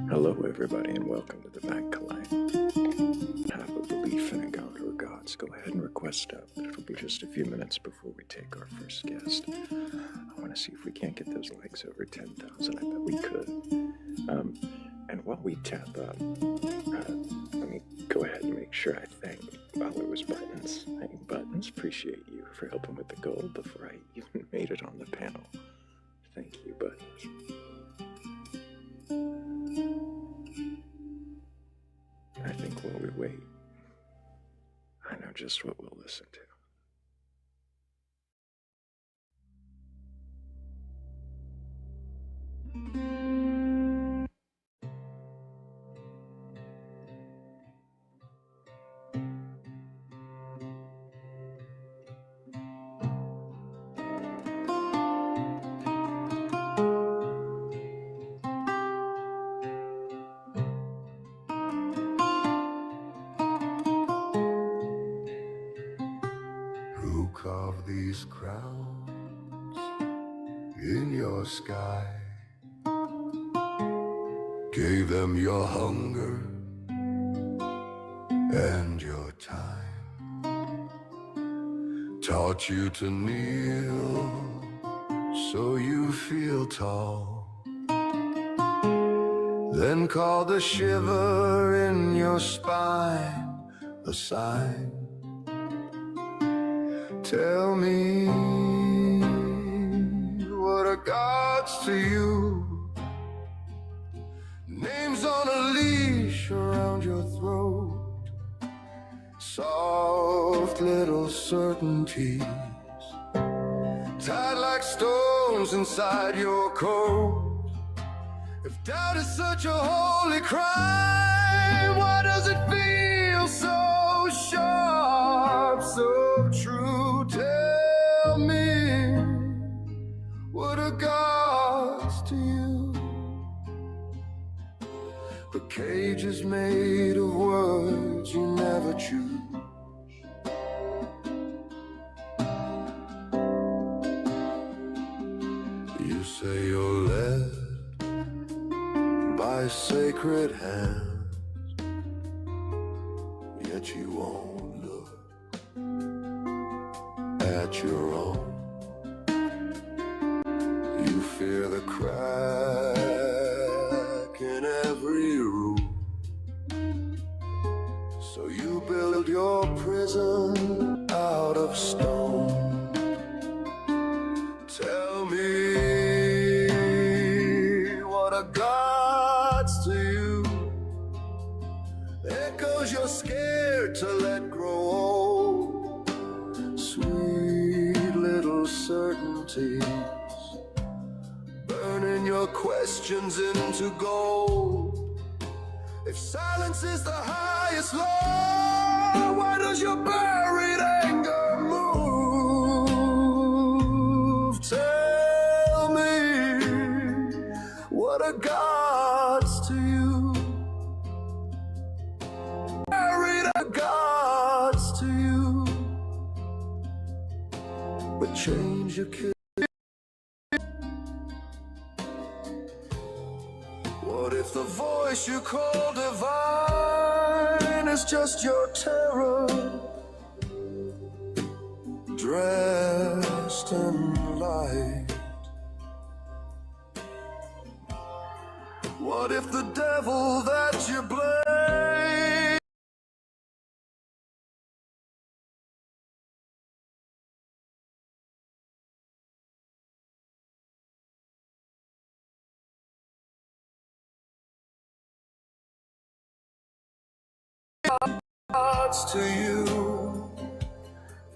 Hello everybody and welcome to the Batcolyte. Have a belief in a god or gods, go ahead and request up. It'll be just a few minutes before we take our first guest. I want to see if we can't get those likes over 10,000. I bet we could. And while we tap up, let me go ahead and make sure I thank followers Buttons. Hey Buttons, appreciate you for helping with the goal before I even made it on the panel. Thank you, Buttons. I think while we wait, I know just what we'll listen to. Who carved these crowns in your sky? Gave them your hunger and your time. Taught you to kneel so you feel tall. Then called the shiver in your spine a sign. Tell me, what are gods to you? Names on a leash around your throat, soft little certainties, tied like stones inside your coat. If doubt is such a holy crime, why does it feel so sharp, so true? Tell me, what are gods to you? A cage is made of words you never choose. You say you're led by sacred hands, yet you won't look at your own. You fear the crack in every room, so you build your prison out of stone. Tell me, what are gods to you? Echoes you're scared to let grow old, sweet little certainties, burning your questions into gold. If silence is the highest law, why does your buried anger move? Tell me, what are gods to you? Buried are gods to you, but change your kiss. What if the voice you call divine is just your terror, dressed in light? What if the devil that you blame gods to you?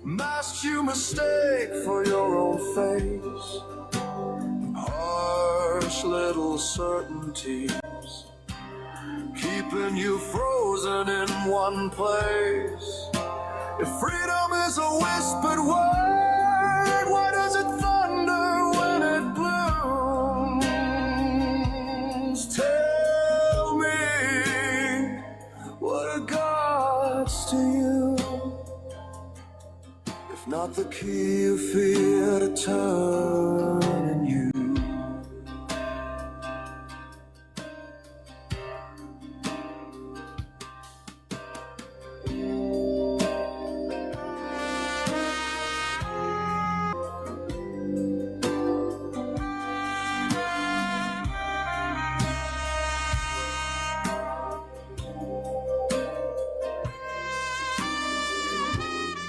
Mask you mistake for your own face. Harsh little certainties, keeping you frozen in one place. If freedom is a whispered word, why does it thunder when it blooms? Tell me, what are gods to you? If not the key you fear to turn in you.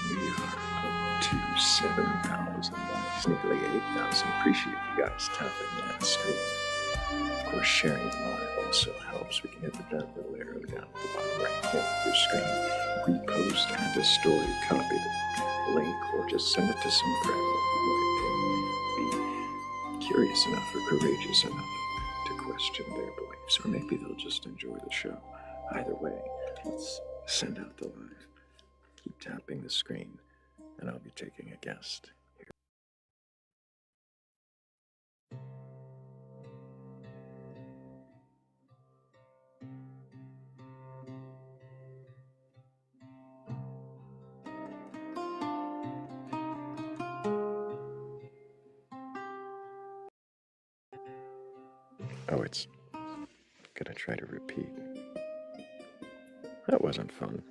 We are up to 7,000 likes, nearly 8,000. Appreciate you guys tapping that screen. Of course, sharing the live also helps. We can hit the little arrow down at the bottom right corner of your screen. Repost and a story, copy the link, or just send it to some friend who might be curious enough or courageous enough to question their beliefs, or maybe they'll just enjoy the show. Either way, let's send out the live. Keep tapping the screen, and I'll be taking a guest. Oh, it's gonna try to repeat. That wasn't fun.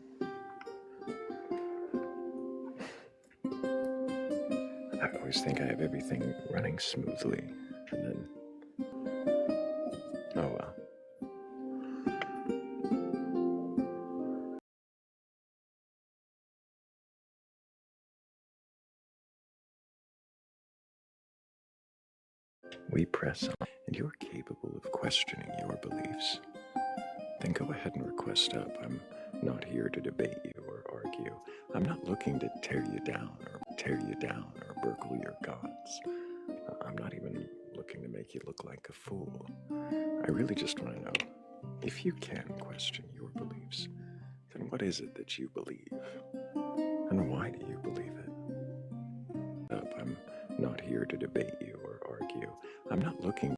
I always think I have everything running smoothly, and then, oh well. We press on, and you're capable of questioning your beliefs. Then go ahead and request up. I'm not here to debate you or argue. I'm not looking to tear you down or burgle your gods. I'm not even looking to make you look like a fool. I really just want to know, if you can question your beliefs, then what is it that you believe? And why do you believe it? I'm not here to debate you or argue. I'm not looking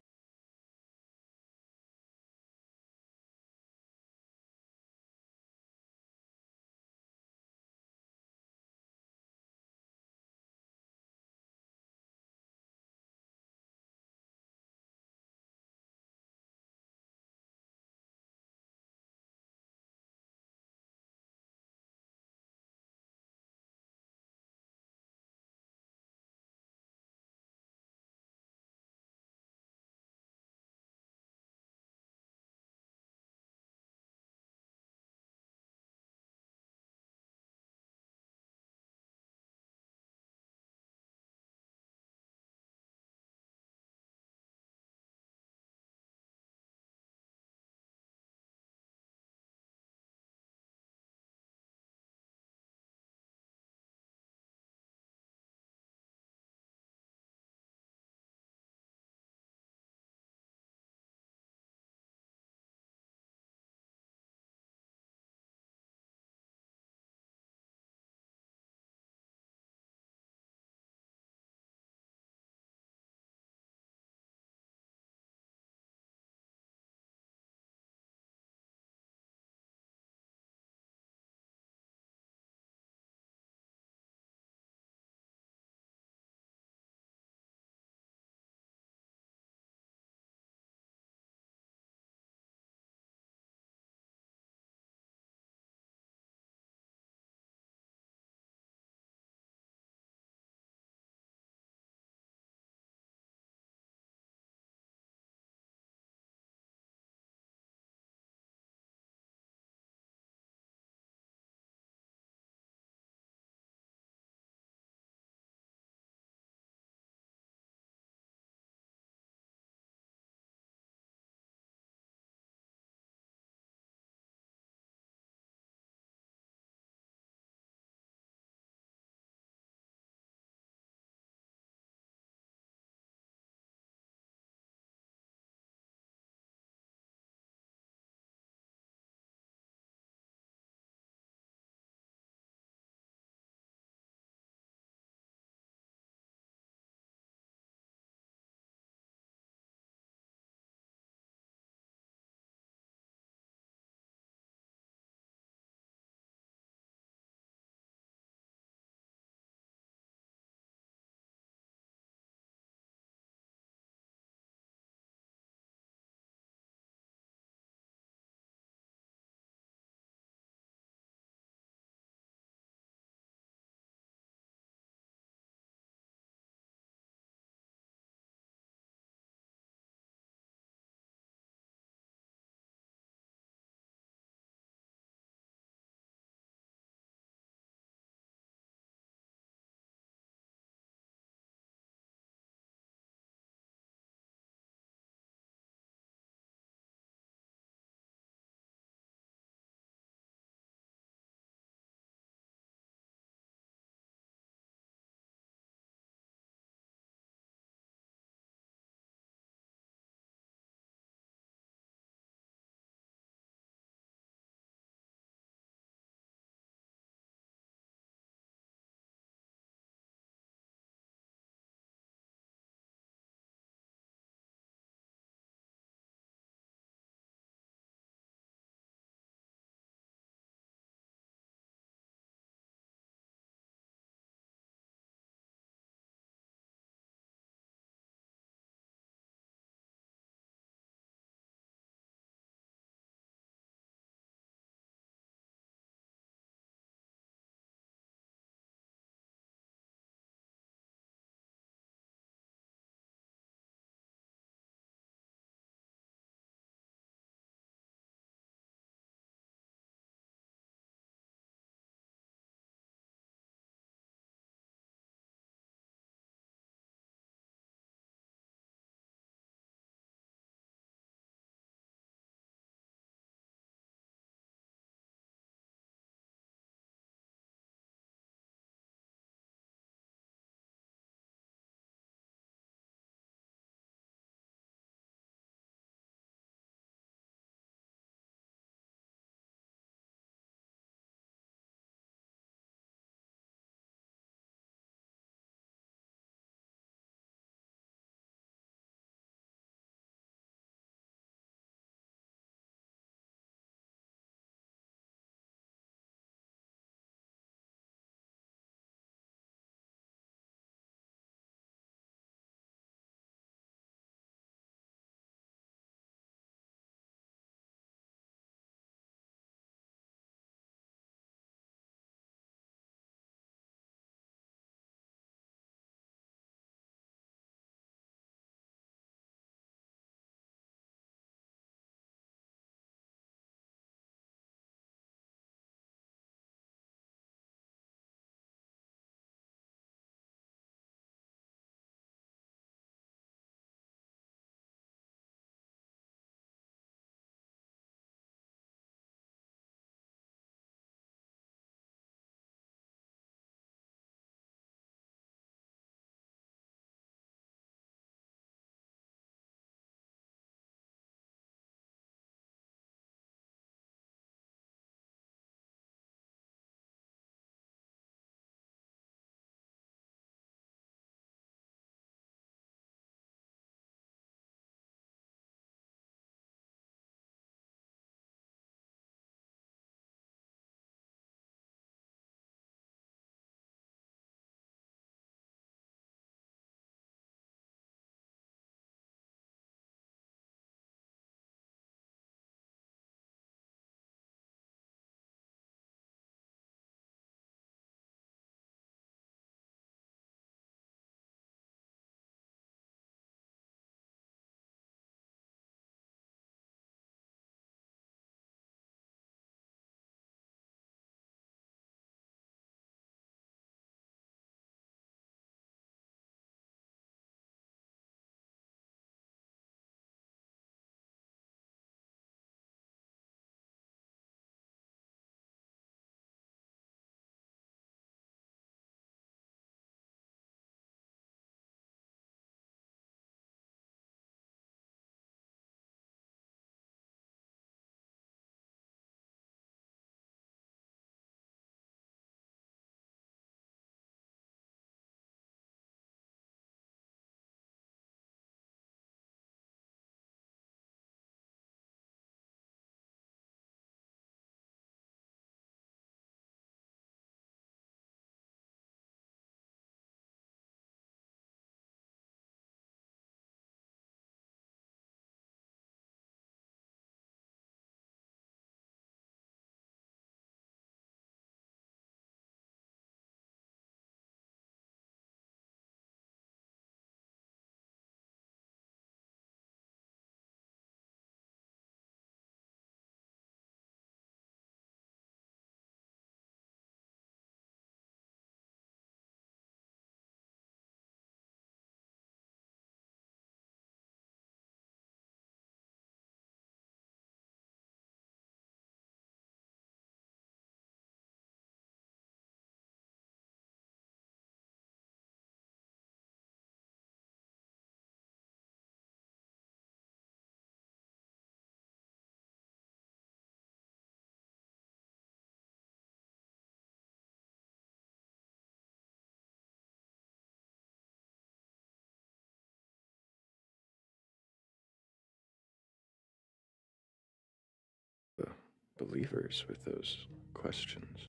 believers with those questions.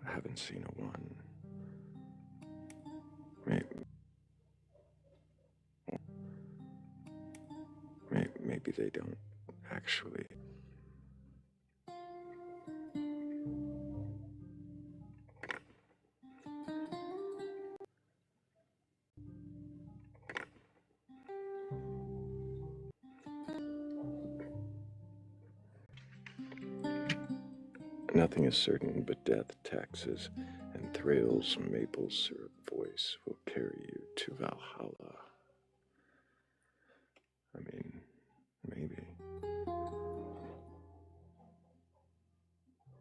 Haven't seen a one. Maybe they don't actually. Nothing is certain but death, taxes, and Thrayle's maple syrup voice will carry you to Valhalla. I mean, maybe.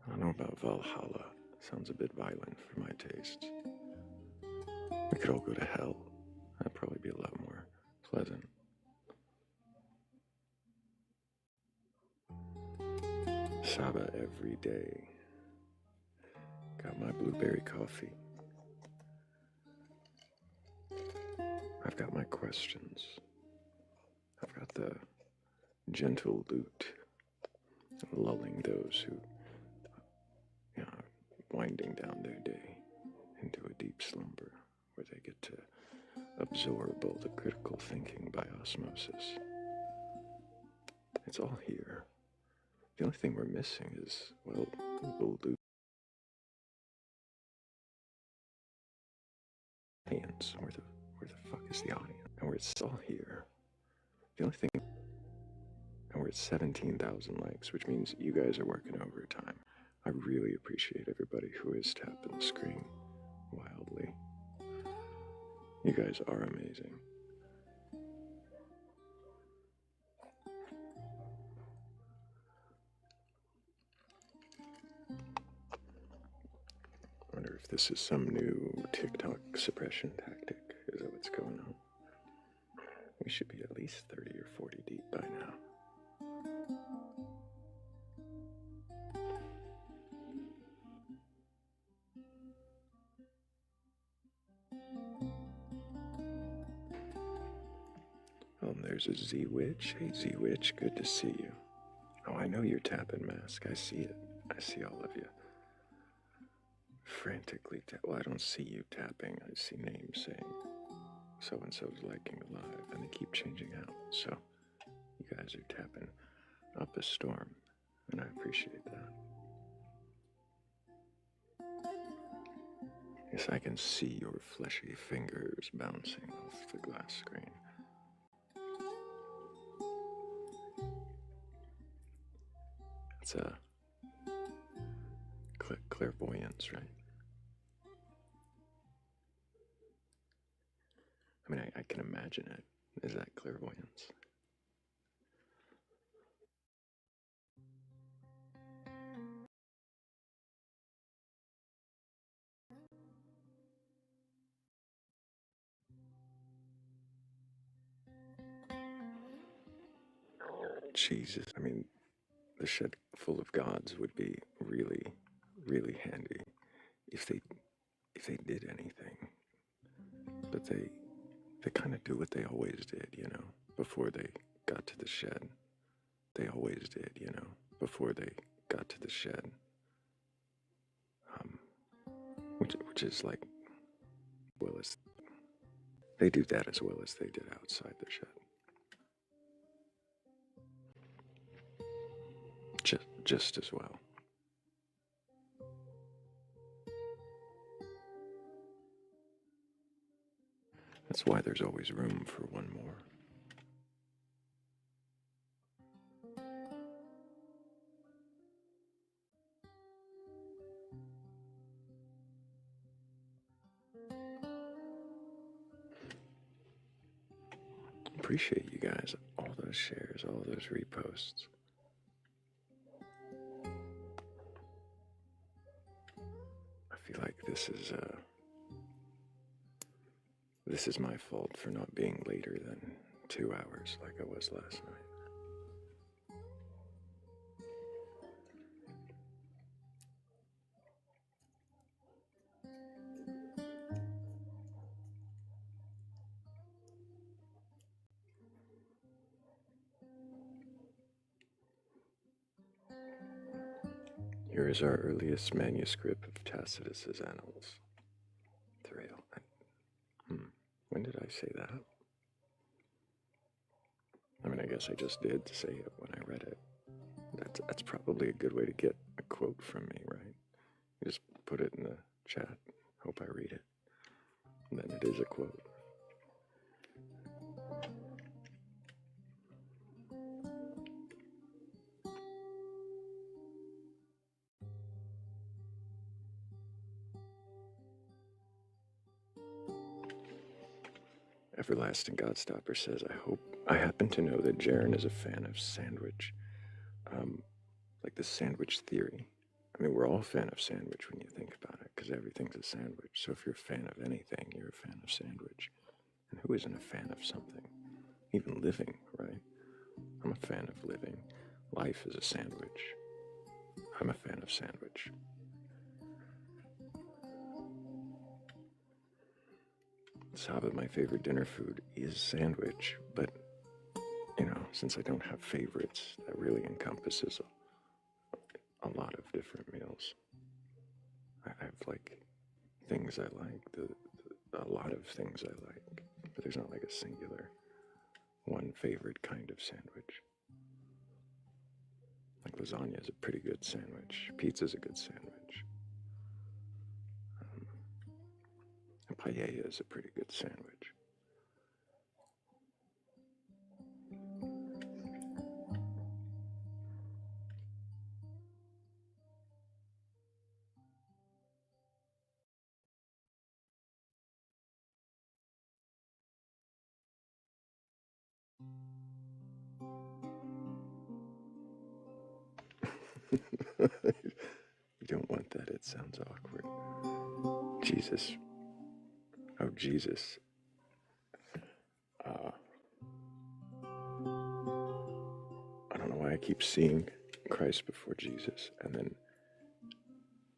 I don't know about Valhalla. Sounds a bit violent for my tastes. We could all go to hell. That'd probably be a lot more pleasant. Saba every day. Got my blueberry coffee. I've got my questions. I've got the gentle lute, lulling those who, winding down their day into a deep slumber where they get to absorb all the critical thinking by osmosis. It's all here. The only thing we're missing is, well, the audience. Where the fuck is the audience? And it's all here. The only thing, and we're at 17,000 likes, which means you guys are working overtime. I really appreciate everybody who is tapping the screen wildly. You guys are amazing. I wonder if this is some new TikTok suppression tactic. Is that what's going on? We should be at least 30 or 40 deep by now. Oh, and there's a Z-Witch. Hey, Z-Witch, good to see you. Oh, I know you're tapping Mask. I see it. I see all of you. Frantically well, I don't see you tapping. I see names saying so-and-so's liking live, and they keep changing out. So you guys are tapping up a storm, and I appreciate that. Yes, I can see your fleshy fingers bouncing off the glass screen. It's a clairvoyance, right? I mean, I can imagine it. Is that clairvoyance? Jesus, I mean, the shed full of gods would be really, really handy if they did anything. But they kind of do what they always did, before they got to the shed. They always did, before they got to the shed. Which is like, well, as they do that as well as they did outside the shed. Just as well. That's why there's always room for one more. Appreciate you guys, all those shares, all those reposts. I feel like this is my fault for not being later than 2 hours like I was last night. Here is our earliest manuscript of Tacitus's Annals. Thrayle. When did I say that? I mean, I guess I just did say it when I read it. That's probably a good way to get a quote from me, right? You just put it in the chat. Hope I read it. And then it is a quote. Everlasting Godstopper says, I happen to know that Jaren is a fan of sandwich. Like the sandwich theory. I mean, we're all a fan of sandwich when you think about it, because everything's a sandwich. So if you're a fan of anything, you're a fan of sandwich. And who isn't a fan of something? Even living, right? I'm a fan of living. Life is a sandwich. I'm a fan of sandwich. Saba, my favorite dinner food is sandwich, but, since I don't have favorites, that really encompasses a lot of different meals. I have, like, things I like, a lot of things I like, but there's not, like, a singular one favorite kind of sandwich. Like, lasagna is a pretty good sandwich. Pizza's a good sandwich. And paella is a pretty good sandwich. You don't want that, it sounds awkward. Jesus. Oh, Jesus. I don't know why I keep seeing Christ before Jesus and then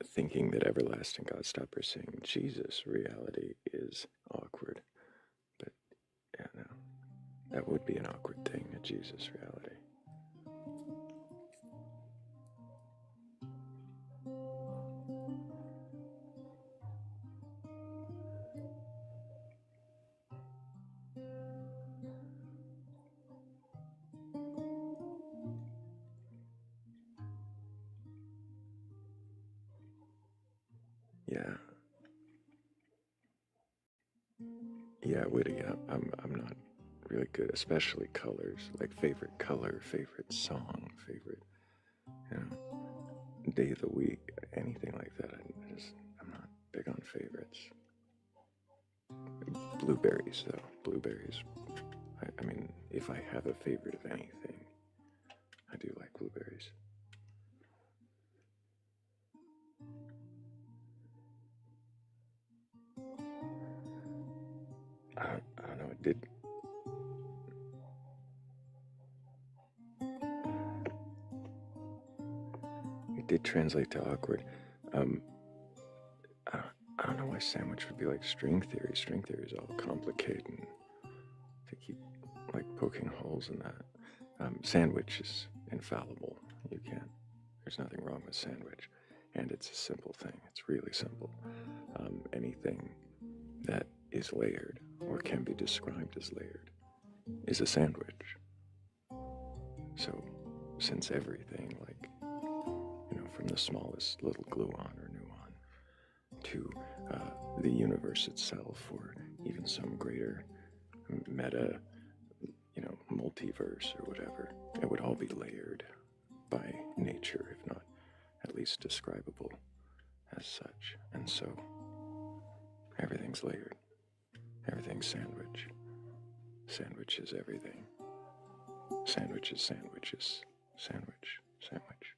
thinking that Everlasting Godstopper saying Jesus reality is awkward. But, yeah, no. That would be an awkward thing, a Jesus reality. Yeah, Witty. I'm not really good, especially colors. Like favorite color, favorite song, favorite, day of the week, anything like that. I'm not big on favorites. Blueberries, though. Blueberries. I mean, if I have a favorite of anything, I do like blueberries. I don't know. It did translate to awkward. I don't know why sandwich would be like string theory. String theory is all complicated and to keep like poking holes in that. Sandwich is infallible. You can't. There's nothing wrong with sandwich, and it's a simple thing. It's really simple. Anything that is layered or can be described as layered is a sandwich. So, since everything, like, from the smallest little gluon or nuon to the universe itself, or even some greater meta, multiverse or whatever, it would all be layered by nature, if not at least describable as such. And so, everything's layered. Everything's sandwich. Sandwich is everything. Sandwich is sandwiches. Sandwich. Sandwich.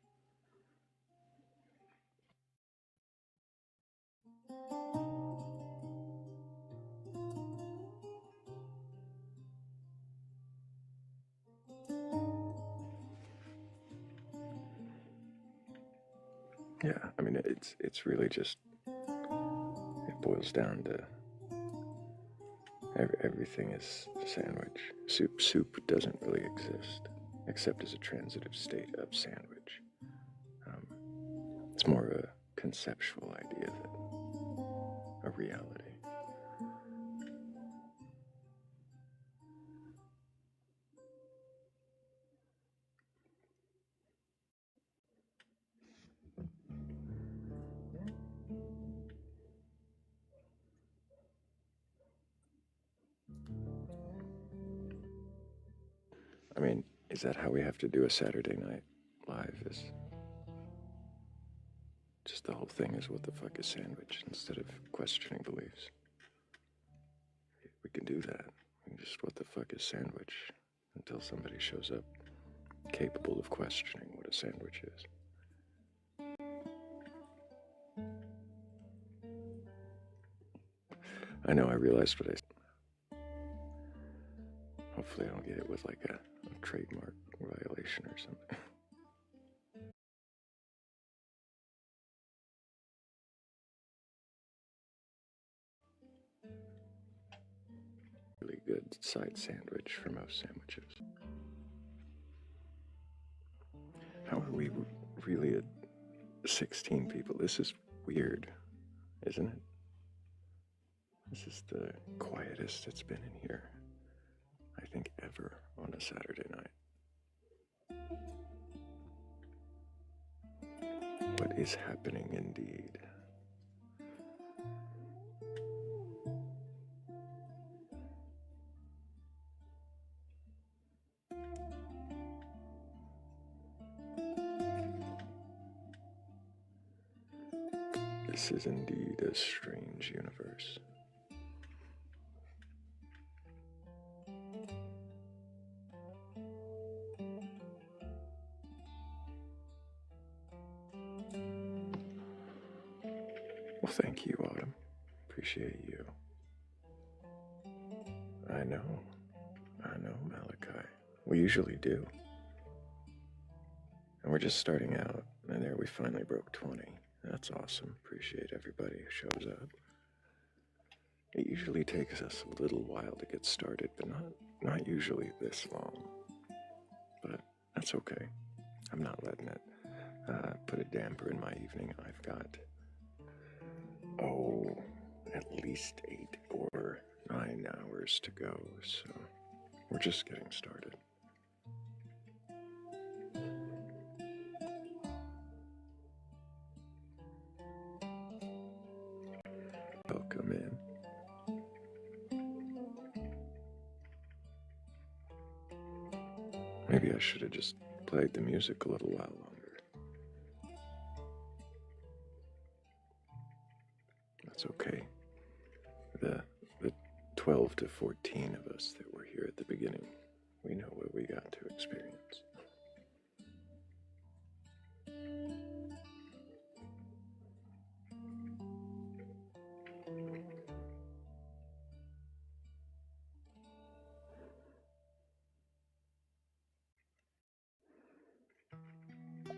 Yeah, I mean, it's really just, it boils down to everything is sandwich. Soup doesn't really exist, except as a transitive state of sandwich. It's more of a conceptual idea than a reality. I mean, is that how we have to do a Saturday night live? Is just the whole thing is what the fuck is sandwich instead of questioning beliefs? We can do that. We can just what the fuck is sandwich until somebody shows up capable of questioning what a sandwich is. I know, I realized what I said. Hopefully I don't get hit with like a trademark violation or something. Really good side sandwich for most sandwiches. How are we really at 16 people? This is weird, isn't it? This is the quietest it's been in here, I think, ever on a Saturday night. What is happening indeed? This is indeed a strange universe. Well, thank you, Autumn. Appreciate you. I know, Malachi. We usually do. And we're just starting out, and there we finally broke 20. That's awesome. Appreciate everybody who shows up. It usually takes us a little while to get started, but not usually this long. But that's okay. I'm not letting it put a damper in my evening. I've got, at least 8 or 9 hours to go, so we're just getting started. Welcome in. Maybe I should have just played the music a little while longer. That's okay. The 12 to 14 of us that were here at the beginning, we know what we got to experience.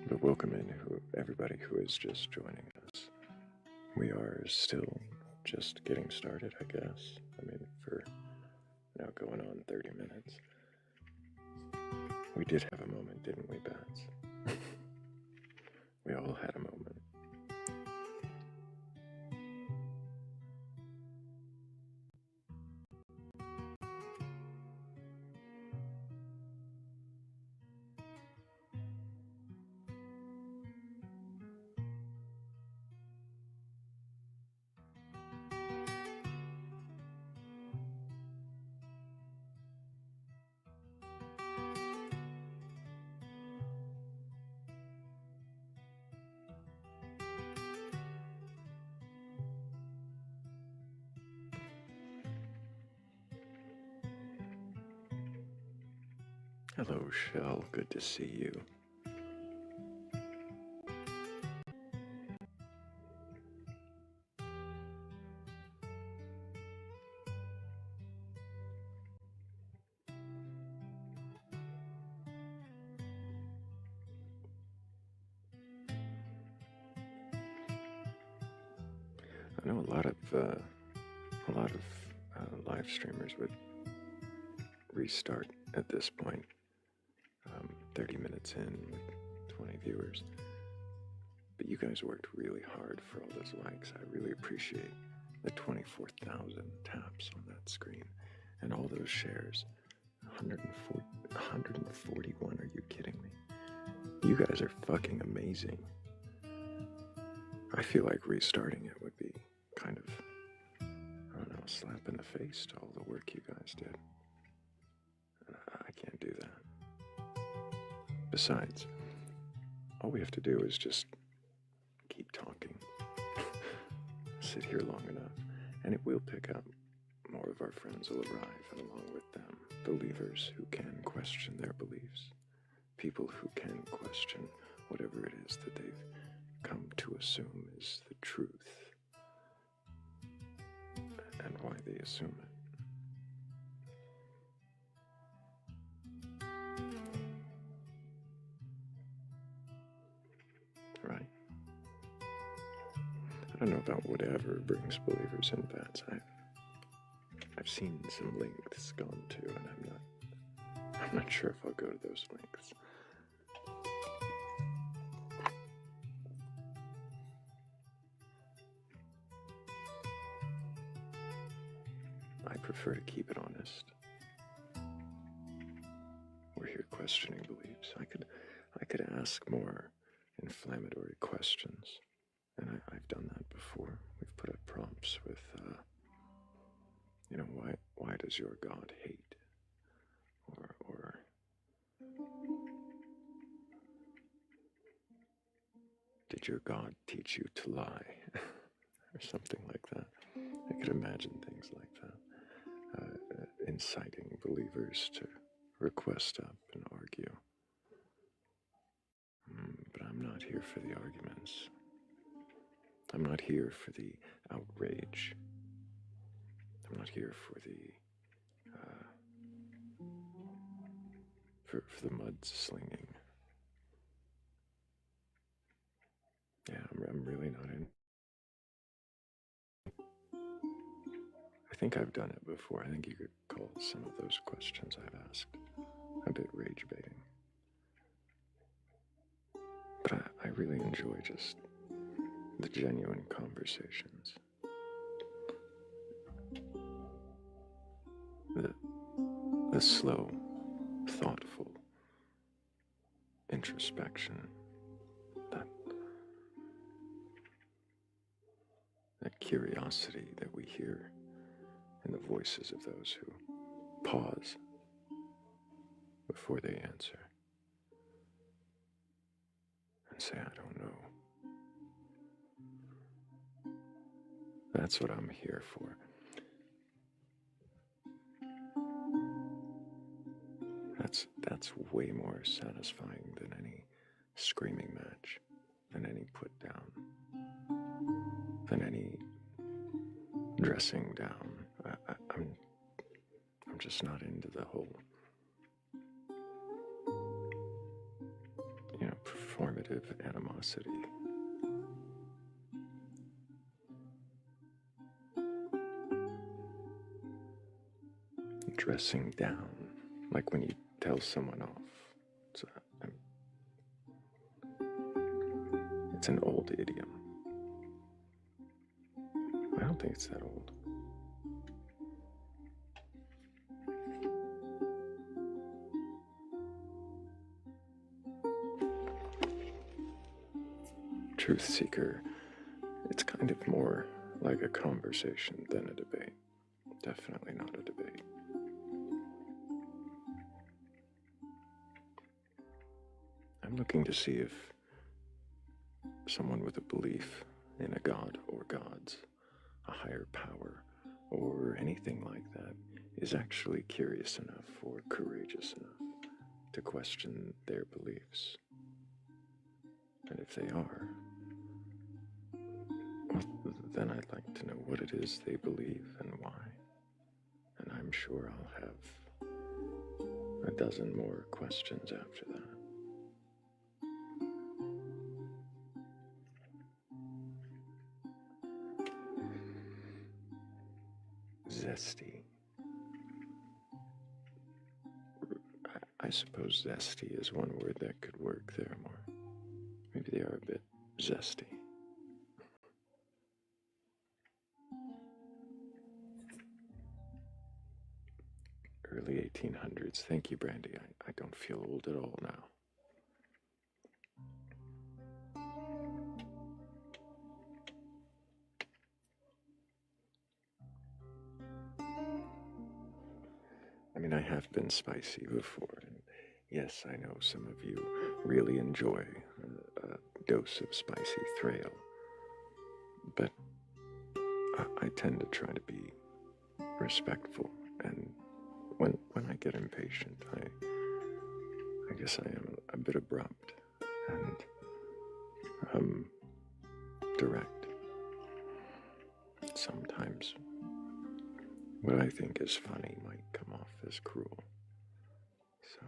But welcome in everybody who is just joining us. We are still just getting started, I guess. I mean, for now going on 30 minutes. We did have a moment, didn't we, Bats? We all had a moment. Hello, Shell. Good to see you. I know a lot of live streamers would restart at this point. 30 minutes in with 20 viewers, But you guys worked really hard for all those likes. I really appreciate the 24,000 taps on that screen and all those shares. 141, are you kidding me? You guys are fucking amazing. I feel like restarting it would be kind of, I don't know, a slap in the face to all the work you guys did. I can't do that. Besides, all we have to do is just keep talking. Sit here long enough, and it will pick up. More of our friends will arrive, and along with them, believers who can question their beliefs. People who can question whatever it is that they've come to assume is the truth, and why they assume it. Right? I don't know about whatever brings believers in bats. I've seen some lengths gone to, and I'm not sure if I'll go to those lengths. I prefer to keep it honest. We're here questioning beliefs. I could ask more inflammatory questions, and I've done that before. We've put up prompts with, why does your God hate? Or did your God teach you to lie? Or something like that. I could imagine things like that. Inciting believers to request up and argue. But I'm not here for the arguments. I'm not here for the outrage. I'm not here for the for the mudslinging. Yeah, I'm really not in. I think I've done it before. I think you could call some of those questions I've asked a bit rage baiting. But I really enjoy just the genuine conversations. The slow, thoughtful introspection, that curiosity that we hear in the voices of those who pause before they answer and say, I don't know. That's what I'm here for. That's way more satisfying than any screaming match, than any put down, than any dressing down. I'm just not into the whole, performative animosity. Dressing down, like when you tell someone off. It's an old idiom. I don't think it's that old. Truth seeker, it's kind of more like a conversation than a debate. Definitely not a debate. I'm looking to see if someone with a belief in a god or gods, a higher power, or anything like that, is actually curious enough or courageous enough to question their beliefs. And if they are, well, then I'd like to know what it is they believe and why. And I'm sure I'll have a dozen more questions after that. Zesty. I suppose zesty is one word that could work there more. Maybe they are a bit zesty. Early 1800s. Thank you, Brandy. I don't feel old at all now. I mean, I have been spicy before, and yes, I know some of you really enjoy a dose of spicy Thrayle, but I tend to try to be respectful, and when I get impatient, I guess I am a bit abrupt and direct. Sometimes what I think is funny might come off as cruel. So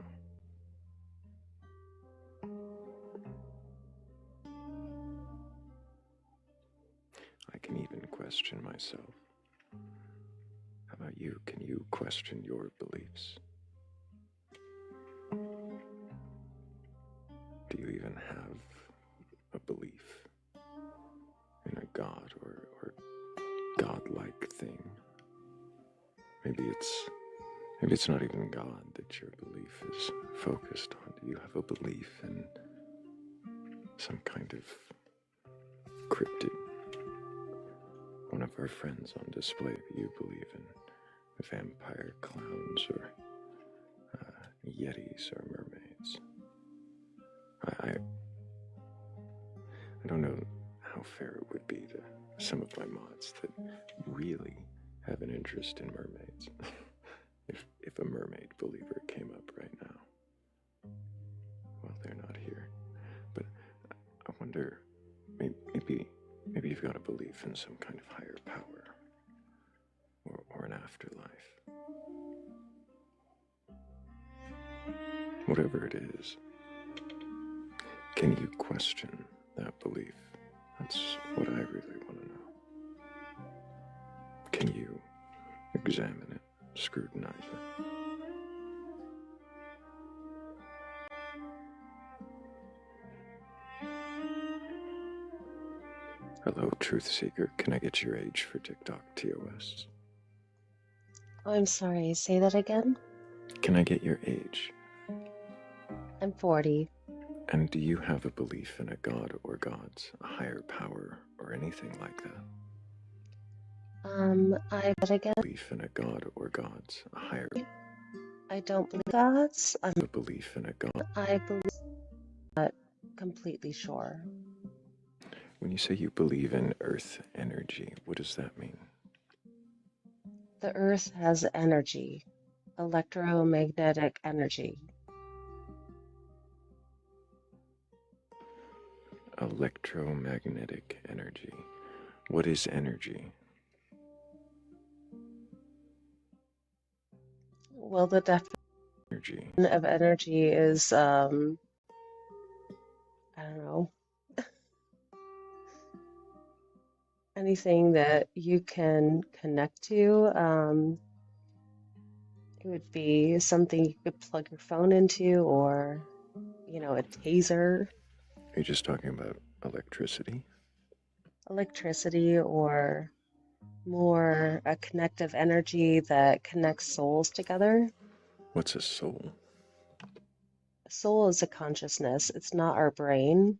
I can even question myself. How about you? Can you question your beliefs? Do you even have a belief in a god or godlike thing? Maybe it's not even God that your belief is focused on. Do you have a belief in some kind of cryptid? One of our friends on display, do you believe in vampire clowns or yetis or mermaids? I don't know how fair it would be to some of my mods that really have an interest in mermaids. if a mermaid believer came up right now. Well, they're not here. But I wonder, maybe you've got a belief in some kind of higher power or an afterlife. Whatever it is, can you question that belief? That's what I really want to know. Can you examine it, scrutinize it? Hello, Truth Seeker. Can I get your age for TikTok TOS? Oh, I'm sorry, say that again? Can I get your age? I'm 40. And do you have a belief in a god or gods, a higher power, or anything like that? Belief in a god or gods, a higher... I don't believe gods. A belief in a god. I believe, not completely sure. When you say you believe in earth energy, what does that mean? The earth has energy, electromagnetic energy. Electromagnetic energy. What is energy? Well, the definition of energy is, I don't know, anything that you can connect to. It would be something you could plug your phone into, or, you know, a taser. Are you just talking about electricity? Electricity, or more a connective energy that connects souls together. What's a soul? A soul is a consciousness. It's not our brain.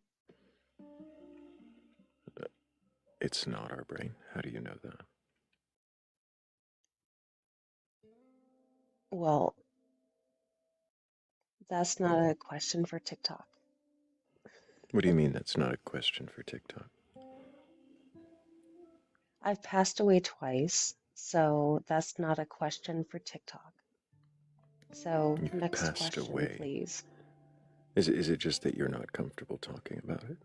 It's not our brain. How do you know that? Well, that's not a question for TikTok. What do you mean that's not a question for TikTok? I've passed away twice, so that's not a question for TikTok. So You've next passed question, away. please. Is it just that you're not comfortable talking about it?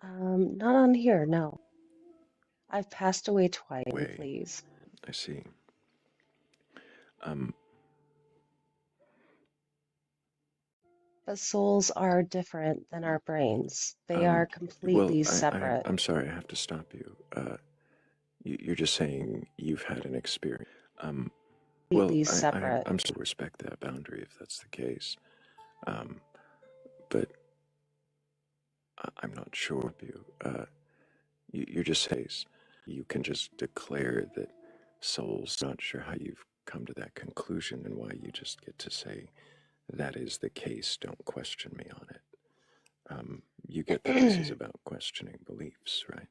Not on here, no. I've passed away twice, please. I see. But souls are different than our brains. They are completely separate. I'm sorry, I have to stop you. You're just saying you've had an experience. Separate. I'm still respect that boundary if that's the case. But I'm not sure of you. You're just saying you can just declare that souls. Not sure how you've come to that conclusion and why you just get to say that is the case. Don't question me on it. You get that this is about questioning beliefs, right?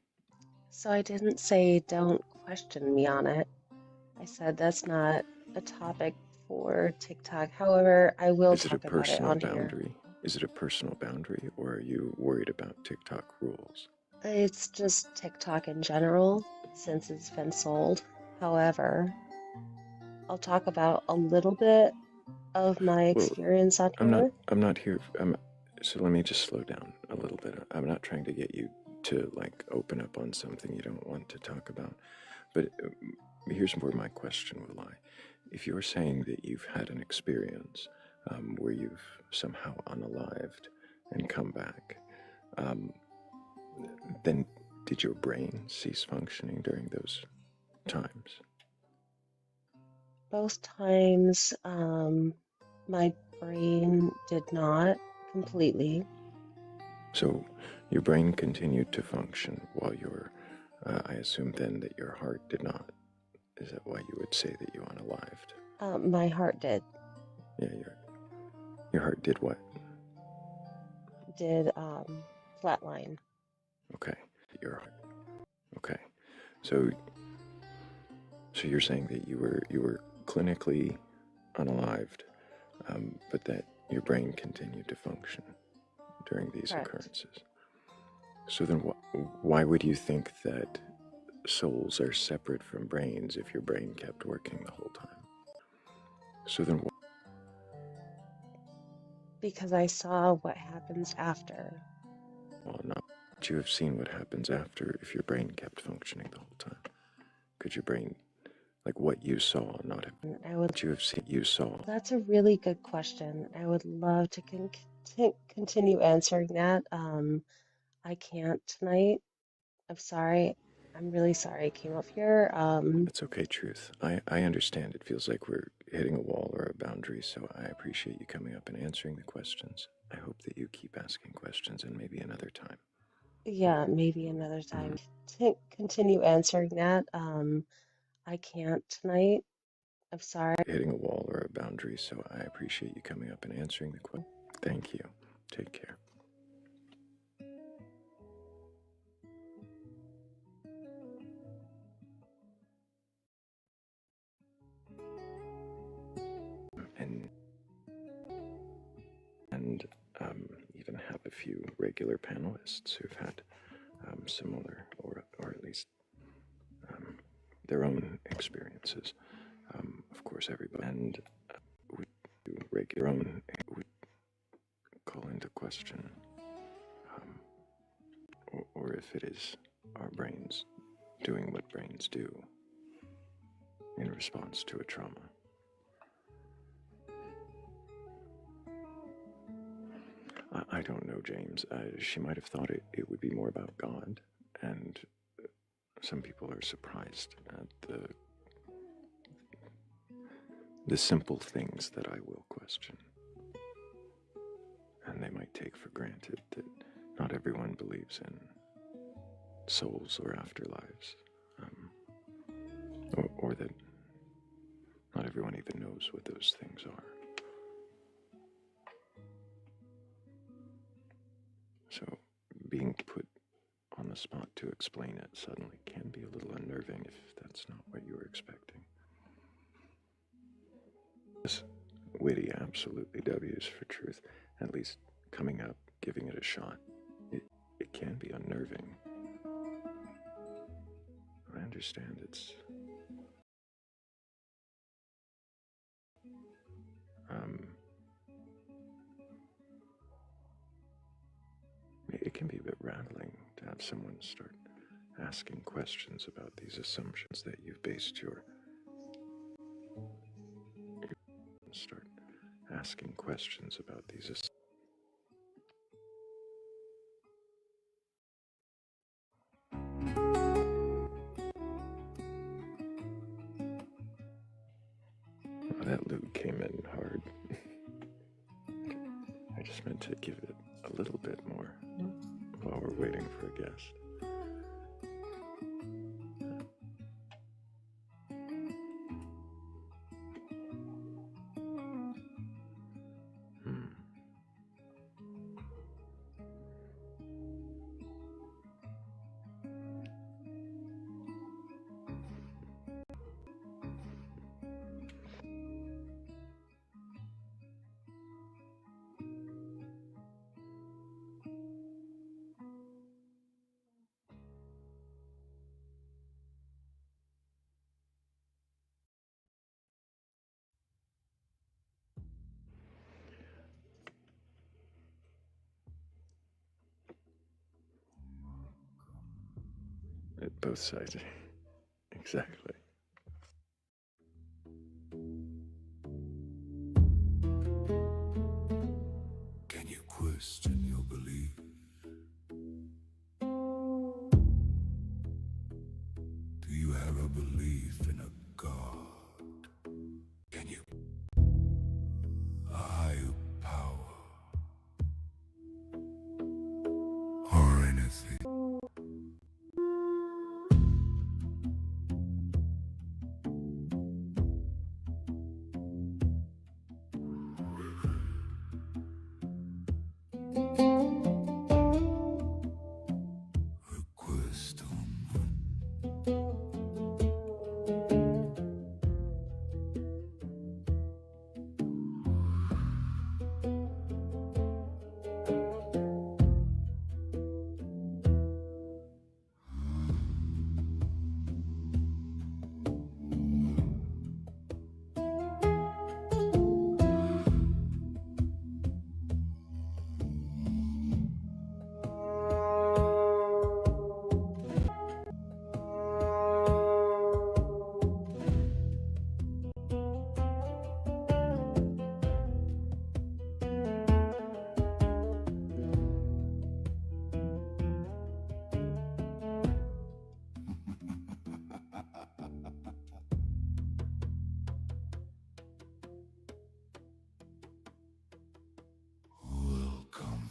So I didn't say don't question me on it. I said that's not a topic for TikTok. However, I will Is it a talk about it personal on here. boundary? Is it a personal boundary, or are you worried about TikTok rules? It's just TikTok in general, since it's been sold. However, I'll talk about a little bit of my Well, experience on I'm not. here. I'm not here. So let me just slow down a little bit. I'm not trying to get you to like open up on something you don't want to talk about. But here's where my question will lie. If you're saying that you've had an experience where you've somehow unalived and come back, um, then did your brain cease functioning during those times? Both times, my brain did not completely. So your brain continued to function while I assume then that your heart did not. Is that why you would say that you unalived? My heart did. Yeah, your heart did what? Did flatline. Okay, your heart. Okay, so you're saying that you were clinically unalived, but that your brain continued to function during these Correct. occurrences. So then, why would you think that souls are separate from brains if your brain kept working the whole time? So then, Because I saw what happens after. well, not. Would you have seen what happens after if your brain kept functioning the whole time? Could your brain, like what you saw, not have? Would you have seen you saw? That's a really good question. I would love to continue answering that. I can't tonight. I'm sorry. I'm really sorry I came up here. It's okay, Truth. I understand it feels like we're hitting a wall or a boundary, so I appreciate you coming up and answering the questions. I hope that you keep asking questions and maybe another time. Yeah, maybe another time. To continue answering that. I can't tonight. I'm sorry. Hitting a wall or a boundary, so I appreciate you coming up and answering the question. Thank you. Take care. And and even have a few regular panelists who've had similar or at least their own experiences. Of course, everybody and we do regular own we call into question, or if it is our brains doing what brains do in response to a trauma. I don't know, James. She might have thought it would be more about God, and some people are surprised at the simple things that I will question. And they might take for granted that not everyone believes in souls or afterlives, or that not everyone even knows what those things are. So being put on the spot to explain it suddenly can be a little unnerving if that's not what you were expecting. This witty, absolutely W's for truth, at least coming up, giving it a shot. It can be unnerving. I understand it can be a bit rattling to have someone start asking questions about these assumptions that you've based your start asking questions about these oh, that loot came in hard. I just meant to give it a little bit more while we're waiting for a guest. Both sides. Exactly. Can you question your belief? Do you have a belief in a God? Can you? A higher power? Or anything? Request welcome.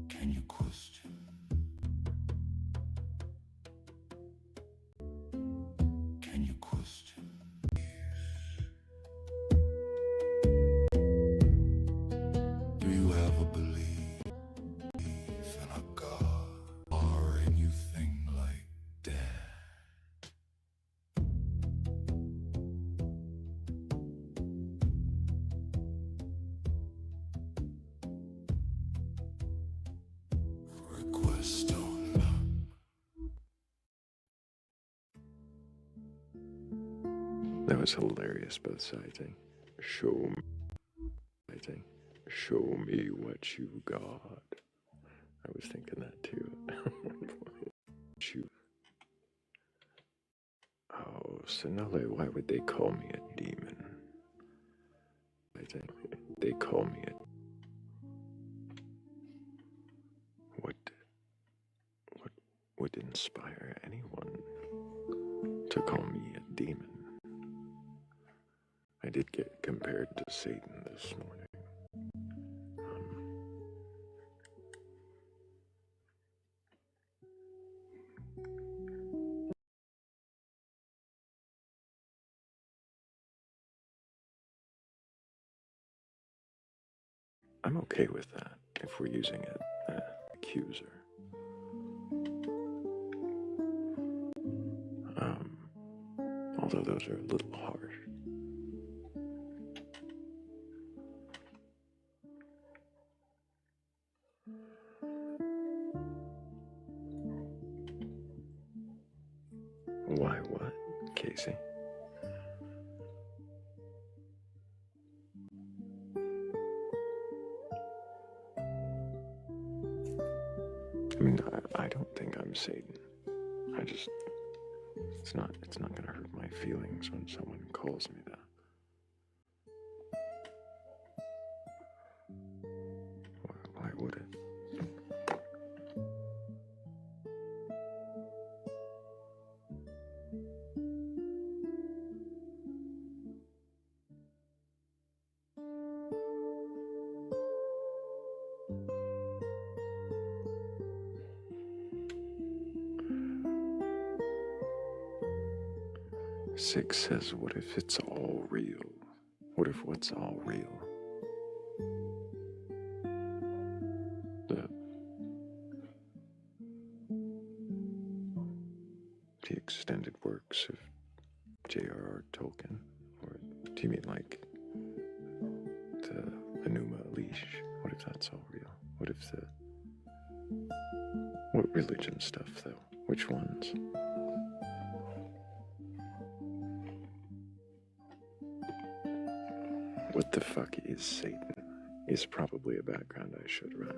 Can you question? Can you question? Do you ever believe in a God or anything like that? Request on. That was hilarious, both sides. Show me. Show me what you got. I was thinking that too. Oh, Sonale, why would they call me a demon? I think they call me a. What would inspire anyone to call me a demon? I did get compared to Satan this morning. I'm okay with that if we're using it as accuser. Although those are a little harsh. Why what, Casey? I mean, I don't think I'm Satan. I just, it's not gonna hurt my feelings when someone calls me that. Why would it? Six says, what if it's all real? What if what's all real? The extended works of J.R.R. Tolkien? Or do you mean like the Enuma Elish? What if that's all real? What if what religion stuff, though? Which ones? What the fuck is Satan? Is probably a background I should run.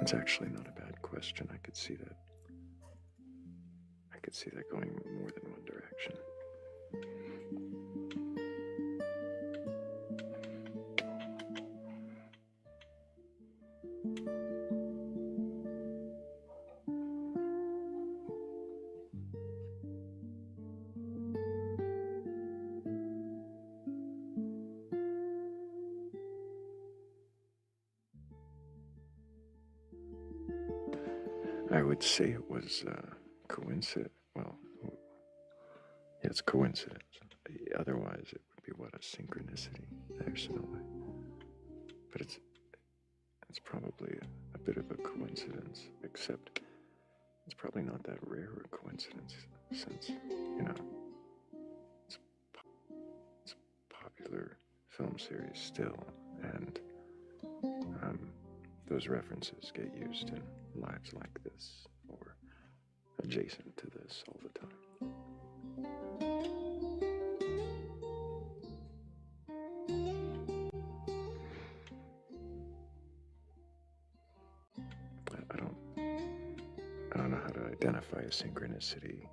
It's actually not a bad question. I could see that. I could see that going more than one direction. I would say it was coincidence. Well, yeah, it's coincidence. Otherwise, it would be what, a synchronicity. There's no way. But it's probably a bit of a coincidence, except it's probably not that rare a coincidence, since, you know, it's a popular film series still, and those references get used in lives like this, or adjacent to this all the time. I don't know how to identify a synchronicity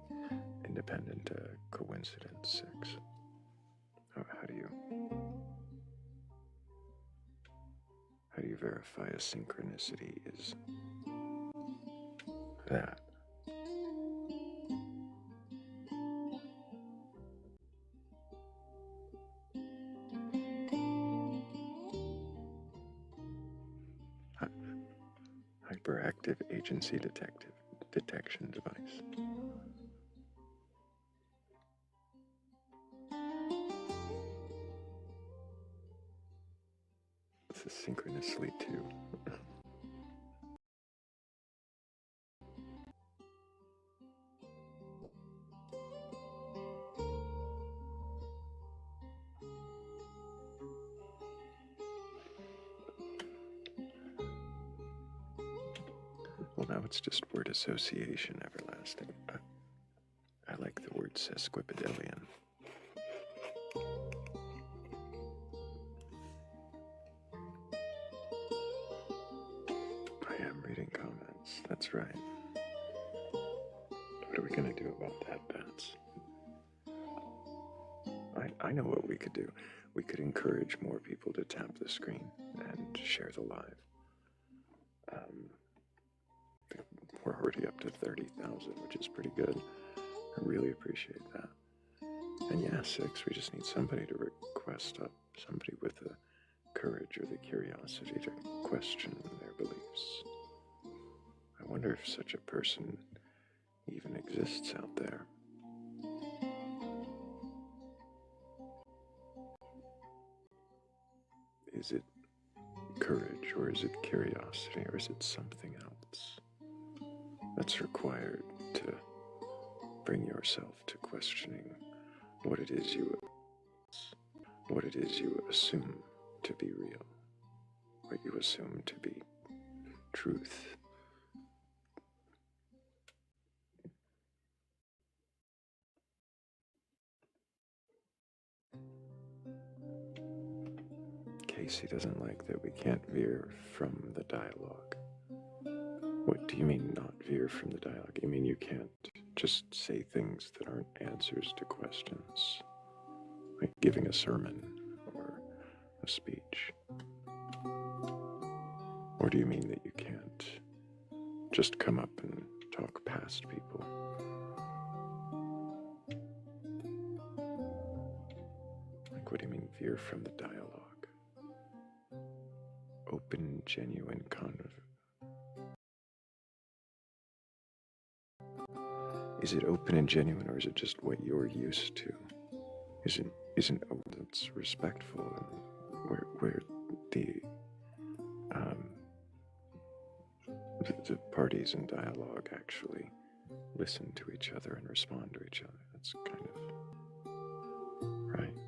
independent coincidence. Six. How do you verify a synchronicity is that? Hyperactive agency detection device. This is synchronously too. Well, now it's just word association everlasting. I like the word sesquipedalian. I am reading comments, that's right. What are we gonna do about that, Bats? I know what we could do. We could encourage more people to tap the screen and share the live. We're already up to 30,000, which is pretty good. I really appreciate that. And yeah, Six, we just need somebody to request up, somebody with the courage or the curiosity to question their beliefs. I wonder if such a person even exists out there. Is it courage, or is it curiosity, or is it something else that's required to bring yourself to questioning what it is you assume to be real, what you assume to be truth? Casey doesn't like that we can't veer from the dialogue. What do you mean, not veer from the dialogue? You mean you can't just say things that aren't answers to questions? Like giving a sermon or a speech? Or do you mean that you can't just come up and talk past people? Like, what do you mean veer from the dialogue? Open, genuine Is it open and genuine, or is it just what you're used to? isn't old. It's respectful, and where um, the parties in dialogue actually listen to each other and respond to each other. That's kind of right.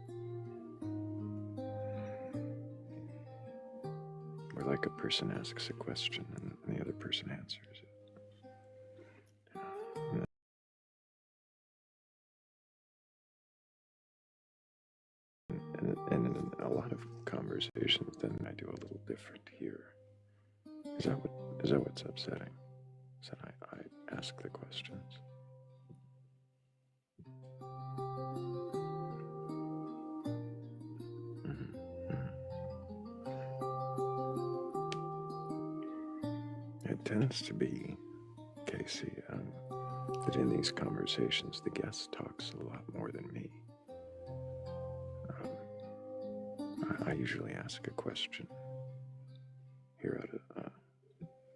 Where like a person asks a question and the other person answers it. And in a lot of conversations, then I do a little different here. Is that what's upsetting? Is that I ask the questions? Mm-hmm. It tends to be, Casey, that in these conversations, the guest talks a lot more than me. I usually ask a question, hear out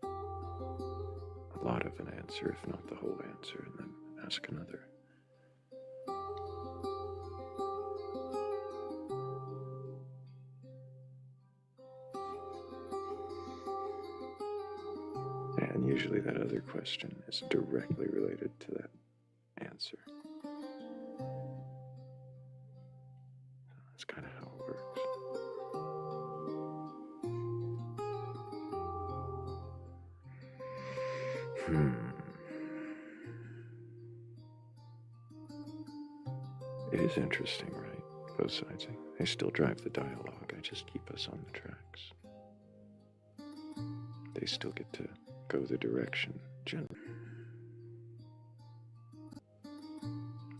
a lot of an answer, if not the whole answer, and then ask another. And usually that other question is directly related to that answer. That's kind of how it works. It is interesting, right? Both sides. They still drive the dialogue. I just keep us on the tracks. They still get to go the direction, generally.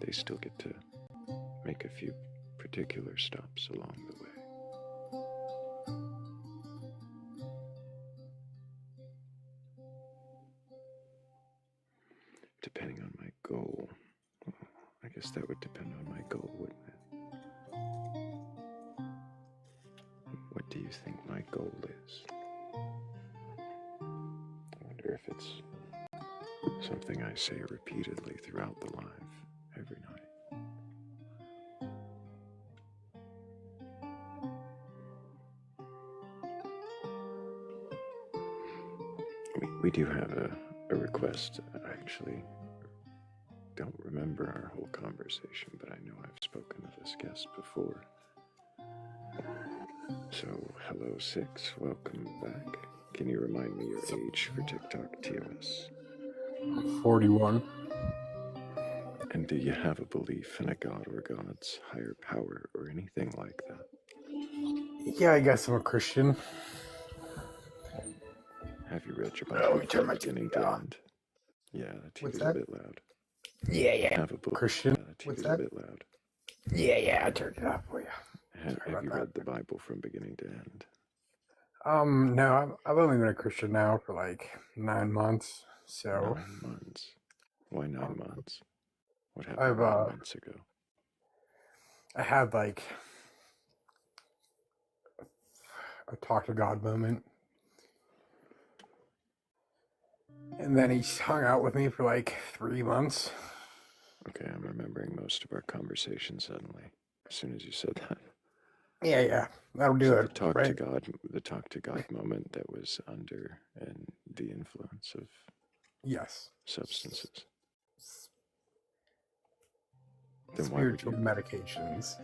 They still get to make a few particular stops along the way. Depending on my goal. Well, I guess that would depend on my goal, wouldn't it? What do you think my goal is? I wonder if it's something I say repeatedly throughout the live, every night. We do have a request. I actually don't remember our whole conversation, but I know I've spoken of this guest before. So, hello, 6. Welcome back. Can you remind me your age for TikTok TOS? 41. And do you have a belief in a god or gods, higher power, or anything like that? Yeah, I guess I'm a Christian. Have you read your Bible from beginning to end? Yeah, that What's TV's that? a bit loud. Yeah. Have a belief. Christian. Yeah, that What's TV's that? a bit loud. Yeah, I turned it up for you. Have you read the Bible from beginning to end? No, I've only been a Christian now for like 9 months. So 9 months. Why 9 months? What happened I've 9 months ago? I had like a talk to God moment. And then he hung out with me for like 3 months. Okay, I'm remembering most of our conversation suddenly, as soon as you said that. Yeah, that'll do So it. the talk to God moment that was under and the influence of Yes. substances. Then why would Spiritual you? medications.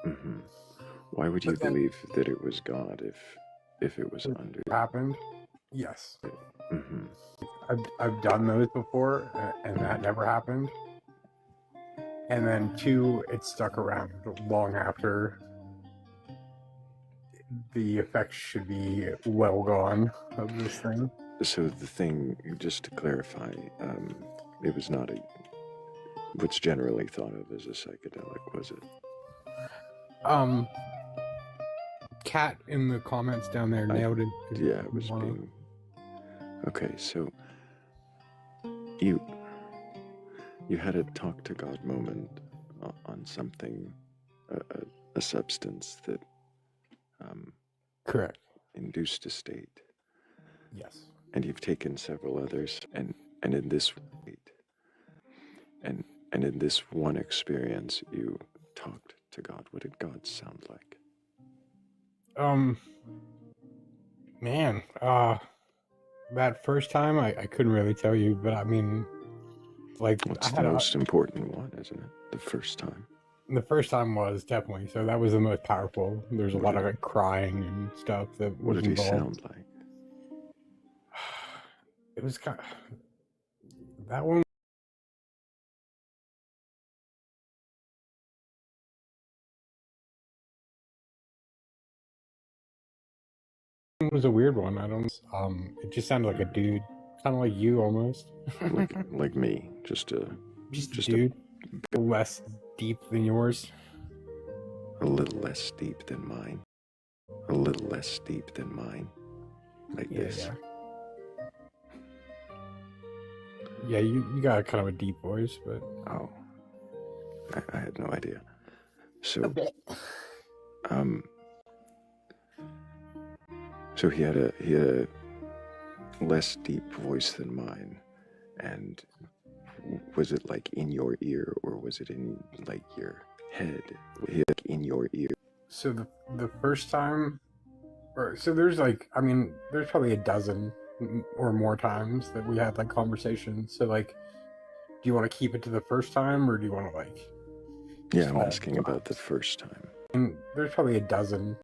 Mm-hmm. Why would you believe that it was God if it was under? Happened? Yes. Mm-hmm. I've done those before, and that never happened. And then 2, it stuck around long after the effects should be well gone of this thing. So the thing, just to clarify, it was not what's generally thought of as a psychedelic, was it? Cat in the comments down there nailed it. Yeah, it was being. Okay, so you had a talk to God moment on something, a substance that Correct. induced a state. Yes. And you've taken several others, and in this state, and in this one experience, you talked to God? What did God sound like? Man, that first time I couldn't really tell you, but I mean, like It's the most important one, isn't it? The first time. the first time was definitely, so that was the most powerful. There's a lot of like crying and stuff that What was did he involved. sound like? It was kind of, that one was a weird one. I don't. It just sounded like a dude, kind of like you almost. like me, just a dude, less deep than yours. A little less deep than mine. A little less deep than mine. Like this. Yeah, you got kind of a deep voice, but oh, I had no idea. So, so he had a less deep voice than mine, and was it like in your ear, or was it in like your head? In your ear. So the first time, so there's like, I mean, there's probably a dozen or more times that we had like conversations. So like, do you want to keep it to the first time, or do you want to like? Yeah, I'm asking about the first time. And there's probably a dozen.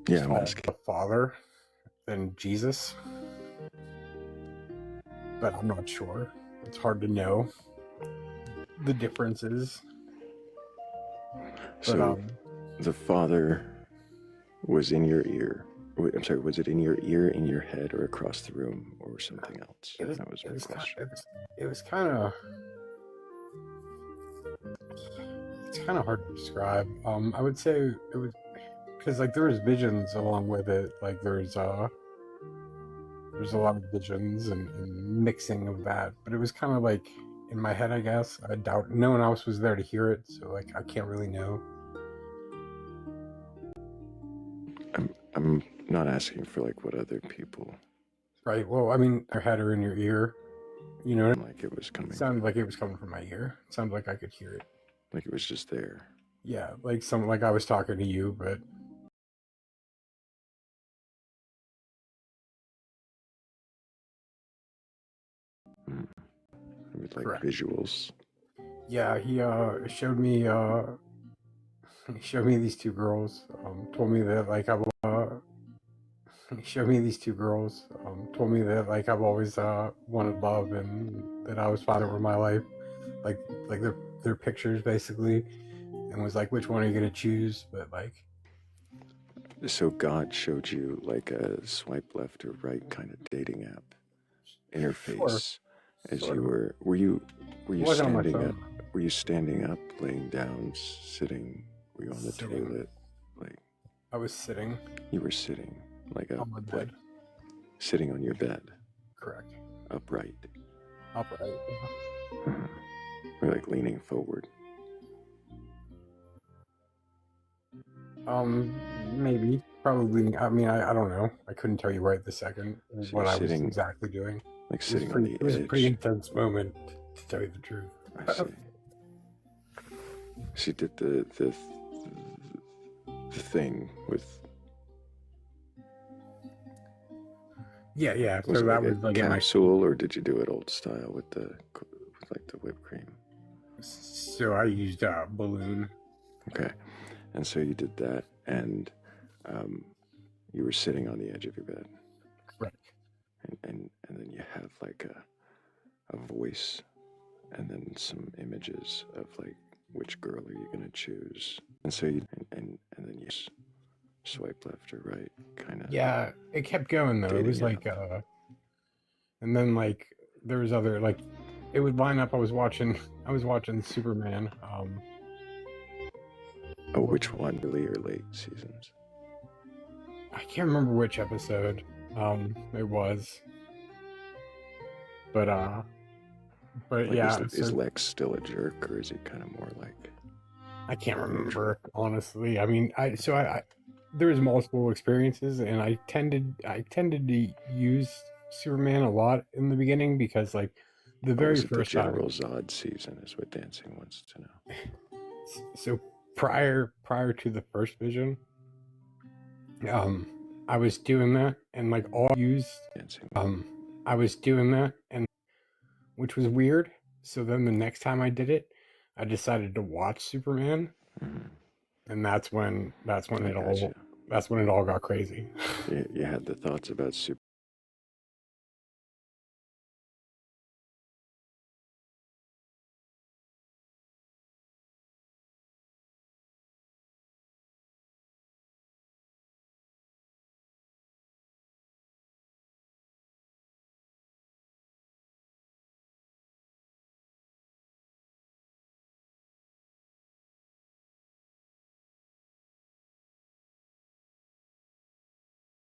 Yeah, I'm asking. The Father than Jesus, but I'm not sure. It's hard to know the differences. So, the Father was in your ear. I'm sorry, was it in your ear, in your head, or across the room, or something else? That was my question. It was kind of... It's kind of hard to describe. I would say it was... Because, like, there was visions along with it. Like, there's a lot of visions and mixing of that. But it was kind of, like, in my head, I guess. I doubt no one else was there to hear it. So, like, I can't really know. I'm not asking for like what other people. Right. Well, I mean, I had her in your ear. You know, like it was coming. It sounded like it was coming from my ear. It sounded like I could hear it. Like it was just there. Yeah, like I was talking to you, but. With like visuals. Yeah, he showed me these two girls. Told me that like I've he showed me these two girls. Told me that like I've always wanted love, and that I was fine over my life. Like their pictures basically, and was like, which one are you gonna choose? But like. So God showed you like a swipe left or right kind of dating app interface. As you were you standing up? Were you standing up, laying down, sitting? Were you on the toilet? Like I was sitting. You were sitting, like on my bed. Sitting on your bed. Correct. Upright. Upright. Or like leaning forward. Maybe. Probably. I mean, I don't know. I couldn't tell you right this second what I was exactly doing. Like sitting on the edge. It was a pretty intense moment, to tell you the truth. I see. She did the thing with. Yeah. Was so it that like was a like capsule, or did you do it old style with like the whipped cream? So I used a balloon. Okay, and so you did that, and you were sitting on the edge of your bed. Right. And then you have like a voice, and then some images of like which girl are you gonna choose, and so you and then you swipe left or right, kind of. Yeah, it kept going though. It was like and then like there was other like it would line up. I was watching Superman. Oh, which one? Early or late seasons? I can't remember which episode it was. But like, yeah. Is Lex still a jerk, or is he kind of more like? I can't remember, honestly. I mean, I there was multiple experiences, and I tended to use Superman a lot in the beginning because like the very first the General Zod season is what Dancing wants to know. So prior to the first vision, I was doing that, and like all I used, I was doing that, and which was weird. So then the next time I did it, I decided to watch Superman, and that's when it all got crazy. You had the thoughts about Super.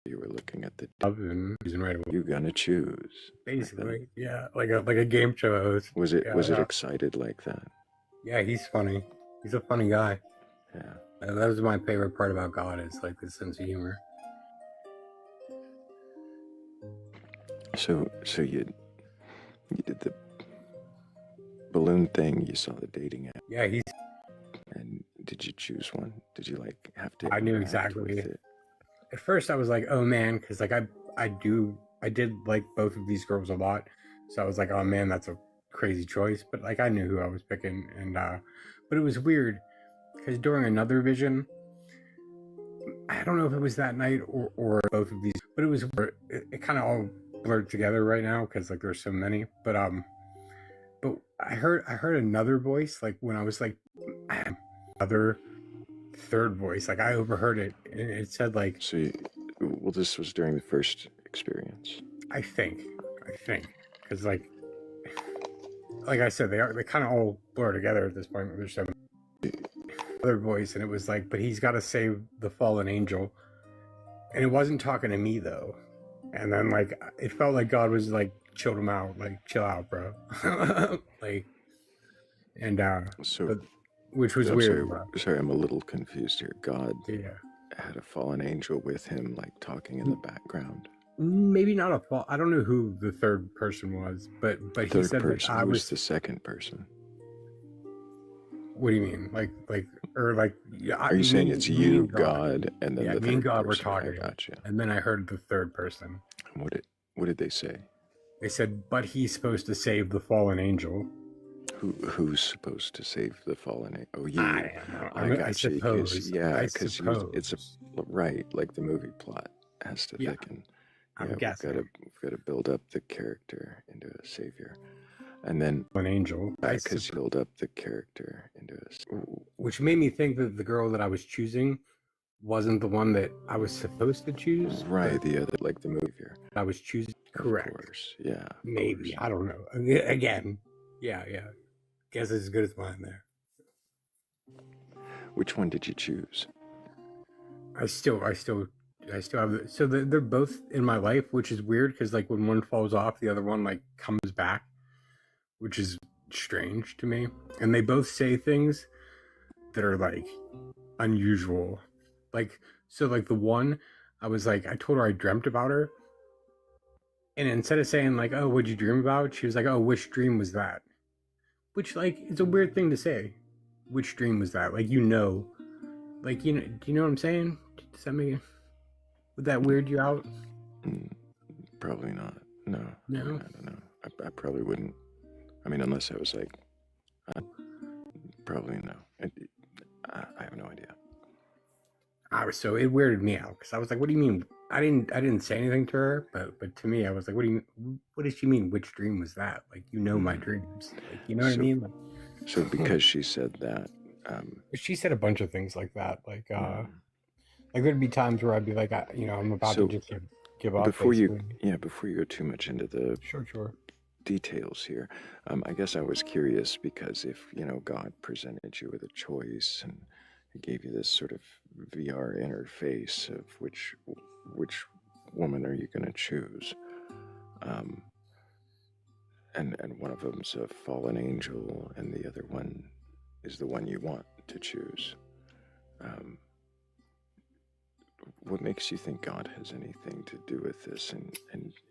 You were looking at the Right away. You gonna choose. Basically, yeah, like a game show host. Was it Yeah, was it excited like that? Yeah, he's funny. He's a funny guy. Yeah. That was my favorite part about God, is like his sense of humor. So you did the balloon thing. You saw the dating app. Yeah, he's. And did you choose one? Did you like have to? I knew interact exactly. with it? At first, I was like, "Oh man," because like I did like both of these girls a lot, so I was like, "Oh man, that's a crazy choice." But like I knew who I was picking, and but it was weird because during another vision, I don't know if it was that night or both of these, but it was it kind of all blurred together right now because like there's so many. But I heard another voice like when I was like other third voice, like I overheard it, and it said like. So well, this was during the first experience. I think because like I said, they kind of all blur together at this point. There's some other voice, and it was like, but he's got to save the fallen angel, and it wasn't talking to me though. And then like it felt like God was like chilled him out, like chill out, bro. Like, and so which was weird. Sorry, I'm a little confused here. God Yeah. had a fallen angel with him, like talking in the background. Maybe not a fall. I don't know who the third person was, but he said that I was the second person. What do you mean? Like, yeah, are you saying it's you, God, and then yeah, the me and third God were person? talking, I gotcha. And then I heard the third person. And what did they say? They said, but he's supposed to save the fallen angel. Who's supposed to save the fallen angel? Oh, you. I suppose. Yeah, because it's a right, like the movie plot has to thicken. I'm guessing. We've got to build up the character into a savior, and then an angel. Because build up the character into a. Which made me think that the girl that I was choosing wasn't the one that I was supposed to choose. Right, the other, like the movie. I was choosing. Correct. Of course, yeah. Maybe, I don't know. Again, yeah. Guess it's as good as mine there. Which one did you choose? I still have. So they're both in my life, which is weird because like when one falls off, the other one like comes back, which is strange to me. And they both say things that are like unusual. Like so, like the one, I was like, I told her I dreamt about her, and instead of saying like, "Oh, what'd you dream about?" she was like, "Oh, which dream was that?" Which like it's a weird thing to say. Which dream was that? Like like do you know what I'm saying? Does that make it? Would that weird you out? Probably not. No. No. I don't know. I probably wouldn't. I mean, unless I was like, probably no. I have no idea. So it weirded me out because I was like, "What do you mean?" I didn't say anything to her, but to me, I was like, "What did she mean? Which dream was that?" Like, my dreams. Like, you know what I mean? Like, so because she said that, she said a bunch of things like that. Like there'd be times where I'd be like, I'm about to just give up. Before you go too much into the sure details here, I guess I was curious because if God presented you with a choice and he gave you this sort of VR interface of which woman are you going to choose, and one of them's a fallen angel and the other one is the one you want to choose. What makes you think God has anything to do with this, and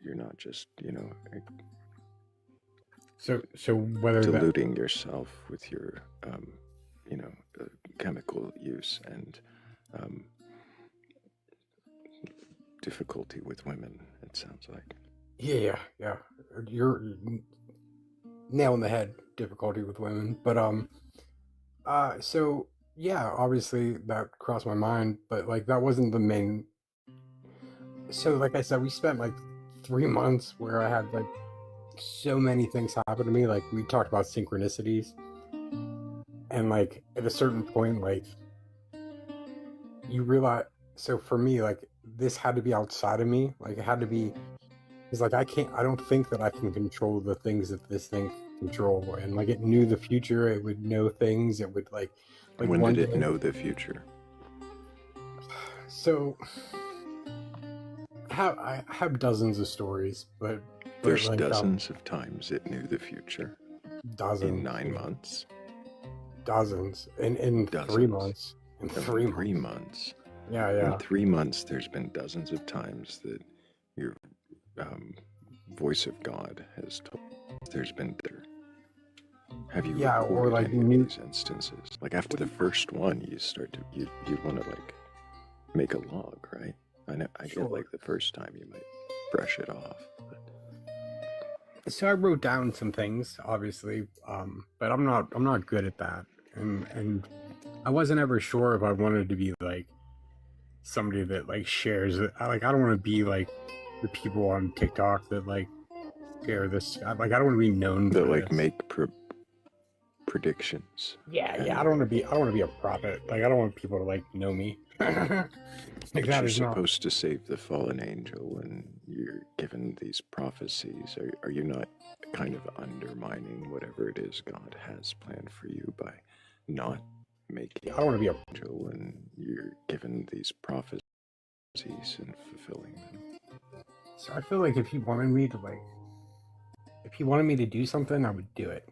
you're not just so whether deluding yourself with your chemical use and difficulty with women, it sounds like. Yeah. You're nailing the head. Difficulty with women, but so yeah, obviously that crossed my mind, but like that wasn't the main. So like I said, we spent like 3 months where I had like so many things happen to me. Like we talked about synchronicities, and like at a certain point, like you realize. So for me, like this had to be outside of me. Like it had to be. It's like I don't think that I can control the things that this thing control. And like it knew the future, it would know things, it would like When one did it day. know the future? So I have dozens of stories, but There's like dozens of times it knew the future. dozens In 9 months? dozens in Dozens. 3 months. In No, 3 3 months. months. Yeah. In 3 months, there's been dozens of times that your voice of God has told. There's been there. Have you recorded or like any of these instances? Like after the first one, you start to you'd want to like make a log, right? I know. I Sure. get like the first time you might brush it off. But So I wrote down some things, obviously, but I'm not good at that, and I wasn't ever sure if I wanted to be like somebody that like shares it. I don't want to be like the people on TikTok that like share this. Like I don't want to be known that for like this. make predictions. Yeah. I don't want to be a prophet. Like I don't want people to like know me. Like But that you're is not. supposed to save the fallen angel, and you're given these prophecies. Are you not kind of undermining whatever it is God has planned for you by not making I don't want to be a. angel, and you're given these prophecies and fulfilling them? So I feel like if he wanted me to do something, I would do it.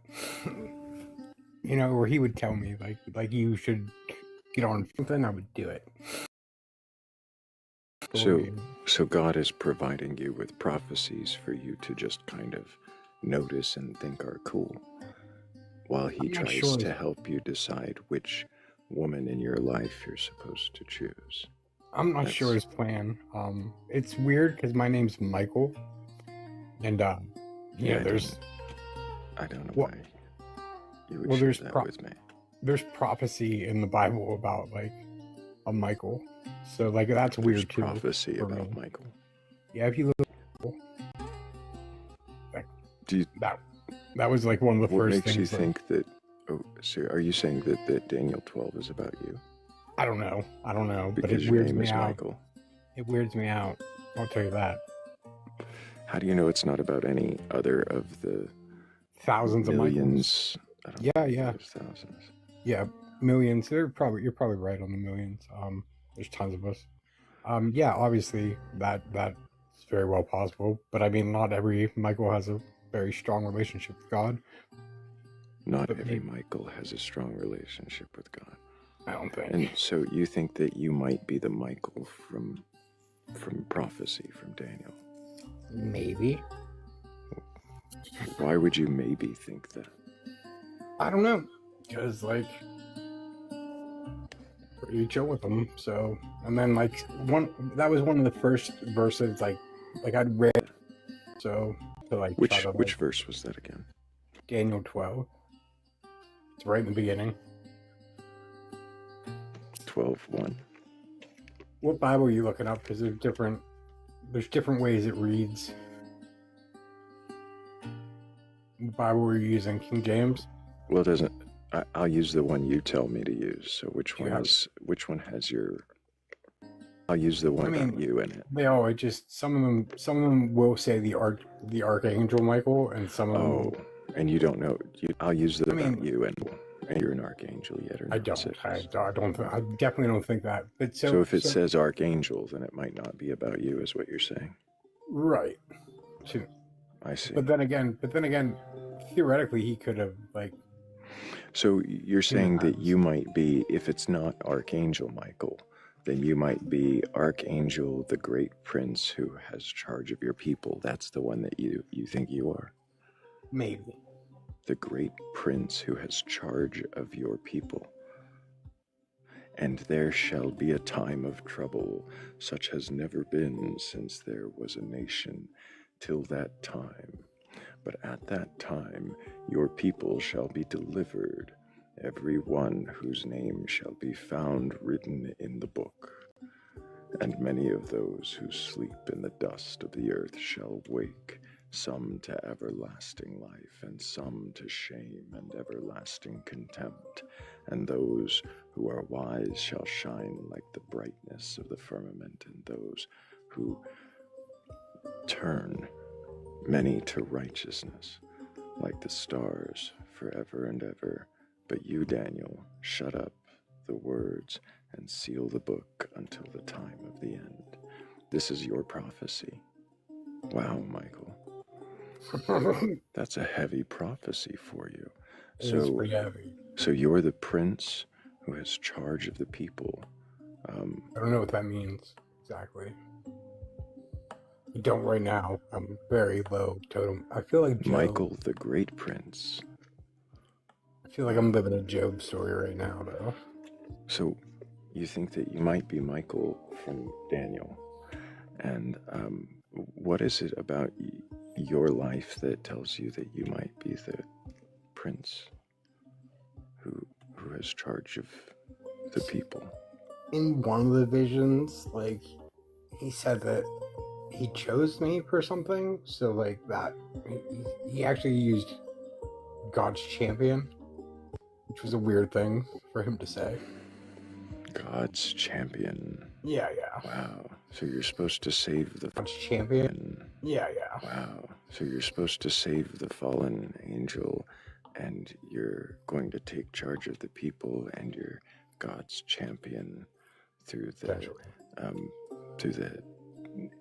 You know, or he would tell me like you should get on something, I would do it. So God is providing you with prophecies for you to just kind of notice and think are cool, while he tries to help you decide which woman in your life you're supposed to choose. I'm not sure his plan. It's weird because my name's Michael, and there's. I don't know why you would share that with me. There's prophecy in the Bible about like a Michael, so like that's weird too. Prophecy about Michael. Yeah, if you look, like, do that was like one of the first things. What makes you think that? Oh, so are you saying that Daniel 12 is about you? I don't know, Because but it your weirds name me is out. Michael. It weirds me out. I'll tell you that. How do you know it's not about any other of the thousands millions? Of Michaels? Yeah. Thousands. Yeah, millions. You're probably right on the millions. There's tons of us. Yeah, obviously that's very well possible. But I mean, not every Michael has a very strong relationship with God. Not every Michael has a strong relationship with God. I don't think. And so you think that you might be the Michael from prophecy from Daniel? Maybe. Why would you maybe think that? I don't know. Because like you chill with them, so and then like that was one of the first verses like I'd read, so to like which verse was that again? Daniel 12. It's right in the beginning. 12:1. What Bible are you looking up? Because there's different ways it reads. What Bible are you using? King James? Well, it doesn't. I'll use the one you tell me to use. So which one has your? I'll use the one about you in it. They all some of them will say the archangel Michael, and some of them. Oh, and you don't know. I'll use the about you and you're an archangel yet or not? I definitely don't think that. But so if it says archangel, then it might not be about you, is what you're saying. Right. I see. But then again, theoretically, he could have like. So you're saying that you might be, if it's not Archangel Michael, then you might be Archangel, the great prince who has charge of your people. That's the one that you think you are? Maybe. The great prince who has charge of your people. And there shall be a time of trouble, such has never been since there was a nation, till that time. But at that time your people shall be delivered, every one whose name shall be found written in the book. And many of those who sleep in the dust of the earth shall wake, some to everlasting life, and some to shame and everlasting contempt. And those who are wise shall shine like the brightness of the firmament, and those who turn many to righteousness, like the stars forever and ever. But you, Daniel, shut up the words and seal the book until the time of the end. This is your prophecy. Wow, Michael. That's a heavy prophecy for you. It is pretty heavy. So you're the prince who has charge of the people. I don't know what that means exactly. I don't right now. I'm very low totem. I feel like Job. Michael, the great prince. I feel like I'm living a Job story right now, though. So you think that you might be Michael from Daniel. And what is it about your life that tells you that you might be the prince who has charge of the people? In one of the visions, like, he said that he chose me for something. So, like, that he actually used God's champion, which was a weird thing for him to say. God's champion. Yeah. Wow. So you're supposed to save the God's champion. Yeah. Wow. So you're supposed to save the fallen angel, and you're going to take charge of the people, and you're God's champion through the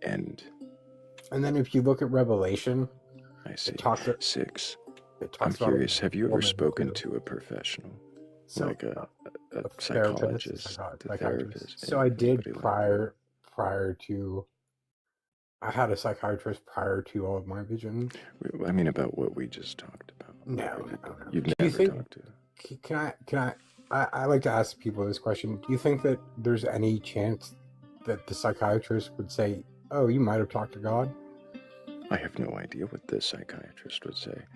end. And then if you look at Revelation, I see. It 6. It I'm talks curious. about Have you ever spoken to a professional, like a psychologist, a therapist? So I did prior to. I had a psychiatrist prior to all of my visions. I mean, about what we just talked about. No. You've never talked to. Can I like to ask people this question. Do you think that there's any chance that the psychiatrist would say, "Oh, you might have talked to God"? I have no idea what the psychiatrist would say.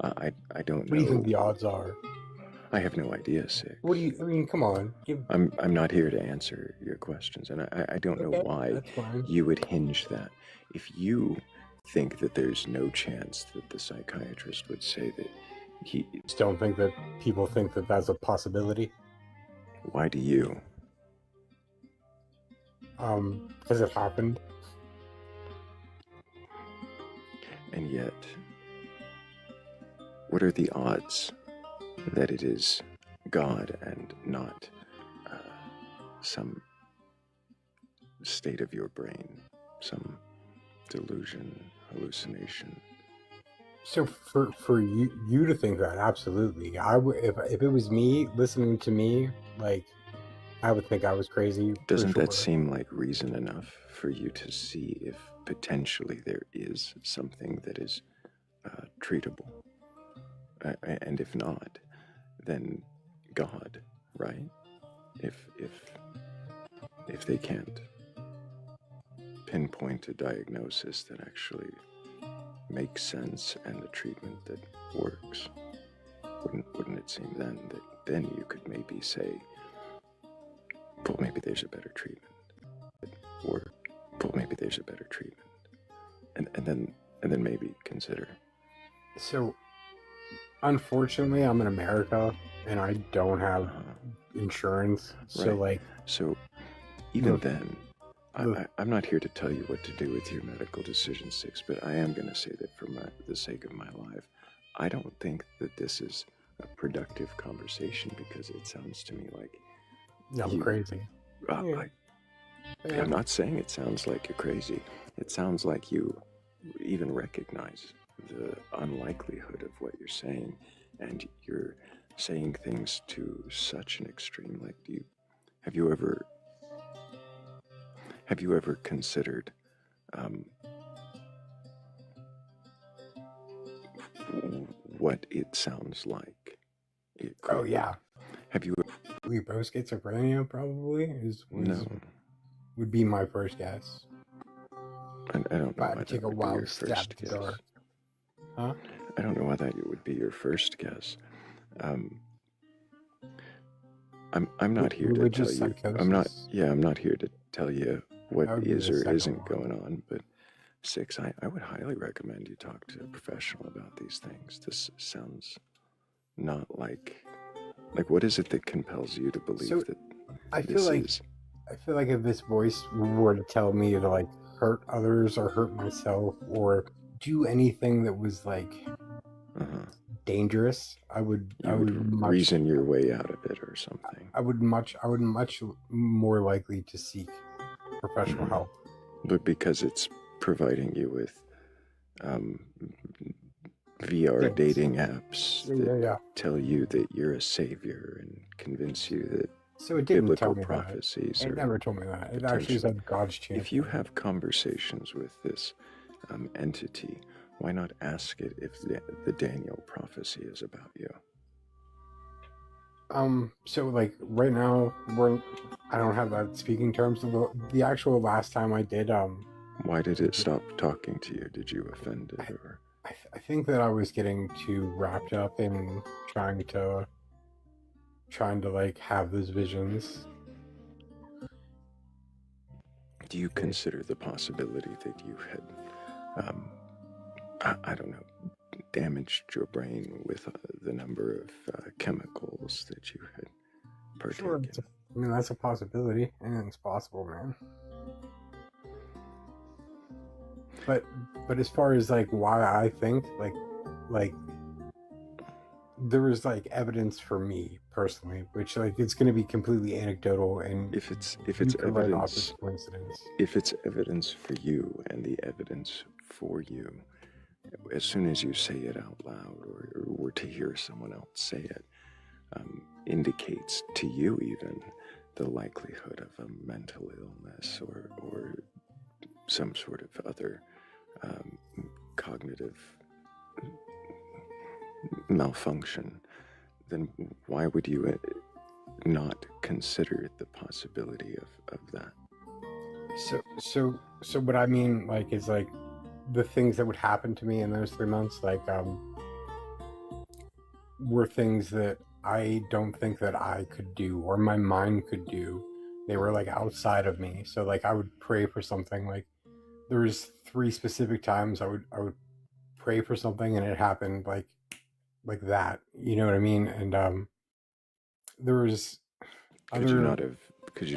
I don't know. What do you think the odds are? I have no idea, Six. What do you? I mean, come on. I'm not here to answer your questions, and I don't know why you would hinge that. If you think that there's no chance that the psychiatrist would say that he... Don't think that people think that that's a possibility? Why do you? Because it happened. And yet, what are the odds that it is God and not some state of your brain, some delusion, hallucination? So for you to think that, absolutely. If it was me listening to me, like, I would think I was crazy. Doesn't that seem like reason enough for you to see if potentially there is something that is treatable? And if not, then God, right? If they can't pinpoint a diagnosis that actually makes sense and a treatment that works, wouldn't it seem then that then you could maybe say, well, maybe there's a better treatment, or well, maybe there's a better treatment, and then maybe consider. So, unfortunately, I'm in America and I don't have insurance. So, right. So even then, I'm not here to tell you what to do with your medical decision, Six, but I am going to say that for the sake of my life, I don't think that this is a productive conversation, because it sounds to me like I'm crazy. I'm not saying it sounds like you're crazy. It sounds like you even recognize the unlikelihood of what you're saying, and you're saying things to such an extreme. Like, have you ever considered what it sounds like? Oh yeah. Have you? Post schizophrenia probably No, would be my first guess. I don't If know I had why to take that a would be your wild stab first at the guess. dark. Huh? I don't know why that would be your first guess. Um, I'm not here to tell Religious you. psychosis. I'm not here to tell you what That would be is the or second isn't one. going on. But 6, I would highly recommend you talk to a professional about these things. This sounds not like what is it that compels you to believe So that I feel this like is? I feel like if this voice were to tell me to like hurt others or hurt myself or do anything that was like Uh-huh. dangerous, I would You would much reason your way out of it or something. I would much more likely to seek professional Mhm. help. But because it's providing you with VR Yes. dating apps that Yeah. tell you that you're a savior and convince you that So it didn't tell biblical me that. prophecies It are never told me that. It actually potentially. said God's champion. If you have conversations with this entity, why not ask it if the Daniel prophecy is about you? So like right now I don't have that speaking terms. The actual last time I did Why did it stop talking to you? Did you offend it or? I think that I was getting too wrapped up in trying to like have those visions. Do you consider the possibility that you had, I don't know, damaged your brain with the number of chemicals that you had partaken? Sure, I mean that's a possibility. Anything's possible, man. But as far as like why I think like there was like evidence for me personally, which like it's going to be completely anecdotal and if it's evidence, coincidence, if it's evidence for you and the evidence for you, as soon as you say it out loud or were to hear someone else say it, indicates to you even the likelihood of a mental illness or some sort of other cognitive malfunction, then why would you not consider the possibility of that? So what I mean like is like the things that would happen to me in those 3 months like were things that I don't think that I could do or my mind could do. They were like outside of me. So like I would pray for something. Like there was 3 specific times I would pray for something and it happened like that. You know what I mean? And there was could you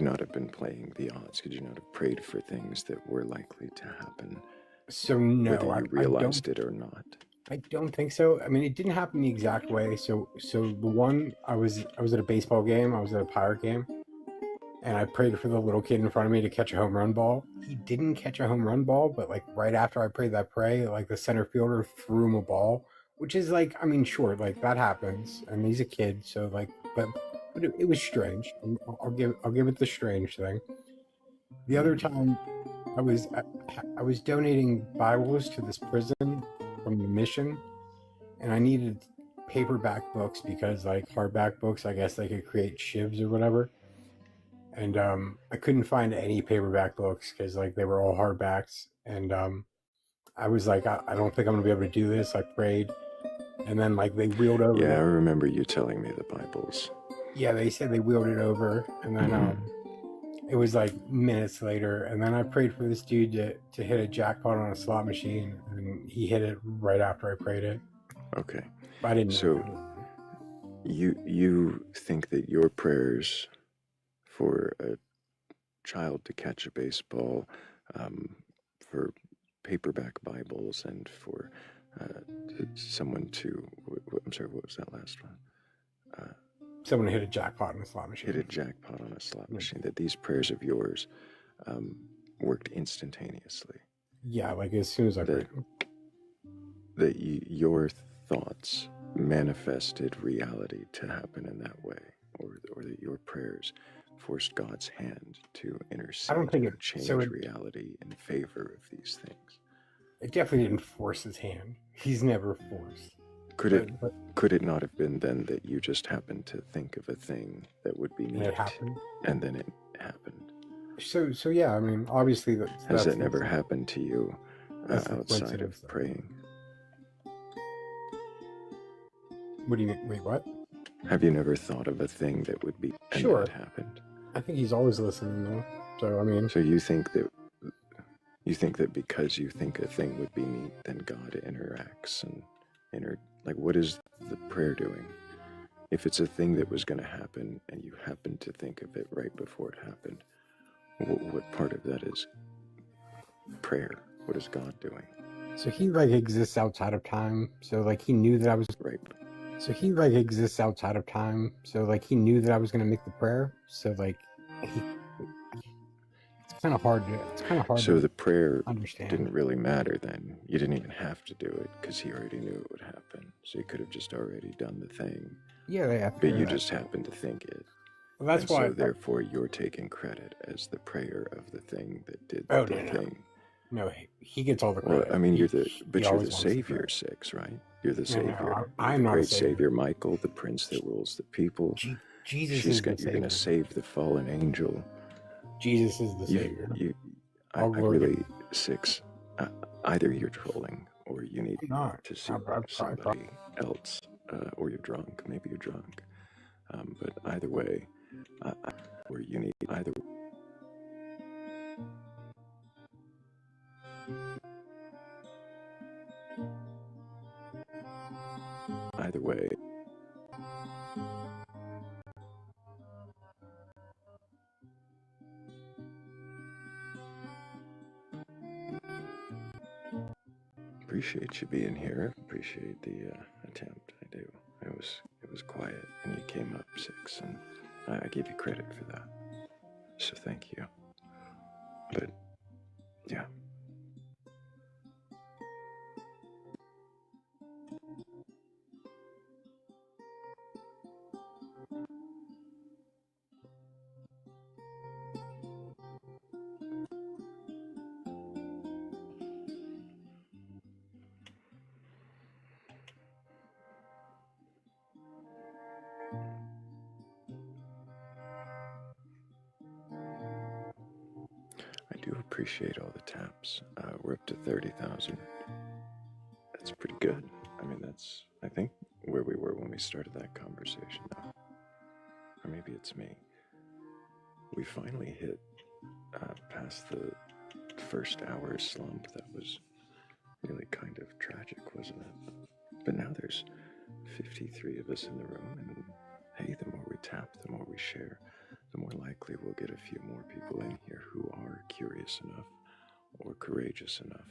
not have been playing the odds? Could you not have prayed for things that were likely to happen? So no, whether you realized it or not. I don't think so. I mean, it didn't happen the exact way. So the one I was at a baseball game. I was at a Pirate game, and I prayed for the little kid in front of me to catch a home run ball. He didn't catch a home run ball, but like right after I prayed that prayer, like the center fielder threw him a ball, which is like, I mean, sure, like that happens, and he's a kid, so like, but it was strange. I'll give it the strange thing. The other time, I was donating Bibles to this prison from the mission, and I needed paperback books because like hardback books, I guess they could create shivs or whatever. And I couldn't find any paperback books because like they were all hardbacks. And I was like, I don't think I'm gonna be able to do this. I prayed, and then like they wheeled over. Yeah, I remember you telling me the Bibles. Yeah, they said they wheeled it over, and then it was like minutes later, and then I prayed for this dude to hit a jackpot on a slot machine, and he hit it right after I prayed it. Okay. But I didn't. So you think that your prayers for a child to catch a baseball, for paperback Bibles, and for someone to, I'm sorry, what was that last one? Someone hit a jackpot on a slot machine. Hit a jackpot on a slot machine. That these prayers of yours worked instantaneously. Yeah, like as soon as I prayed. That your thoughts manifested reality to happen in that way, or that your prayers forced God's hand to intercede. I don't think it changed reality in favor of these things. It definitely didn't force his hand. He's never forced. Could it not have been then that you just happened to think of a thing that would be and neat, it happened. and then it happened? So yeah, I mean, obviously Has that never happened to you that's the outside coincidence, of though. praying? What do you mean? Wait, what? Have you never thought of a thing that would be, and Sure. then it happened? I think he's always listening, though. So I mean, So you think that because you think a thing would be neat, then God interacts and like, what is the prayer doing? If it's a thing that was going to happen and you happen to think of it right before it happened, what part of that is prayer? What is God doing? so he like exists outside of time. So like he knew that I was Right. So he like exists outside of time. So like he knew that I was gonna make the prayer. So like it's kind of hard So to the prayer understand. didn't really matter then. You didn't even have to do it because he already knew it would happen. So you could have just already done the thing. Yeah, but you just happened to think it. Well, that's and why. So therefore, you're taking credit as the prayer of the thing that did Oh, the no. thing. No, he gets all the credit. Well, I mean, you're the always wants the savior, credit. Six, right? You're the No, savior. I'm the not a great savior. savior, Michael, the prince that rules the people. Jesus is the You're going to savior. save the fallen angel. Jesus is the savior. I really, Six. Either you're trolling or you need to see somebody else, or you're drunk. Maybe you're drunk. But either way, or you need either. Either way. Appreciate you being here. Appreciate the attempt. I do. It was quiet, and you came up, Six, and I give you credit for that. So thank you. But yeah. I do appreciate all the taps. We're up to 30,000. That's pretty good. I mean, that's, I think, where we were when we started that conversation, though. Or maybe it's me. We finally hit past the first hour slump that was really kind of tragic, wasn't it? But now there's 53 of us in the room, and hey, the more we tap, the more we share, the more likely we'll get a few more people in here who are curious enough or courageous enough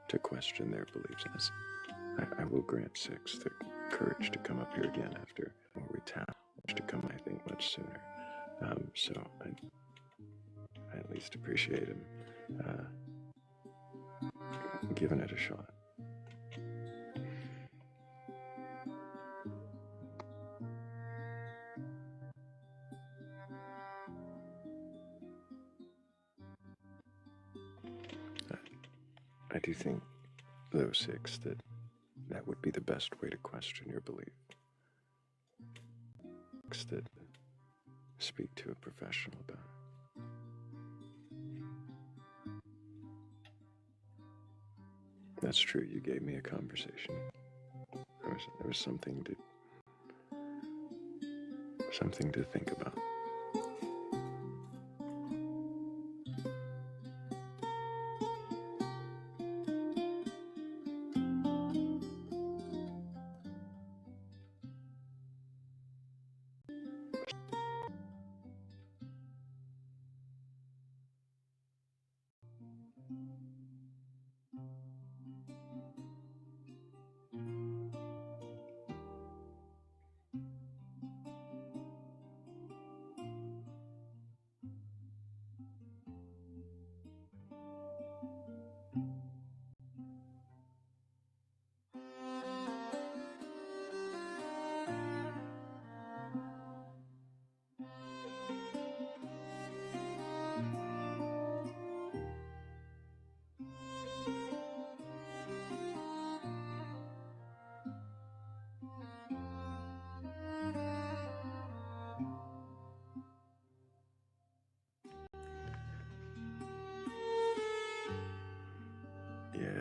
to question their beliefs. As I will grant Six the courage to come up here again after more we tap, to come, I think, much sooner. So I at least appreciate him giving it a shot. I do think, though, Six, that would be the best way to question your belief. That speak to a professional about it. That's true. You gave me a conversation. There was something to think about.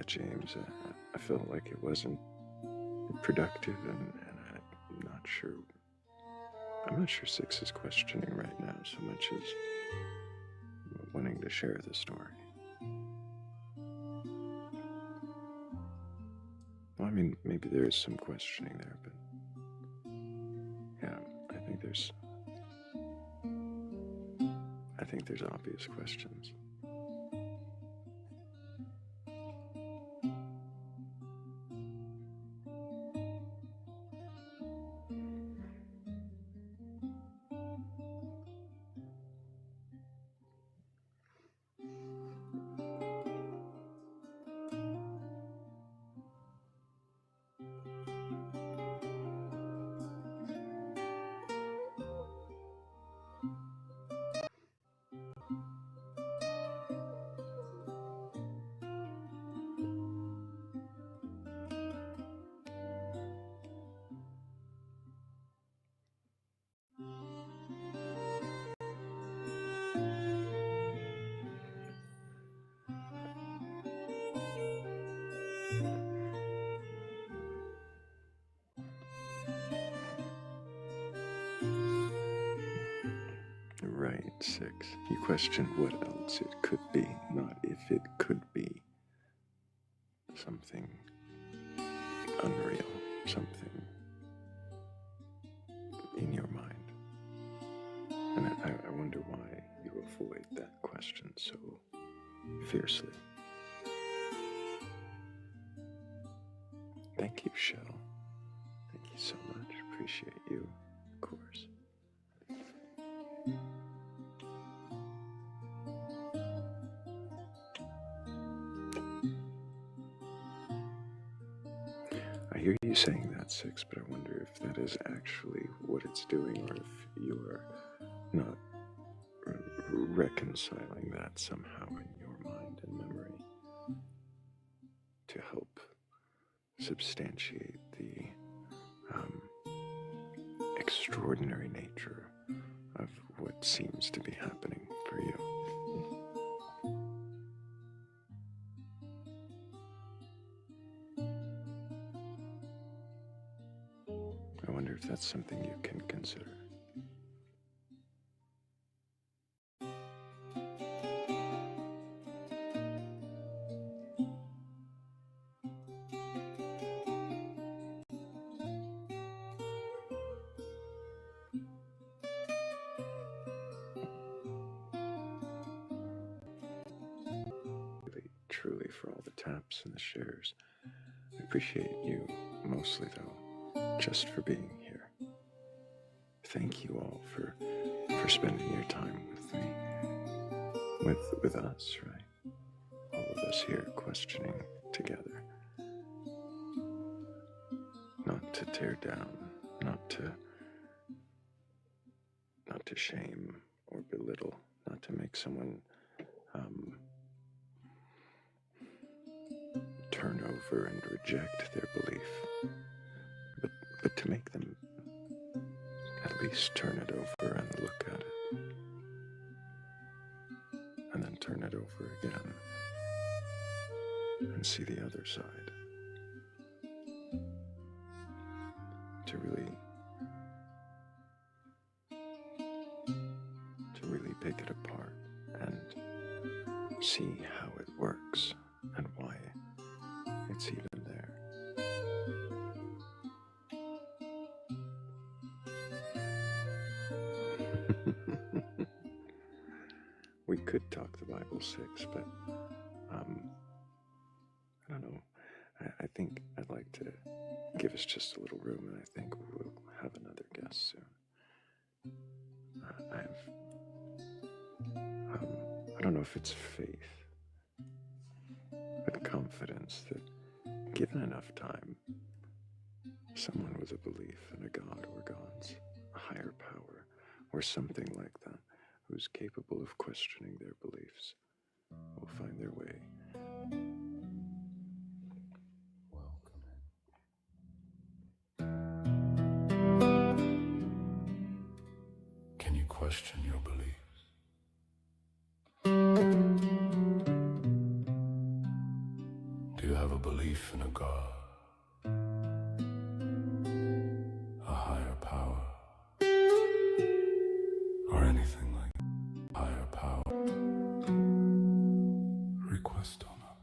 that, James. I felt like it wasn't productive, and I'm not sure. I'm not sure Six is questioning right now so much as wanting to share the story. Well, I mean, maybe there is some questioning there, but yeah, I think there's obvious questions. Right, Six. You questioned what else it could be, not if it could be. Something unreal, something in your mind. And I wonder why you avoid that question so fiercely. Thank you, Shell. Thank you so much. Appreciate you, of course. I hear you saying that, Six, but I wonder if that is actually what it's doing, or if you're not reconciling that somehow in your mind and memory to help substantiate the extraordinary nature of what seems to be happening for you. I wonder if that's something you can consider. Truly, for all the taps and the shares. I appreciate you mostly, though, just for being here. Thank you all for spending your time with me, with us, right? All of us here questioning together. Not to tear down, not to shame or belittle, not to make someone turn over and reject their belief, but to make them at least turn it over and look at it, and then turn it over again and see the other side, to really pick it apart and see how it works and why it's even there. We could talk the Bible, Six, but I don't know. I think I'd like to give us just a little room, and I think we'll have another guest soon. I don't know if it's faith, but confidence that given enough time, someone with a belief in a God or gods, a higher power, or something like that, who's capable of questioning their beliefs, will find their way. Can you question your beliefs? Do you belief in a God, a higher power, or anything like higher power, request honor.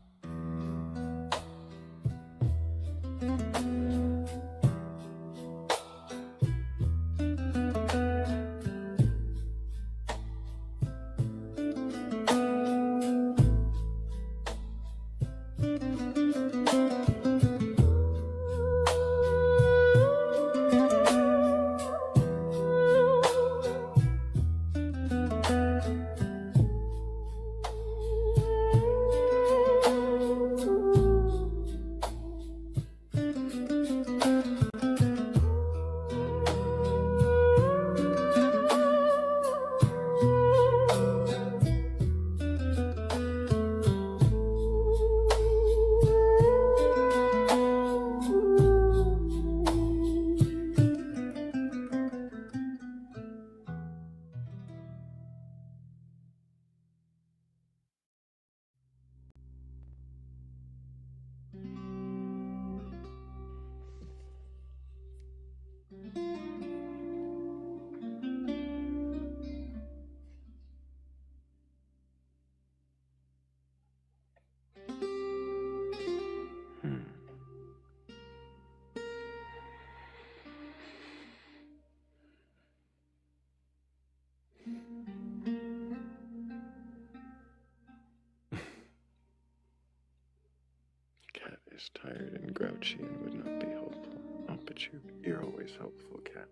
Cat is tired and grouchy and would not be helpful. Oh, but you're always helpful, Cat.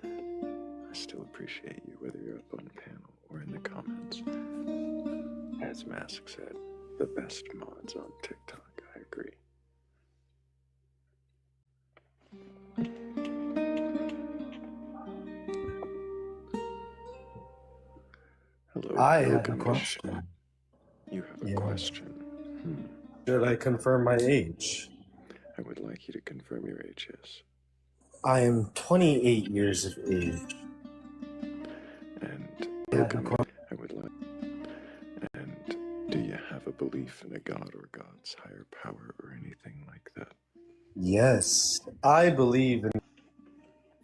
I still appreciate you, whether you're up on panel or in the comments. As Mask said, the best mods on TikTok. I agree. Hello, I have a Broken question. Mission. You have a Yeah. question. Should I confirm my age? I would like you to confirm your age, yes. I am 28 years of age. And I have a Broken, question. I would like. And do you have a belief in a god or gods, higher power, or anything like that? Yes, I believe in,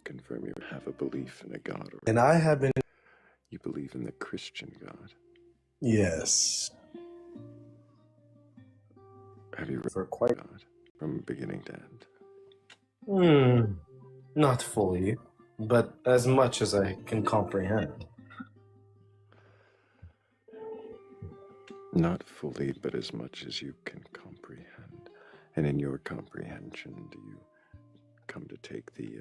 Confirm you have a belief in a god or and I have been. you believe in the Christian God. Yes, Have you read for quite. God from beginning to end? Not fully, but as much as I can comprehend. Not fully, but as much as you can comprehend. And in your comprehension, do you come to take the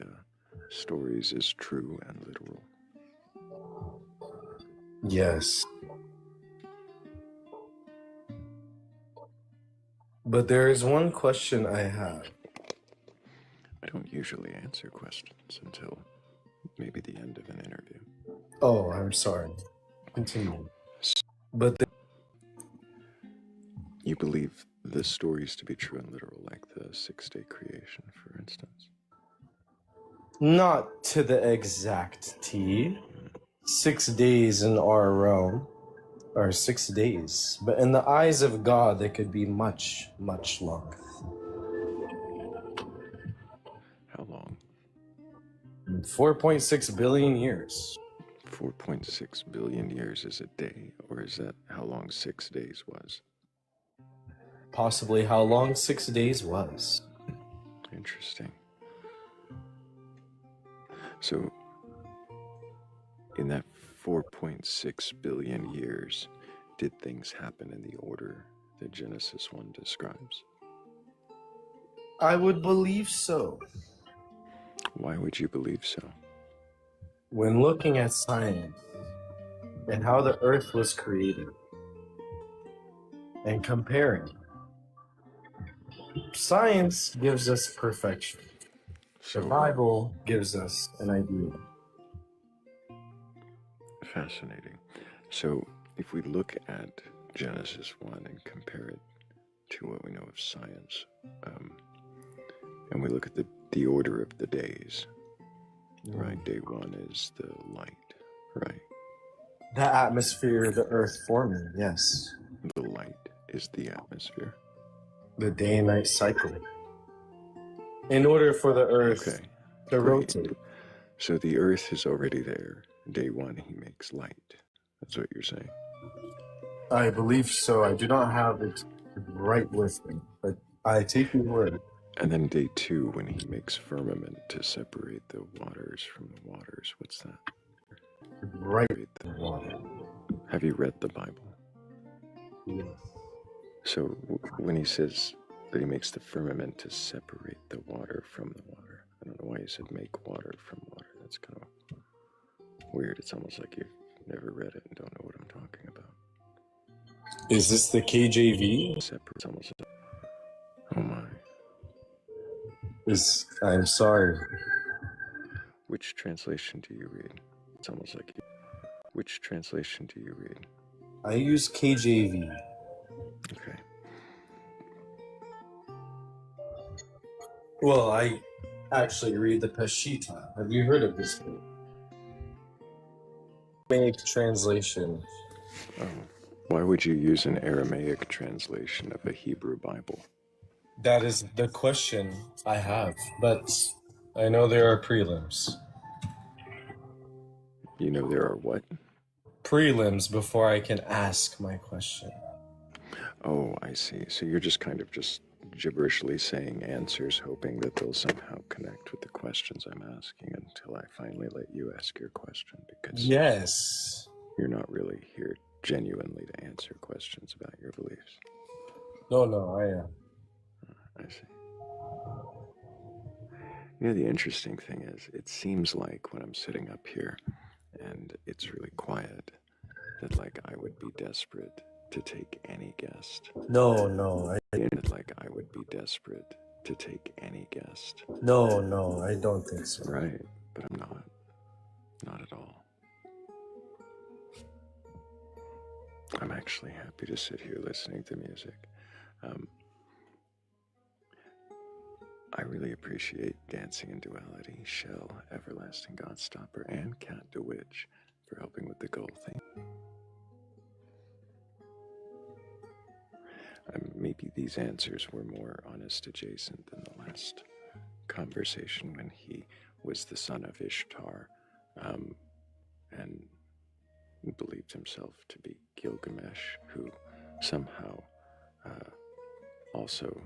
stories as true and literal? Yes. But there is one question I have. I don't usually answer questions until maybe the end of an interview. Oh, I'm sorry. Continue. But You believe the stories to be true and literal, like the 6-day creation, for instance? not to the exact T. 6 days in our realm are 6 days, but in the eyes of God, they could be much, much longer. How long? 4.6 billion years. 4.6 billion years is a day, or is that how long 6 days was? Possibly how long 6 days was. Interesting. So, in that 4.6 billion years, did things happen in the order that Genesis 1 describes? I would believe so. Why would you believe so? When looking at science and how the earth was created and comparing, science gives us perfection. The So Bible gives us an idea. fascinating. So, if we look at Genesis 1 and compare it to what we know of science, and we look at the order of the days, right? Day 1 is the light, right? The atmosphere, the earth forming, yes. The light is the atmosphere. the day and night cycle. In order for the Earth Okay, to great. rotate. So the Earth is already there. Day one, he makes light. That's what you're saying. I believe so. I do not have it right with me, but I take your word. And then day two, when he makes firmament to separate the waters from the waters. What's that? Right. Water. Have you read the Bible? Yes. So when he says that he makes the firmament to separate the water from the water, I don't know why you said make water from water. That's kind of weird. It's almost like you've never read it and don't know what I'm talking about. Is this the KJV? Separate. It's almost like, oh my. I'm sorry. Which translation do you read? It's almost like which translation do you read? I use KJV. Okay. Well, I actually read the Peshitta. Have you heard of this book? Aramaic translation. Oh, why would you use an Aramaic translation of a Hebrew Bible? That is the question I have, but I know there are prelims. You know there are what? Prelims before I can ask my question. Oh, I see. So you're just kind of just gibberishly saying answers, hoping that they'll somehow connect with the questions I'm asking until I finally let you ask your question, because Yes. you're not really here genuinely to answer questions about your beliefs. No, I am. I see. You know, the interesting thing is, it seems like when I'm sitting up here and it's really quiet, that like I would be desperate to take any guest. No, Like I would be desperate to take any guest. no, I don't think so. Right, but I'm not. Not at all. I'm actually happy to sit here listening to music. I really appreciate Dancing in Duality, Shell, Everlasting Godstopper, and Cat DeWitch for helping with the goal thing. Maybe these answers were more honest adjacent than the last conversation when he was the son of Ishtar and believed himself to be Gilgamesh, who somehow also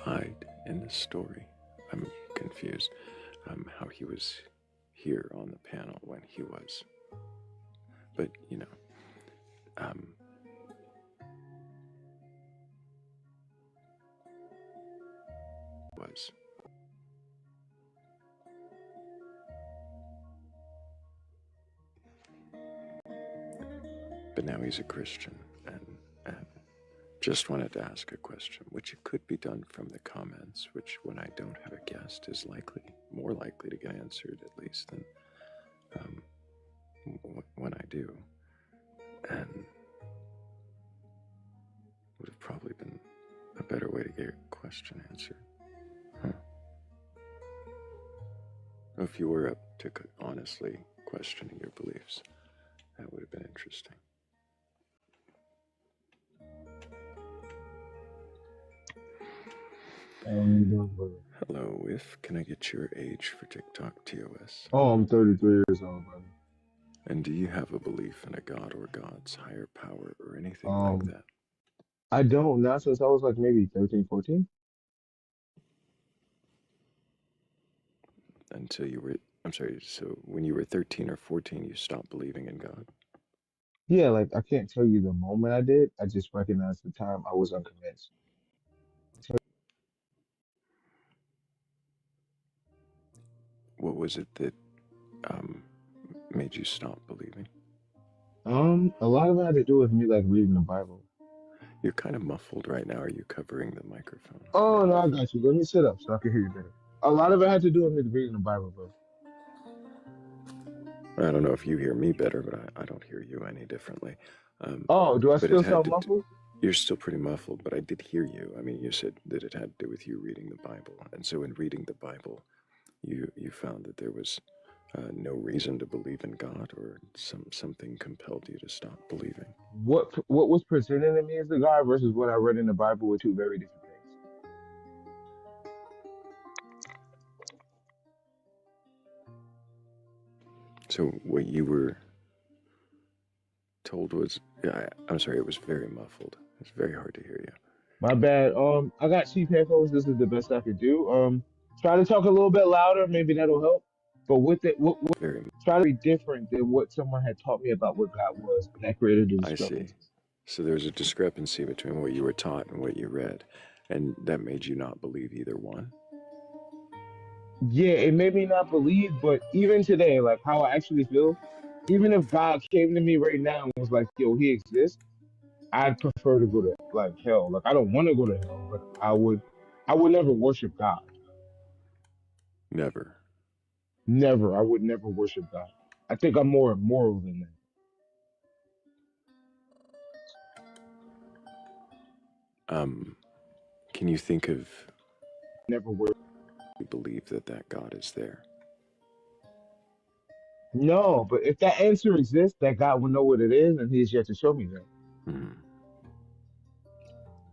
died in the story. I'm confused how he was here on the panel when he was. But, you know, was. But now he's a Christian and just wanted to ask a question, which it could be done from the comments, which when I don't have a guest is more likely to get answered at least than when I do. And would have probably been a better way to get a question answered. If you were up to honestly questioning your beliefs, that would have been interesting. Hello, can I get your age for TikTok TOS? Oh, I'm 33 years old, brother. And do you have a belief in a god or gods, higher power, or anything like that? I don't, not since I was like maybe 13, 14. Until you were, I'm sorry, so when you were 13 or 14, you stopped believing in God? Yeah, like I can't tell you the moment I did. I just recognized the time I was unconvinced. What was it that made you stop believing? A lot of it had to do with me like reading the Bible. You're kind of muffled right now. Are you covering the microphone? Oh no, I got you. Let me sit up so I can hear you better. A lot of it had to do with me reading the Bible, bro. I don't know if you hear me better, but I don't hear you any differently. Oh, do I but still sound muffled? You're still pretty muffled, but I did hear you. I mean, you said that it had to do with you reading the Bible. And so in reading the Bible, you found that there was no reason to believe in God, or something compelled you to stop believing? What was presented to me as the God versus what I read in the Bible were two very different things. So what you were told was, I'm sorry, it was very muffled. It's very hard to hear you. My bad. I got cheap headphones. This is the best I could do. Try to talk a little bit louder. Maybe that'll help. But with it, what Very, try to be different than what someone had taught me about what God was, and that created a I see. discrepancy. So there's a discrepancy between what you were taught and what you read, and that made you not believe either one. Yeah, it made me not believe, but even today, like how I actually feel, even if God came to me right now and was like, "Yo, He exists," I'd prefer to go to like hell. Like I don't want to go to hell, but I would never worship God. Never. Never. I would never worship God. I think I'm more immoral than that. Um, can you think of Never worship. you believe that that God is there? No, but if that answer exists, that God will know what it is, and He's yet to show me that. Hmm.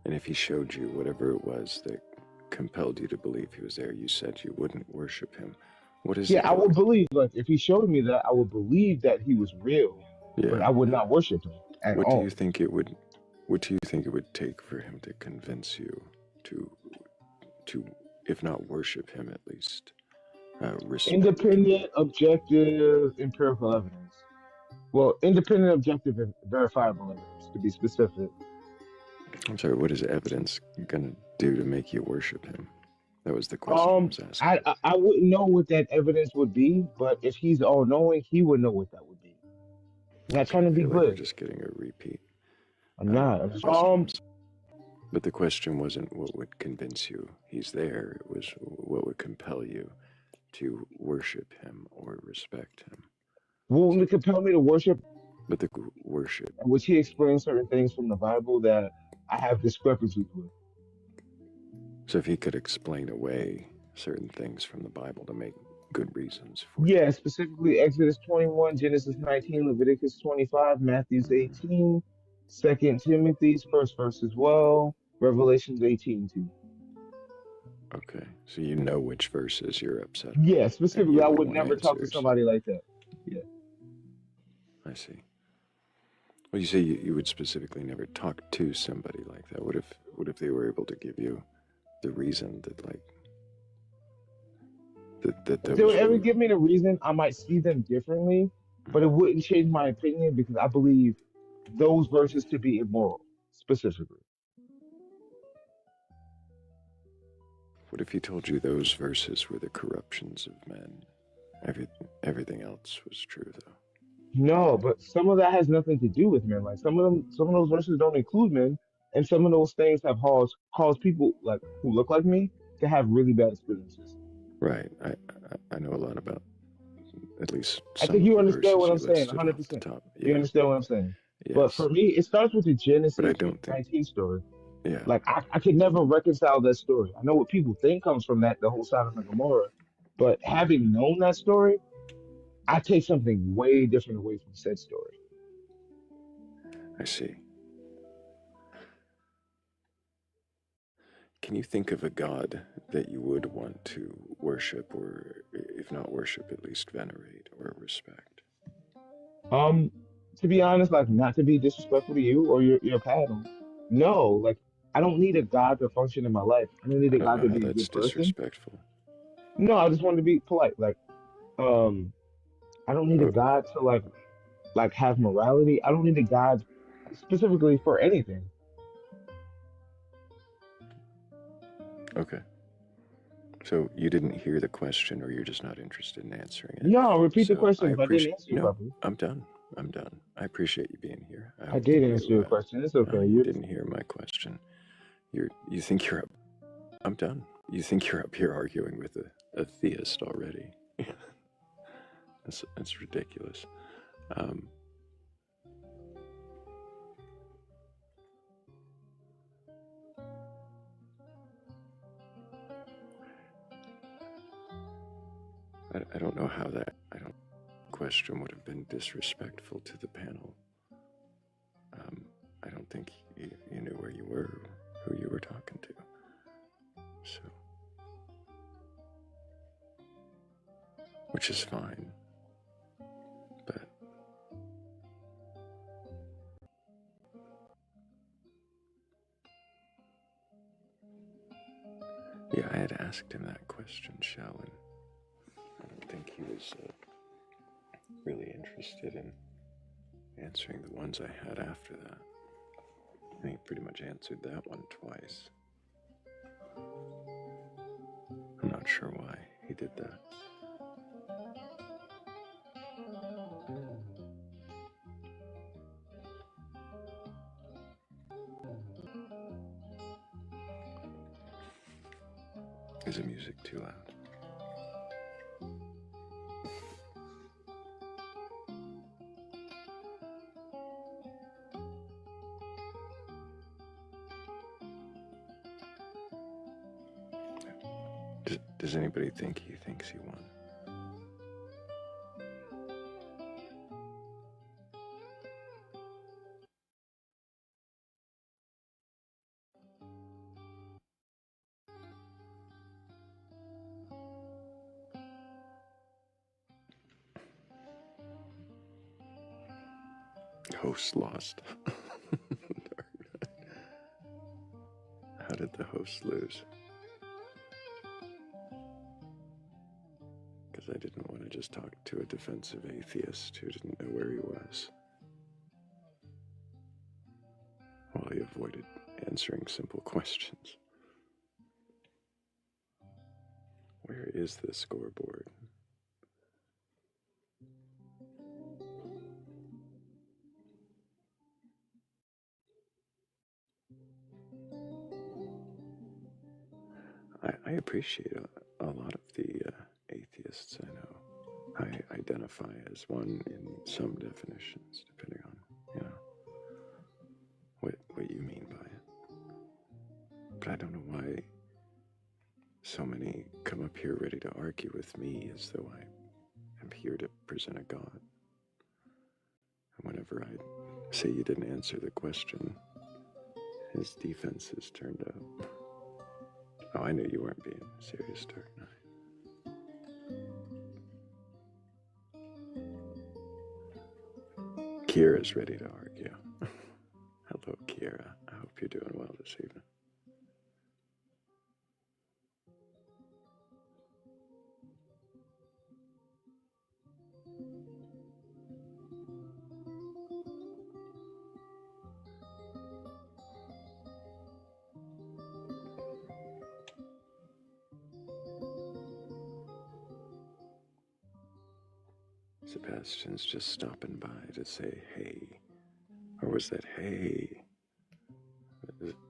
And if he showed you whatever it was that compelled you to believe he was there, you said you wouldn't worship him. What is Yeah, it I that would would, believe. Like if He showed me that, I would believe that He was real, but yeah. I would not worship Him at What do you all. think it would, what do you think it would take for him to convince you to, to, if not worship him, at least respect him? Independent, objective, empirical evidence. Well, independent, objective, and verifiable evidence, to be specific. I'm sorry, what is evidence going to do to make you worship him? That was the question I Um, was asking. I wouldn't know what that evidence would be, but if He's all knowing, He would know what that would be. I'm not Okay, trying to I be feel like we're glib. just getting a repeat. I'm not. I'm just, But the question wasn't what would convince you he's there, it was what would compel you to worship him or respect him. will So, it compel me to worship, but the worship, which He explains certain things from the Bible that I have discrepancies with. so if he could explain away certain things from the Bible to make good reasons for you. Yeah, specifically Exodus 21, Genesis 19, Leviticus 25, Matthews 18, 2 Timothy's first verse as well, Revelations 18 too. Okay, so you know which verses you're upset about, Yeah, and specifically, you I only would want never talk to answers. somebody like that. Yeah. I see. Well, you say you would specifically never talk to somebody like that. What if they were able to give you the reason that like If that they would was ever your give me the reason, I might see them differently, but it wouldn't change my opinion because I believe those verses to be immoral, specifically. what if he told you those verses were the corruptions of men? Everything else was true, though. No, but some of that has nothing to do with men. Like some of those verses don't include men, and some of those things have caused people like who look like me to have really bad experiences. Right. I know a lot about at least I some think of you the understand verses what you I'm saying, listed off the 100%. top. You Yeah. understand what I'm saying? But Yes. for me, it starts with the But I Genesis don't think. 19 story. Yeah. Like I could never reconcile that story. I know what people think comes from that, the whole Sodom and Gomorrah, but having known that story, I take something way different away from said story. I see. Can you think of a god that you would want to worship, or if not worship, at least venerate or respect? Um, to be honest, like not to be disrespectful to you or your panel, no, like I don't need a God to function in my life. I don't need I a don't God know to how be a that's good person. disrespectful. No, I just want to be polite. Like, um, I don't need a Oh, God to like have morality. I don't need a God specifically for anything. okay. So you didn't hear the question, or you're just not interested in answering it. No, repeat the So I question if I didn't appreciate. answer you No, properly. I'm done. I'm done. I appreciate you being here. I I don't did think answer you. your question. It's No, okay. you You're didn't hear my question. You think you're up. I'm done. You think you're up here arguing with a theist already? That's ridiculous. Um, I don't know how that. I don't. question would have been disrespectful to the panel. I don't think you knew where you were, who you were talking to. So, which is fine, but yeah, I had asked him that question, Shell, and I don't think he was really interested in answering the ones I had after that. And he pretty much answered that one twice. I'm not sure why he did that. Is the music too loud? Does anybody think he thinks he won? Host lost. How did the host lose? Because I didn't want to just talk to a defensive atheist who didn't know where he was, while he avoided answering simple questions. Where is the scoreboard? I appreciate a lot of the atheists I know. I identify as one in some definitions, depending on, what you mean by it. But I don't know why so many come up here ready to argue with me as though I am here to present a God. And whenever I say you didn't answer the question, his defenses turned up. Oh, I knew you weren't being serious, Dark Knight. Kira's ready to argue. Hello, Kira. I hope you're doing well this evening. Sebastian's just stopping by to say hey. Or was that hey?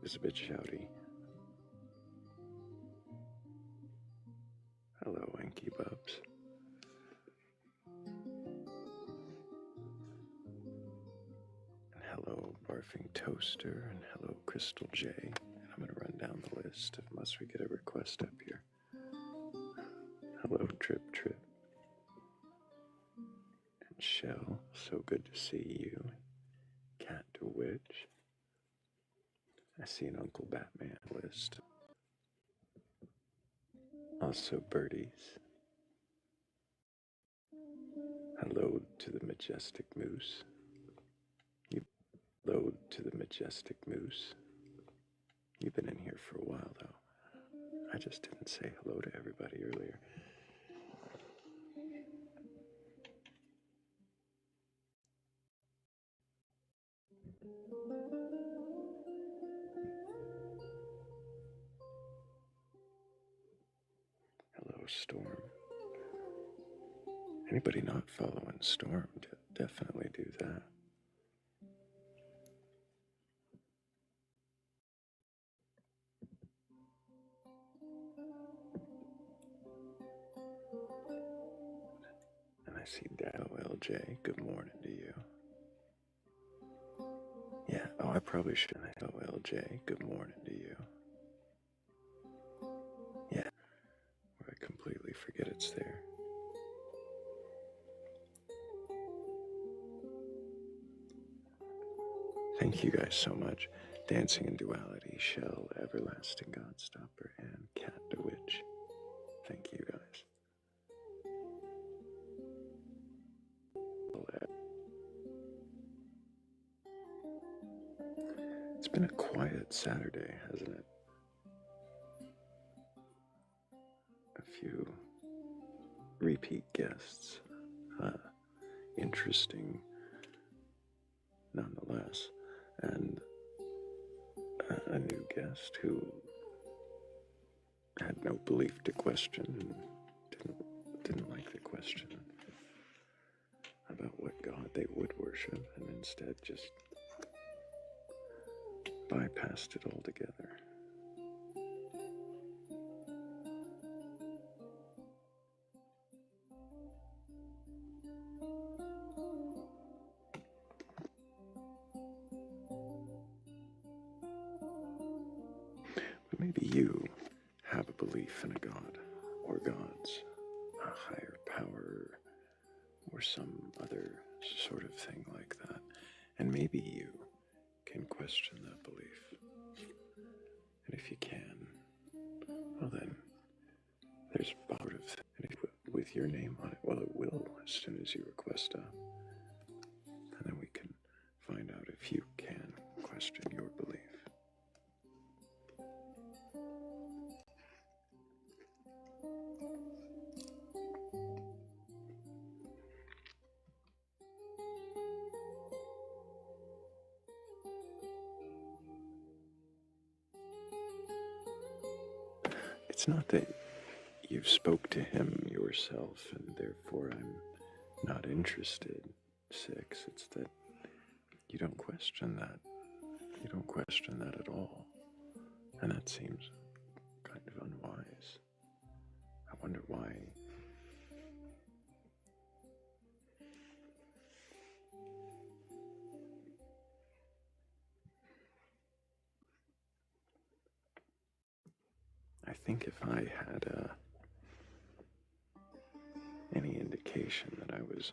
It's a bit shouty. Hello, Wanky Bubs. And hello, Barfing Toaster. And hello, Crystal J. And I'm going to run down the list of must we get a request up here. Hello, Trip Trip. Shell, so good to see you. Cat to Witch. I see an Uncle Batman list. Also birdies. Hello to the Majestic Moose. Hello to the Majestic Moose. You've been in here for a while though. I just didn't say hello to everybody earlier. Hello, Storm. Anybody not following Storm, definitely do that. And I see Dado LJ. Good morning to you. Yeah, oh, I probably shouldn't. Oh, LJ. Good morning to you. Yeah, I completely forget it's there. Thank you guys so much. Dancing in Duality, Shell, Everlasting Godstopper, and Cat the Witch. Thank you guys. It's been a quiet Saturday, hasn't it? A few repeat guests. Interesting nonetheless. And a new guest who had no belief to question and didn't like the question about what God they would worship, and instead just bypassed it altogether. But maybe you have a belief in a God or gods, a higher power, or some other sort of thing like that. And maybe you can question that belief. And if you can, well then, there's part of, and if with your name on it, well, it will as soon as you request up. And then we can find out if you can question your belief. It's not that you've spoke to him yourself and therefore I'm not interested, 6. It's that you don't question that. You don't question that at all. And that seems kind of unwise. I wonder why. I think if I had any indication that I was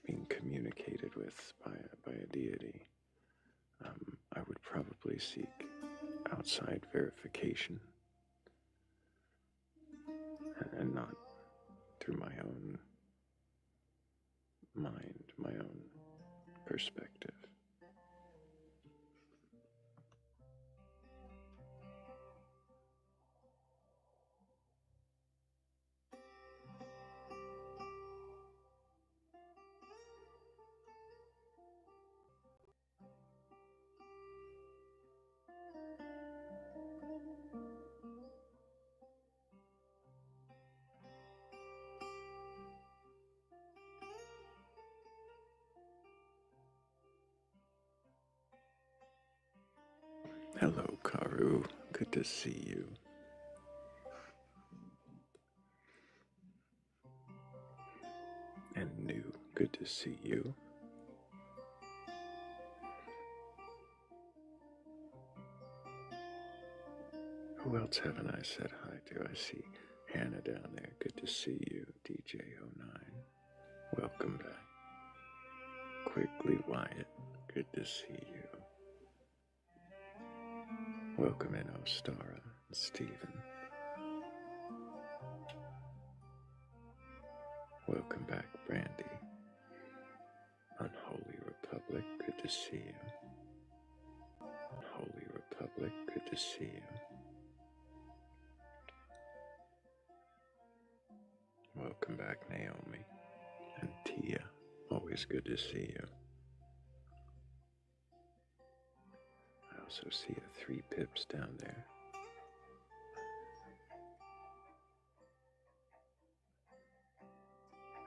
being communicated with by a deity, I would probably seek outside verification and not through my own mind, my own perspective. Hello, Karu. Good to see you. And New, good to see you. Who else haven't I said hi to? I see Hannah down there. Good to see you, DJ09. Welcome back. Quickly Wyatt. Good to see you. Welcome in, Ostara and Stephen. Welcome back, Brandy. Unholy Republic, good to see you. Unholy Republic, good to see you. Welcome back, Naomi. And Tia, always good to see you. I also see a 3 pips down there.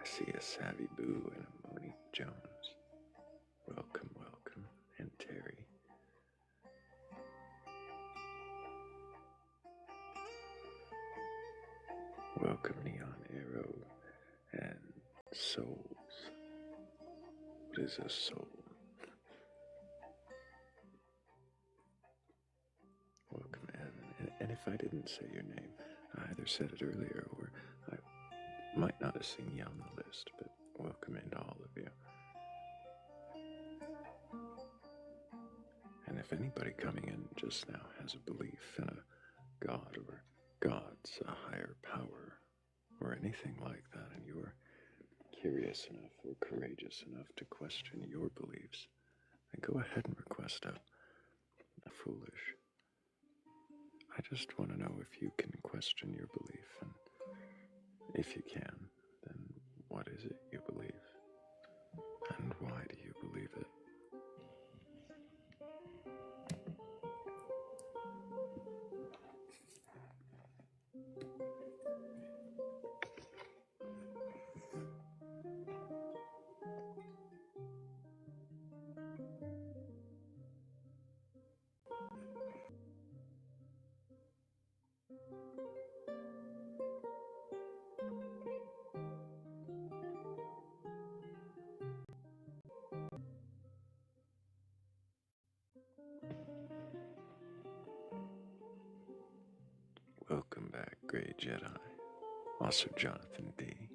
I see a Savvy Boo and a Monique Jones. Welcome, welcome. And Terry. Welcome, Neon Arrow and Souls. What is a soul? Welcome, Evan. And if I didn't say your name, I either said it earlier or I might not have seen you on the list, but welcome into all of you. if anybody coming in just now has a belief in a god or gods, a higher power, or anything like that, and you're curious enough or courageous enough to question your beliefs, then go ahead and request a foolish. I just want to know if you can question your belief, and if you can, then what is it you believe? And why do you believe it? Welcome back, Grey Jedi. Also Jonathan D.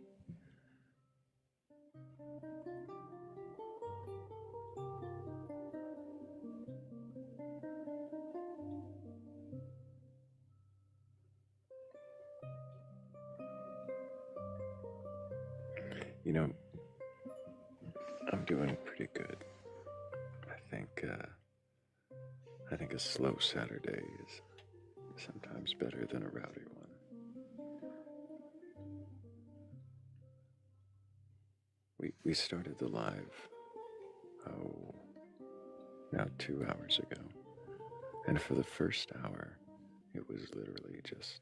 You know, I'm doing pretty good. I think a slow Saturday is sometimes better than a rowdy one. We started the live, now 2 hours ago. And for the first hour, it was literally just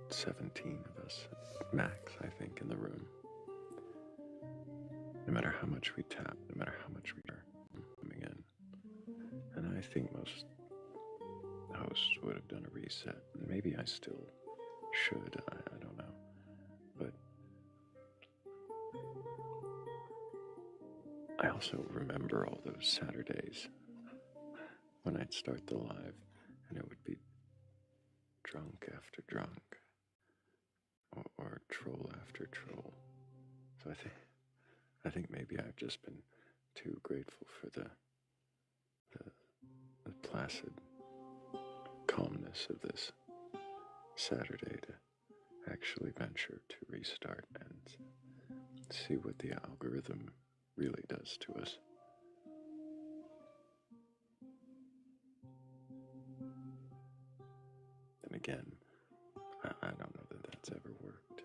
17 of us, max, I think, in the room. No matter how much we tap, no matter how much we are coming in. And I think most hosts would have done a reset. Maybe I still should, I don't know. But I also remember all those Saturdays when I'd start the live and it would be drunk after drunk, or troll after troll. So I think maybe I've just been too grateful for the placid calmness of this Saturday to actually venture to restart and see what the algorithm really does to us. And again, I don't know that that's ever worked.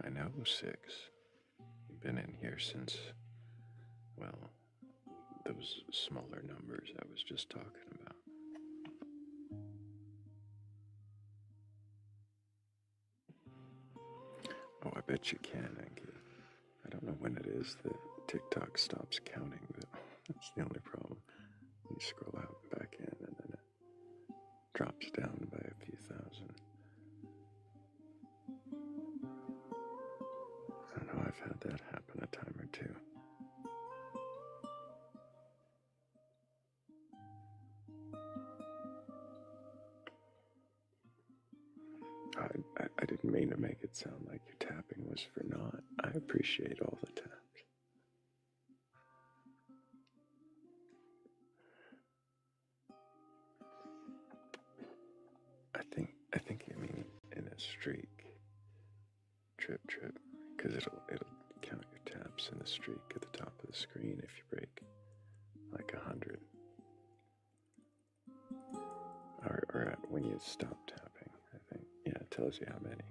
I know, Six. You've been in here since, well, those smaller numbers I was just talking about. Oh, I bet you can, Enki. I don't know when it is that TikTok stops counting, but that's the only problem. You scroll out and back in, and then it drops down by a few thousand. I don't know, I've had that happen a time or two. I didn't mean to make it sound like your tapping was for naught. I appreciate all the taps. I think you mean in a streak. Trip, because it'll count your taps in the streak at the top of the screen if you break like 100. Or when you stop tapping, I think. Yeah, it tells you how many.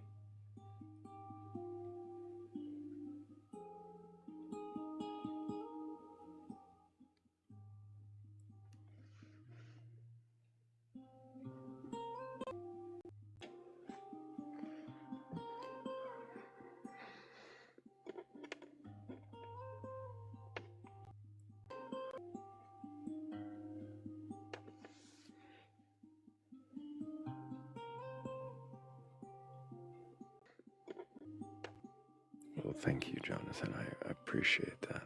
thank you, Jonathan. I appreciate that.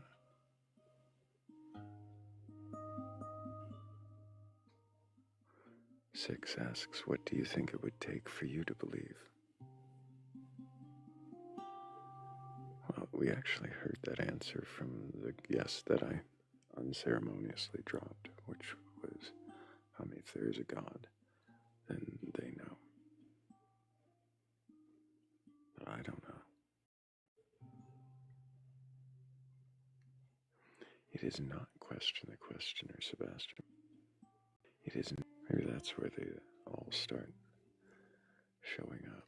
Six asks, what do you think it would take for you to believe? Well, we actually heard that answer from the guest that I unceremoniously dropped, which was, if there is a God, then they know. But I don't know. It is not question the questioner, Sebastian. It isn't. Maybe that's where they all start showing up,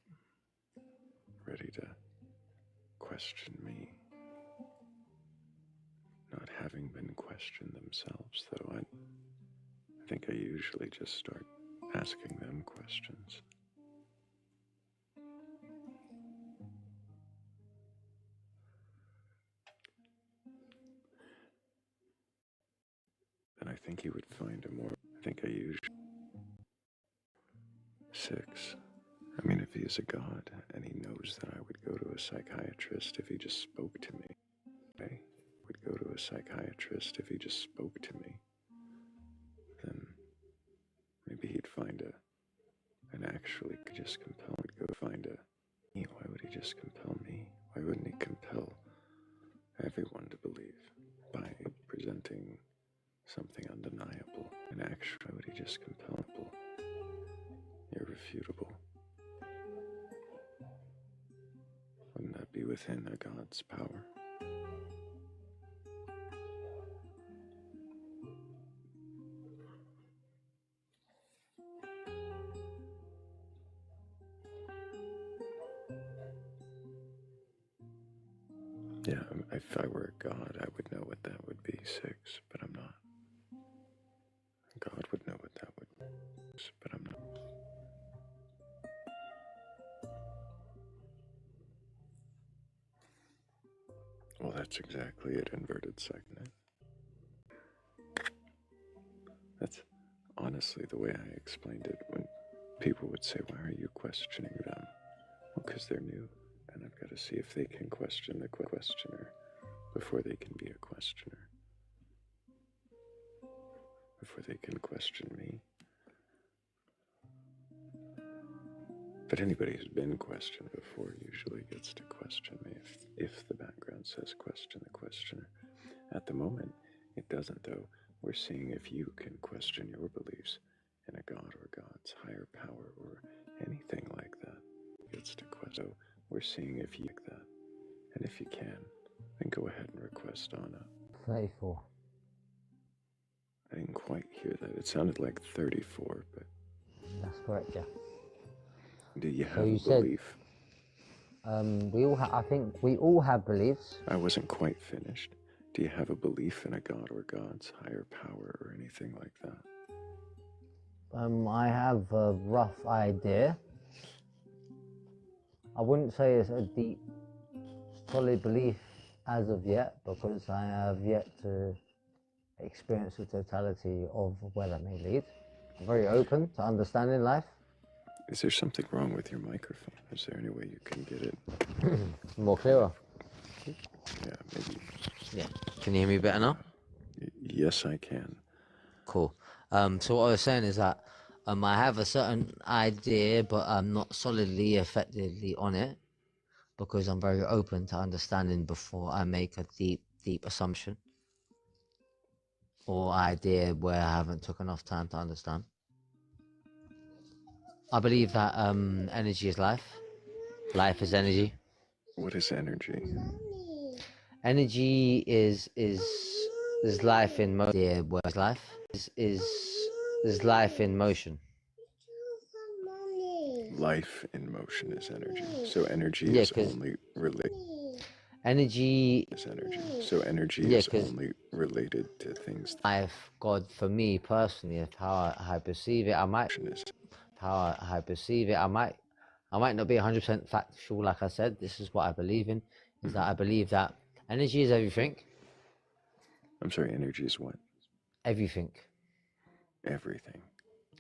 ready to question me, not having been questioned themselves, though I think I usually just start asking them questions. And I think you would find I think I usually... Six. If he is a God, and he knows that I would go to a psychiatrist if he just spoke to me, okay? Would go to a psychiatrist if he just spoke to me, then maybe he'd find and actually could just compel, would go find me. Why would he just compel me? Why wouldn't he compel everyone to believe by presenting something undeniable? And actually, why would he just compel people? Irrefutable. Wouldn't that be within a God's power? Yeah, if I were a God, I would know what that would be, six, but I'm not. God would know what that would be, but I'm not. Well, that's exactly it, inverted second. That's honestly the way I explained it when people would say, why are you questioning them? Well, because they're new, and I've got to see if they can question the questioner before they can be a questioner, before they can question me. But anybody who's been questioned before usually gets to question me if the background says question the questioner. At the moment, it doesn't, though. We're seeing if you can question your beliefs in a God or God's higher power or anything like that. Gets to question. So we're seeing if you like that. And if you can, then go ahead and request on up. 34. I didn't quite hear that. It sounded like 34, but... That's correct, yeah. Do you have So you a said, belief? I think we all have beliefs. I wasn't quite finished. Do you have a belief in a God or God's higher power or anything like that? I have a rough idea. I wouldn't say it's a deep, solid belief as of yet, because I have yet to experience the totality of where that may lead. I'm very open to understanding life. Is there something wrong with your microphone? Is there any way you can get it? More clearer. Yeah, maybe. Yeah. Can you hear me better now? Yes, I can. Cool. So what I was saying is that I have a certain idea, but I'm not solidly, effectively on it, because I'm very open to understanding before I make a deep assumption or idea where I haven't took enough time to understand. I believe that energy is life. Life is energy. What is energy? Energy is life in motion. Yeah, where's life is life in motion. Life in motion is energy. So energy Yeah, is only related. Energy is energy. So energy Yeah, is only related to things. life, God, for me personally, of how I perceive it, I might not be 100% factual. Like I said, this is what I believe in. Is that I believe that energy is everything. I'm sorry, energy is what? Everything. Everything.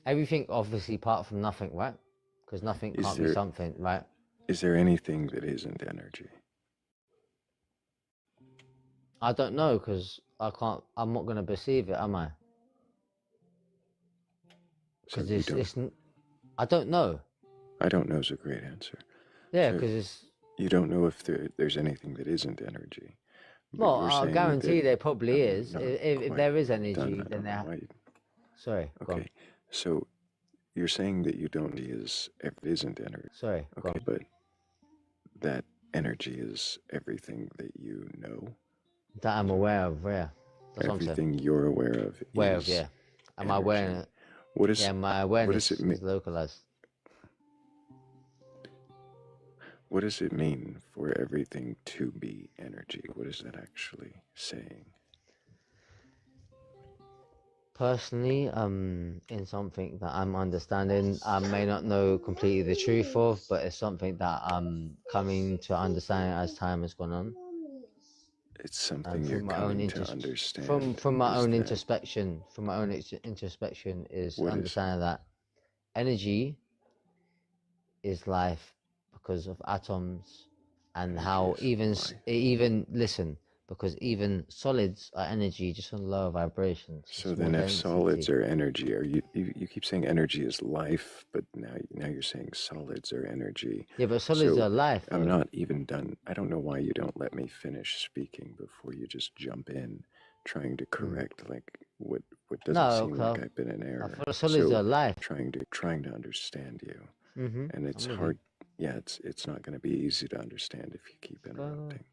Everything, obviously, apart from nothing, right? Because nothing can't be something, right? Is there anything that isn't energy? I don't know because I can't. I'm not gonna perceive it, am I? So Because you don't. I don't know. I don't know is a great answer. Yeah, So because it's. you don't know if there's anything that isn't energy, but Well, you're I saying that guarantee there probably I'm is. not If quite there is done. energy, I then don't know there. why. You, Sorry, go on. okay, so you're saying that you don't is if it isn't energy. Sorry, go Okay, on. but that energy is everything that you know. That I'm aware of. Yeah, that's what I'm saying. Everything you're aware of Aware of. is Yeah. Am I aware? energy. What is Yeah, my what does it awareness mean? is localized. What does it mean for everything to be energy? What is that actually saying? Personally, in something that I'm understanding, I may not know completely the truth of, but it's something that I'm coming to understand as time has gone on. It's something you're From my own coming to understand. from my Is own that introspection, introspection is what is understanding that energy is life because of atoms, and energy how is even life? even listen, because even solids are energy just on lower vibrations, So small then if solids density. are energy, are you keep saying energy is life, but now you're saying solids are energy. Yeah, but solids So are life I'm though. not even done. I don't know why you don't let me finish speaking before you just jump in trying to Mm. correct like what doesn't No, seem like 'cause I've been in I error. thought solids So are life. trying to understand you. And it's I'm with you. hard. Yeah, it's not going to be easy to understand if you keep Go. interrupting.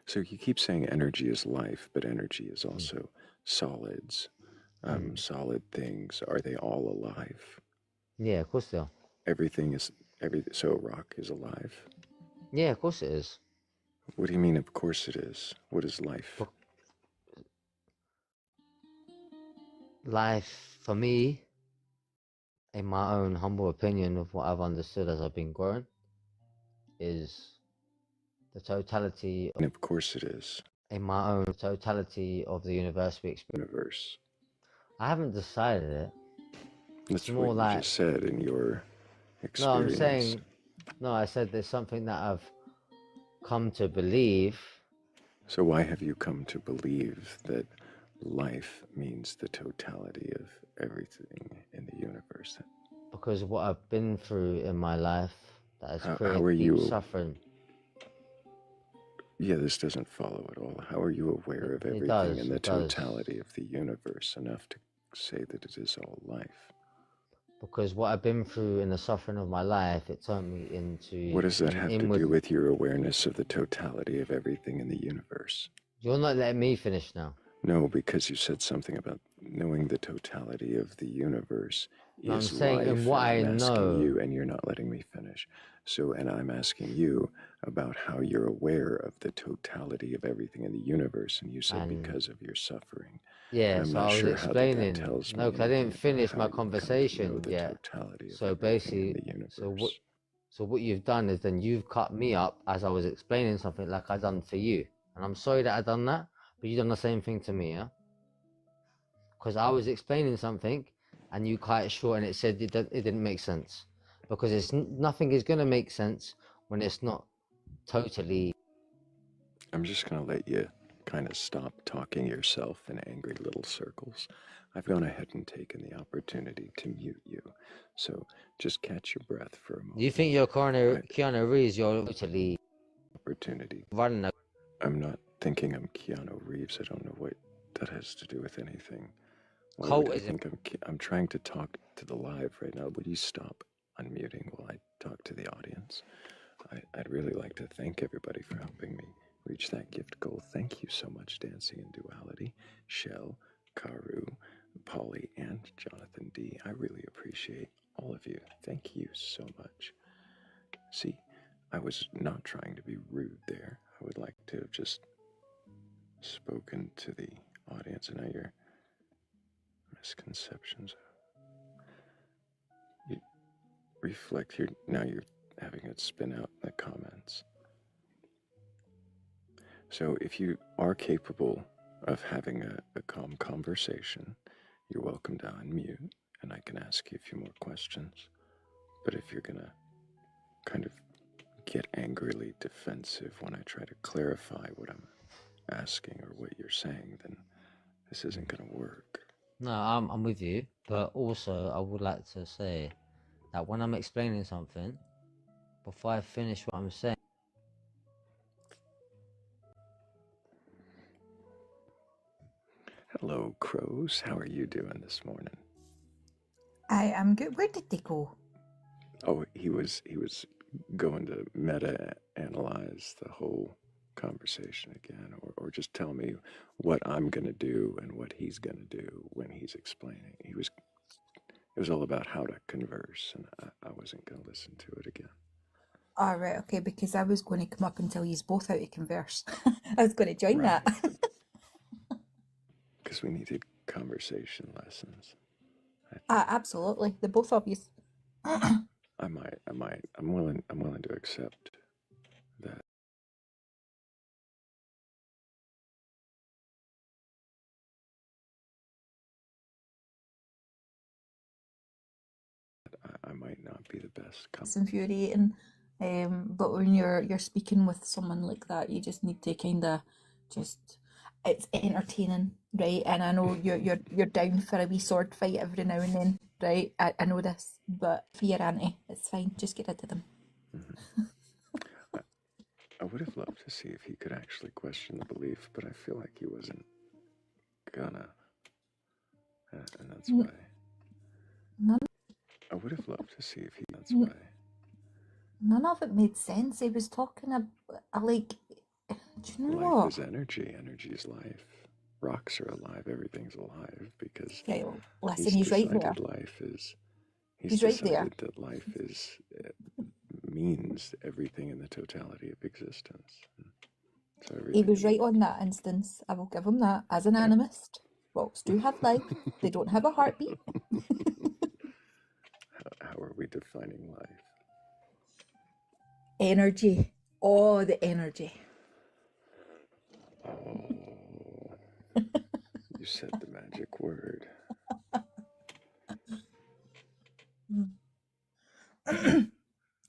So you keep saying energy is life, but energy is Mm. also solids. Mm. Solid things, are they all alive? Yeah, of course they are. Everything is everything. So a rock is alive. Yeah, of course it is. What do you mean? Of course it is. What is life? But life, for me, in my own humble opinion of what I've understood as I've been growing, is the totality, And of course it is. in my own totality of the universe we experience. Universe. I haven't decided it. It's That's more what you like, just said in your no, I'm experience. saying, no, I said there's something that I've come to believe. So why have you come to believe that life means the totality of everything in the universe? Because of what I've been through in my life that has How are created deep you? suffering. Yeah, this doesn't follow at all. How are you aware of It everything in does, the it does. totality of the universe enough to say that it is all life? Because what I've been through in the suffering of my life, it turned me into What does that an have to inward. do with your awareness of the totality of everything in the universe? You're not letting me finish now. No, because you said something about knowing the totality of the universe No, I'm is saying in life, what and I I'm asking know. you, and you're not letting me finish. So, and I'm asking you about how you're aware of the totality of everything in the universe, and you said And because of your suffering. And yeah, I'm so not I was sure how that explaining. tells No, me because I anything didn't about finish how my you've come to know conversation the yet. totality of So everything in basically, the universe. so what you've done is then you've cut me up as I was explaining something like I done for you. And I'm sorry that I done that, but you done the same thing to me, yeah? Because I was explaining something and you cut it short and it said it didn't make sense. Because nothing is going to make sense when it's not totally. I'm just going to let you kind of stop talking yourself in angry little circles. I've gone ahead and taken the opportunity to mute you. So just catch your breath for a You moment. think you're Keanu Reeves, you're totally Opportunity. running a. I'm not thinking I'm Keanu Reeves. I don't know what that has to do with anything. Why Cult would I is. think I'm trying to talk to the live right now? Would you stop unmuting while I talk to the audience? I'd really like to thank everybody for helping me reach that gift goal. Thank you so much, Dancing in Duality, Shell, Karu, Polly, and Jonathan D. I really appreciate all of you. Thank you so much. See, I was not trying to be rude there. I would like to have just spoken to the audience, and now your misconceptions. You reflect here. Now you're having it spin out in the comments. So if you are capable of having a calm conversation, you're welcome to unmute and I can ask you a few more questions. But if you're going to kind of get angrily defensive when I try to clarify what I'm asking or what you're saying, then this isn't going to work. No, I'm with you, but also I would like to say that when I'm explaining something, before I finish what I'm saying, Hello, crows. How are you doing this morning? I am good. Where did they go? Oh, he was going to meta-analyze the whole conversation again, or just tell me what I'm going to do and what he's going to do when he's explaining. It was all about how to converse, and I wasn't going to listen to it again. All right, okay, because I was going to come up and tell you both how to converse. I was going to join Right. that. Because we needed conversation lessons. Absolutely, the both of you. I'm willing to accept that. I might not be the best. It's infuriating, but when you're speaking with someone like that, you just need to kind of just. It's entertaining, right? And I know you're down for a wee sword fight every now and then, right? I know this, but for your auntie, it's fine. Just get rid of them. Mm-hmm. I would have loved to see if he could actually question the belief, but I feel like he wasn't gonna, and that's why. None, I would have loved to see if he. That's why. none of it made sense. He was talking about, like, do you know Life what? is energy. Energy is life. Rocks are alive. Everything's alive because Right, listen, he's right there. life is. He's right there. Decided that life is means everything in the totality of existence. So He was right on that instance. I will give him that. As an animist, rocks do have life. They don't have a heartbeat. How are we defining life? Energy. Oh, the energy. Oh, you said the magic word.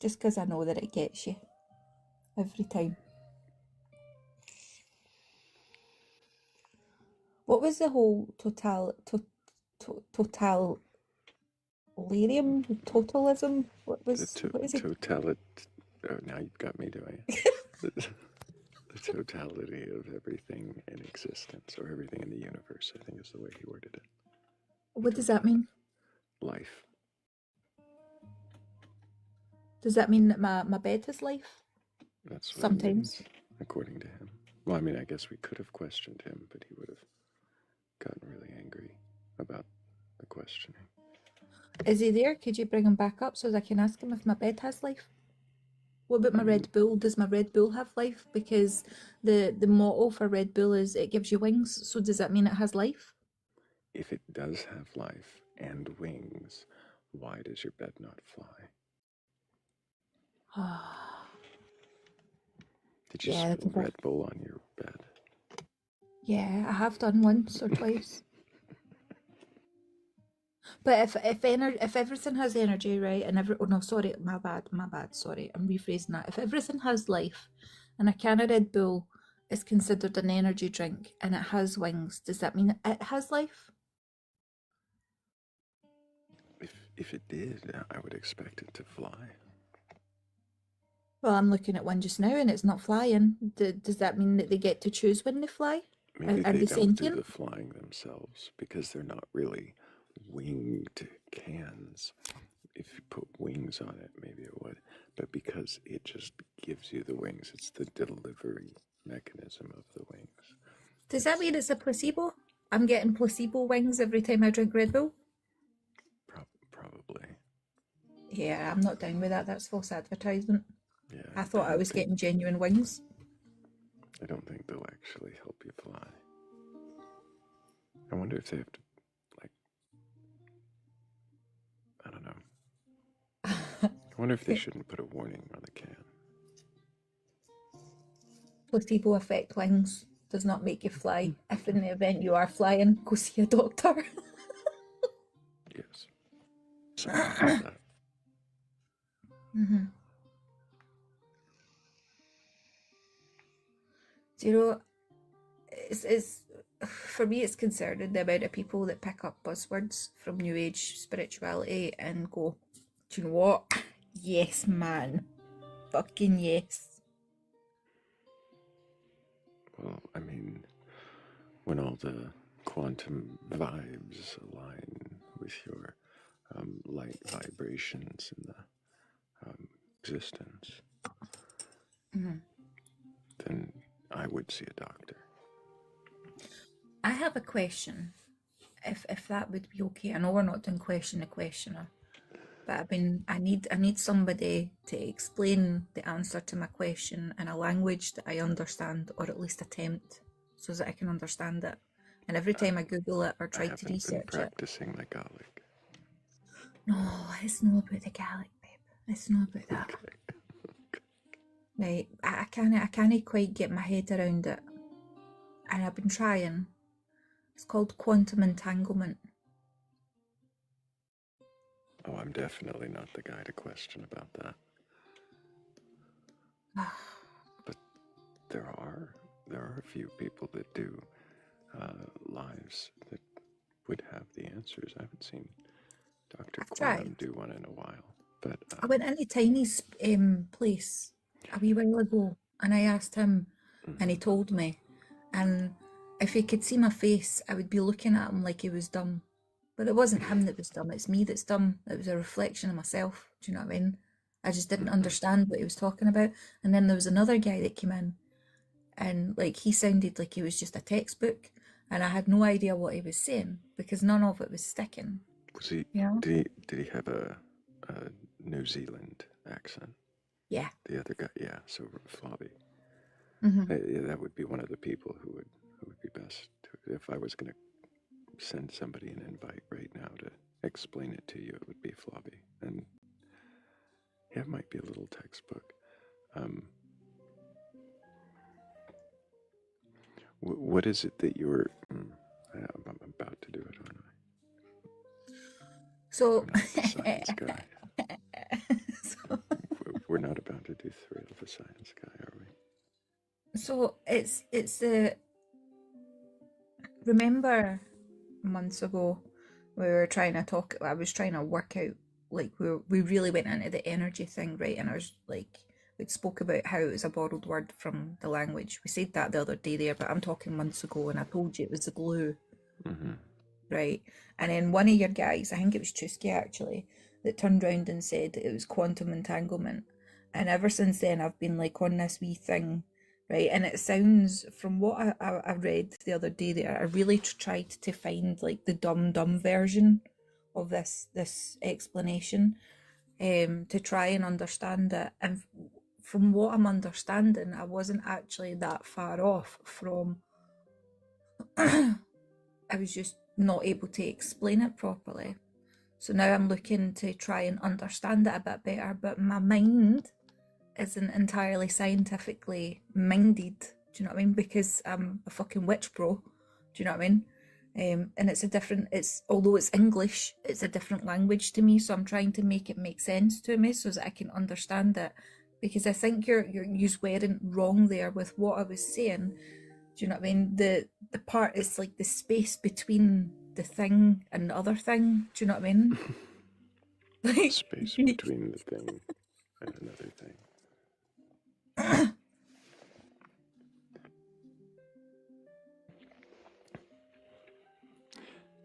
Just because I know that it gets you every time. What was the whole totalism? What is it? Oh, now you've got me doing the totality of everything in existence, or everything in the universe, I think is the way he worded it. What does that mean? Life. Does that mean that my bed is life? That's what sometimes. It means, according to him. Well, I mean, I guess we could have questioned him, but he would have gotten really angry about the questioning. Is he there? Could you bring him back up so that I can ask him if my bed has life? What about my Red Bull? Does my Red Bull have life? Because the motto for Red Bull is it gives you wings. So does that mean it has life? If it does have life and wings, why does your bed not fly? Did you spill Red Bull on your bed? Yeah, I have done once or twice. But if everything has energy, right, and my bad, sorry, I'm rephrasing that. If everything has life, and a can of Red Bull is considered an energy drink, and it has wings, does that mean it has life? If it did, I would expect it to fly. Well, I'm looking at one just now, and it's not flying. Does that mean that they get to choose when they fly? Maybe Are they they don't do sentient? the flying themselves because they're not really winged cans. If you put wings on it, maybe it would. But because it just gives you the wings, it's the delivery mechanism of the wings. Does that mean it's a placebo? I'm getting placebo wings every time I drink Red Bull? Probably. Yeah, I'm not down with that. That's false advertisement. Yeah, I thought I was getting genuine wings. I don't think they'll actually help you fly. I wonder if they have to, like, I don't know. I wonder if they shouldn't put a warning on the can. Placebo effect wings does not make you fly. If in the event you are flying, go see a doctor. Yes. Something like that. Mm-hmm. Do you know, it's for me, it's concerning the amount of people that pick up buzzwords from New Age spirituality and go, do you know what? Yes, man. Fucking yes. Well, I mean, when all the quantum vibes align with your light vibrations in the existence, then I would see a doctor. I have a question, if that would be okay. I know we're not doing question the questioner, but I need somebody to explain the answer to my question in a language that I understand, or at least attempt, so that I can understand it. And every time I Google it or try to I haven't been research it, practicing my Gaelic. no, it's not about the Gaelic, babe. It's not about that. Right, I can't quite get my head around it, and I've been trying. It's called quantum entanglement. Oh, I'm definitely not the guy to question about that. But there are a few people that do lives that would have the answers. I haven't seen Dr. I've tried. Quantum do one in a while, but I went into Tiny's place a wee while ago, and I asked him, and he told me. And if he could see my face, I would be looking at him like he was dumb. But it wasn't him that was dumb, it's me that's dumb. It was a reflection of myself, do you know what I mean? I just didn't understand what he was talking about. And then there was another guy that came in, and like he sounded like he was just a textbook, and I had no idea what he was saying because none of it was sticking. was he? Yeah. Did he have a New Zealand accent? Yeah. The other guy, yeah. So Flobby. Mm-hmm. Yeah, that would be one of the people who would be best to, if I was going to send somebody an invite right now to explain it to you, it would be Flobby. And yeah, it might be a little textbook. What is it that you're? I'm about to do it, aren't I? So, I'm not the science guy. so, We're not about to do Thrayle, the science guy, are we? so it's the. Remember months ago we were trying to talk. I was trying to work out, like we really went into the energy thing, right? And I was like, we spoke about how it was a borrowed word from the language. We said that the other day there, but I'm talking months ago, and I told you it was the glue. Mm-hmm. Right? And then one of your guys, I think it was Chusky actually, that turned around and said that it was quantum entanglement. And ever since then, I've been like on this wee thing, right? And it sounds, from what I read the other day there, I really tried to find like the dumb version of this explanation, to try and understand it. And from what I'm understanding, I wasn't actually that far off from. I was just not able to explain it properly. So now I'm looking to try and understand it a bit better, but my mind isn't entirely scientifically minded. Do you know what I mean? Because I'm a fucking witch bro. Do you know what I mean? And although it's English, it's a different language to me. So I'm trying to make it make sense to me so that I can understand it. Because I think you weren't wrong there with what I was saying. Do you know what I mean? The part is like the space between the thing and the other thing. Do you know what I mean? Like, space between the thing and another thing.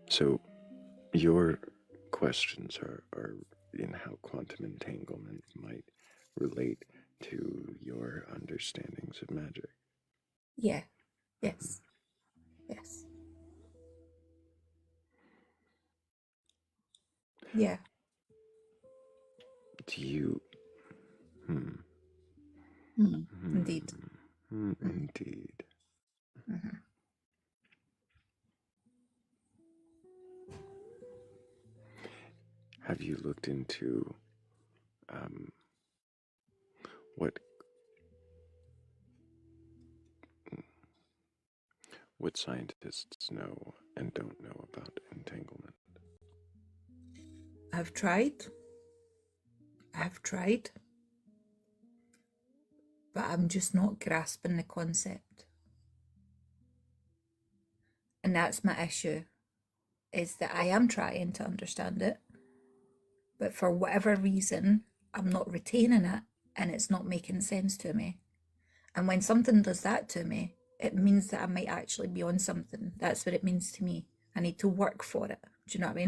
So, your questions are in how quantum entanglement might relate to your understandings of magic. Yeah. Yes. Yes. Yeah. Do you? Indeed. Indeed. Mm-hmm. Have you looked into what scientists know and don't know about entanglement? I've tried, but I'm just not grasping the concept. And that's my issue, is that I am trying to understand it, but for whatever reason, I'm not retaining it and it's not making sense to me. And when something does that to me, it means that I might actually be on something. That's what it means to me. I need to work for it. Do you know what I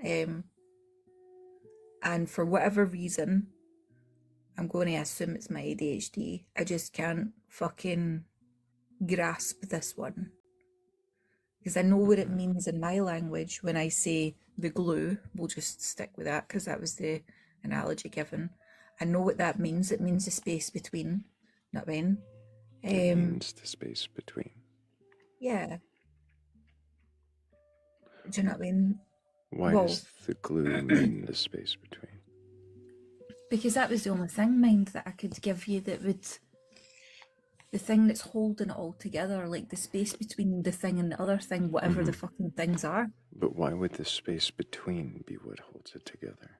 mean? And for whatever reason, I'm going to assume it's my ADHD. I just can't fucking grasp this one. Because I know what it means in my language when I say the glue. We'll just stick with that because that was the analogy given. I know what that means. It means the space between. You know what I mean? It means the space between. Yeah. Do you know what I mean? Why does the glue mean the space between? Because that was the only thing, mind, that I could give you that would... The thing that's holding it all together, like the space between the thing and the other thing, whatever the fucking things are. But why would the space between be what holds it together?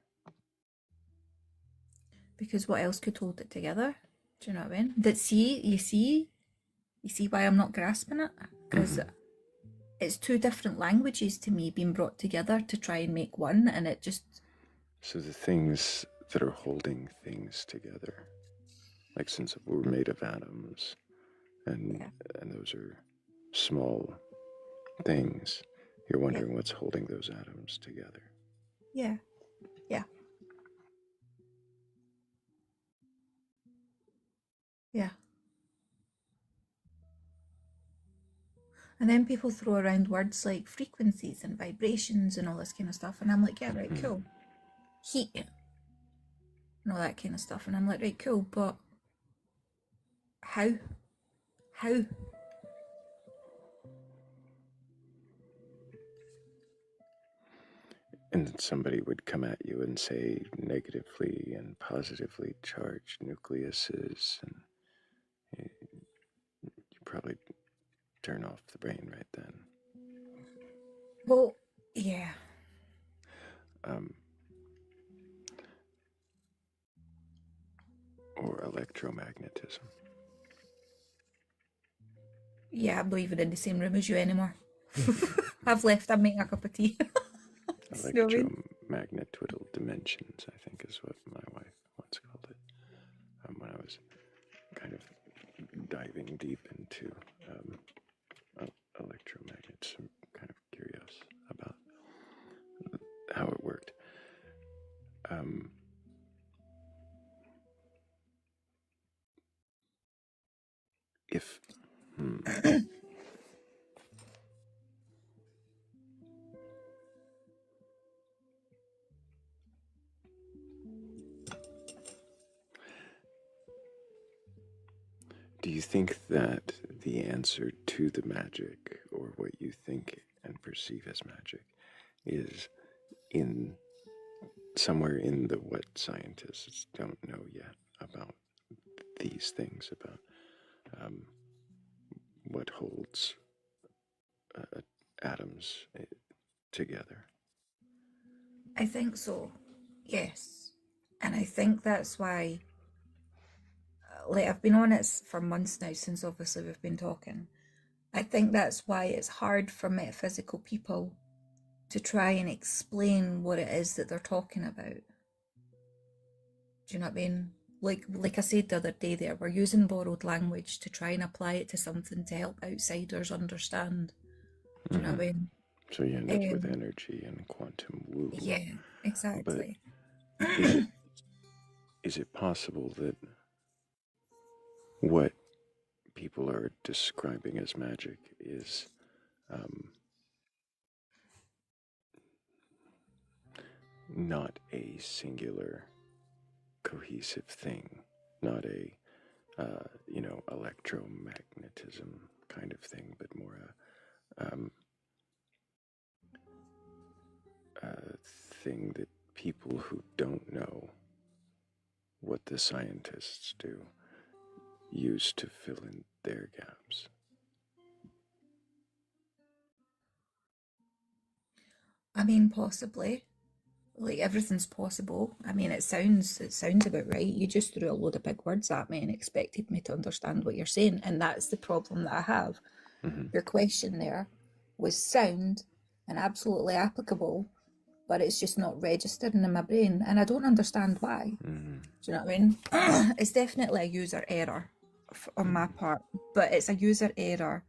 Because what else could hold it together? Do you know what I mean? That you see why I'm not grasping it? Because it's two different languages to me being brought together to try and make one, and it just... So the things that are holding things together, like since we're made of atoms, and those are small things, you're wondering what's holding those atoms together. Yeah. Yeah. Yeah. And then people throw around words like frequencies and vibrations and all this kind of stuff. And I'm like, yeah, right, cool. Heat and all that kind of stuff. And I'm like, right, cool, but how? How? And somebody would come at you and say negatively and positively charged nucleuses, and you probably turn off the brain right then. Well, yeah. Or electromagnetism. Yeah, I'm not even in the same room as you anymore. I've left, I'm making a cup of tea. Electromagnetwiddle dimensions, I think is what my wife once called it. When I was kind of diving deep into electromagnets, I'm kind of curious about how it worked. Do you think that the answer to the magic, or what you think and perceive as magic, is in somewhere in the what scientists don't know yet about these things, about what holds atoms together? I think so, yes. And I think that's why, like, I've been on it for months now, since obviously we've been talking. I think that's why it's hard for metaphysical people to try and explain what it is that they're talking about. Do you know what I mean? Like I said the other day there, we're using borrowed language to try and apply it to something to help outsiders understand. Do you know what I mean? So you end up with energy and quantum woo. Yeah, exactly. But is it possible that what people are describing as magic is not a singular cohesive thing, not a electromagnetism kind of thing, but more a thing that people who don't know what the scientists do use to fill in their gaps? I mean, possibly. Like, everything's possible. I mean, it sounds about right. You just threw a load of big words at me and expected me to understand what you're saying, and that's the problem that I have. Your question there was sound and absolutely applicable, but it's just not registering in my brain, and I don't understand why. Mm-hmm. Do you know what I mean? It's definitely a user error on my part, but it's a user error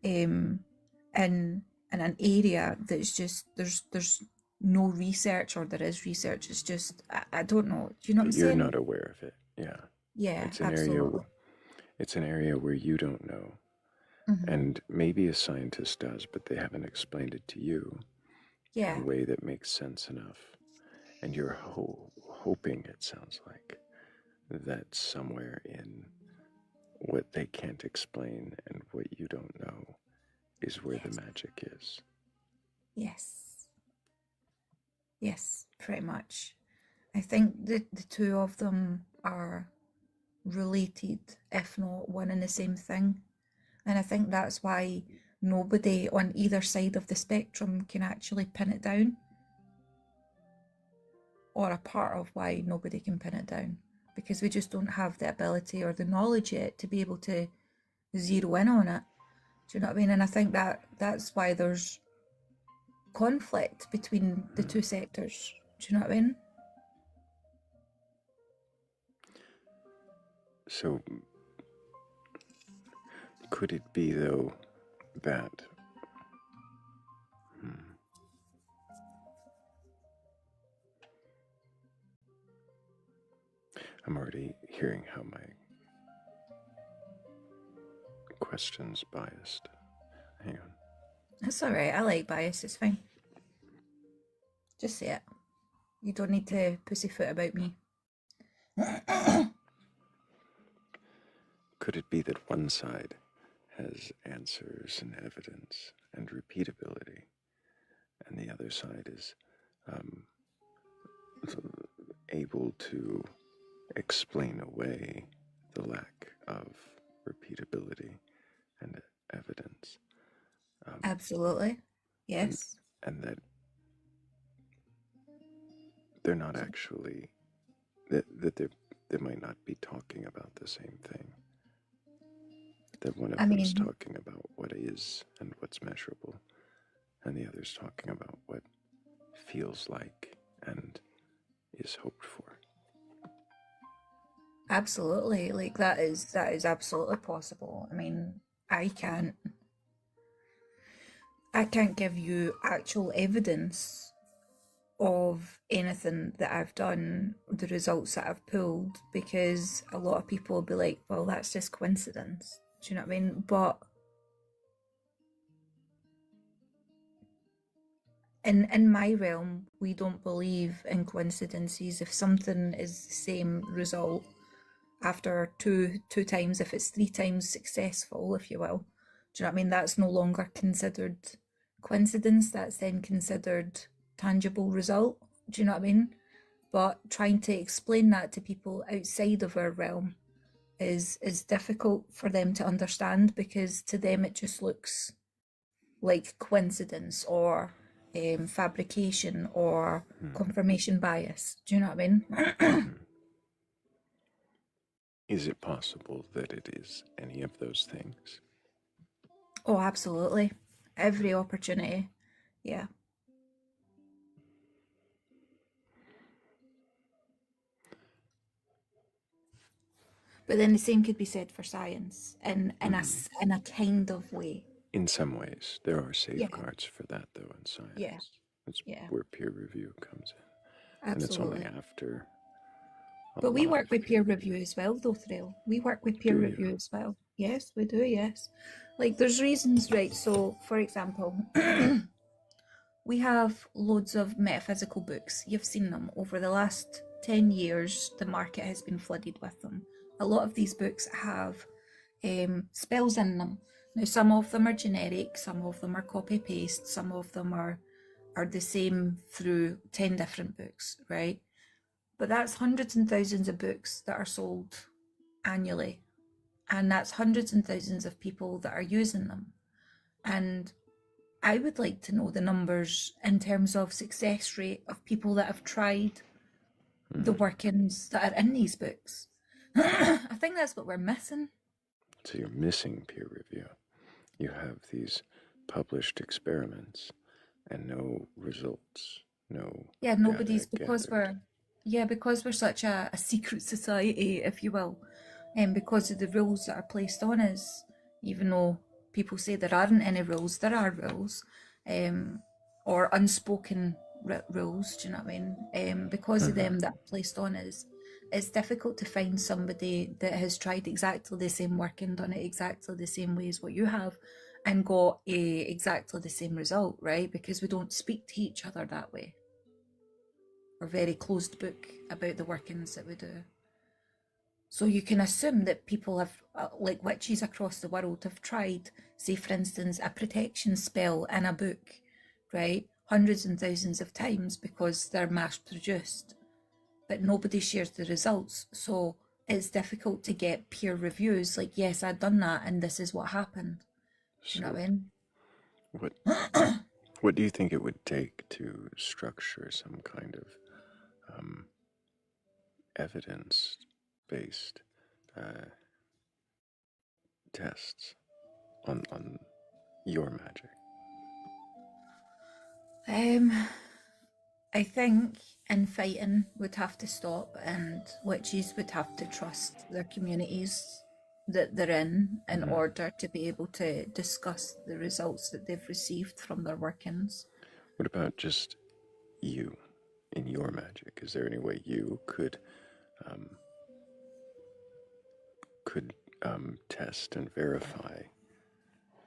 in an area that's just there's no research, or there is research. It's just I don't know. Do you know what I'm You're saying? not aware of it. Yeah. Yeah, It's an absolutely. it's an area where you don't know. Mhm. And maybe a scientist does, but they haven't explained it to you in Yeah, a way that makes sense enough. And you're hoping, it sounds like, that somewhere in what they can't explain and what you don't know is where the yes, magic is. yes, yes, pretty much. I think the two of them are related, if not one and the same thing. And I think that's why nobody on either side of the spectrum can actually pin it down, or a part of why nobody can pin it down, because we just don't have the ability or the knowledge yet to be able to zero in on it. Do you know what I mean? And I think that's why there's conflict between the two sectors. Do you know what I mean? So, could it be, though, that I'm already hearing how my question's biased. Hang on. That's all right. I like bias. It's fine. Just say it. You don't need to pussyfoot about me. Could it be that one side has answers and evidence and repeatability, and the other side is able to explain away the lack of repeatability and evidence? Absolutely. Yes. And that they're not actually, that they might not be talking about the same thing. That one of I them's mean, talking about what is and what's measurable, and the other's talking about what feels like and is hoped for. absolutely. Like that is absolutely possible. I mean, I can't give you actual evidence of anything that I've done, the results that I've pulled, because a lot of people will be like, well, that's just coincidence. Do you know what I mean? But in my realm, we don't believe in coincidences. If something is the same result after two times, if it's three times successful, if you will, do you know what I mean? That's no longer considered coincidence. That's then considered tangible result. Do you know what I mean? But trying to explain that to people outside of our realm is difficult for them to understand, because to them it just looks like coincidence or fabrication or confirmation bias. Do you know what I mean? Is it possible that it is any of those things? Oh, absolutely. Every opportunity. Yeah. But then the same could be said for science in a kind of way. In some ways, there are Yeah. safeguards for that, though, in science. Yeah. That's Yeah. where peer review comes in. And it's Absolutely. only after But we work with peer review. review as well, though, Thrayle. We work with peer Do you? review as well. Yes, we do, yes. Like, there's reasons, right? So, for example, we have loads of metaphysical books. You've seen them. Over the last 10 years, the market has been flooded with them. A lot of these books have spells in them. Now, some of them are generic, some of them are copy-paste, some of them are the same through 10 different books, right? But that's hundreds and thousands of books that are sold annually. And that's hundreds and thousands of people that are using them. And I would like to know the numbers in terms of success rate of people that have tried the workings that are in these books. I think that's what we're missing. So you're missing peer review. You have these published experiments and no results, no Yeah, data nobody's gathered. because we're such a secret society, if you will, and because of the rules that are placed on us, even though people say there aren't any rules, there are rules, um, or unspoken rules. Do you know what I mean? Because of them that are placed on us, it's difficult to find somebody that has tried exactly the same work and done it exactly the same way as what you have, and got exactly the same result, right? Because we don't speak to each other that way. We're very closed book about the workings that we do. So you can assume that people have, like witches across the world, have tried, say for instance, a protection spell in a book, right? Hundreds and thousands of times because they're mass produced, but nobody shares the results. So it's difficult to get peer reviews like, yes, I've done that and this is what happened. Do you know what I mean? What what do you think it would take to structure some kind of evidence-based tests on your magic? I think infighting would have to stop, and witches would have to trust their communities that they're in order to be able to discuss the results that they've received from their workings. What about just you in your magic? Is there any way you could test and verify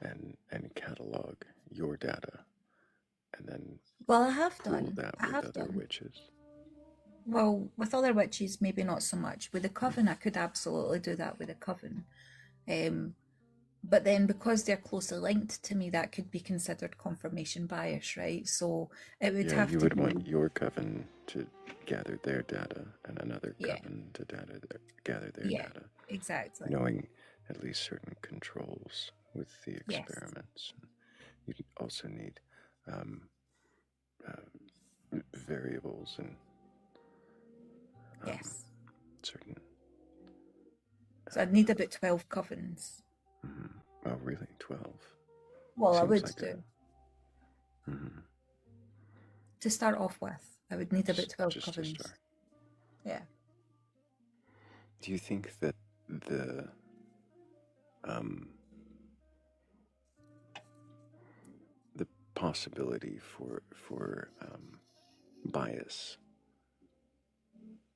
and catalog your data, and then Well, I have pool done. that I with have other done. witches? Well, with other witches, maybe not so much. With the coven, I could absolutely do that with the coven. But then because they're closely linked to me, that could be considered confirmation bias, right? So it would Yeah, have you to would be, want your coven to gather their data and another yeah, coven to gather their yeah, data, exactly. knowing at least certain controls with the Yes, experiments. You also need variables and yes. certain. So I'd need about 12 covens. Oh, really? 12? Well, I Seems would like do. a. To start off with, I would need about 12 Just to covens. start. Yeah. Do you think that the the possibility for bias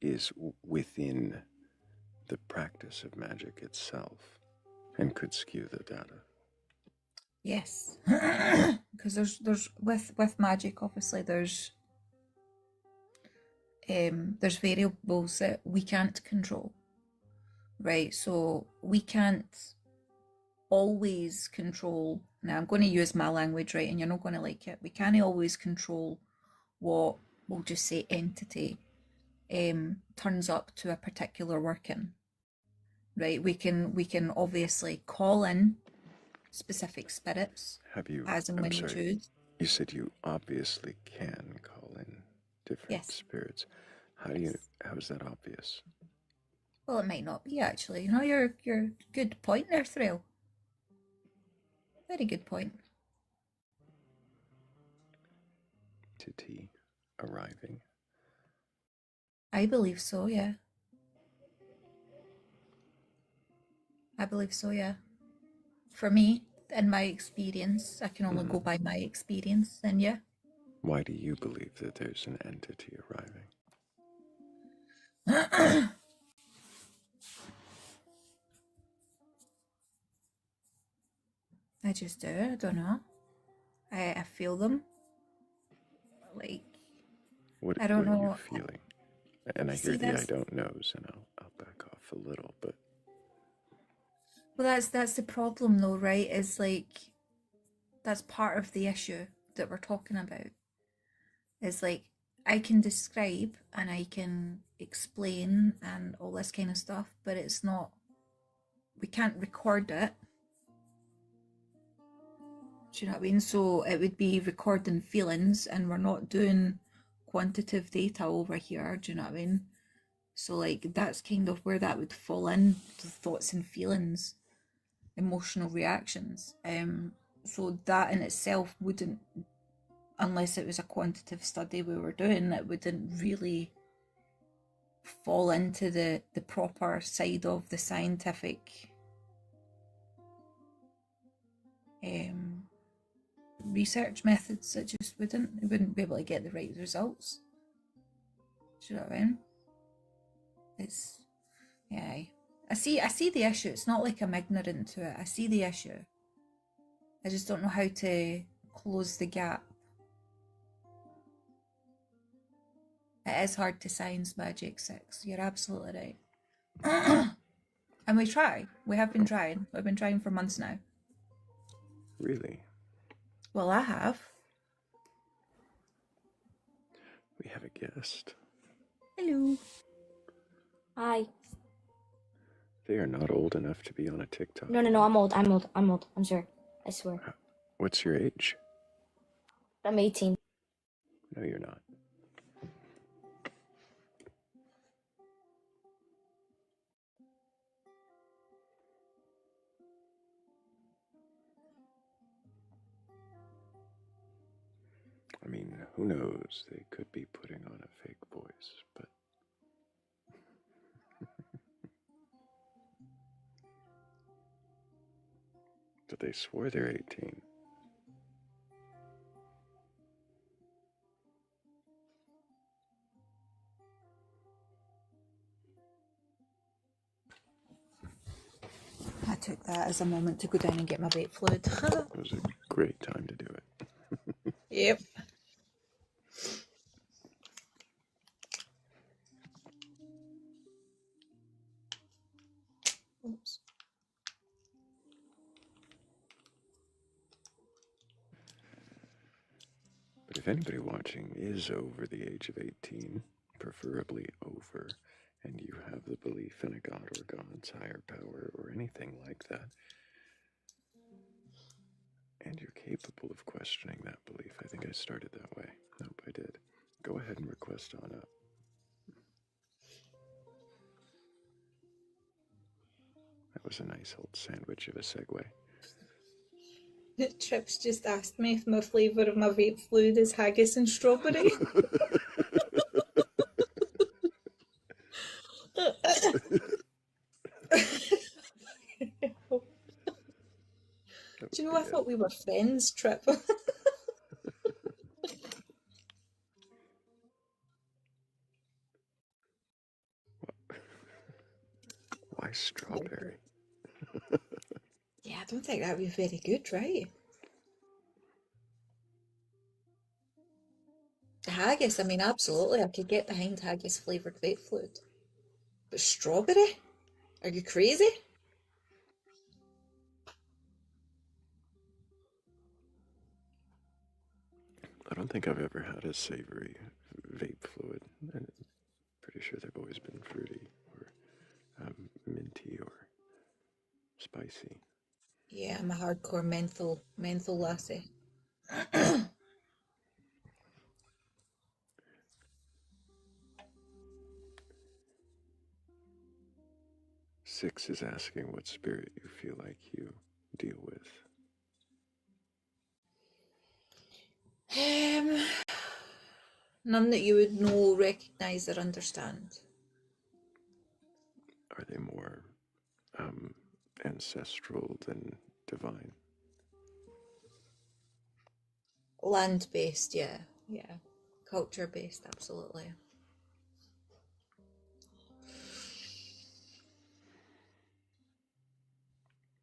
is within the practice of magic itself and could skew the data? Yes. Because there's with magic, obviously there's variables that we can't control, right? So we can't always control. Now I'm going to use my language, right, and you're not going to like it. We can't always control what, we'll just say, entity turns up to a particular working, right? We can obviously call in specific spirits Have you? as and I'm when we sorry. choose. You said you obviously can call in different Yes. spirits. How do you? How is that obvious? Well, it might not be actually. You know, you're good point there, Thrayle. Very good point. Entity arriving. I believe so, yeah. I believe so, yeah. For me, in my experience, I can only go by my experience, then yeah. Why do you believe that there's an entity arriving? I just do. I don't know. I feel them. Like, What I don't are you know. feeling? And I hear See, the I that's don't knows, and I'll back off a little, but well, that's the problem, though, right? Is like that's part of the issue that we're talking about. Is like I can describe and I can explain and all this kind of stuff, but it's not. We can't record it. Do you know what I mean? So it would be recording feelings, and we're not doing quantitative data over here. Do you know what I mean? So like that's kind of where that would fall in, the thoughts and feelings, emotional reactions. So that in itself wouldn't, unless it was a quantitative study we were doing, it wouldn't really fall into the proper side of the scientific research methods. It just wouldn't be able to get the right results. Do you know what I mean? It's, yeah. I see the issue. It's not like I'm ignorant to it. I see the issue. I just don't know how to close the gap. It is hard to science magic 6. You're absolutely right. And we try. We have been trying. We've been trying for months now. Really? Well, I have. We have a guest. Hello. Hi. They are not old enough to be on a TikTok. No, I'm old. I'm sure. I swear. What's your age? I'm 18. No, you're not. I mean, who knows? They could be putting on a fake voice, but... But they swore they're 18. I took that as a moment to go down and get my vape fluid. It was a great time to do it. Yep. Oops. But if anybody watching is over the age of 18, preferably over, and you have the belief in a god or God's higher power or anything like that, and you're capable of questioning that belief, I think I started that way. Nope, I did. Go ahead and request on up. That was a nice old sandwich of a segue. Trips just asked me if my flavour of my vape fluid is haggis and strawberry. Do you know, I thought we were friends, Trip. Why strawberry? Yeah, I don't think that would be very good, right? Haggis, I mean, absolutely, I could get behind haggis flavoured vape fluid. But strawberry? Are you crazy? I don't think I've ever had a savory vape fluid. I'm pretty sure they've always been fruity or minty or spicy. Yeah, I'm a hardcore menthol lassie. 6 is asking what spirit you feel like you deal with. None that you would know, recognise, or understand. Are they more ancestral than divine? Land-based, yeah. Culture-based, absolutely.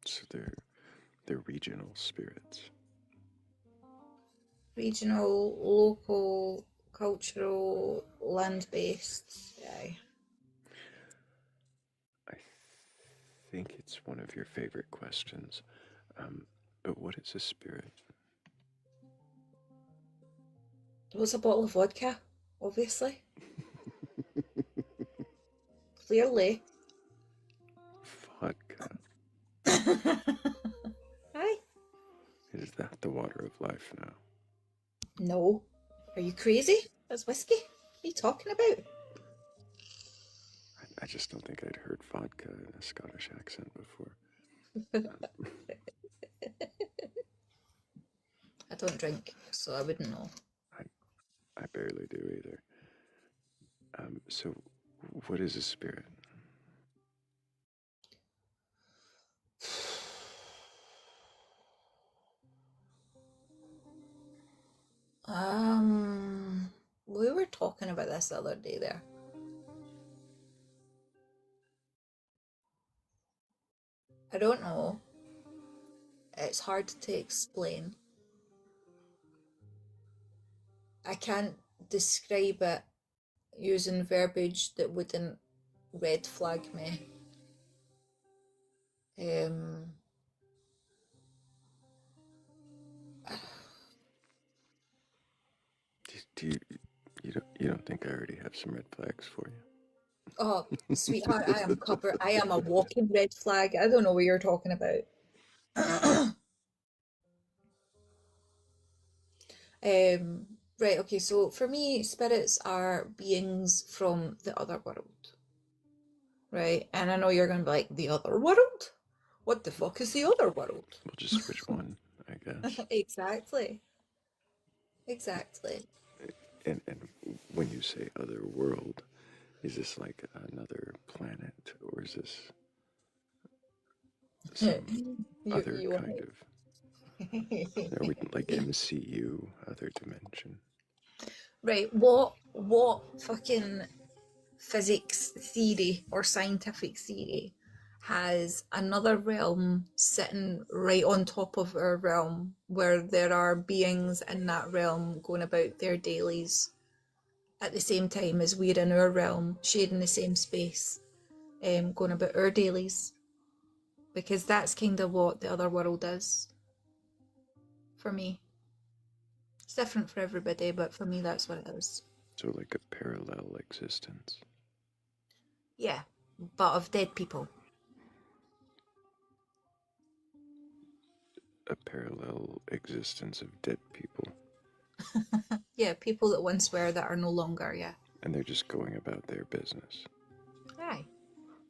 So they're regional spirits. Regional, local, cultural, land-based, yeah. I think it's one of your favorite questions. But what is a spirit? What's a bottle of vodka? Obviously. Clearly. Vodka. Aye. Is that the water of life now? No. Are you crazy? That's whiskey. What are you talking about? I just don't think I'd heard vodka in a Scottish accent before. don't drink, so I wouldn't know. I barely do either. So, what is a spirit? We were talking about this the other day there. I don't know. It's hard to explain. I can't describe it using verbiage that wouldn't red flag me. You don't think I already have some red flags for you? Oh, sweetheart, I am covered. I am a walking red flag. I don't know what you're talking about. Right, okay, so for me, spirits are beings from the other world. Right? And I know you're going to be like, the other world? What the fuck is the other world? Well, just which one, I guess. Exactly. Exactly. And when you say other world, is this like another planet, or is this some other You kind of? Are we like MCU, other dimension? Right, what fucking physics theory or scientific theory has another realm sitting right on top of our realm where there are beings in that realm going about their dailies at the same time as we're in our realm, sharing the same space, going about our dailies? Because that's kind of what the other world is for me. It's different for everybody, but for me, that's what it is. So like a parallel existence. Yeah, but of dead people. A parallel existence of dead people. Yeah, people that once were that are no longer, yeah. And they're just going about their business. Aye.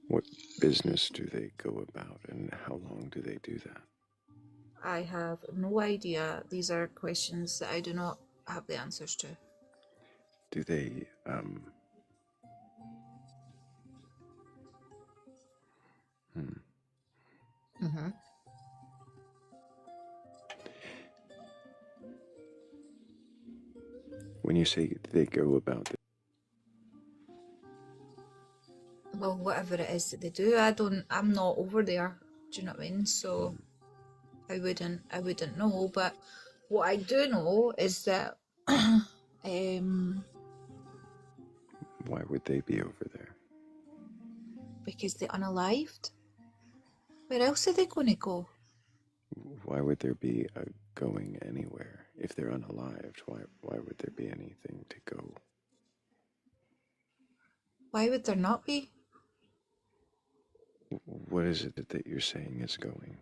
What business do they go about, and how long do they do that? I have no idea. These are questions that I do not have the answers to. Do they, Mm-hmm. when you say they go about Well, whatever it is that they do, I'm not over there. Do you know what I mean? So I wouldn't know. But what I do know is that why would they be over there? because they're unalived. Where else are they going to go? Why would there be a going anywhere if they're unalived? Why would there be anything to go? Why would there not be? What is it that you're saying is going?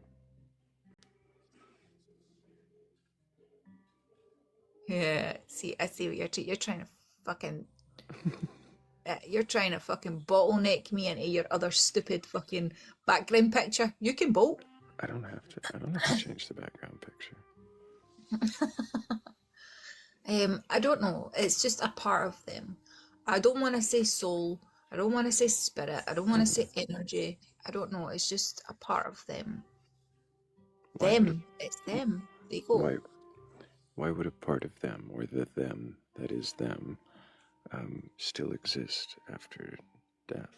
Yeah, see, I see what you're trying to fucking you're trying to fucking bottleneck me into your other stupid fucking background picture. You can bolt. I don't have to change the background picture. I don't know. It's just a part of them. I don't want to say soul. I don't want to say spirit. I don't want to say energy. I don't know. It's just a part of them. It's them. They go. Why would a part of them, or the them that is them, still exist after death?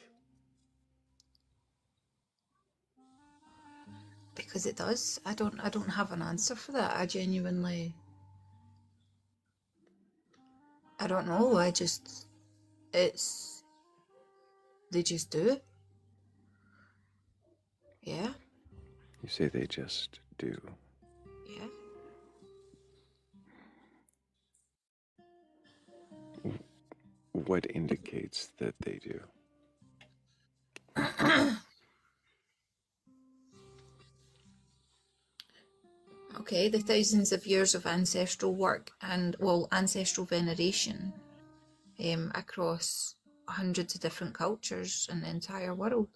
Because it does. I don't have an answer for that. I genuinely I don't know. They just do. Yeah. You say they just do. Yeah. What indicates that they do? Okay, the thousands of years of ancestral work and, well, ancestral veneration across hundreds of different cultures in the entire world.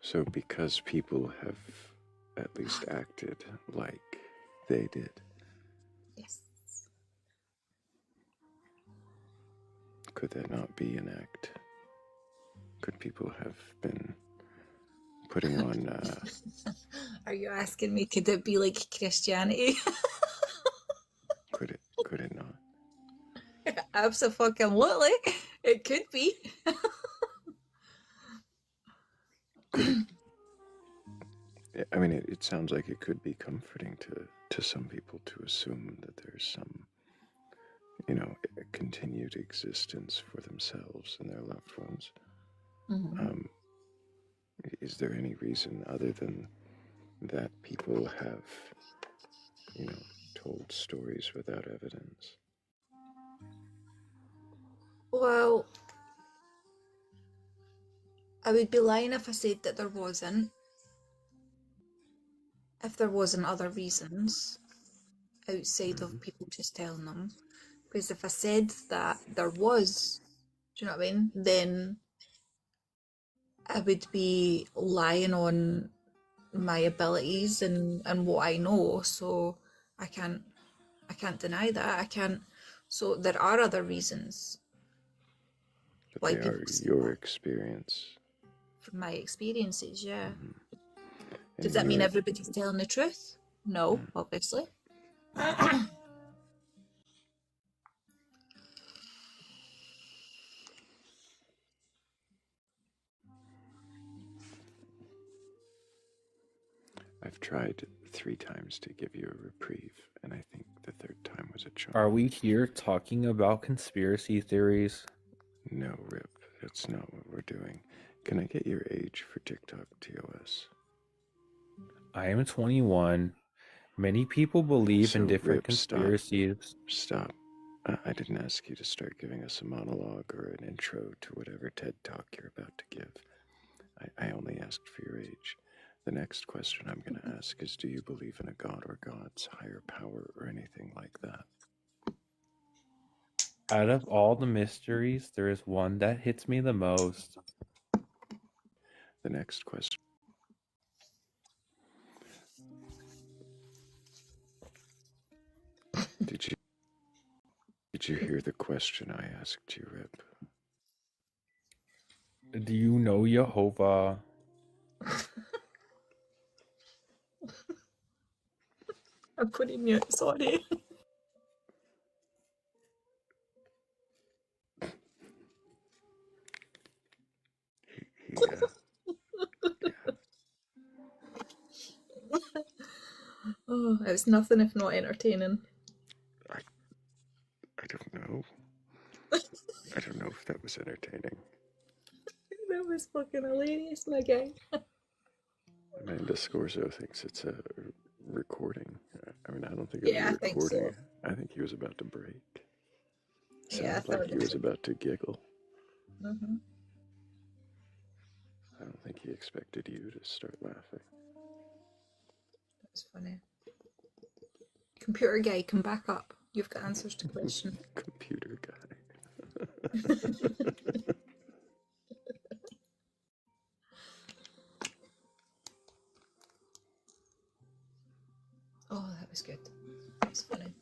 So because people have at least acted like they did, Yes. Could that not be an act? Could people have been putting on? Are you asking me, could it be like Christianity? Could it not? Absolutely. It could be. I mean, it sounds like it could be comforting to some people to assume that there's some, a continued existence for themselves and their loved ones. Mhm. Is there any reason other than that people have, told stories without evidence? Well, I would be lying if I said that there wasn't. If there wasn't other reasons outside of people just telling them. Because if I said that there was, do you know what I mean? Then I would be lying on my abilities and what I know. So I can't deny that. I can't. So there are other reasons But why they are people say your that experience. from my experiences, yeah. Does And that mean your everybody's telling the truth? No, obviously. I've tried 3 times to give you a reprieve, and I think the 3rd time was a charm. Are we here talking about conspiracy theories? No, Rip, that's not what we're doing. Can I get your age for TikTok TOS? I am 21. Many people believe in So, different Rip, stop. conspiracies. Stop. I didn't ask you to start giving us a monologue or an intro to whatever TED Talk you're about to give. I only asked for your age. The next question I'm going to ask is, do you believe in a god or gods, higher power, or anything like that? Out of all the mysteries, there is one that hits me the most. The next question. Did you hear the question I asked you, Rip? Do you know Jehovah? I'm putting mute, sorry. Yeah. Oh, it's nothing if not entertaining. I don't know. I don't know if that was entertaining. That was fucking hilarious, my guy. Amanda Scorzo thinks it's a recording. I mean, I don't think it was Yeah, a I think recording. so. I think he was about to break. Yeah, I Sounded like thought he was about to giggle. Mm-hmm. I don't think he expected you to start laughing. That was funny. Computer guy, come back up. You've got answers to questions. Computer guy. Oh, that was good. That was funny.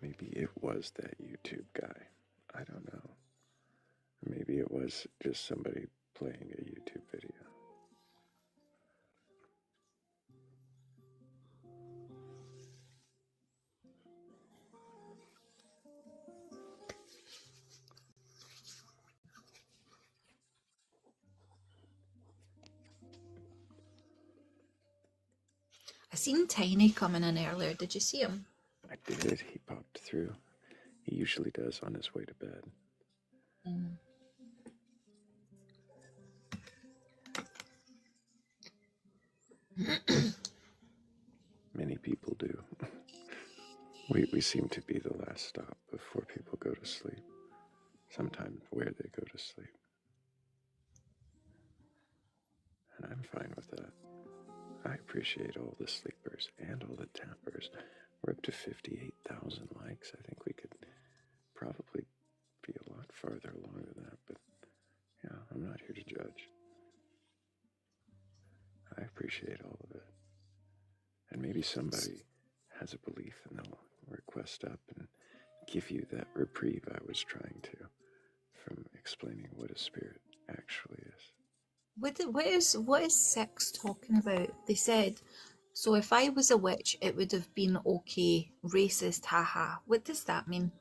Maybe it was that YouTube guy. I don't know. Maybe it was just somebody playing a YouTube video. I seen Tiny coming in earlier. Did you see him? I did. He popped through. He usually does on his way to bed. Mm. Many people do. We seem to be the last stop before people go to sleep. Sometimes where they go to sleep. And I'm fine with that. I appreciate all the sleepers and all the tappers. We're up to 58,000 likes. I think we could probably be a lot farther along than that, but yeah, I'm not here to judge. appreciate all of it. And maybe somebody has a belief and they'll request up and give you that reprieve I was trying to from explaining what a spirit actually is. What is Six talking about? They said, so if I was a witch, it would have been okay. Racist, haha. What does that mean?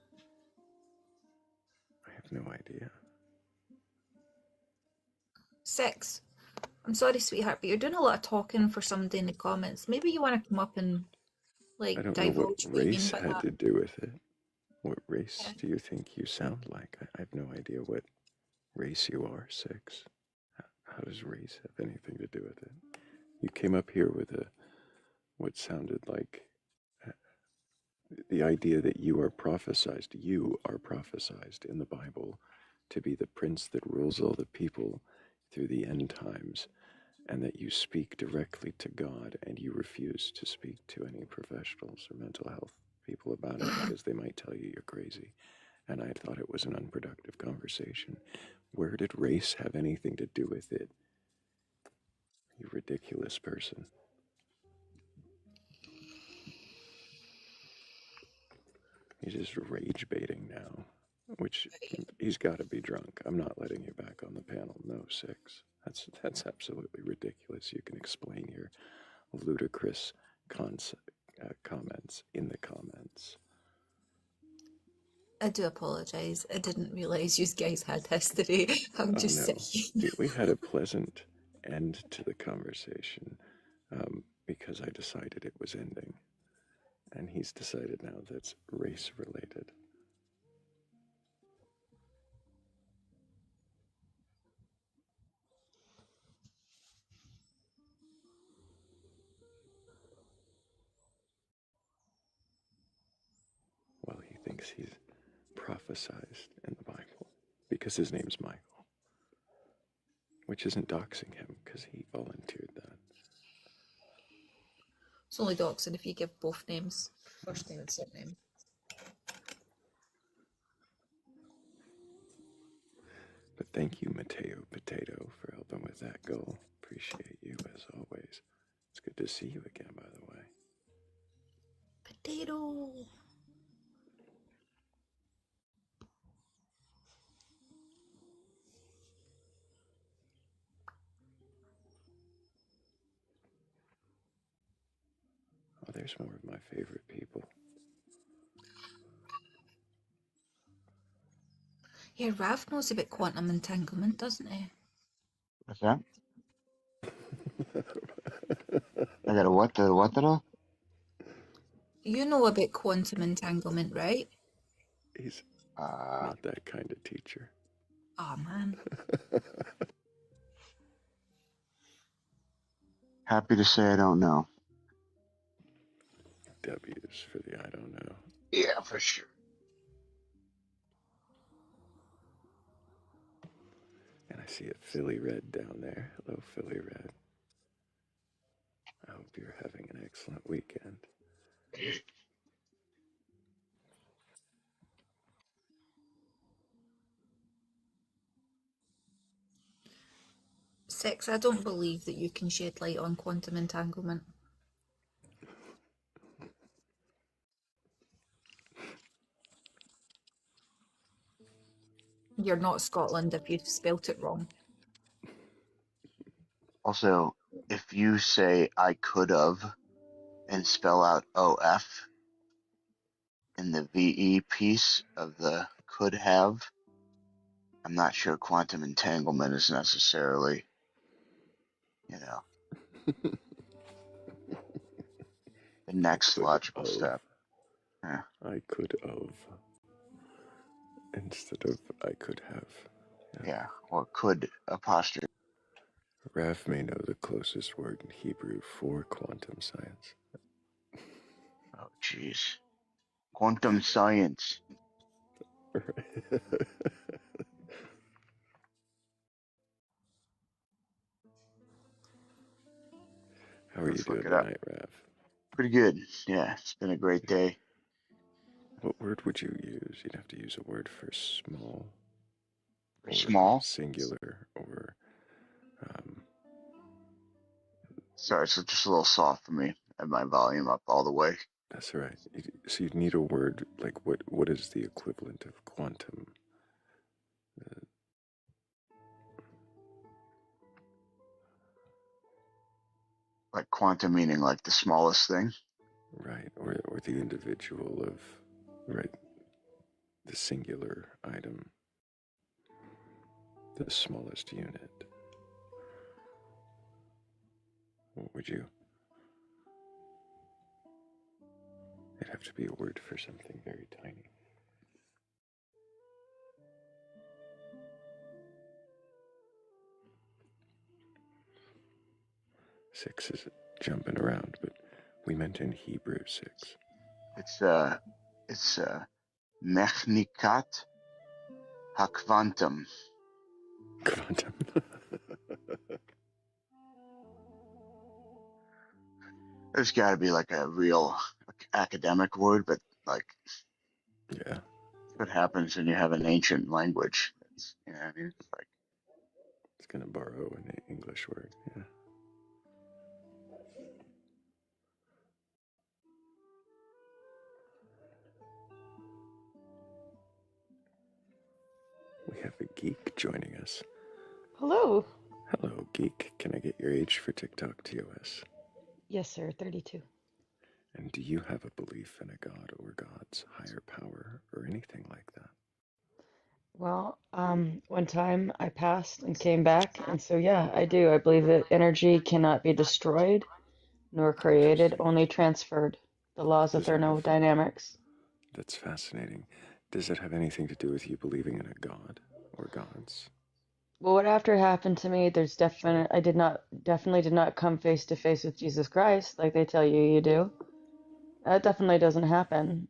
I have no idea. Six. I'm sorry, sweetheart, but you're doing a lot of talking for somebody in the comments. Maybe you want to come up and I don't know what divulge what you mean race by had that. to do with it. What race Yeah. do you think you sound like? I have no idea what race you are, Six. How does race have anything to do with it? You came up here with what sounded like the idea that you are prophesized in the Bible to be the prince that rules all the people through the end times, and that you speak directly to God and you refuse to speak to any professionals or mental health people about it because they might tell you you're crazy. And I thought it was an unproductive conversation. Where did race have anything to do with it? You ridiculous person. He's just rage baiting now, which he's got to be drunk. I'm not letting you back on the panel. No, Six. That's absolutely ridiculous. You can explain your ludicrous comments in the comments. I do apologise. I didn't realise you guys had history. I'm just no. saying. We had a pleasant end to the conversation because I decided it was ending. And he's decided now that's race related. Well, he thinks he's prophesized in the Bible because his name's Michael, which isn't doxing him because he volunteered that. It's only doxing if you give both names, first name and surname. But thank you, Mateo Potato, for helping with that goal. Appreciate you as always. It's good to see you again, by the way. Potato. Oh, there's more of my favorite people. Yeah, Rav knows about quantum entanglement, doesn't he? What's that? I got a what? The what? The You know about quantum entanglement, right? He's not that kind of teacher. Oh, man. happy to say I don't know. W's for the I don't know. Yeah, for sure. And I see a Philly Red down there. Hello, Philly Red. I hope you're having an excellent weekend. Six, I don't believe that you can shed light on quantum entanglement. You're not Scotland if you spelt it wrong. Also, if you say I could have and spell out OF in the VE piece of the could have, I'm not sure quantum entanglement is necessarily, the next Could logical of. step. Yeah. I could of. Instead of I could have. Yeah. Or could apostrophe. Raf may know the closest word in Hebrew for quantum science. Oh, jeez. Quantum science. How are you Let's look doing it up. tonight, Raf? Pretty good. Yeah, it's been a great day. What word would you use? You'd have to use a word for small, or Small. singular, or Sorry, it's just a little soft for me. I have my volume up all the way. That's all right. So you'd need a word like what is the equivalent of quantum? Like quantum meaning like the smallest thing. Right, or the individual of, right, the singular item, the smallest unit. What would you? It'd have to be a word for something very tiny. Six is jumping around, but we meant in Hebrew 6. It's mechnikat hakvantum. Quantum. There's got to be like a real academic word, but like, Yeah. what happens when you have an ancient language? You know what I mean? It's like, It's gonna borrow an English word. Yeah. We have a geek joining us. Hello. Hello, geek. Can I get your age for TikTok TOS? Yes, sir. 32. And do you have a belief in a god or gods, higher power, or anything like that? Well, one time I passed and came back, and so yeah, I do. I believe that energy cannot be destroyed nor created, Interesting. only transferred. The laws of Does it have? thermodynamics. That's fascinating. Does it have anything to do with you believing in a god or gods? Well, what after happened to me, there's definitely did not come face to face with Jesus Christ like they tell you you do. That definitely doesn't happen,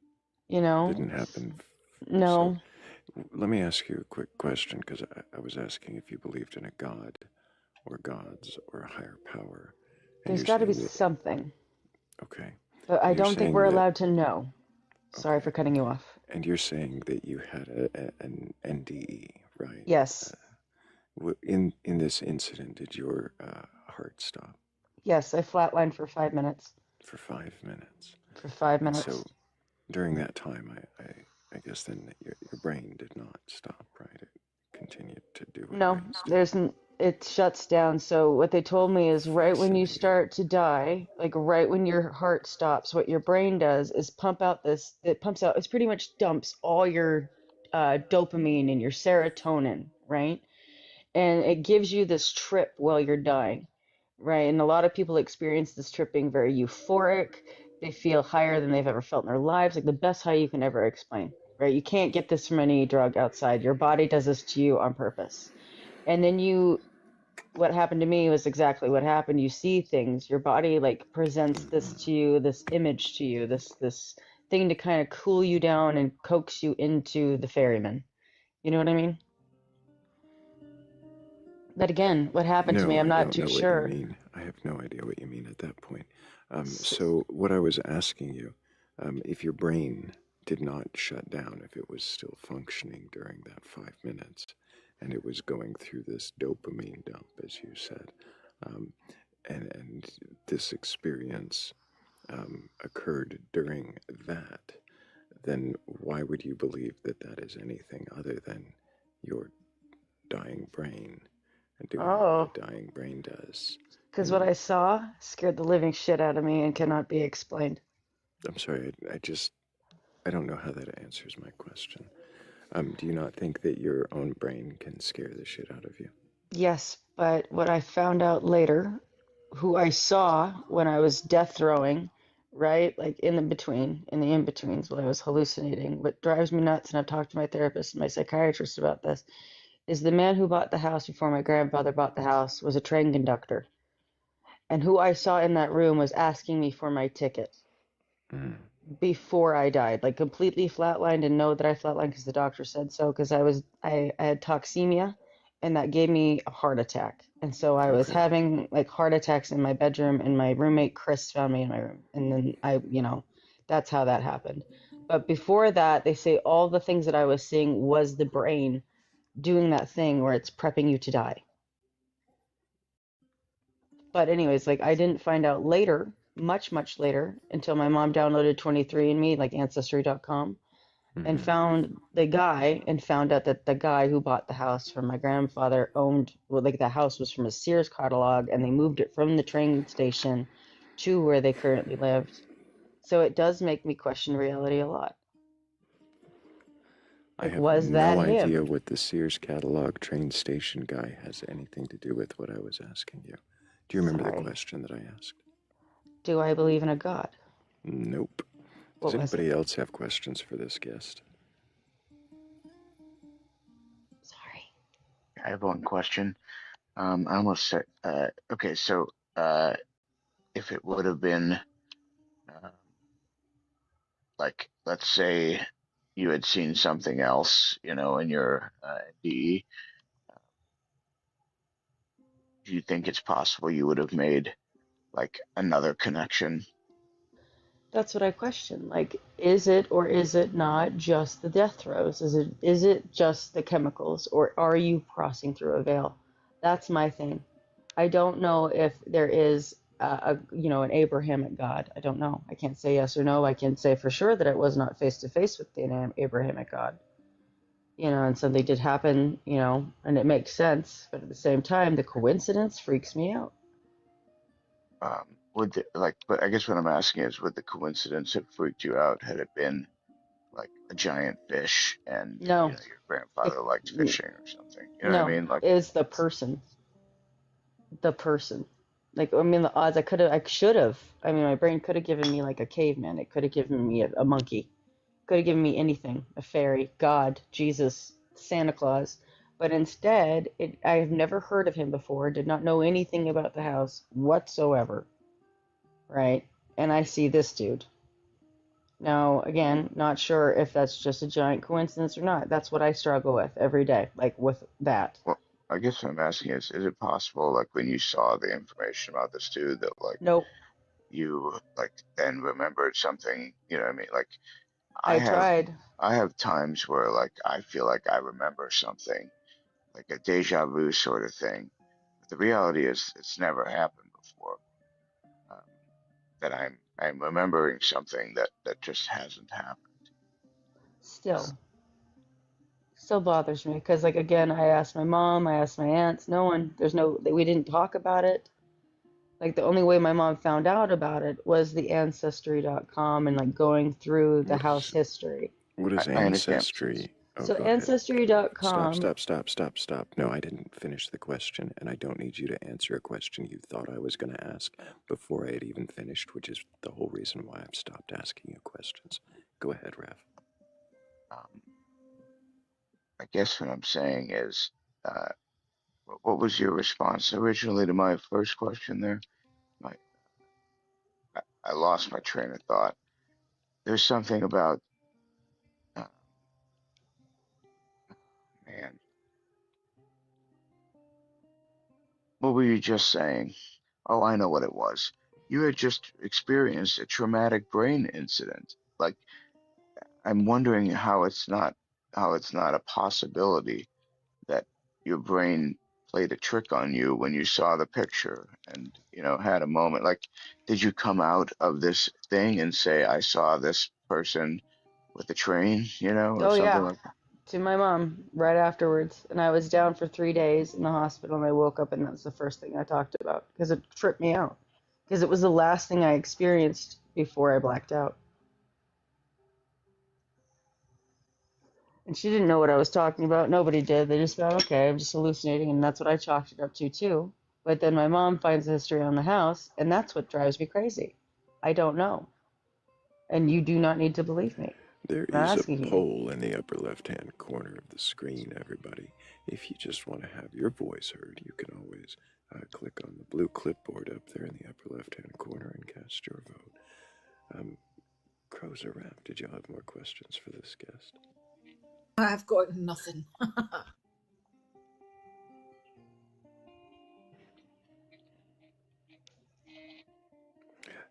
you know? Didn't happen. So No, let me ask you a quick question, because I was asking if you believed in a god or gods or a higher power. And there's you're got to be saying that, something, okay. but I And you're don't think saying we're that, allowed to know. Sorry okay. for cutting you off. And you're saying that you had an NDE, right? Yes. In this incident, did your heart stop Yes, I flatlined for 5 minutes. for 5 minutes? For five And so minutes. during that time, I guess then your brain did not stop, right? It continued to do what No, brains do. it shuts down. So what they told me is right when you Fascinating. start to die, like right when your heart stops, what your brain does is it pretty much dumps all your dopamine and your serotonin, right? And it gives you this trip while you're dying, right? And a lot of people experience this trip being very euphoric. They feel higher than they've ever felt in their lives, like the best high you can ever explain, right? You can't get this from any drug outside. Your body does this to you on purpose. And then what happened to me was exactly what happened. You see things, your body like presents this to you, this image to you, this thing to kind of cool you down and coax you into the ferryman. You know what I mean? But again, what happened to me, No, I'm I not don't too know what you sure. mean. I have no idea what you mean at that point. S- So what I was asking you, if your brain did not shut down, if it was still functioning during that 5 minutes, and it was going through this dopamine dump, as you said, um, and this experience occurred during that, then why would you believe that that is anything other than your dying brain and doing what Oh, a dying brain does? because what And I saw scared the living shit out of me and cannot be explained. I'm sorry, I don't know how that answers my question. Do you not think that your own brain can scare the shit out of you? Yes, but what I found out later, who I saw when I was death throwing, right? Like in the in-betweens when I was hallucinating. What drives me nuts, and I've talked to my therapist and my psychiatrist about this, is the man who bought the house before my grandfather bought the house was a train conductor. And who I saw in that room was asking me for my ticket Mm, before I died, like completely flatlined and know that I flatlined because the doctor said so, because I had toxemia and that gave me a heart attack. And so I was okay. having like heart attacks in my bedroom and my roommate Chris found me in my room. And then that's how that happened. But before that, they say all the things that I was seeing was the brain doing that thing where it's prepping you to die. But anyways, like I didn't find out later, much later, until my mom downloaded 23andMe, like Ancestry.com, and Mm-hmm. found the guy and found out that the guy who bought the house from my grandfather owned, well, like the house was from a Sears catalog, and they moved it from the train station to where they currently lived. So it does make me question reality a lot. I Like, have was that no idea him? what the Sears catalog train station guy has anything to do with what I was asking you. Do you remember the Sorry. question that I asked? Do I believe in a God? Nope. Does What was it? anybody else have questions for this guest? Sorry. I have one question. I almost said, okay, so uh, if it would have been like, let's say you had seen something else, in your DE, do you think it's possible you would have made like another connection? That's what I question. Like, is it or is it not just the death throes? Is it just the chemicals, or are you crossing through a veil? That's my thing. I don't know if there is an Abrahamic God. I don't know. I can't say yes or no. I can say for sure that it was not face to face with the Abrahamic God. And something did happen, and it makes sense. But at the same time, the coincidence freaks me out. But I guess what I'm asking is, would the coincidence have freaked you out had it been like a giant fish and No, your the, grandfather liked fishing or something? You know what I no, mean? Like, it's the person. The person. Like, I mean, the odds I should have. I mean, my brain could have given me like a caveman. It could have given me a monkey. Could have given me anything, a fairy, God, Jesus, Santa Claus. But instead, I have never heard of him before, did not know anything about the house whatsoever, right? And I see this dude. Now, again, not sure if that's just a giant coincidence or not. That's what I struggle with every day, like with that. well, I guess what I'm asking is it possible, like, when you saw the information about this dude, that like Nope, you like then remembered something? You know what I mean? Like, I I have tried. I have times where like I feel like I remember something, like a deja vu sort of thing. But the reality is it's never happened before. Um, that I'm remembering something that just hasn't happened. Um, Still bothers me because, like, again, I asked my mom, I asked my aunts, no one, we didn't talk about it. Like, the only way my mom found out about it was the Ancestry.com and, like, going through the What house is history. what is I understand. ancestry? Oh, So, go ahead. Stop, Ancestry.com, stop, stop, stop, stop. No, I didn't finish the question, and I don't need you to answer a question you thought I was going to ask before I had even finished, which is the whole reason why I've stopped asking you questions. Go ahead, Rev. Um, I guess what I'm saying is, uh, what was your response originally to my first question there? My, I lost my train of thought. There's something about, uh, man, what were you just saying? Oh, I know what it was. You had just experienced a traumatic brain incident. Like, I'm wondering how it's not a possibility that your brain played a trick on you when you saw the picture and had a moment. Like, did you come out of this thing and say, I saw this person with the train, or oh, something yeah, like that? to my mom right afterwards. And I was down for 3 days in the hospital, and I woke up, and that's the first thing I talked about because it tripped me out. Because it was the last thing I experienced before I blacked out. And she didn't know what I was talking about. Nobody did. They just thought, okay, I'm just hallucinating, and that's what I chalked it up to too. But then my mom finds the history on the house, and that's what drives me crazy. I don't know. And you do not need to believe me. There I'm not is a asking you. poll in the upper left-hand corner of the screen, everybody. If you just want to have your voice heard, you can always click on the blue clipboard up there in the upper left-hand corner and cast your vote. Crows or Rap, did you have more questions for this guest? I've got nothing.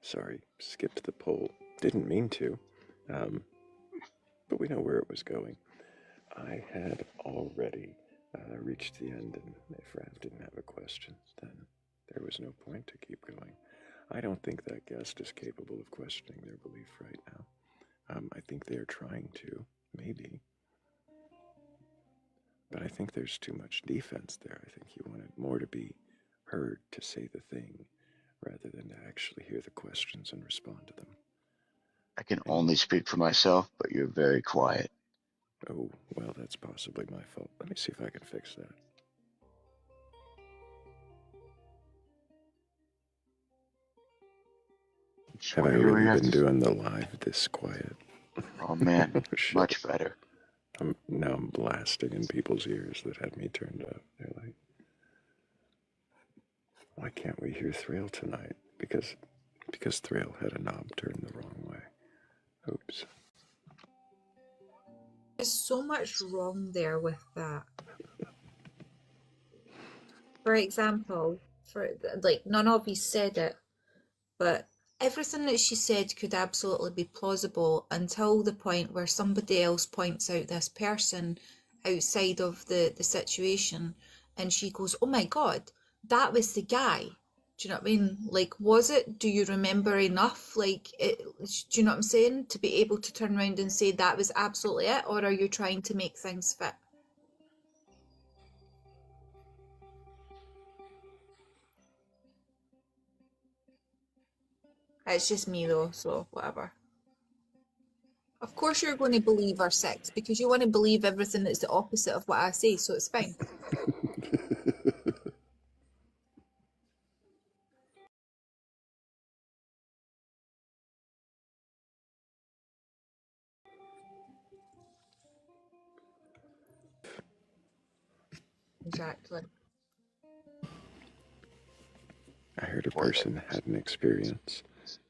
Sorry, skipped the poll. Didn't mean to, but we know where it was going. I had already reached the end, and if Rav didn't have a question, then There was no point to keep going. I don't think that guest is capable of questioning their belief right now. I think they are trying to, maybe. But I think there's too much defense there. I think he wanted more to be heard to say the thing rather than to actually hear the questions and respond to them. I can only speak for myself, but you're very quiet. Oh, well, that's possibly my fault. Let me see if I can fix that. Have I really been doing the live this quiet? Oh man, Oh, shit. much better. Now I'm blasting in people's ears that had me turned up. They're like, why can't we hear Thrayle tonight? Because Thrayle had a knob turned the wrong way. Oops. There's so much wrong there with that. For example, none of you said it, but everything that she said could absolutely be plausible until the point where somebody else points out this person outside of the situation, and she goes, "Oh my God, that was the guy." Do you know what I mean? Like, was it? Do you remember enough? Like, do you know what I'm saying? To be able to turn around and say that was absolutely it, or are you trying to make things fit? It's just me though, so whatever. Of course you're going to believe our sex because you want to believe everything that's the opposite of what I say, so it's fine. Exactly. I heard a person had an experience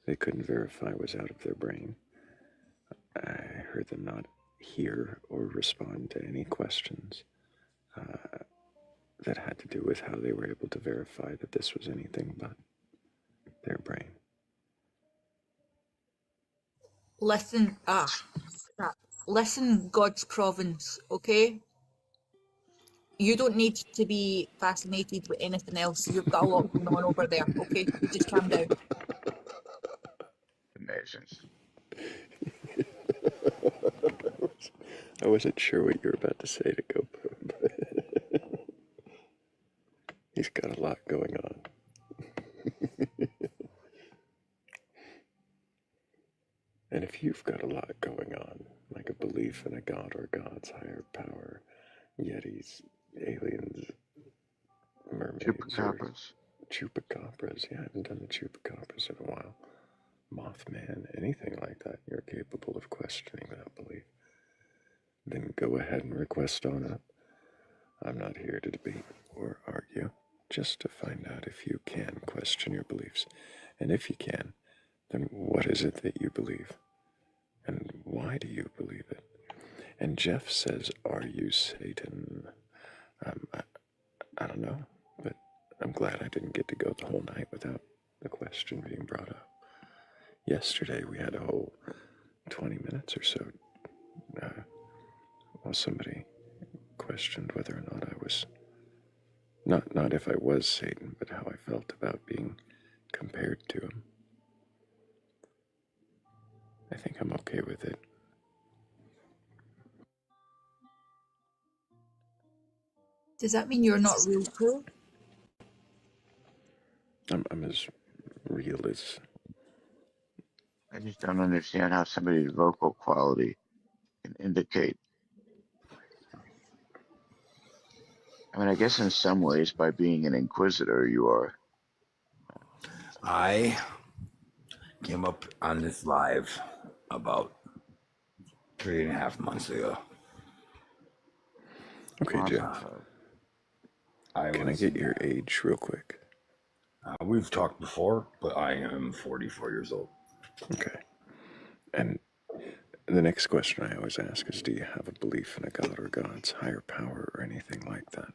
they couldn't verify was out of their brain. I heard them not hear or respond to any questions that had to do with how they were able to verify that this was anything but their brain. Listen, crap. Listen, God's province, okay? You don't need to be fascinated with anything else. You've got a lot going on over there, okay? You just calm down. Amazing. I wasn't sure what you were about to say to go, but he's got a lot going on. And if you've got a lot going on, like a belief in a god or God's higher power, yetis, aliens, mermaids, Chupacabras. Chupacabras. Yeah, I haven't done the chupacabras in a while. Mothman, anything like that, you're capable of questioning that belief. Then go ahead and request on up. I'm not here to debate or argue, just to find out if you can question your beliefs. And if you can, then what is it that you believe? And why do you believe it? And Jeff says, are you Satan? I don't know, but I'm glad I didn't get to go the whole night without the question being brought up. Yesterday we had a whole 20 minutes or so while somebody questioned whether or not I was, not if I was Satan, but how I felt about being compared to him. I think I'm okay with it. Does that mean you're not real cool? I'm as real as... I just don't understand how somebody's vocal quality can indicate. I mean, I guess in some ways, by being an inquisitor, you are. I came up on this live about 3.5 months ago. Okay, Jeff. Can I get your age real quick? We've talked before, but I am 44 years old. Okay. And the next question I always ask is, do you have a belief in a god or God's higher power or anything like that?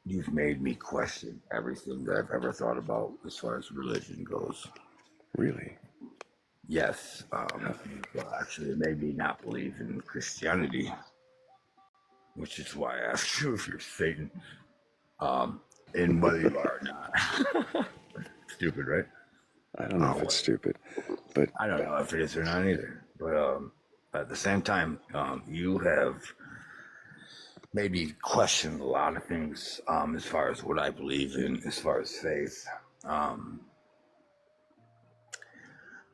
You've made me question everything that I've ever thought about as far as religion goes. Really? Yes. Well, actually, it made me not believe in Christianity, which is why I asked you if you're Satan. in whether you are or not. Stupid, right? I don't know if it's stupid, but I don't know if it is or not either. But at the same time, you have made me question a lot of things as far as what I believe in, as far as faith.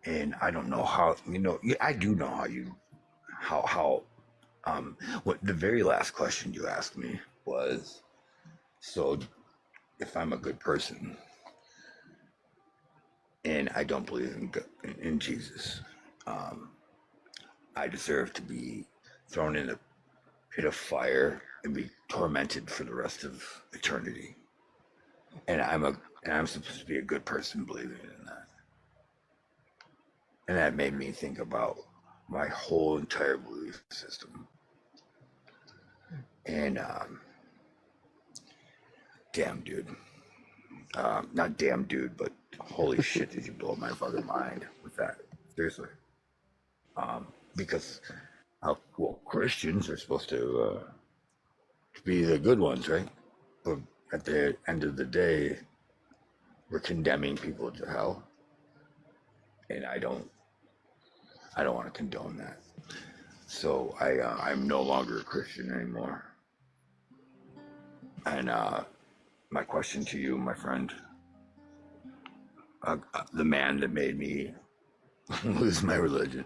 And I don't know how, I do know how what the very last question you asked me was, so if I'm a good person and I don't believe in Jesus, I deserve to be thrown in a pit of fire and be tormented for the rest of eternity. And I'm supposed to be a good person believing in that. And that made me think about my whole entire belief system. And damn, dude. Not damn, dude, but holy shit, did you blow my fucking mind with that? Seriously. Because, well, Christians are supposed to be the good ones, right? But at the end of the day, we're condemning people to hell. And I don't want to condone that. So I'm no longer a Christian anymore. And my question to you, my friend, the man that made me lose my religion,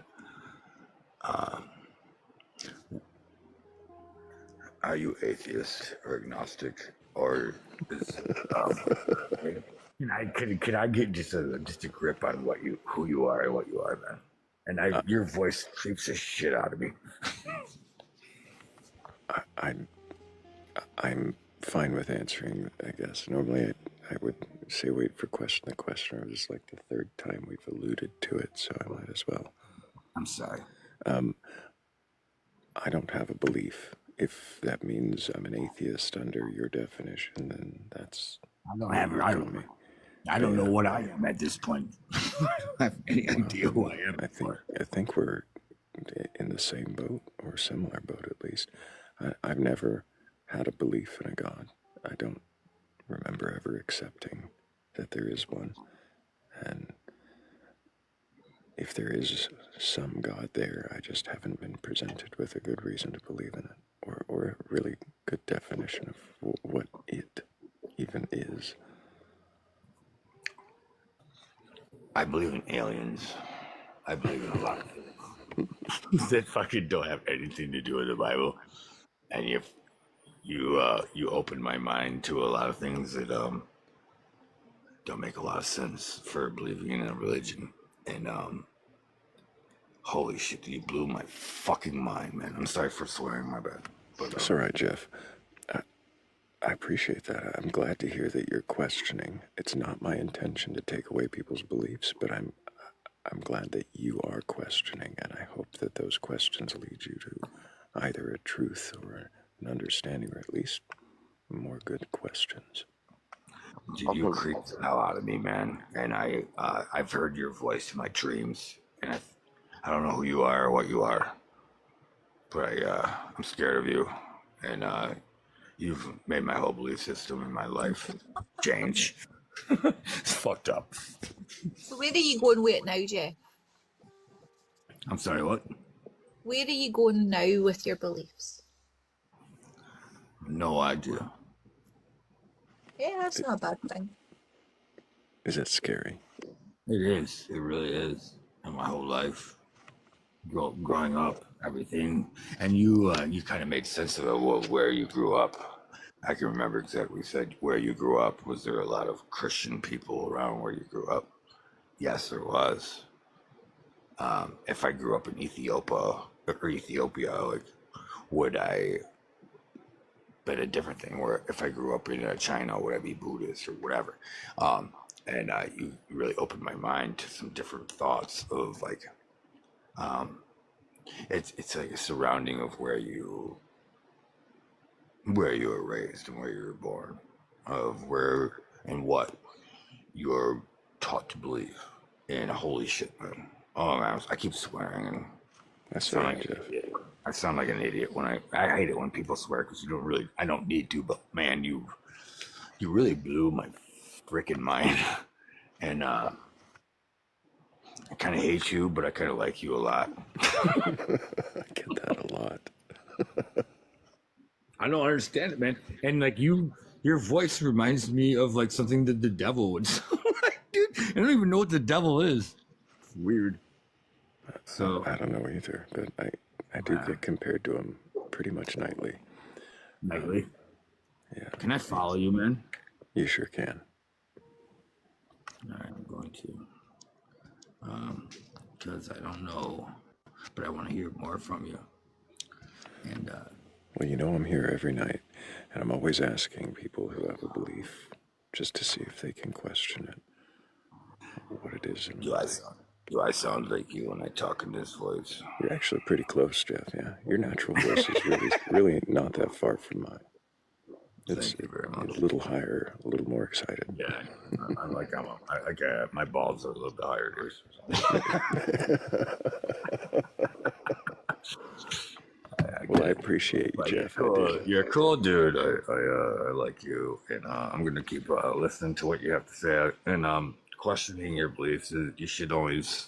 are you atheist or agnostic, or is, can I get just a grip on who you are and what you are, man? And your voice creeps the shit out of me. I'm fine with answering, I guess. Normally I would say wait for the questioner. This is like the third time we've alluded to it, so I might as well. I'm sorry. I don't have a belief. If that means I'm an atheist under your definition, then that's... I don't know what I am at this point. I don't have any idea who I am. I think we're in the same boat, or similar boat at least. I've never had a belief in a God. I don't remember ever accepting that there is one. And if there is some God there, I just haven't been presented with a good reason to believe in it, or a really good definition of what it even is. I believe in aliens. I believe in a lot of things that fucking don't have anything to do with the Bible. And if you open my mind to a lot of things that don't make a lot of sense for believing in a religion. And holy shit, you blew my fucking mind, man. I'm sorry for swearing, my bad. But it's all right, Jeff. I appreciate that. I'm glad to hear that you're questioning. It's not my intention to take away people's beliefs, but I'm glad that you are questioning, and I hope that those questions lead you to either a truth or an understanding, or at least more good questions. Dude, you creep the hell out of me, man. And I've heard your voice in my dreams, and I don't know who you are or what you are, but I'm scared of you, and you've made my whole belief system in my life change. It's fucked up. So where are you going with it now, Jeff? I'm sorry, what? Where are you going now with your beliefs? No idea. Yeah, that's not a bad thing. Is it scary? It is. It really is. And my whole life, growing up, everything, and you kind of made sense of it, where you grew up. I can remember exactly. You said where you grew up. Was there a lot of Christian people around where you grew up? Yes, there was. If I grew up in Ethiopia, like, would I? But a different thing. Where if I grew up in China, would I be Buddhist or whatever? And you really opened my mind to some different thoughts of like, it's like a surrounding of where you were raised and where you were born, of where and what you're taught to believe. And holy shit, man! Oh man, I keep swearing, and That's all right, Jeff. I sound like an idiot when I hate it when people swear, because I don't need to, but man, you You really blew my freaking mind. And I kind of hate you, but I kind of like you a lot. I get that a lot. I don't understand it, man. And like your voice reminds me of like something that the devil would sound like, dude. I don't even know what the devil is. It's weird. So I don't know either, but I do get compared to him pretty much nightly. Nightly? Yeah. Can I follow you, man? You sure can. All right, I'm going to. Because I don't know, but I want to hear more from you. And Well, you know I'm here every night, and I'm always asking people who have a belief just to see if they can question it, what it is. And do I sound like you when I talk in this voice? You're actually pretty close, Jeff. Yeah, your natural voice is really not that far from mine. It's Thank you very much. A little higher, a little more excited. Yeah, my balls are a little bit higher, Well, I appreciate you, Jeff. You're a cool dude. I like you, and I'm gonna keep listening to what you have to say and questioning your beliefs. You should always.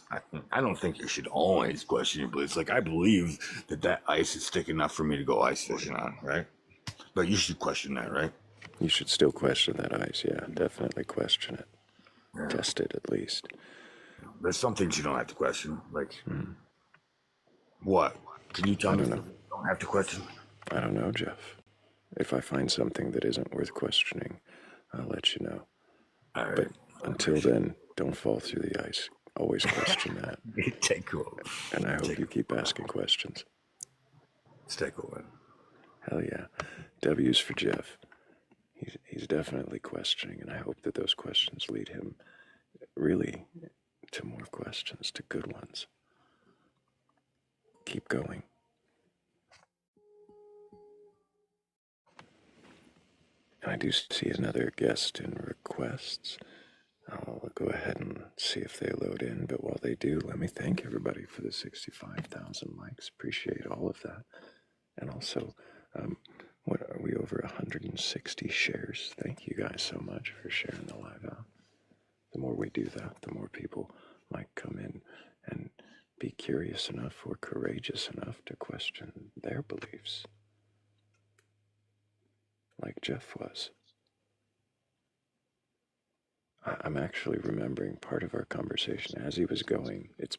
I don't think you should always question your beliefs. Like I believe that ice is thick enough for me to go ice fishing on, right? But you should question that, right? You should still question that ice. Yeah, definitely question it. Yeah. Test it at least. There's some things you don't have to question. Like what? Can you tell me? You don't have to question. I don't know, Jeff. If I find something that isn't worth questioning, I'll let you know. All right. But until then, don't fall through the ice. Always question that. Stay cool. And I hope you keep asking questions. Stay cool, man. Hell yeah. W's for Jeff. He's definitely questioning, and I hope that those questions lead him really to more questions, to good ones. Keep going. And I do see another guest in requests. I'll go ahead and see if they load in, but while they do, let me thank everybody for the 65,000 likes. Appreciate all of that. And also, what are we, over 160 shares? Thank you guys so much for sharing the live out. The more we do that, the more people might come in and be curious enough or courageous enough to question their beliefs, like Jeff was. I'm actually remembering part of our conversation as he was going. It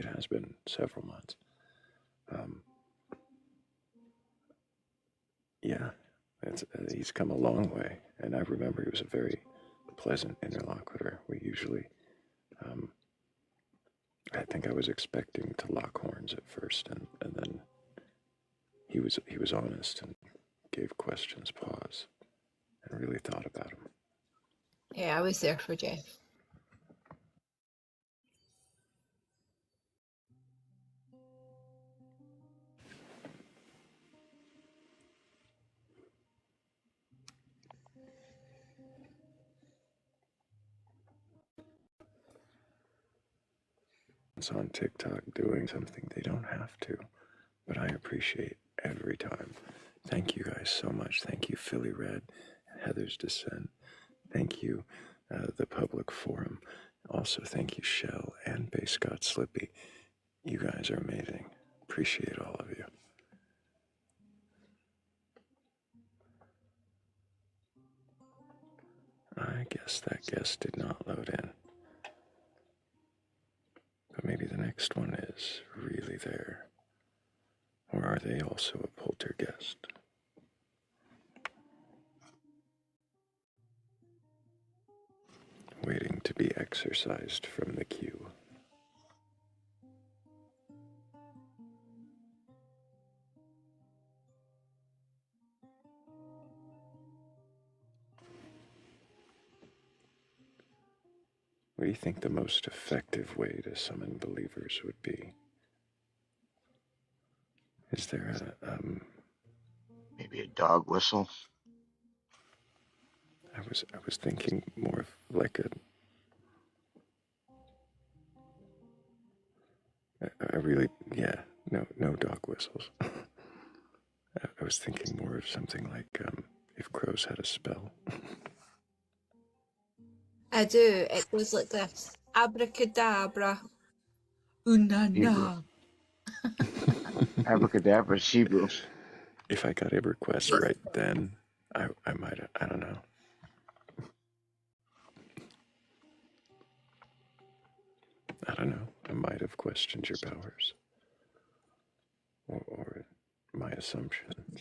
has been several months. Yeah, he's come a long way, and I remember he was a very pleasant interlocutor. We usually, I think I was expecting to lock horns at first, and then he was honest and gave questions pause, and really thought about them. Yeah, I was there for Jeff. On TikTok doing something they don't have to, but I appreciate every time. Thank you guys so much. Thank you, Philly Red, Heather's Descent. Thank you, the Public Forum. Also, thank you, Shell and Bay Scott Slippy. You guys are amazing. Appreciate all of you. I guess that guest did not load in. But maybe the next one is really there. Or are they also a poltergeist? Waiting to be exorcised from the queue. What do you think the most effective way to summon believers would be? Is there maybe a dog whistle? I was thinking more of like no dog whistles. I was thinking more of something like if crows had a spell. I do. It goes like this. Abracadabra. Hebrew. Unana. Abracadabra, is Hebrew. If I got a request right then, I might have, I don't know. I don't know. I might have questioned your powers. Or my assumptions.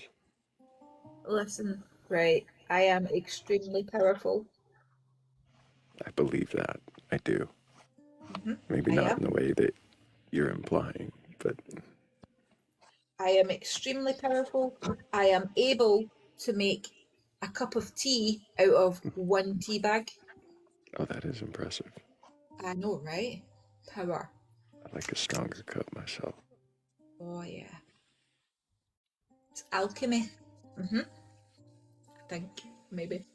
Listen, right. I am extremely powerful. I believe that. I do. Maybe I not am. in the way that you're implying, but I am extremely powerful. I am able to make a cup of tea out of one tea bag. oh, that is impressive. I know, right? Power. I like a stronger cup myself. Oh, yeah. It's alchemy. I think, maybe.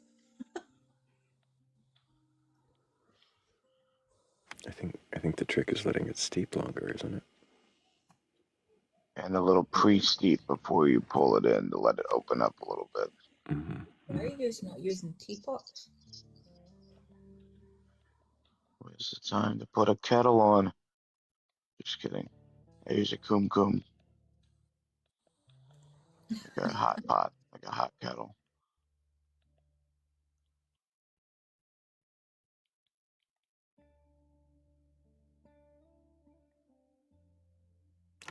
I think the trick is letting it steep longer, isn't it? And a little pre-steep before you pull it in to let it open up a little bit. Why are you not using teapots? Where's the time to put a kettle on? Just kidding. I use a kum. Like a hot pot, like a hot kettle.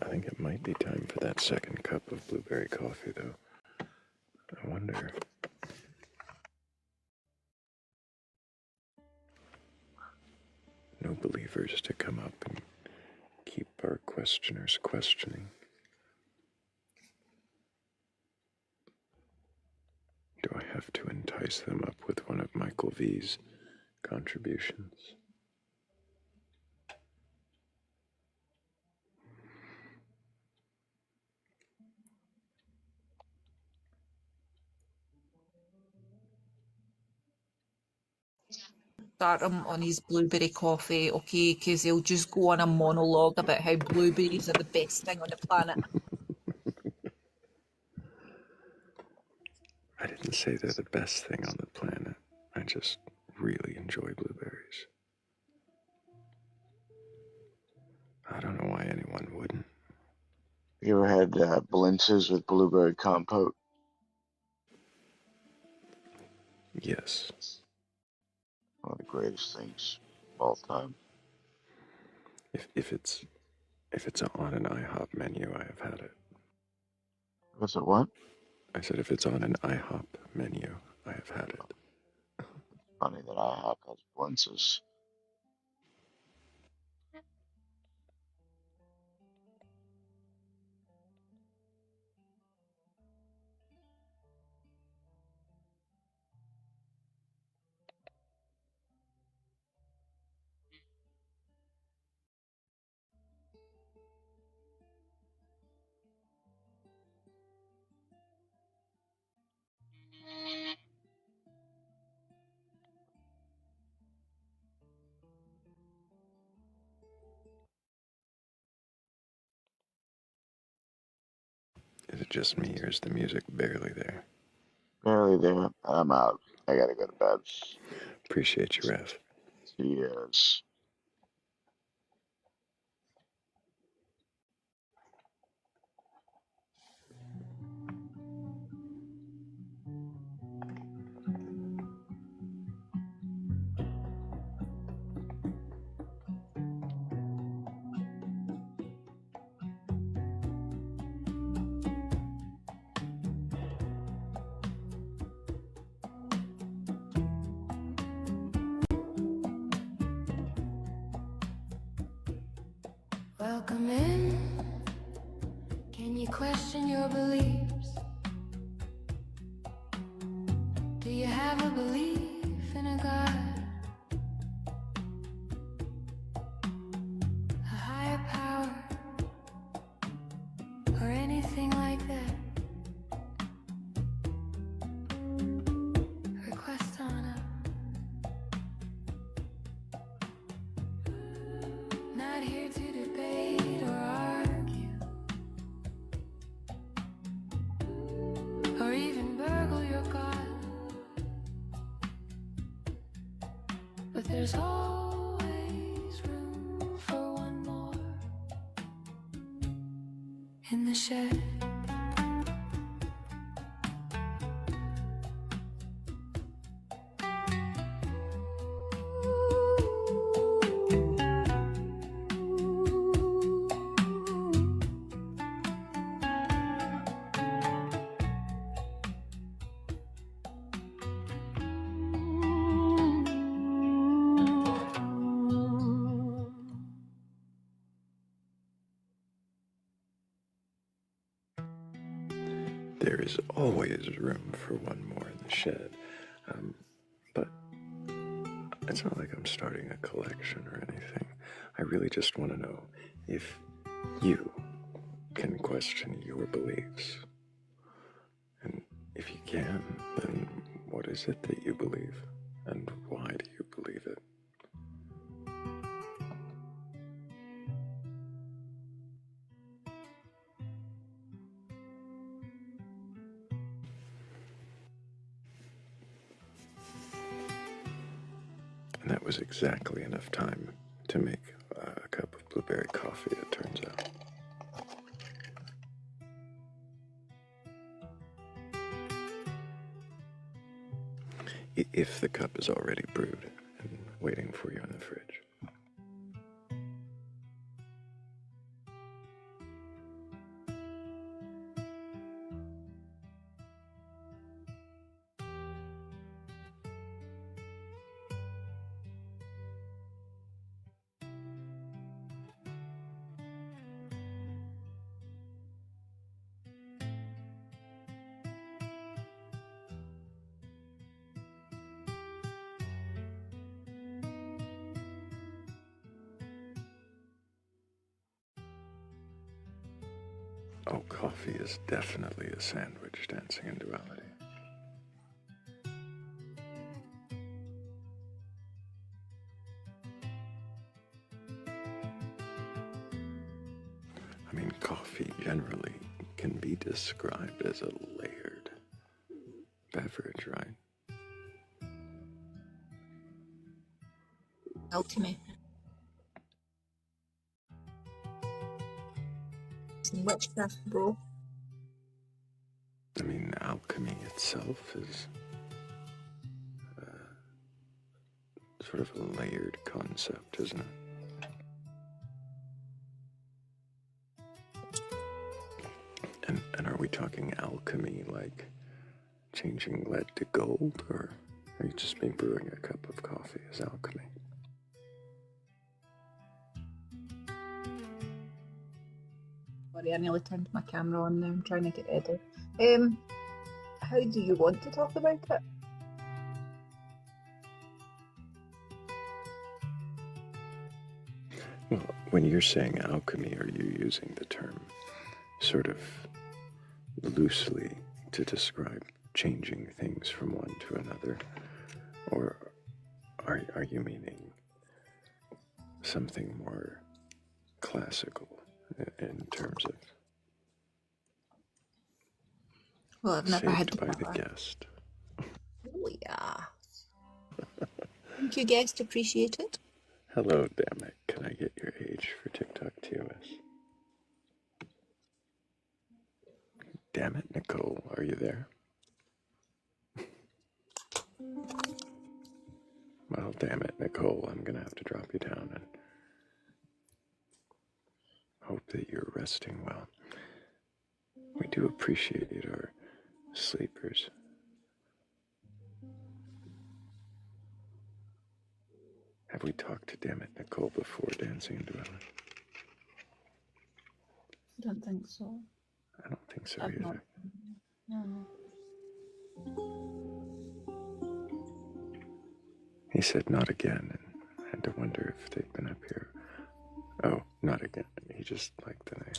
I think it might be time for that second cup of blueberry coffee, though. I wonder. No believers to come up and keep our questioners questioning. Do I have to entice them up with one of Michael V's contributions? Start him on his blueberry coffee, okay? Because he'll just go on a monologue about how blueberries are the best thing on the planet. I didn't say they're the best thing on the planet. I just really enjoy blueberries. I don't know why anyone wouldn't. You ever had blintzes with blueberry compote? Yes. One of the greatest things of all time. If it's on an IHOP menu, I have had it. What's it, what? I said if it's on an IHOP menu, I have had it. Funny that IHOP has blintzes. Is it just me, or is the music barely there? Barely there. I'm out. I gotta go to bed. Appreciate you, Ref. Cheers. Welcome in. Can you question your beliefs? Do you have a belief in a God? A higher power? Or anything like that? Request on up. Not here to debate or argue, or even burgle your God. But in the shed. There is always room for one more in the shed. But it's not like I'm starting a collection or anything. I really just want to know if you can question your beliefs. And if you can, then what is it that you believe? And why do you believe it? And that was exactly enough time to make a cup of blueberry coffee, it turns out. If the cup is already brewed and waiting for you in the fridge. Oh, coffee is definitely a sandwich dancing in duality. I mean, coffee generally can be described as a layered beverage, right? Alchemy. Some witchcraft, bro. I mean, alchemy itself is sort of a layered concept, isn't it? And are we talking alchemy like changing lead to gold, or are you just being brewing a cup of coffee as alchemy? Sorry, I nearly turned my camera on there. I'm trying to get edited. How do you want to talk about it? Well, when you're saying alchemy, are you using the term sort of loosely to describe changing things from one to another? Or are you meaning something more classical in terms of Well, I've never had saved to by the guest? Oh, yeah. Thank you, guest. Appreciate it. Hello, damn it. Can I get your age for TikTok TOS? Damn it, Nicole, are you there? Well, damn it, Nicole, I'm gonna have to drop you down and hope that you're resting well. We do appreciate our sleepers. Have we talked to damn it, Nicole before dancing and dueling? I don't think so. I don't think so I've either. not. No. He said not again, and I had to wonder if they'd been up here. Oh, not again. He just liked the name.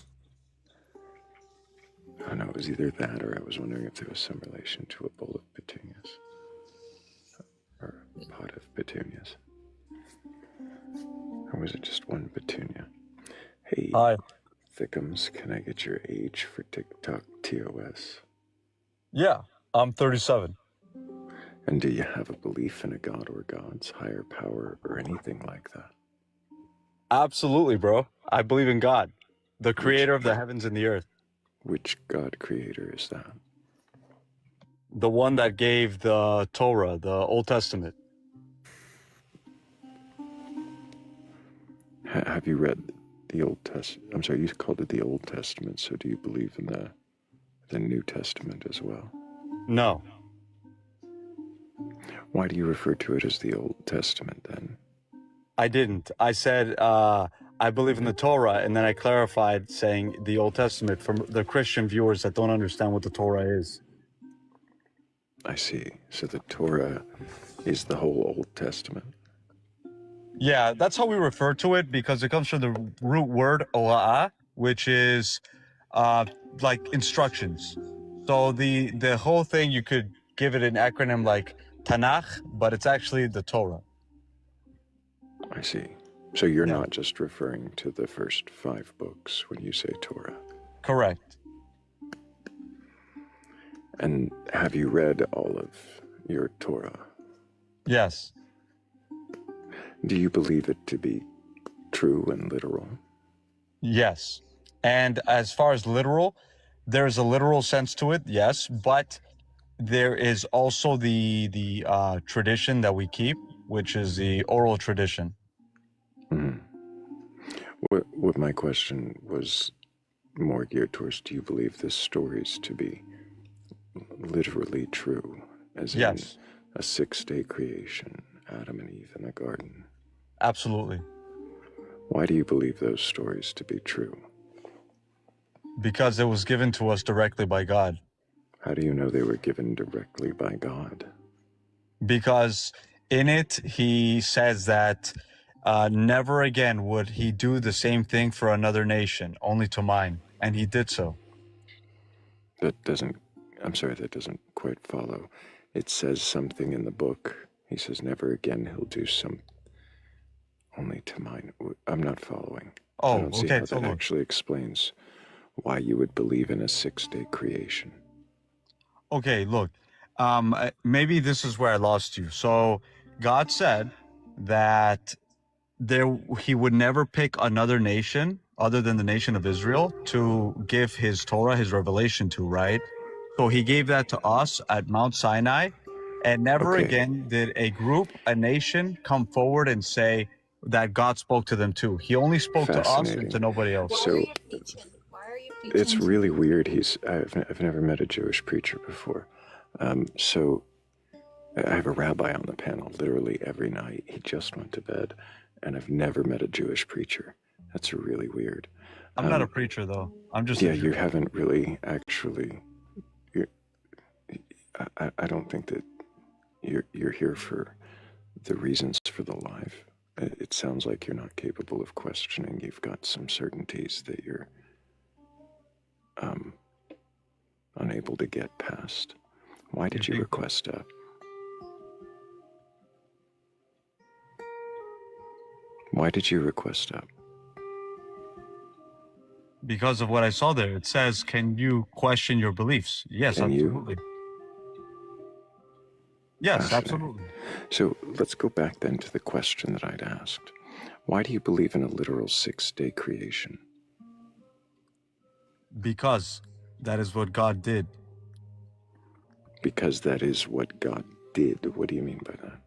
I don't know, it was either that or I was wondering if there was some relation to a bowl of petunias. Or a pot of petunias. Or was it just one petunia? Hey, Hi. Thickums, can I get your age for TikTok TOS? Yeah, I'm 37. And do you have a belief in a god or gods, higher power, or anything like that? Absolutely, bro. I believe in God, the creator of the heavens and the earth. Which God creator is that? The one that gave the Torah, the Old Testament. Have you read the Old Testament? I'm sorry, you called it the Old Testament, so do you believe in the New Testament as well? No. Why do you refer to it as the Old Testament then? I didn't. I said I believe in the Torah, and then I clarified saying the Old Testament for the Christian viewers that don't understand what the Torah is. I see. So the Torah is the whole Old Testament. Yeah, that's how we refer to it because it comes from the root word ola'ah, which is like instructions. So the whole thing, you could give it an acronym like Tanakh, but it's actually the Torah. I see. So you're Yeah. not just referring to the first 5 books when you say Torah. Correct. And have you read all of your Torah? Yes. Do you believe it to be true and literal? Yes. And as far as literal, there's a literal sense to it, yes, but there is also the tradition that we keep, which is the oral tradition. Mm-hmm. What my question was more geared towards, do you believe this stories to be literally true? As Yes. in a 6-day creation, Adam and Eve in the garden? Absolutely. Why do you believe those stories to be true? Because it was given to us directly by God. How do you know they were given directly by God? Because in it, he says that never again would he do the same thing for another nation, only to mine. And he did so. That doesn't quite follow. It says something in the book. He says, never again he'll do some, only to mine. I'm not following. Oh, I don't see okay. how that actually explains why you would believe in a 6-day creation. Okay, look, maybe this is where I lost you. So God said that he would never pick another nation other than the nation of Israel to give his Torah, his revelation to, right? So he gave that to us at Mount Sinai, and never again did a group, a nation come forward and say that God spoke to them too. He only spoke to us and to nobody else. So Why are you preaching? it's really weird. I've never met a Jewish preacher before. So I have a rabbi on the panel literally every night. He just went to bed, and I've never met a Jewish preacher. That's really weird. I'm not a preacher, though. I'm just yeah. You haven't really actually. I don't think that you're here for the reasons for the life. It sounds like you're not capable of questioning. You've got some certainties that you're unable to get past. Why did you request up? Why did you request up? Because of what I saw there. It says, can you question your beliefs? Yes, Can you? absolutely. Yes, absolutely. So let's go back then to the question that I'd asked. Why do you believe in a literal 6-day creation? Because that is what God did. Because that is what God did. What do you mean by that?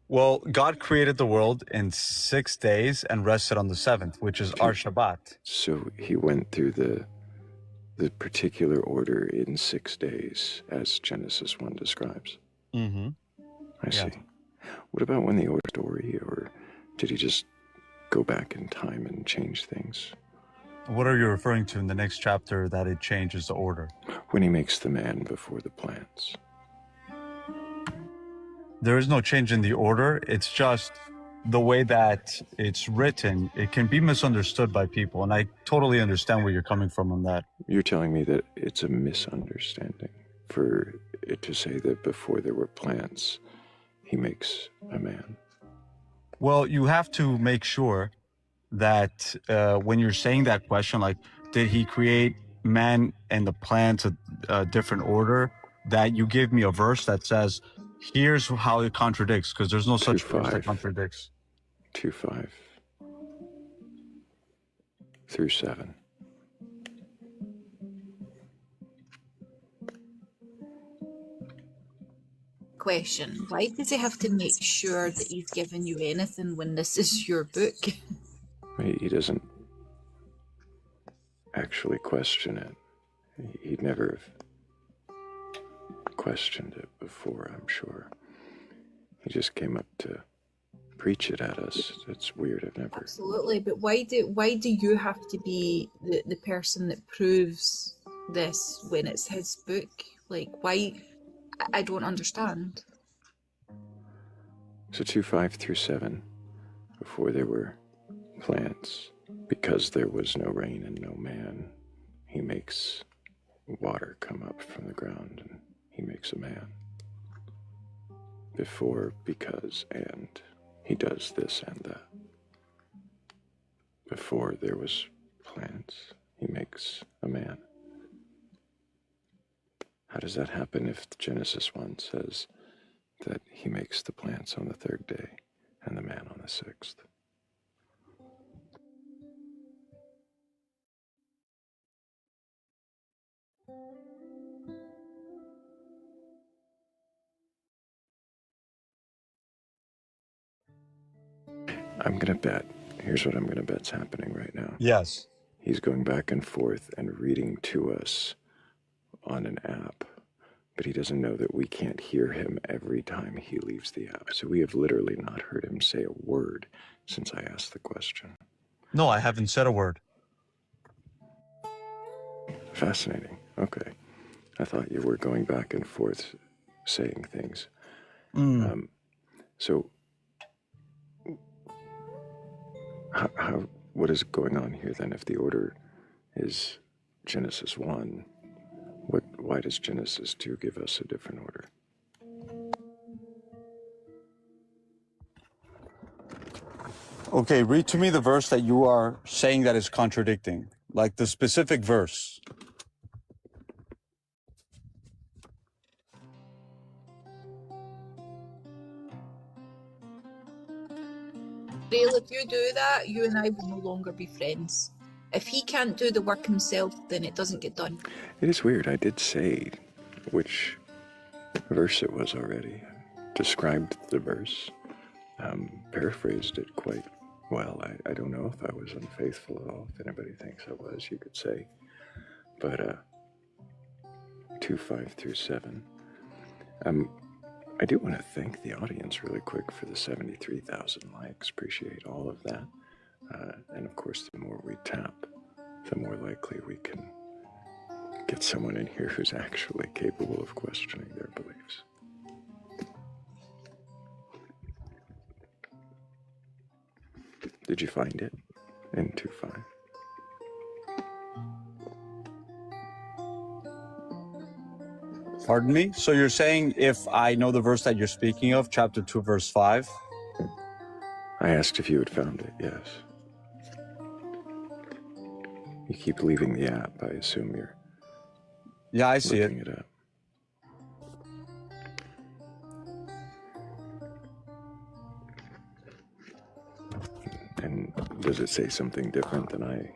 Well, God created the world in 6 days and rested on the 7th, which is our Shabbat. So he went through the particular order in 6 days, as Genesis 1 describes. Mm-hmm. I see. What about when the order story, or did he just go back in time and change things? What are you referring to in the next chapter that it changes the order? When he makes the man before the plants. There is no change in the order. It's just the way that it's written. It can be misunderstood by people, and I totally understand where you're coming from on that. You're telling me that it's a misunderstanding for it to say that before there were plants, he makes a man. Well, you have to make sure that when you're saying that question, like, did he create man and the plants a different order, that you give me a verse that says, here's how it contradicts, because there's no such verse that contradicts. 2:5 through 7. question. Why does he have to make sure that he's giving you anything when this is your book? He doesn't actually question it. He'd never have questioned it before, I'm sure. He just came up to preach it at us. It's weird. I've never. Absolutely, but why do you have to be the person that proves this when it's his book? Like, why? I don't understand. So 2:5 through 7, before there were plants, because there was no rain and no man, he makes water come up from the ground and he makes a man. Before, because, and he does this and that. Before there was plants, he makes a man. How does that happen if Genesis 1 says that he makes the plants on the third day and the man on the sixth? I'm gonna bet, here's what I'm gonna bet's happening right now. Yes. He's going back and forth and reading to us on an app, but he doesn't know that we can't hear him every time he leaves the app. So we have literally not heard him say a word since I asked the question. No, I haven't said a word. Fascinating. Okay. I thought you were going back and forth saying things. So what is going on here then? If the order is Genesis 1, why does Genesis 2 give us a different order? Okay, read to me the verse that you are saying that is contradicting, like the specific verse. Thrayle, if you do that, you and I will no longer be friends. If he can't do the work himself, then it doesn't get done. It is weird. I did say which verse it was already. Described the verse. Paraphrased it quite well. I don't know if I was unfaithful at all. If anybody thinks I was, you could say. But 2:5 through 7. I do want to thank the audience really quick for the 73,000 likes. Appreciate all of that. And of course, the more we tap, the more likely we can get someone in here who's actually capable of questioning their beliefs. Did you find it in 2:5? Pardon me? So you're saying if I know the verse that you're speaking of, chapter 2, verse 5? I asked if you had found it, yes. You keep leaving the app. I assume you're I see looking it up. And does it say something different than I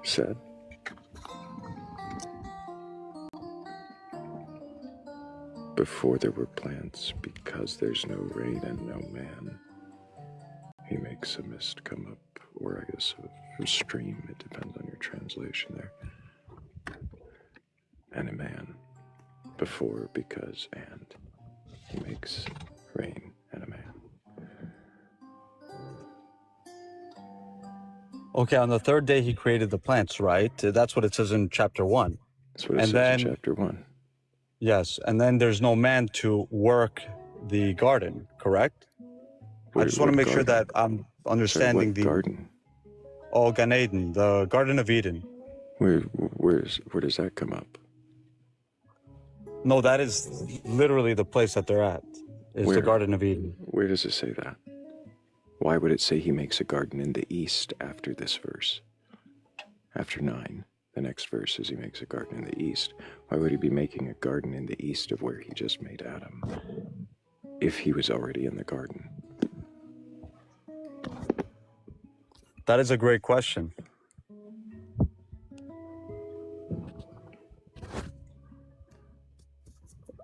said? Before there were plants, because there's no rain and no man, he makes a mist come up, or I guess a stream. It depends on your translation there. And a man. Before, because, and. He makes rain and a man. Okay, on the third day he created the plants, right? That's what it says in chapter 1. That's what it says in chapter 1. Yes, and then there's no man to work the garden, correct? I just want to make sure that I'm understanding the garden. Oh, Gan Eden, the Garden of Eden. Where does that come up? No, that is literally the place that they're at. Is the Garden of Eden. Where does it say that? Why would it say he makes a garden in the east after this verse? After 9, the next verse is he makes a garden in the east. Why would he be making a garden in the east of where he just made Adam, if he was already in the garden? That is a great question.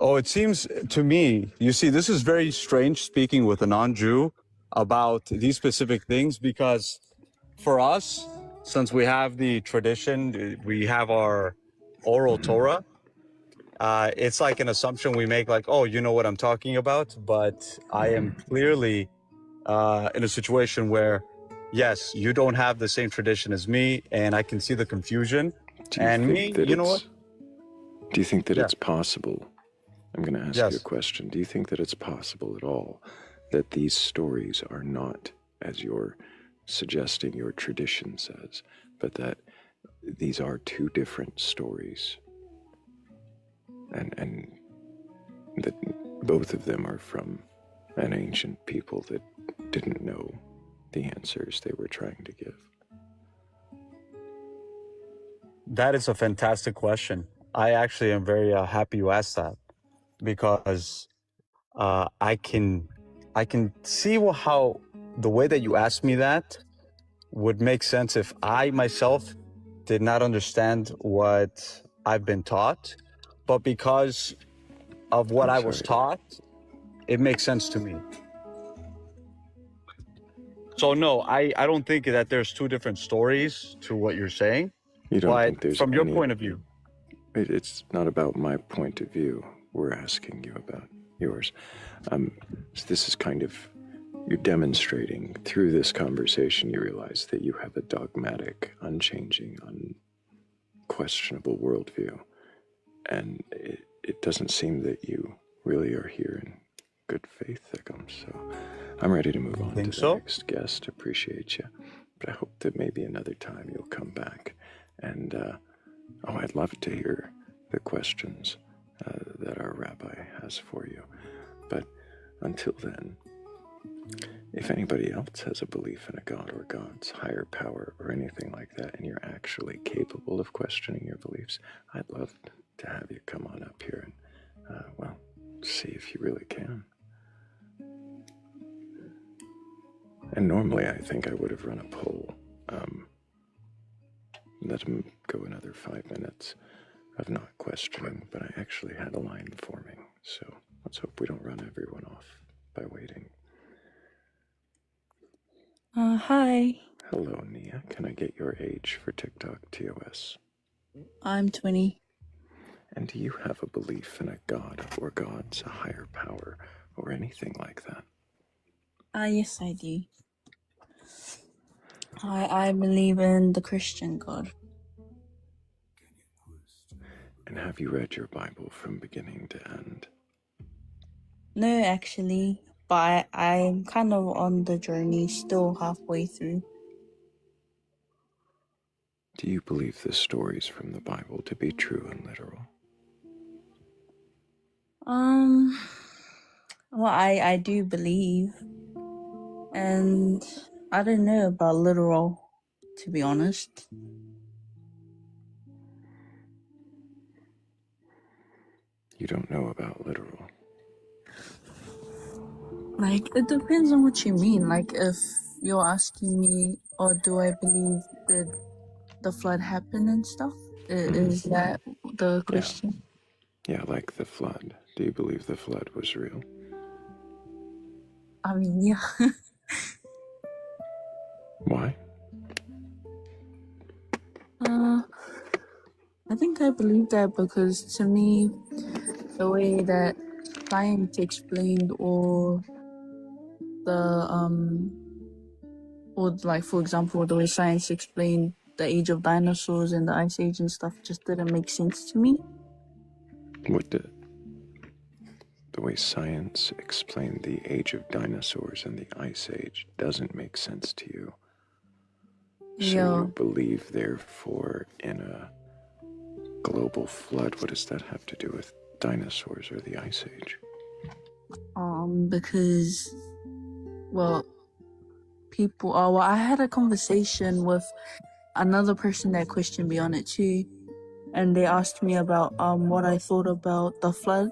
Oh, it seems to me, you see, this is very strange speaking with a non-Jew about these specific things, because for us, since we have the tradition, we have our oral Torah, it's like an assumption we make, like, oh, you know what I'm talking about. But I am clearly in a situation where, yes, you don't have the same tradition as me, and I can see the confusion. Do you And think me, that you know what? Do you think that Yeah. it's possible? I'm going to ask you a Yes. question. Do you think that it's possible at all that these stories are not, as you're suggesting your tradition says, but that these are two different stories, and that both of them are from an ancient people that didn't know the answers they were trying to give? That is a fantastic question. I actually am very happy you asked that, because I can see how the way that you asked me that would make sense if I myself did not understand what I've been taught, but because of what I was taught, it makes sense to me. So no, I don't think that there's two different stories to what you're saying. You don't but think there's from your any- point of view. It's not about my point of view. We're asking you about yours. So this is kind of, you're demonstrating through this conversation, you realize that you have a dogmatic, unchanging, unquestionable worldview. And it doesn't seem that you really are here in good faith, Thickum. So I'm ready to move on to the next guest. Appreciate you. But I hope that maybe another time you'll come back. And, I'd love to hear the questions that our rabbi has for you. But until then, if anybody else has a belief in a God or God's higher power or anything like that, and you're actually capable of questioning your beliefs, I'd love to have you come on up here and, well, see if you really can. And normally I think I would have run a poll. Let him go another 5 minutes of not questioning, but I actually had a line forming, so let's hope we don't run everyone off by waiting. Hi. Hello, Nia. Can I get your age for TikTok TOS? I'm 20. And do you have a belief in a God or gods, a higher power, or anything like that? Yes, I do. I believe in the Christian God. And have you read your Bible from beginning to end? No, actually, but I'm kind of on the journey, still halfway through. Do you believe the stories from the Bible to be true and literal? Well, I do believe, and I don't know about literal, to be honest. You don't know about literal. Like, it depends on what you mean. Like, if you're asking me, or do I believe that the flood happened and stuff? Is that the question? Yeah, like the flood. Do you believe the flood was real? I mean, yeah. Why? I think I believe that because to me, the way that science explained or like, for example, the way science explained the age of dinosaurs and the ice age and stuff just didn't make sense to me. What did? The way science explained the age of dinosaurs and the ice age doesn't make sense to you. So Yeah. you believe, therefore, in a global flood. What does that have to do with dinosaurs or the ice age? Because, well, I had a conversation with another person that questioned me on it too, and they asked me about what I thought about the flood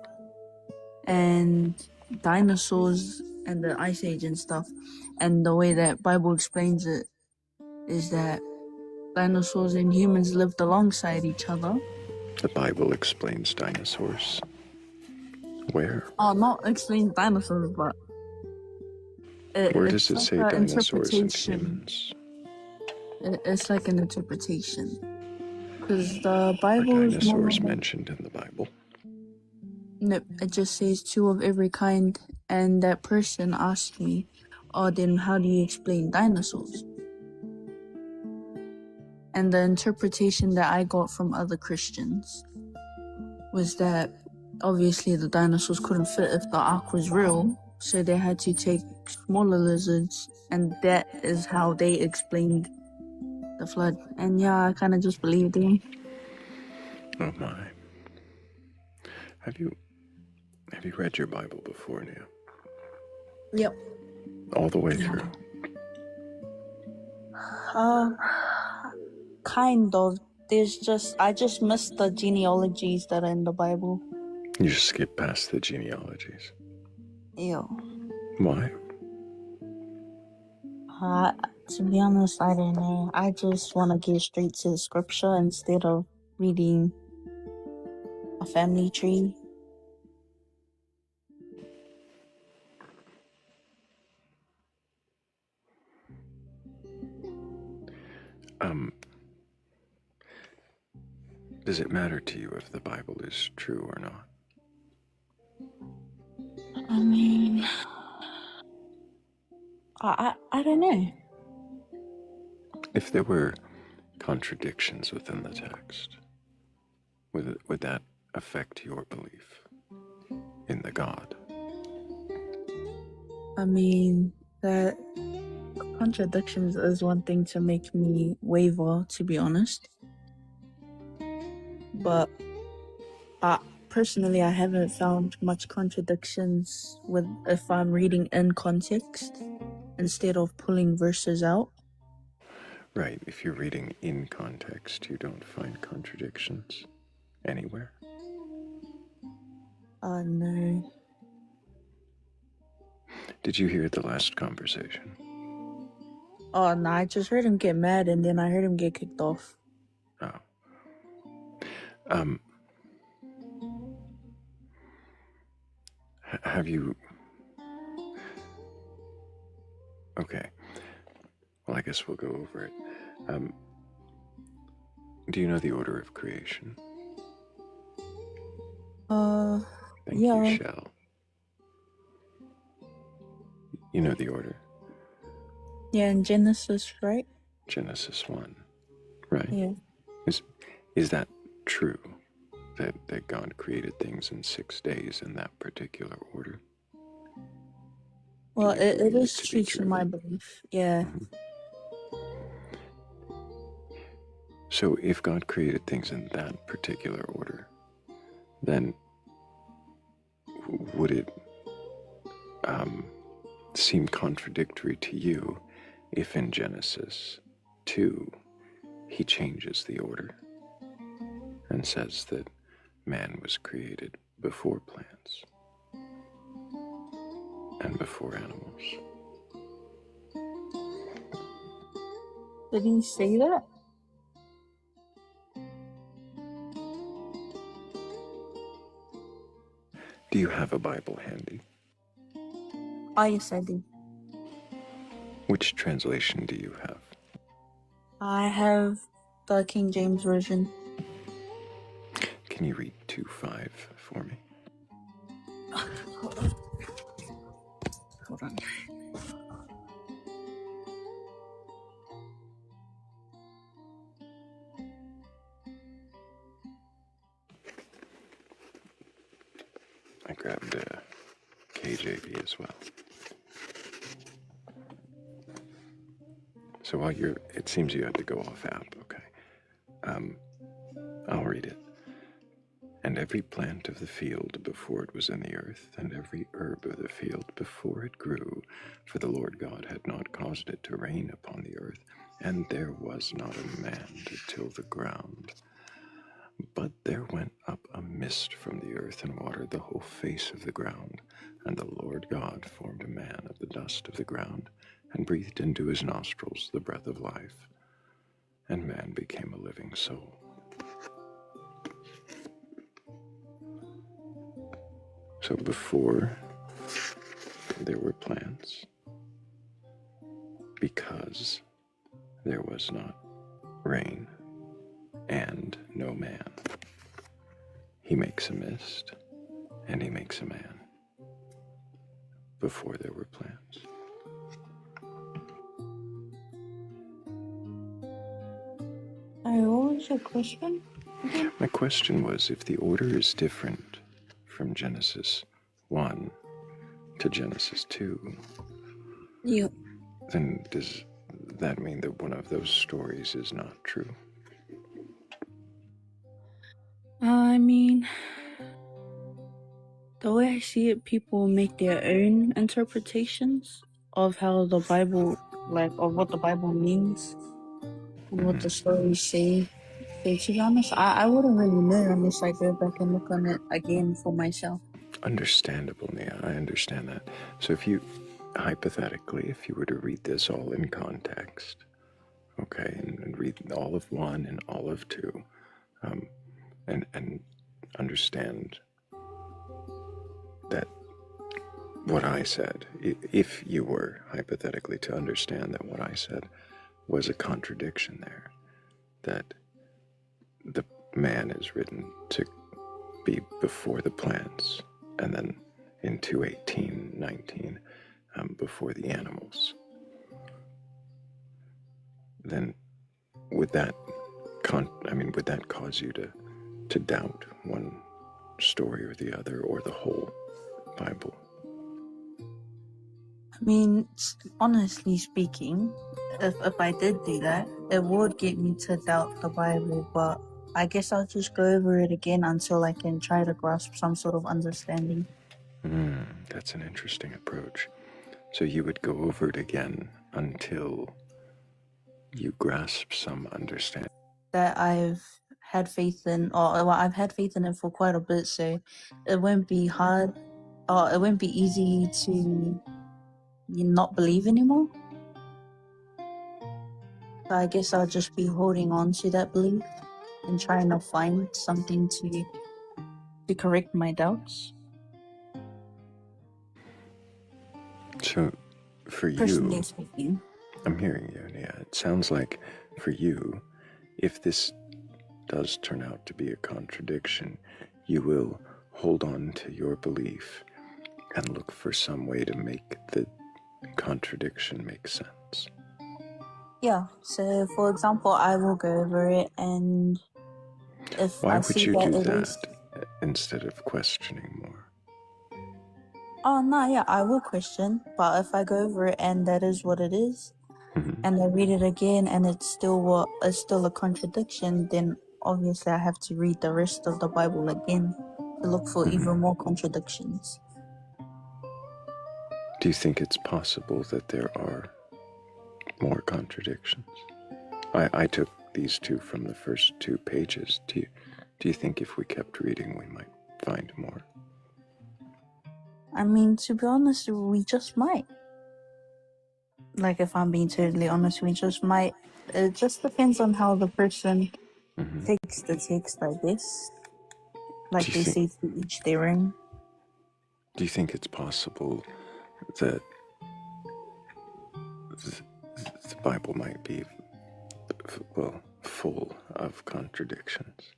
and dinosaurs and the ice age and stuff. And the way that Bible explains it is that dinosaurs and humans lived alongside each other. The Bible explains dinosaurs. Where? Oh, not explain dinosaurs, but Where does it's it like say an dinosaurs and interpretation. humans? It's like an interpretation. Because the Are Bible is more dinosaurs like, mentioned in the Bible? nope, it just says two of every kind. And that person asked me, oh, then how do you explain dinosaurs? And the interpretation that I got from other Christians was that obviously the dinosaurs couldn't fit if the ark was real, so they had to take smaller lizards, and that is how they explained the flood. And yeah, I kind of just believed them. Oh my. Have you read your Bible before, Nia? Yep. All the way through? Kind of. I just missed the genealogies that are in the Bible. You just skip past the genealogies. Ew. Why? To be honest, I don't know. I just want to get straight to the scripture instead of reading a family tree. Does it matter to you if the Bible is true or not? I mean, I don't know. If there were contradictions within the text, would that affect your belief in the God? I mean, that contradictions is one thing to make me waver, to be honest. But personally, I haven't found much contradictions with if I'm reading in context instead of pulling verses out. Right, if you're reading in context, you don't find contradictions anywhere. No. Did you hear the last conversation? Oh, no, I just heard him get mad and then I heard him get kicked off. Oh. Have you... Okay. Well, I guess we'll go over it. Do you know the order of creation? Thank yeah. you, Shell. You know the order? Yeah, in Genesis, right? Genesis 1, right? Yeah. Is that true? That God created things in 6 days in that particular order? Well, it believe is it to true be to true? my belief, yeah. So if God created things in that particular order, then would it seem contradictory to you if in Genesis 2 he changes the order and says that man was created before plants and before animals? Did he say that? Do you have a Bible handy? Oh, yes, I do. Which translation do you have? I have the King James Version. Can you read 2:5 for me? Hold on. Hold on. I grabbed KJV as well. So while it seems you had to go off app, okay. I'll read it. And every plant of the field before it was in the earth, and every herb of the field before it grew, for the Lord God had not caused it to rain upon the earth, and there was not a man to till the ground. But there went up a mist from the earth and watered the whole face of the ground. And the Lord God formed a man of the dust of the ground, and breathed into his nostrils the breath of life. And man became a living soul. So before there were plants, because there was not rain and no man, he makes a mist and he makes a man before there were plants. What was your question again? My question was, if the order is different from Genesis 1 to Genesis 2, Yeah. then does that mean that one of those stories is not true? I mean, the way I see it, people make their own interpretations of how the Bible, like, of what the Bible means and what the stories say. So to be honest, I wouldn't really know unless I go back and look on it again for myself. Understandable, Nia. I understand that. So if you, hypothetically, if you were to read this all in context, okay, and read all of 1 and all of 2, and understand that what I said, if you were hypothetically to understand that what I said was a contradiction there, that the man is written to be before the plants, and then in 2:18:19 before the animals, then would that would that cause you to doubt one story or the other, or the whole Bible? I mean, honestly speaking, if I did do that, it would get me to doubt the Bible, but I guess I'll just go over it again until I can try to grasp some sort of understanding. That's an interesting approach. So you would go over it again until you grasp some understanding. That I've had faith in, or well, I've had faith in it for quite a bit, so it won't be hard, or it won't be easy to not believe anymore. So I guess I'll just be holding on to that belief and trying to find something to correct my doubts. So for Personally you, speaking. I'm hearing you, yeah. It sounds like for you, if this does turn out to be a contradiction, you will hold on to your belief and look for some way to make the contradiction make sense. Yeah, so for example, I will go over it, and if Why I would see you that do it is... that instead of questioning more? Oh, no, yeah, I will question, but if I go over it and that is what it is, and I read it again and it's still a contradiction, then obviously I have to read the rest of the Bible again to look for even more contradictions. Do you think it's possible that there are more contradictions? I took these 2 from the first 2 pages. Do you think if we kept reading we might find more? I mean, to be honest, we just might. Like, if I'm being totally honest, we just might. It just depends on how the person takes the text, I guess. Like they say, to each their own. Do you think it's possible that the Bible might be, well, full of contradictions?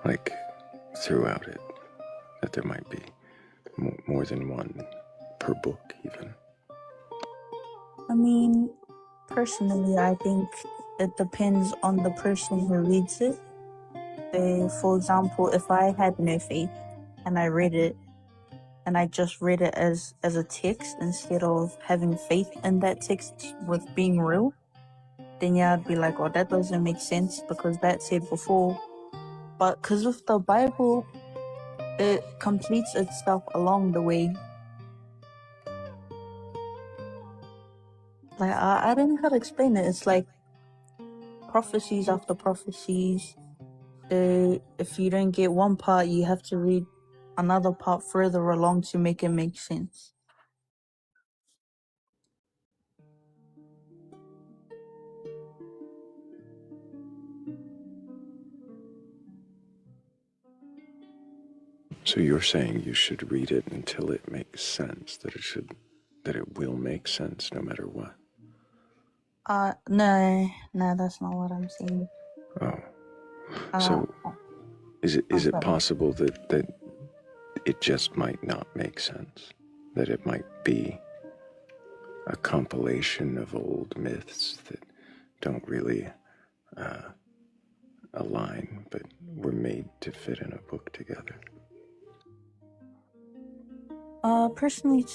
Like, throughout it, that there might be more than one per book, even? I mean, personally, I think it depends on the person who reads it. For example, if I had no faith and I read it, and I just read it as a text instead of having faith in that text with being real, then yeah, I'd be like, oh, that doesn't make sense because that said before. But because with the Bible, it completes itself along the way. Like, I don't know how to explain it. It's like prophecies after prophecies. If you don't get one part, you have to read another part further along to make it make sense. So you're saying you should read it until it makes sense, that it will make sense no matter what. No, that's not what I'm saying. Oh. Uh, So is I'm it sorry. possible that it just might not make sense? That it might be a compilation of old myths that don't really align, but were made to fit in a book together? Personally,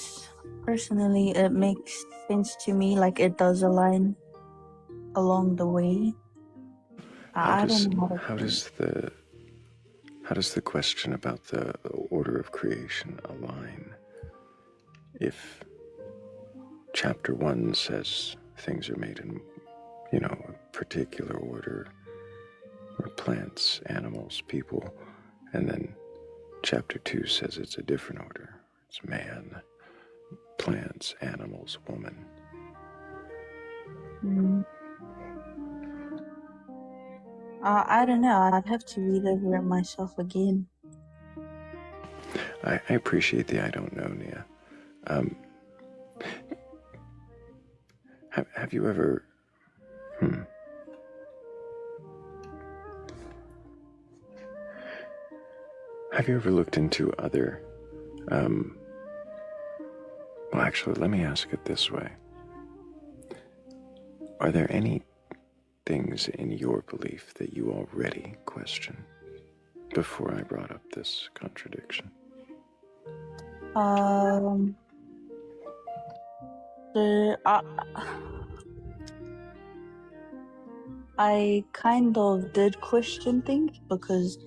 it makes sense to me. Like it does align along the way. I don't know How does the question about the order of creation align if chapter 1 says things are made in, a particular order, or plants, animals, people, and then chapter 2 says it's a different order. It's man, plants, animals, woman. I don't know. I'd have to read over it myself again. I appreciate the I don't know, Nia. Have you ever... Have you ever looked into other... Well, actually, let me ask it this way. Are there any things in your belief that you already question before I brought up this contradiction? I kind of did question things because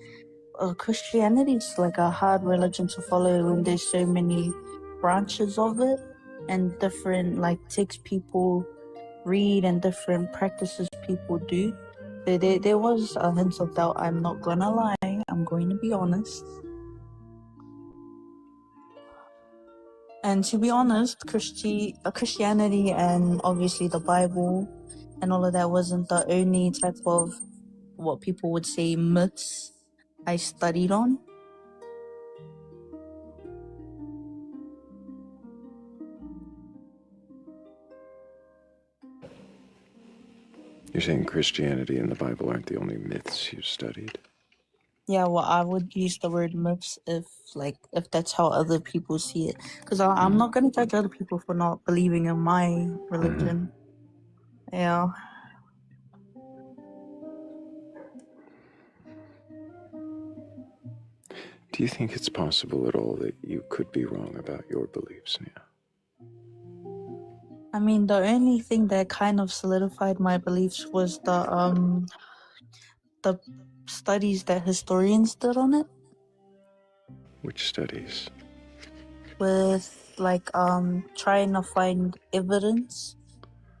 Christianity is like a hard religion to follow when there's so many branches of it and different like texts people read and different practices people do. There was a hint of doubt. I'm not gonna lie. I'm going to be honest. And to be honest, Christianity and obviously the Bible and all of that wasn't the only type of what people would say myths I studied on. You're saying Christianity and the Bible aren't the only myths you studied? Yeah, well, I would use the word myths if that's how other people see it. Because I'm not going to judge other people for not believing in my religion. Yeah. Do you think it's possible at all that you could be wrong about your beliefs, Nia? I mean, the only thing that kind of solidified my beliefs was the studies that historians did on it. Which studies? With trying to find evidence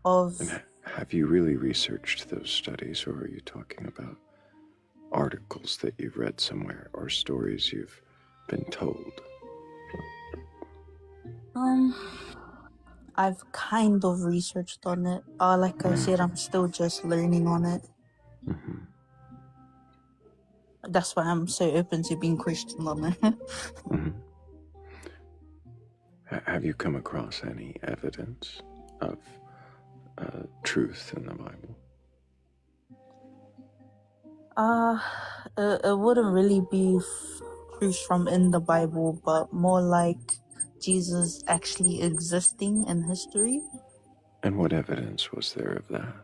of... And have you really researched those studies, or are you talking about articles that you've read somewhere or stories you've been told? I've kind of researched on it. Like I said, I'm still just learning on it. That's why I'm so open to being Christian on it. Have you come across any evidence of truth in the Bible? It wouldn't really be truth from in the Bible, but more like Jesus actually existing in history. And what evidence was there of that?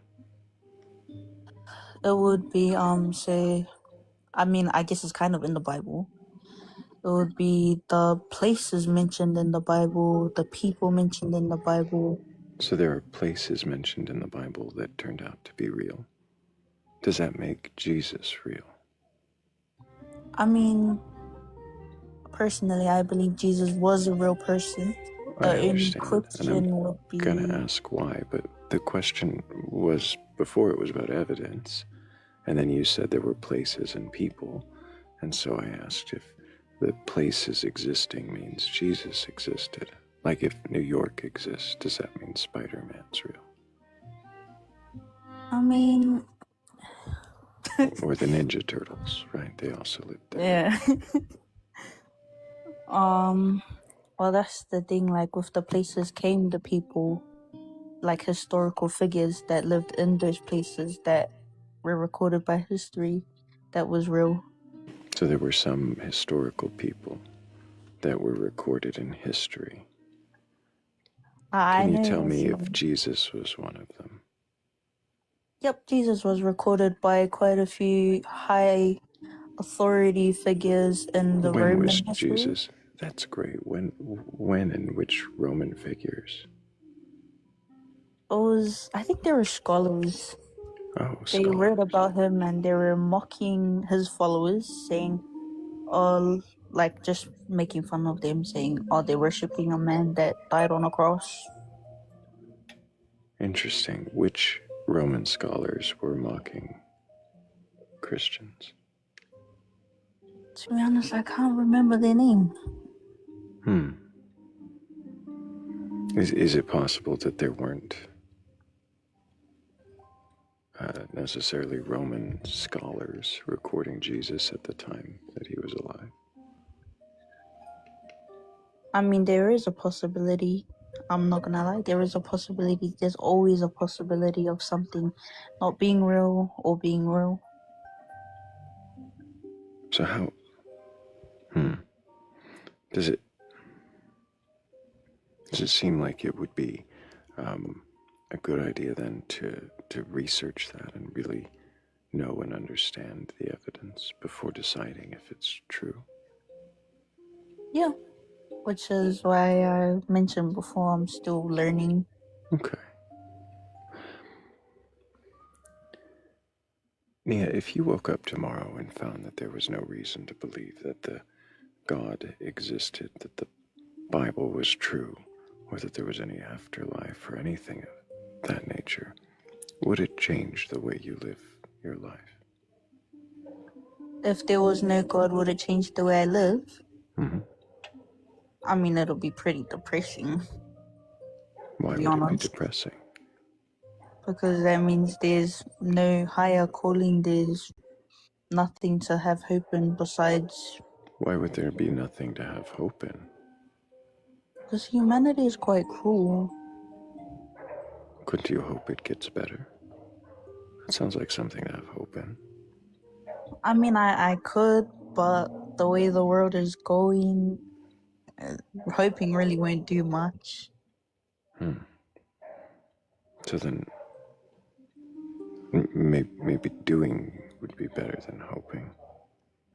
It would be I guess it's kind of in the Bible. It would be the places mentioned in the Bible, the people mentioned in the Bible. So there are places mentioned in the Bible that turned out to be real. Does that make Jesus real? I mean, personally, I believe Jesus was a real person. I understand, question and I'm would be... gonna ask why, but the question was, before it was about evidence, and then you said there were places and people, and so I asked if the places existing means Jesus existed. Like if New York exists, does that mean Spider-Man's real? I mean... Or the Ninja Turtles, right? They also lived there. Yeah. Um, well, that's the thing. Like with the places came the people, like historical figures that lived in those places that were recorded by history, that was real. So there were some historical people that were recorded in history. I Can you know tell a me few. if Jesus was one of them? Yep, Jesus was recorded by quite a few high authority figures in the When was Roman history. Jesus? That's great. When and which Roman figures? I think there were scholars. Oh, They read scholars. about him and they were mocking his followers, saying, "Oh, like just making fun of them, saying, oh, they're worshipping a man that died on a cross." Interesting. Which Roman scholars were mocking Christians? To be honest, I can't remember their name. Is it possible that there weren't necessarily Roman scholars recording Jesus at the time that he was alive? I mean, there is a possibility. I'm not gonna lie, there is a possibility. There's always a possibility of something not being real or being real. So how does it seem like it would be a good idea then to research that and really know and understand the evidence before deciding if it's true? Yeah, which is why I mentioned before I'm still learning. Okay. Nia, if you woke up tomorrow and found that there was no reason to believe that the God existed, that the Bible was true, or that there was any afterlife or anything of that nature, would it change the way you live your life? If there was no God, would it change the way I live? Mm-hmm. I mean, it'll be pretty depressing, Why to be would it be honest. depressing? Because that means there's no higher calling, there's nothing to have hope in besides. Why would there be nothing to have hope in? Because humanity is quite cruel. Couldn't you hope it gets better? That sounds like something to have hope in. I mean, I could, but the way the world is going, hoping really won't do much. So then, maybe doing would be better than hoping.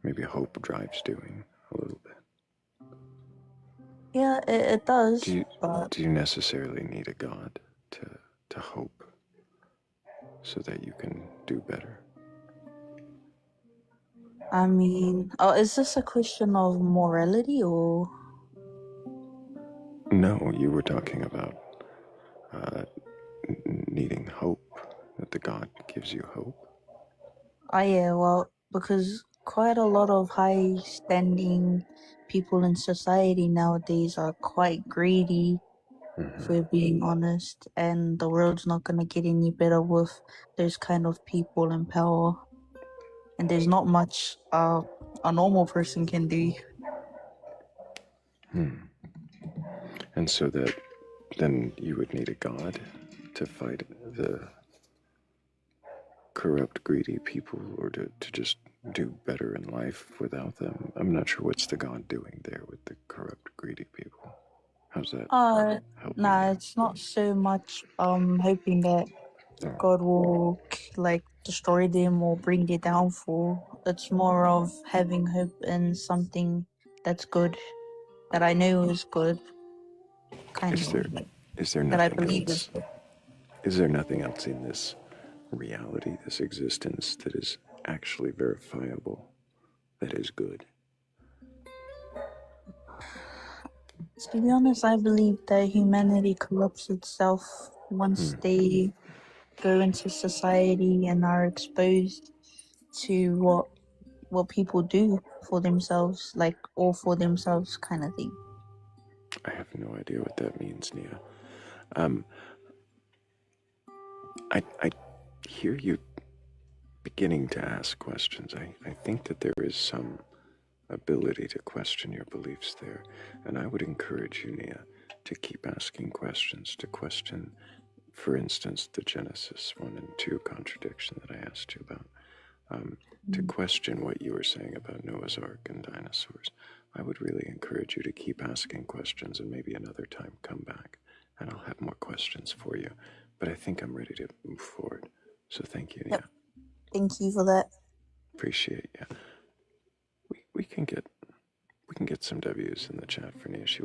Maybe hope drives doing a little bit. Yeah, it does, Do but you necessarily need a God to hope so that you can do better? I mean, oh, is this a question of morality or? No, you were talking about needing hope, that the God gives you hope. Oh yeah, well, because quite a lot of high-standing people in society nowadays are quite greedy, if we're being honest, and the world's not gonna get any better with those kind of people in power. And there's not much a normal person can do. And so that then you would need a God to fight the corrupt, greedy people, or to just do better in life without them. I'm not sure what's the God doing there with the corrupt, greedy people. How's that helping Nah, you? it's not so much hoping that Oh, God will like destroy them or bring their downfall. It's more of having hope in something that's good, that I know is good, kind is there of like, is there that I nothing believe is else? good. Is there nothing else in this reality, this existence, that is actually verifiable, that is good? To be honest, I believe that humanity corrupts itself once they go into society and are exposed to what people do for themselves, like all for themselves kind of thing. I have no idea what that means, Nia. Um, I hear you beginning to ask questions. I think that there is some ability to question your beliefs there. And I would encourage you, Nia, to keep asking questions, to question, for instance, the Genesis 1 and 2 contradiction that I asked you about, to question what you were saying about Noah's Ark and dinosaurs. I would really encourage you to keep asking questions, and maybe another time come back and I'll have more questions for you. But I think I'm ready to move forward. So thank you, Nia. Yep. Thank you for that. Appreciate you. We can get some W's in the chat for Nia. She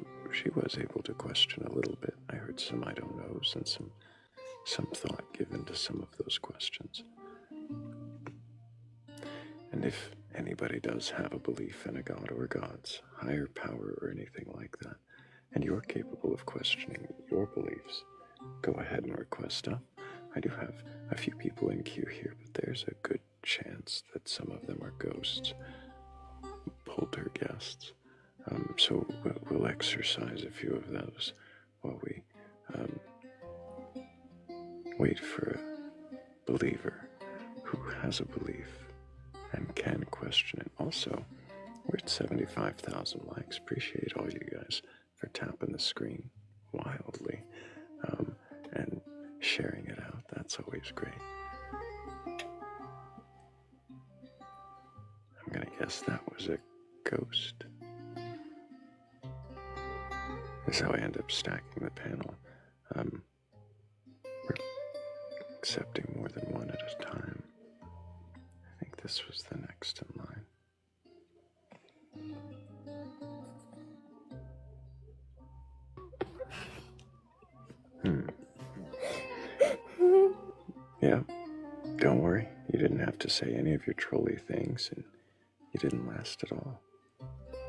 was able to question a little bit. I heard some I don't knows and some thought given to some of those questions. And if anybody does have a belief in a god or gods, higher power or anything like that, and you're capable of questioning your beliefs, go ahead and request up. I do have a few people in queue here, but there's a good chance that some of them are ghosts, poltergeists. So we'll exercise a few of those while we wait for a believer who has a belief and can question it. Also, we're at 75,000 likes. Appreciate all you guys for tapping the screen wildly and sharing it out. That's always great. I'm gonna guess that was a ghost. That's how I end up stacking the panel. We're accepting more than one at a time. I think this was the next in line. Yeah, don't worry. You didn't have to say any of your trolly things, and you didn't last at all.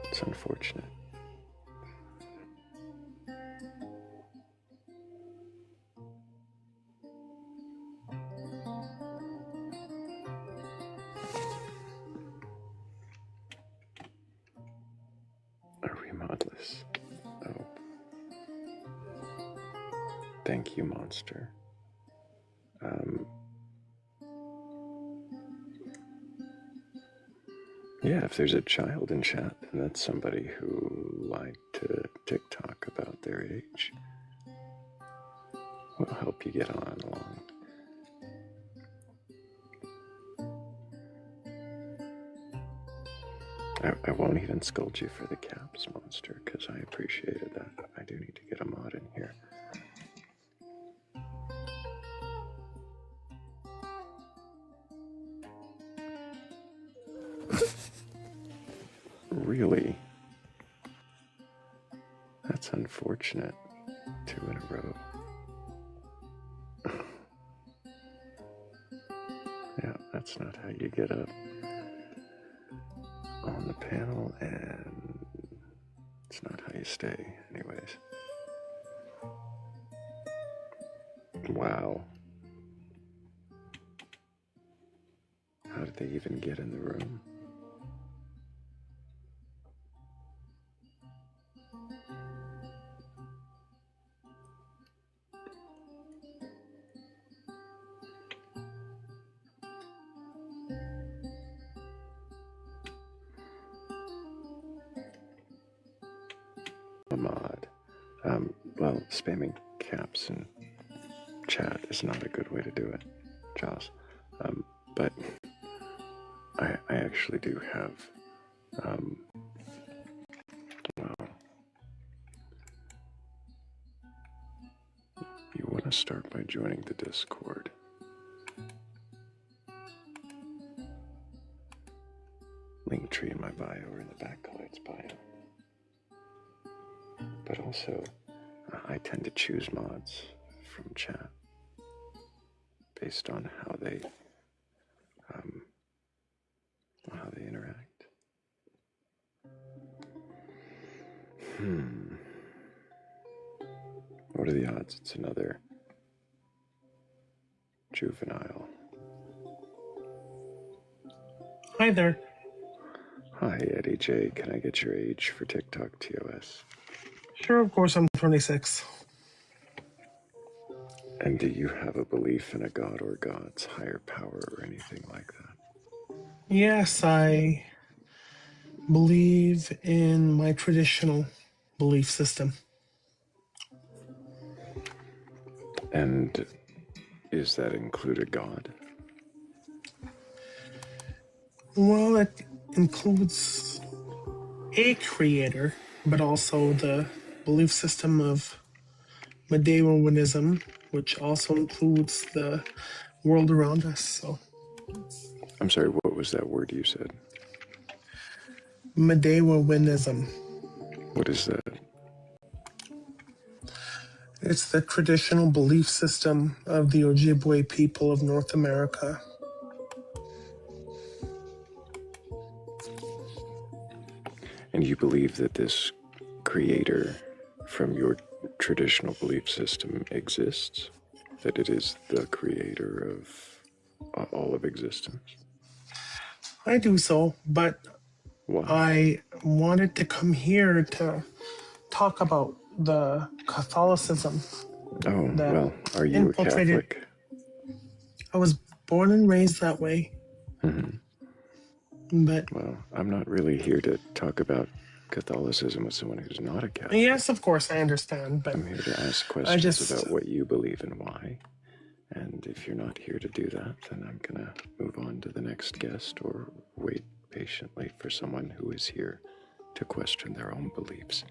It's unfortunate. A remodless. Oh. Thank you, monster. Yeah, if there's a child in chat, then that's somebody who liked to TikTok about their age. We'll help you get on along. I won't even scold you for the caps, monster, because I appreciated that. I do need to get a mod in here. Really? That's unfortunate. 2 in a row. Yeah, that's not how you get up on the panel, and it's not how you stay, anyways. Wow. How did they even get in the room? A mod. Well, spamming caps in chat is not a good way to do it, Joss. But I actually do have, well, you want to start by joining the Discord. Linktree in my bio or in the Batcolyte's bio. But also, I tend to choose mods from chat based on how they interact. What are the odds it's another juvenile? Hi there. Hi, Eddie J. Can I get your age for TikTok TOS? Sure, of course, I'm 26. And do you have a belief in a god or gods, higher power, or anything like that? Yes, I believe in my traditional belief system. And is that include a god? Well, it includes a creator, but also the belief system of Medievism, which also includes the world around us. So, I'm sorry, what was that word you said? Medievism. What is that? It's the traditional belief system of the Ojibwe people of North America. And you believe that this creator from your traditional belief system exists? That it is the creator of all of existence? I do so, but Why? I wanted to come here to talk about the Catholicism Oh, that well, are you a infiltrated. Catholic? I was born and raised that way, but Well, I'm not really here to talk about Catholicism with someone who's not a Catholic. yes, of course, I understand, but I'm here to ask I questions just, about what you believe and why. And if you're not here to do that, then I'm gonna move on to the next guest or wait patiently for someone who is here to question their own beliefs.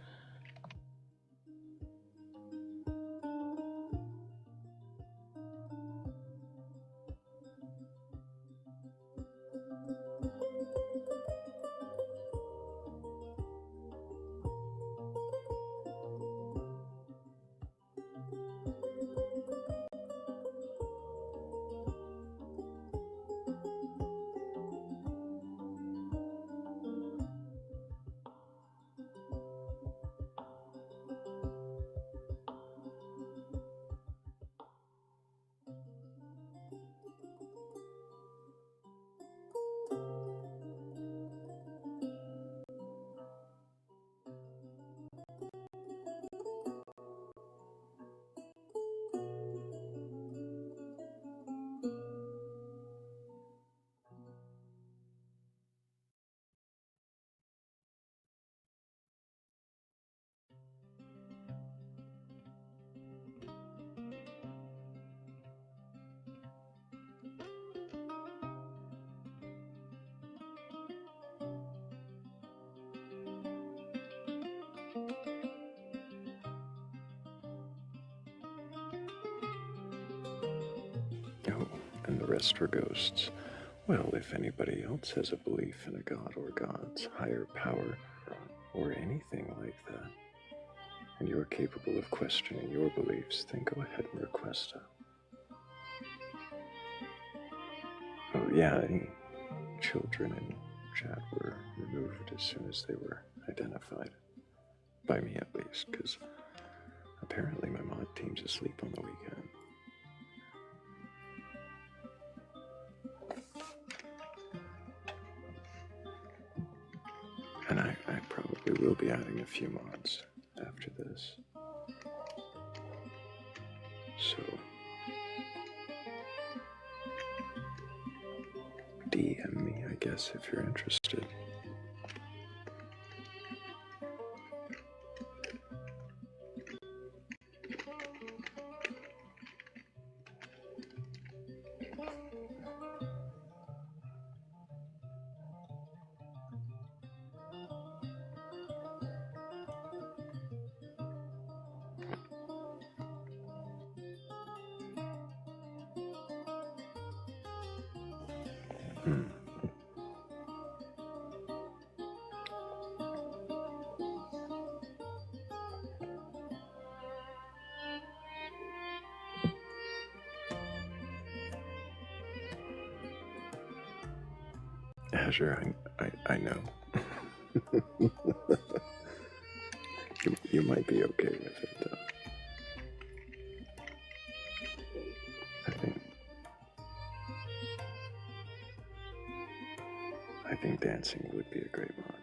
Oh, and the rest were ghosts. Well, if anybody else has a belief in a god or gods, higher power, or anything like that, and you're capable of questioning your beliefs, then go ahead and request a. Oh, yeah, any children in chat were removed as soon as they were identified. By me, at least, because apparently my mod team's asleep on the weekend. And I probably will be adding a few mods after this. So, DM me, I guess, if you're interested. Azure, I know. you might be okay with it, though. I think dancing would be a great mod.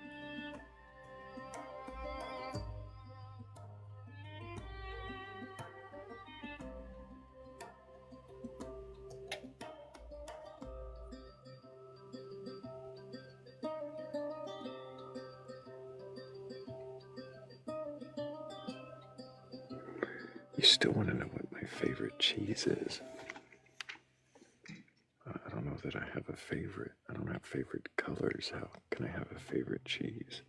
You still want to know what my favorite cheese is? I don't know that I have a favorite. I don't have favorite colors. How can I have a favorite cheese?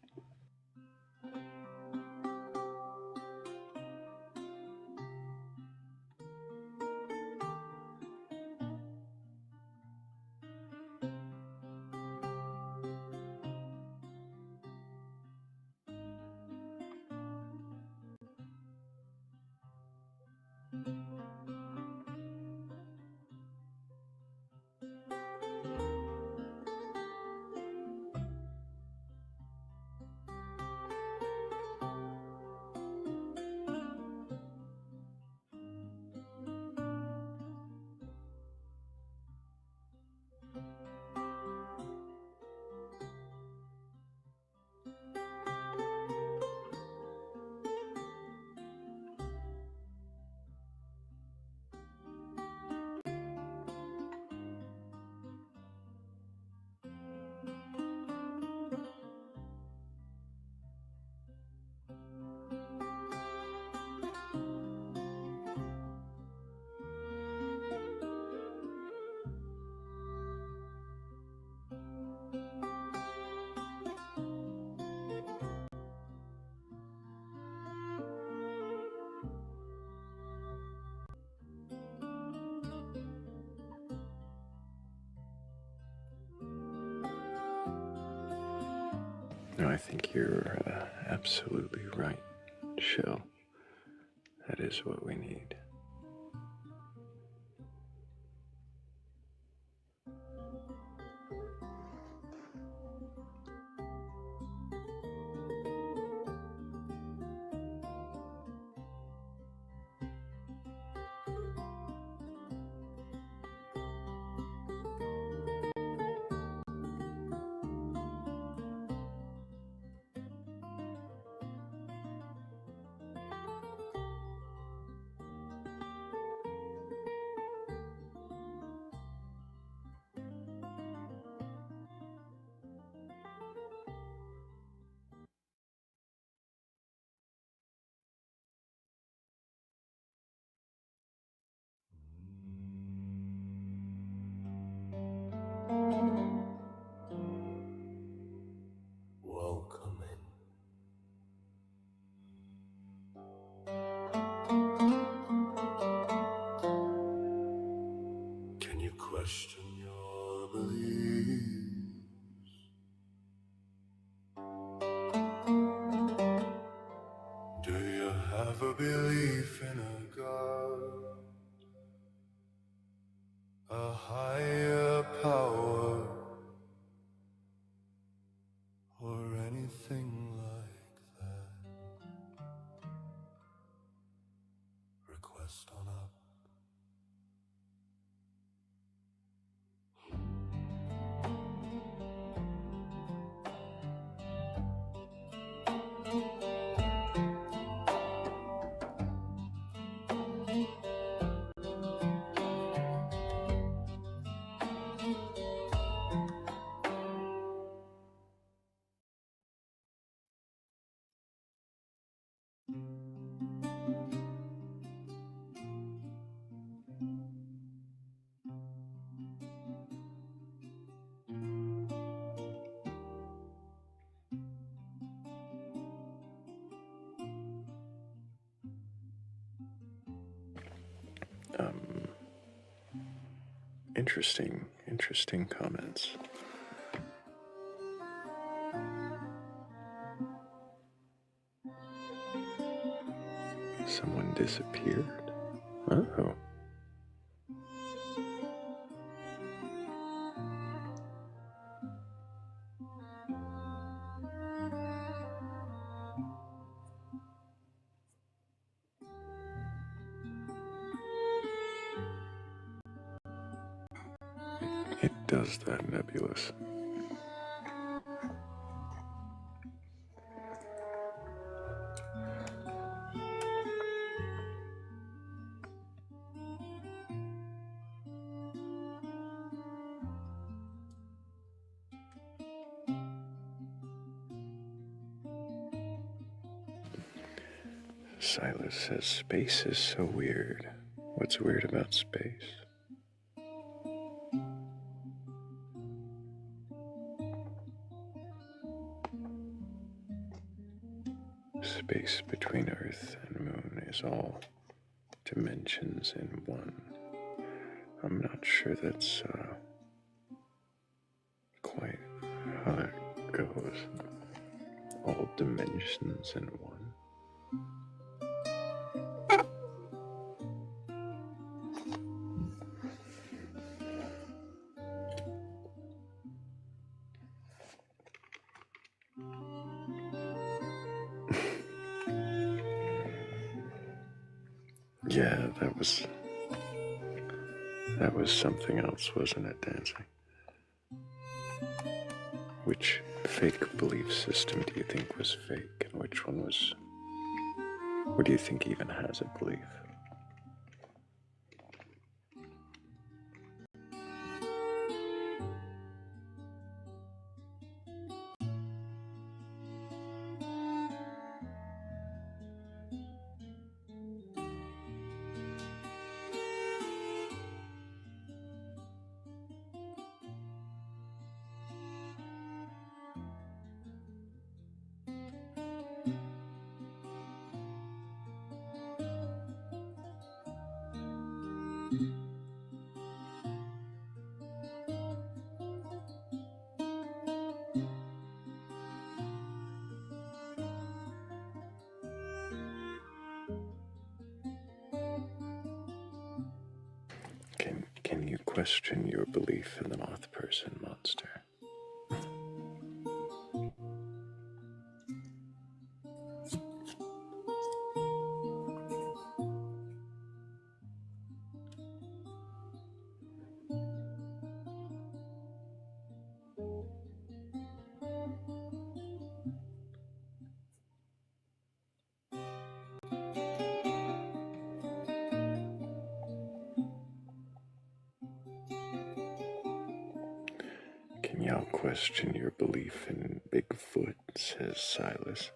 No, I think you're absolutely right, Shell. That is what we need. Welcome in. Can you question your beliefs? Do you have a belief in a God, a higher power, or anything like that? Request on up. Interesting comments. Someone disappeared? Oh. It does that, Nebulous. Silas says space is so weird. What's weird about space? Space between Earth and Moon is all dimensions in one. I'm not sure that's quite how that goes. All dimensions in one. Yeah, that was something else, wasn't it, Dancing? Which fake belief system do you think was fake, and which one was... What do you think even has a belief? Can you question your belief in the moth person monster? Can y'all question your belief in Bigfoot, says Silas.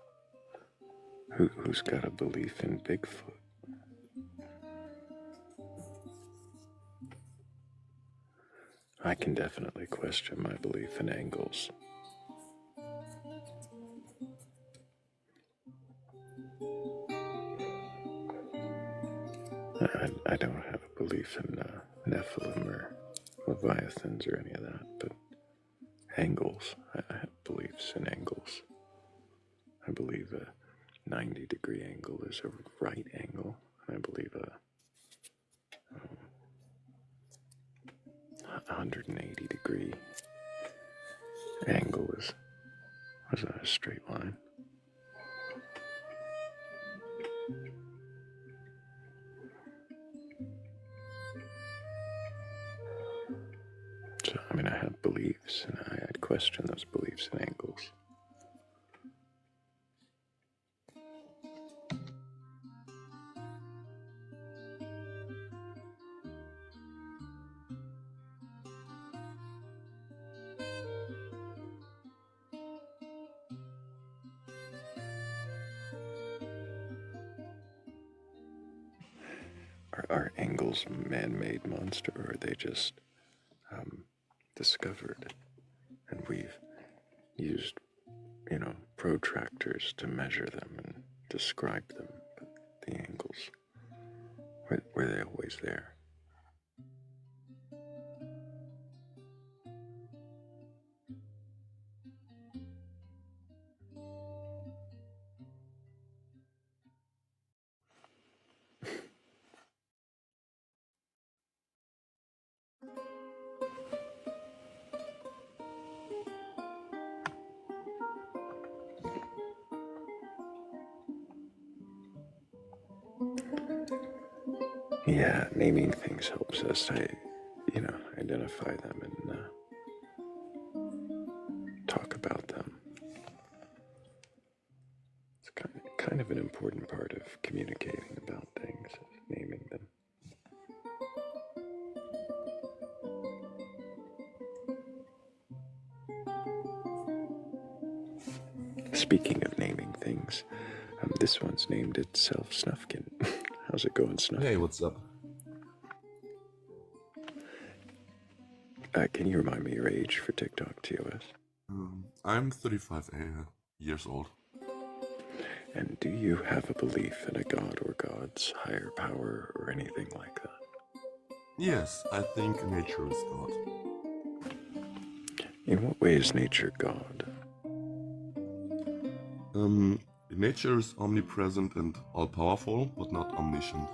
Who's got a belief in Bigfoot? I can definitely question my belief in angles. I don't have a belief in Nephilim or Leviathans or any of that, but angles, I have beliefs in angles. I believe a 90-degree angle is a right angle, and I believe a 180-degree angle is a straight line. So, I mean, I have beliefs, and I'd question those beliefs in angles. Are angles man-made monster, or are they just discovered? And we've used, protractors to measure them and describe them, but the angles, were they always there? Yeah, naming things helps us, identify them and talk about them. It's kind of an important part of communicating about things, naming them. Speaking of naming things, This one's named itself Snufkin. How's it going, Snufkin? Hey, what's up? Can you remind me your age for TikTok TOS? I'm 35 years old. And do you have a belief in a god or gods, higher power, or anything like that? Yes, I think nature is God. In what way is nature God? Nature is omnipresent and all-powerful, but not omniscient.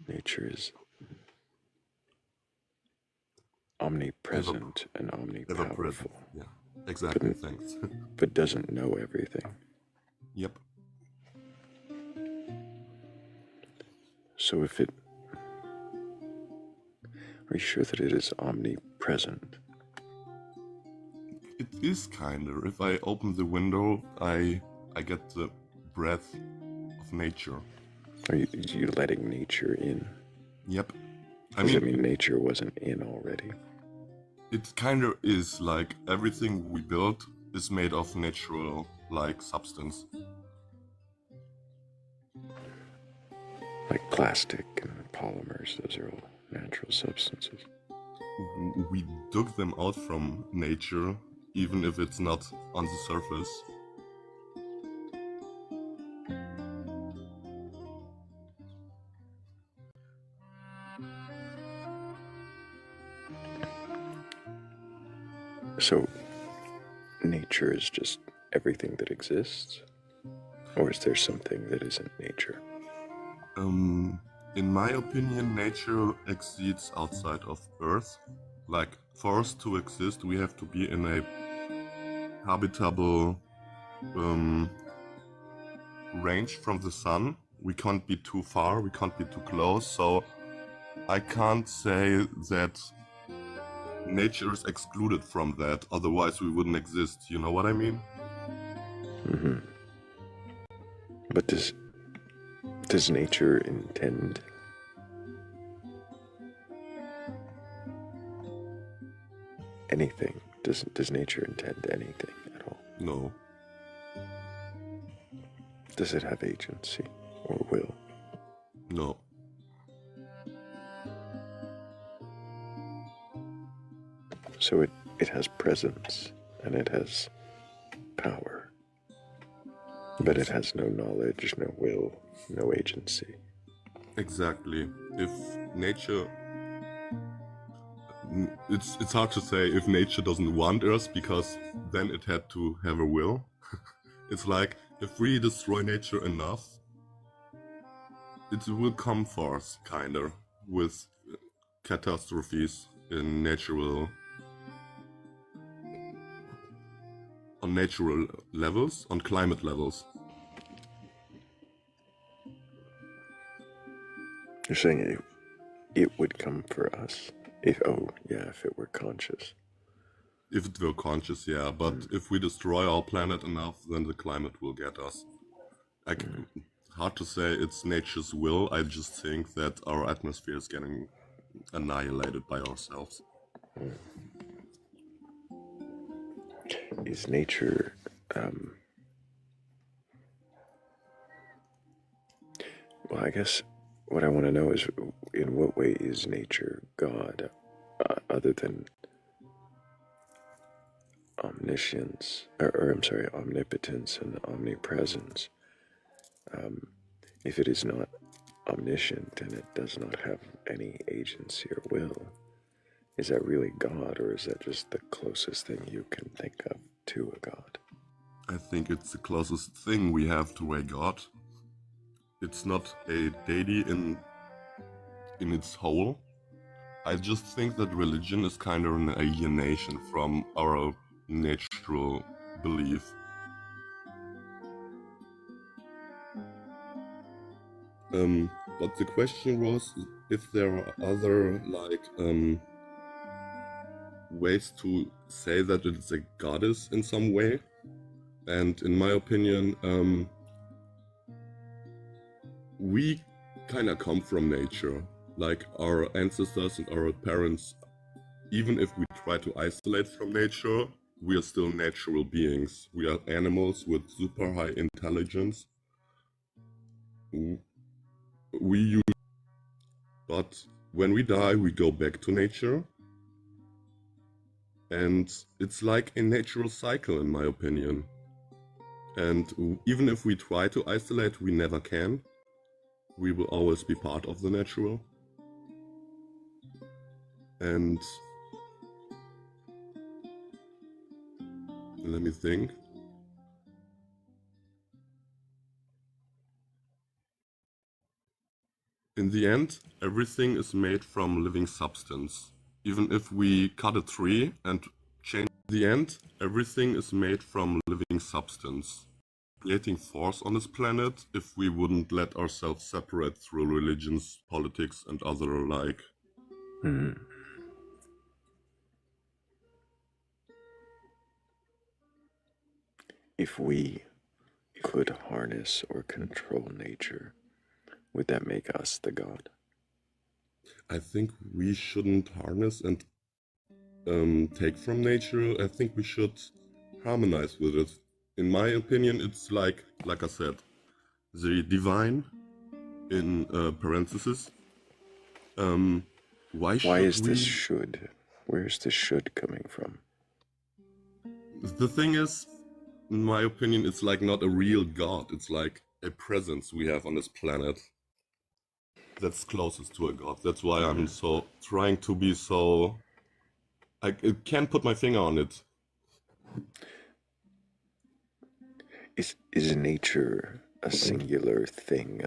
Nature is omnipresent and omnipowerful. Yeah, exactly, thanks. But doesn't know everything. Yep. So if it... Are you sure that it is omnipresent? It is kinda. If I open the window, I get the breath of nature. Are you letting nature in? Yep. Does it mean nature wasn't in already? It kinda is, like everything we build is made of natural, like, substance. Like plastic and polymers, those are all natural substances. We dug them out from nature, even if it's not on the surface. So, nature is just everything that exists? Or is there something that isn't nature? In my opinion, nature exceeds outside of Earth. Like, for us to exist, we have to be in a habitable range from the sun. We can't be too far, we can't be too close, so I can't say that nature is excluded from that, otherwise we wouldn't exist, you know what I mean? Mm-hmm. But does nature intend anything? Does nature intend anything at all? No. Does it have agency or will? No. So it has presence and it has power. But it has no knowledge, no will, no agency. Exactly. If nature... It's hard to say if nature doesn't want us, because then it had to have a will. It's like, if we destroy nature enough, it will come for us, kinda, with catastrophes in natural... on natural levels, on climate levels. You're saying it would come for us? If it were conscious. If it were conscious, yeah, but if we destroy our planet enough, then the climate will get us. Hard to say it's nature's will, I just think that our atmosphere is getting annihilated by ourselves. Is nature... Well, I guess what I want to know is, in what way is nature God, other than omniscience, omnipotence and omnipresence? If it is not omniscient and it does not have any agency or will, is that really God, or is that just the closest thing you can think of to a God? I think it's the closest thing we have to a God. It's not a deity in its whole. I just think that religion is kind of an alienation from our natural belief. But the question was if there are other, like, ways to say that it's a goddess in some way. And in my opinion, we kind of come from nature. Like, our ancestors and our parents, even if we try to isolate from nature, we are still natural beings. We are animals with super high intelligence. We use, but when we die, we go back to nature. And it's like a natural cycle, in my opinion. And even if we try to isolate, we never can. We will always be part of the natural. And let me think. In the end, everything is made from living substance. Even if we cut a tree and change the end, everything is made from living substance. Creating force on this planet if we wouldn't let ourselves separate through religions, politics, and other alike. If we could harness or control nature, would that make us the god? I think we shouldn't harness and take from nature. I think we should harmonize with it. In my opinion, it's like I said, the divine in parentheses. Why is we... this should? Where's the should coming from? The thing is, in my opinion, it's like not a real god. It's like a presence we have on this planet that's closest to a god. That's why I'm so trying to be so... I can't put my finger on it. Is nature a singular thing,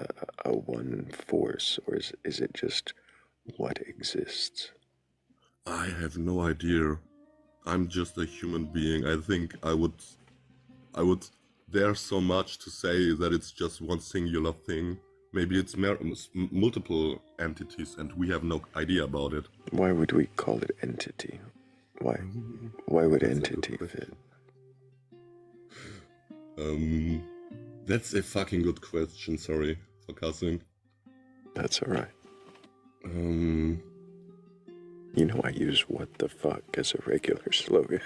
a one force, or is it just what exists? I have no idea. I'm just a human being. I think I would dare so much to say that it's just one singular thing. Maybe it's multiple entities and we have no idea about it. Why would we call it entity? Why would entity fit? That's a fucking good question, sorry for cussing. That's alright. You know I use what the fuck as a regular slogan.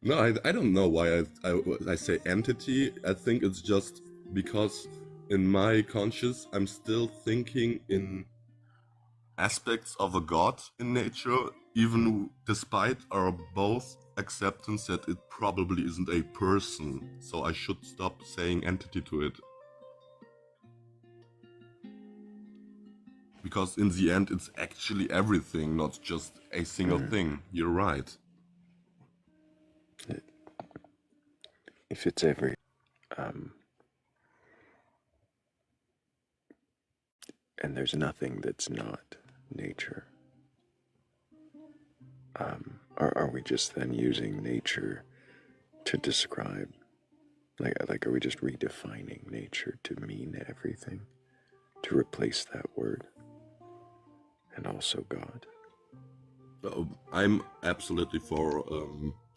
No, I don't know why I say entity. I think it's just because in my conscious I'm still thinking in aspects of a god in nature, even despite our both acceptance that it probably isn't a person. So I should stop saying entity to it. Because in the end it's actually everything, not just a single thing. You're right. If it's every... and there's nothing that's not nature. Are we just then using nature to describe, like are we just redefining nature to mean everything, to replace that word, and also God? I'm absolutely for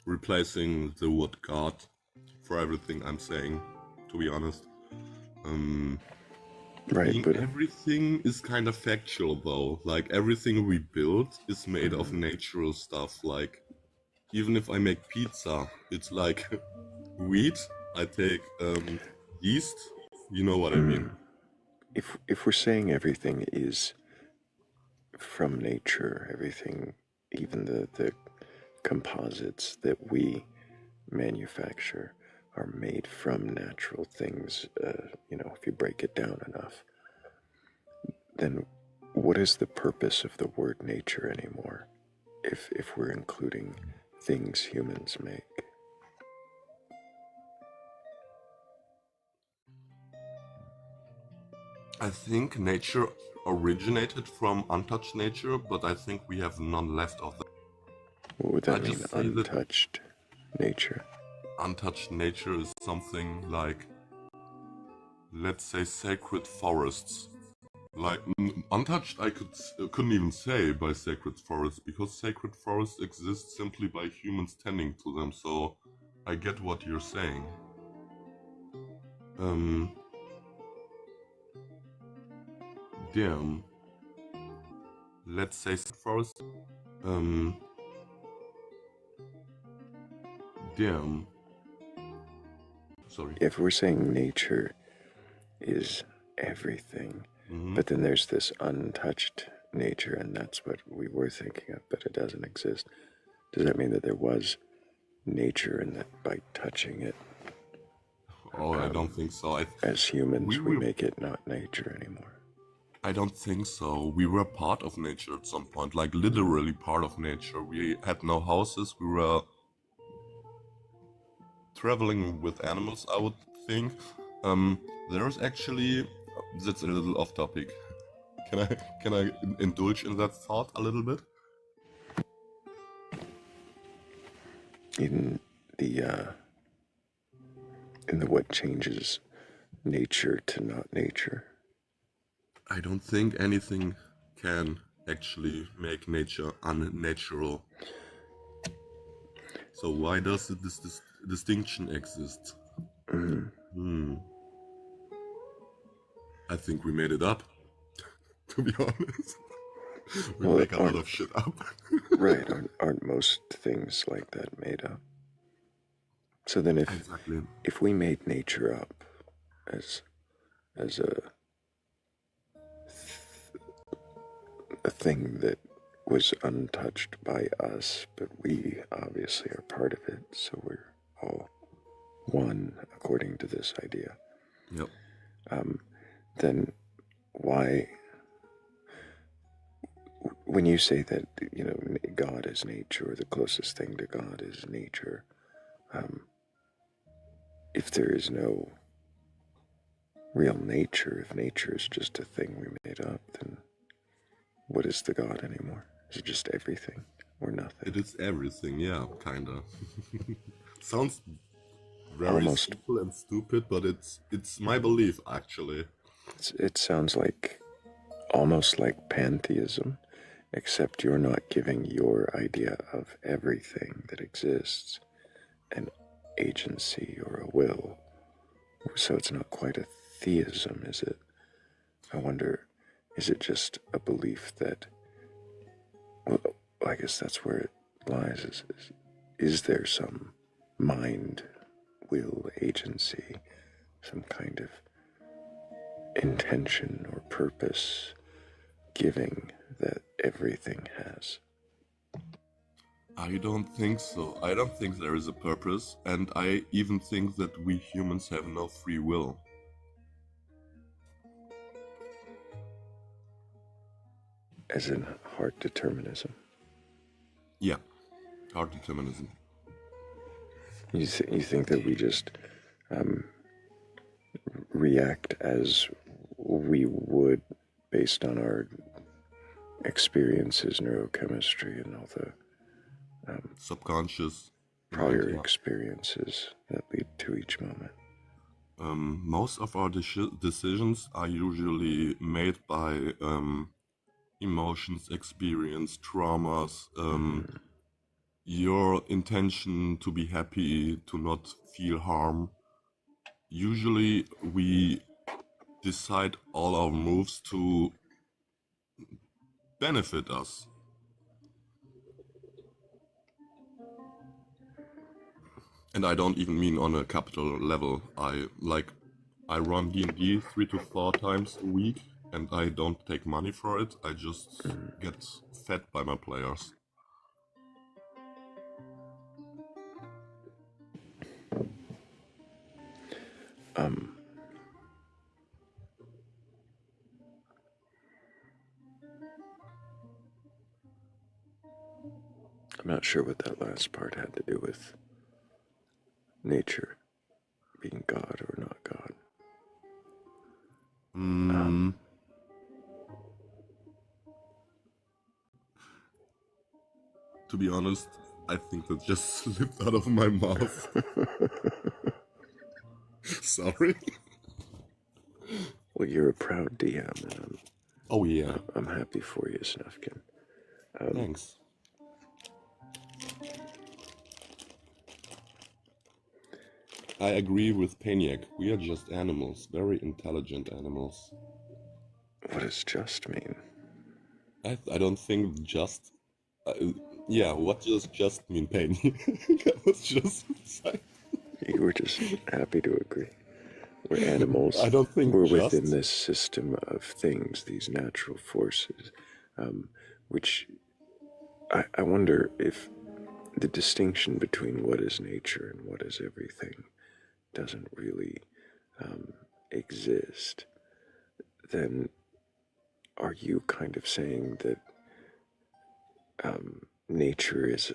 replacing the word God for everything I'm saying, to be honest. Right, but everything is kind of factual though. Like everything we build is made of natural stuff. Like even if I make pizza, it's like wheat. I take yeast. You know what I mean. If we're saying everything is from nature, everything, even the composites that we manufacture are made from natural things, if you break it down enough, then what is the purpose of the word nature anymore if we're including things humans make? I think nature originated from untouched nature, but I think we have none left of that. What would that mean, untouched nature? Untouched nature is something like, let's say, sacred forests. Like untouched, I couldn't even say by sacred forests, because sacred forests exist simply by humans tending to them. So I get what you're saying. Damn. Let's say forest. Yeah. Sorry. If we're saying nature is everything, but then there's this untouched nature, and that's what we were thinking of, but it doesn't exist. Does that mean that there was nature and that by touching it, Oh, I don't think so. as humans, we make it not nature anymore? I don't think so. We were part of nature at some point, like literally part of nature. We had no houses. We were traveling with animals, I would think. There's actually, that's a little off topic. Can I indulge in that thought a little bit? In the what changes nature to not nature? I don't think anything can actually make nature unnatural. So why does this distinction exist? I think we made it up, to be honest. We make a lot of shit up. Right, aren't most things like that made up? So then if we made nature up as a thing that was untouched by us, but we obviously are part of it, so we're all one according to this idea. Yep. Then why, when you say that, you know, God is nature, or the closest thing to God is nature, if there is no real nature, if nature is just a thing we made up, then what is the God anymore? Is it just everything or nothing? It is everything, yeah, kinda. Sounds very simple and stupid, but it's my belief, actually. It sounds like almost like pantheism, except you're not giving your idea of everything that exists an agency or a will. So it's not quite a theism, is it? I wonder, is it just a belief that, well, I guess that's where it lies, is there some mind, will, agency, some kind of intention or purpose giving that everything has? I don't think so. I don't think there is a purpose, and I even think that we humans have no free will. As in hard determinism? Yeah, hard determinism. You think that we just react as we would based on our experiences, neurochemistry, and all the subconscious prior experiences that lead to each moment? Most of our decisions are usually made by emotions, experience, traumas, your intention to be happy, to not feel harm. Usually we decide all our moves to benefit us. And I don't even mean on a capital level. I run D&D 3 to 4 times a week, and I don't take money for it. I just get fed by my players. I'm not sure what that last part had to do with nature being God or not God. To be honest, I think that just slipped out of my mouth. Sorry. Well, you're a proud DM, and oh yeah, I'm happy for you, Snufkin. Thanks. I agree with Paniac. We are just animals, very intelligent animals. What does just mean? I don't think just... Yeah, what does just mean pain? That was just You were just happy to agree. We're animals. I don't think we're just. within this system of things, these natural forces, which I wonder if the distinction between what is nature and what is everything doesn't really exist. Then are you kind of saying that nature is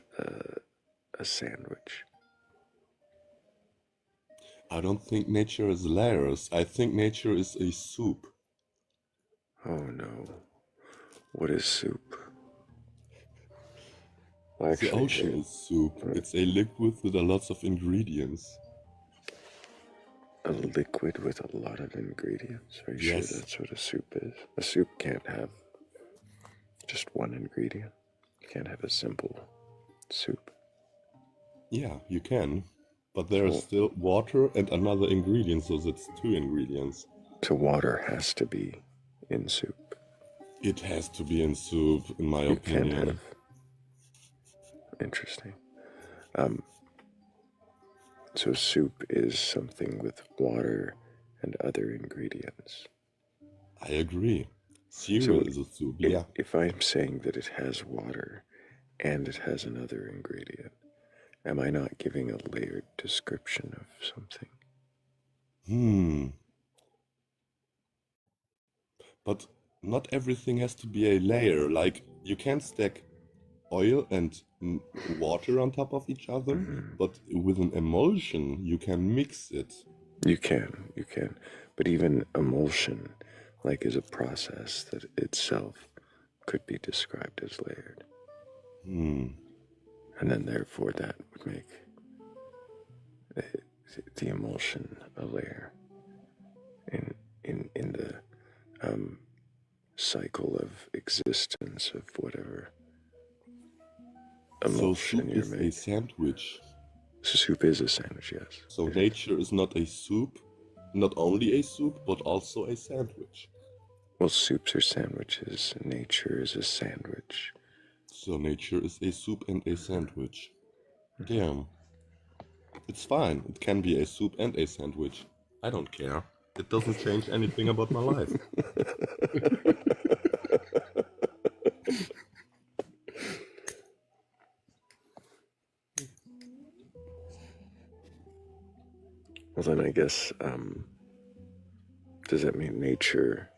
a sandwich? I don't think nature is layers. I think nature is a soup. Oh no. What is soup? Well, The ocean is soup. It's a liquid with a lots of ingredients. A liquid with a lot of ingredients? Are you Yes. sure that's what a soup is? A soup can't have just one ingredient. You can't have a simple soup. Yeah, you can. But there is still water and another ingredient, so that's 2 ingredients. So water has to be in soup. It has to be in soup, in my opinion. Can't have. Interesting. So soup is something with water and other ingredients. I agree. Cereal is a soup, yeah. If I'm saying that it has water and it has another ingredient, am I not giving a layered description of something? But not everything has to be a layer. Like, you can't stack oil and water on top of each other, but with an emulsion, you can mix it. You can. But even emulsion, like, is a process that itself could be described as layered. And then therefore that would make the emulsion a layer in the cycle of existence of whatever emulsion soup you're is making. a sandwich. So soup is a sandwich, yes. So nature is not a soup, not only a soup, but also a sandwich. Well, soups are sandwiches. Nature is a sandwich. So nature is a soup and a sandwich. Damn. It's fine. It can be a soup and a sandwich. I don't care. It doesn't change anything about my life. Well, then I guess, does that mean nature,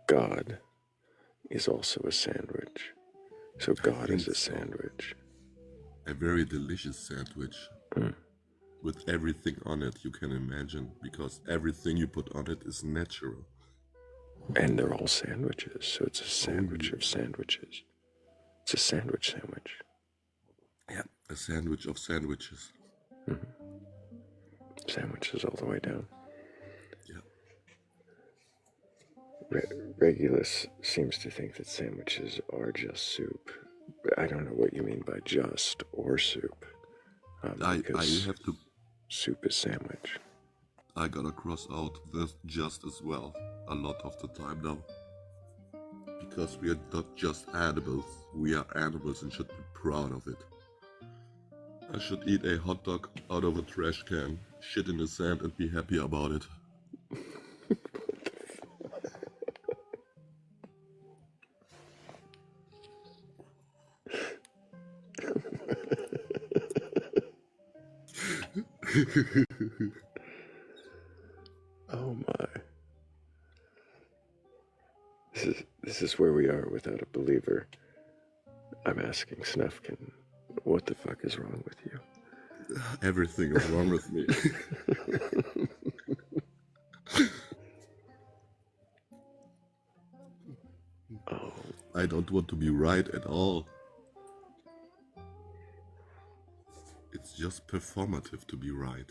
God, is also a sandwich? So God is a sandwich. A very delicious sandwich. With everything on it you can imagine, because everything you put on it is natural. And they're all sandwiches, so it's a sandwich of sandwiches. It's a sandwich. Yeah, a sandwich of sandwiches. Sandwiches all the way down. Yeah. Regulus seems to think that sandwiches are just soup. I don't know what you mean by just or soup. I have to... Soup is sandwich. I gotta cross out the just as well, a lot of the time now. Because we are not just animals, we are animals and should be proud of it. I should eat a hot dog out of a trash can, shit in the sand and be happy about it. Oh my. This is where we are without a believer. I'm asking Snufkin, what the fuck is wrong with you? Everything is wrong with me. I don't want to be right at all. It's just performative to be right.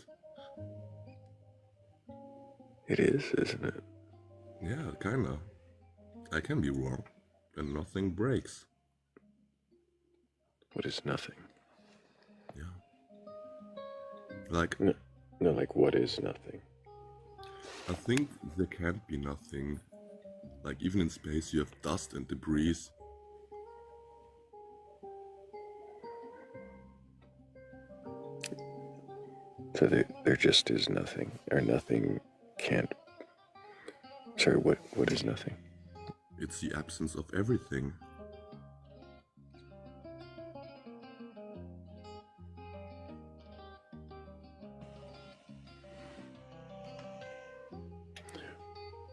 It is, isn't it? Yeah, kinda. I can be wrong, and nothing breaks. What is nothing? Yeah. Like... No, like what is nothing? I think there can't be nothing. Like, even in space you have dust and debris. So there just is nothing, or nothing can't. Sorry, what is nothing? It's the absence of everything.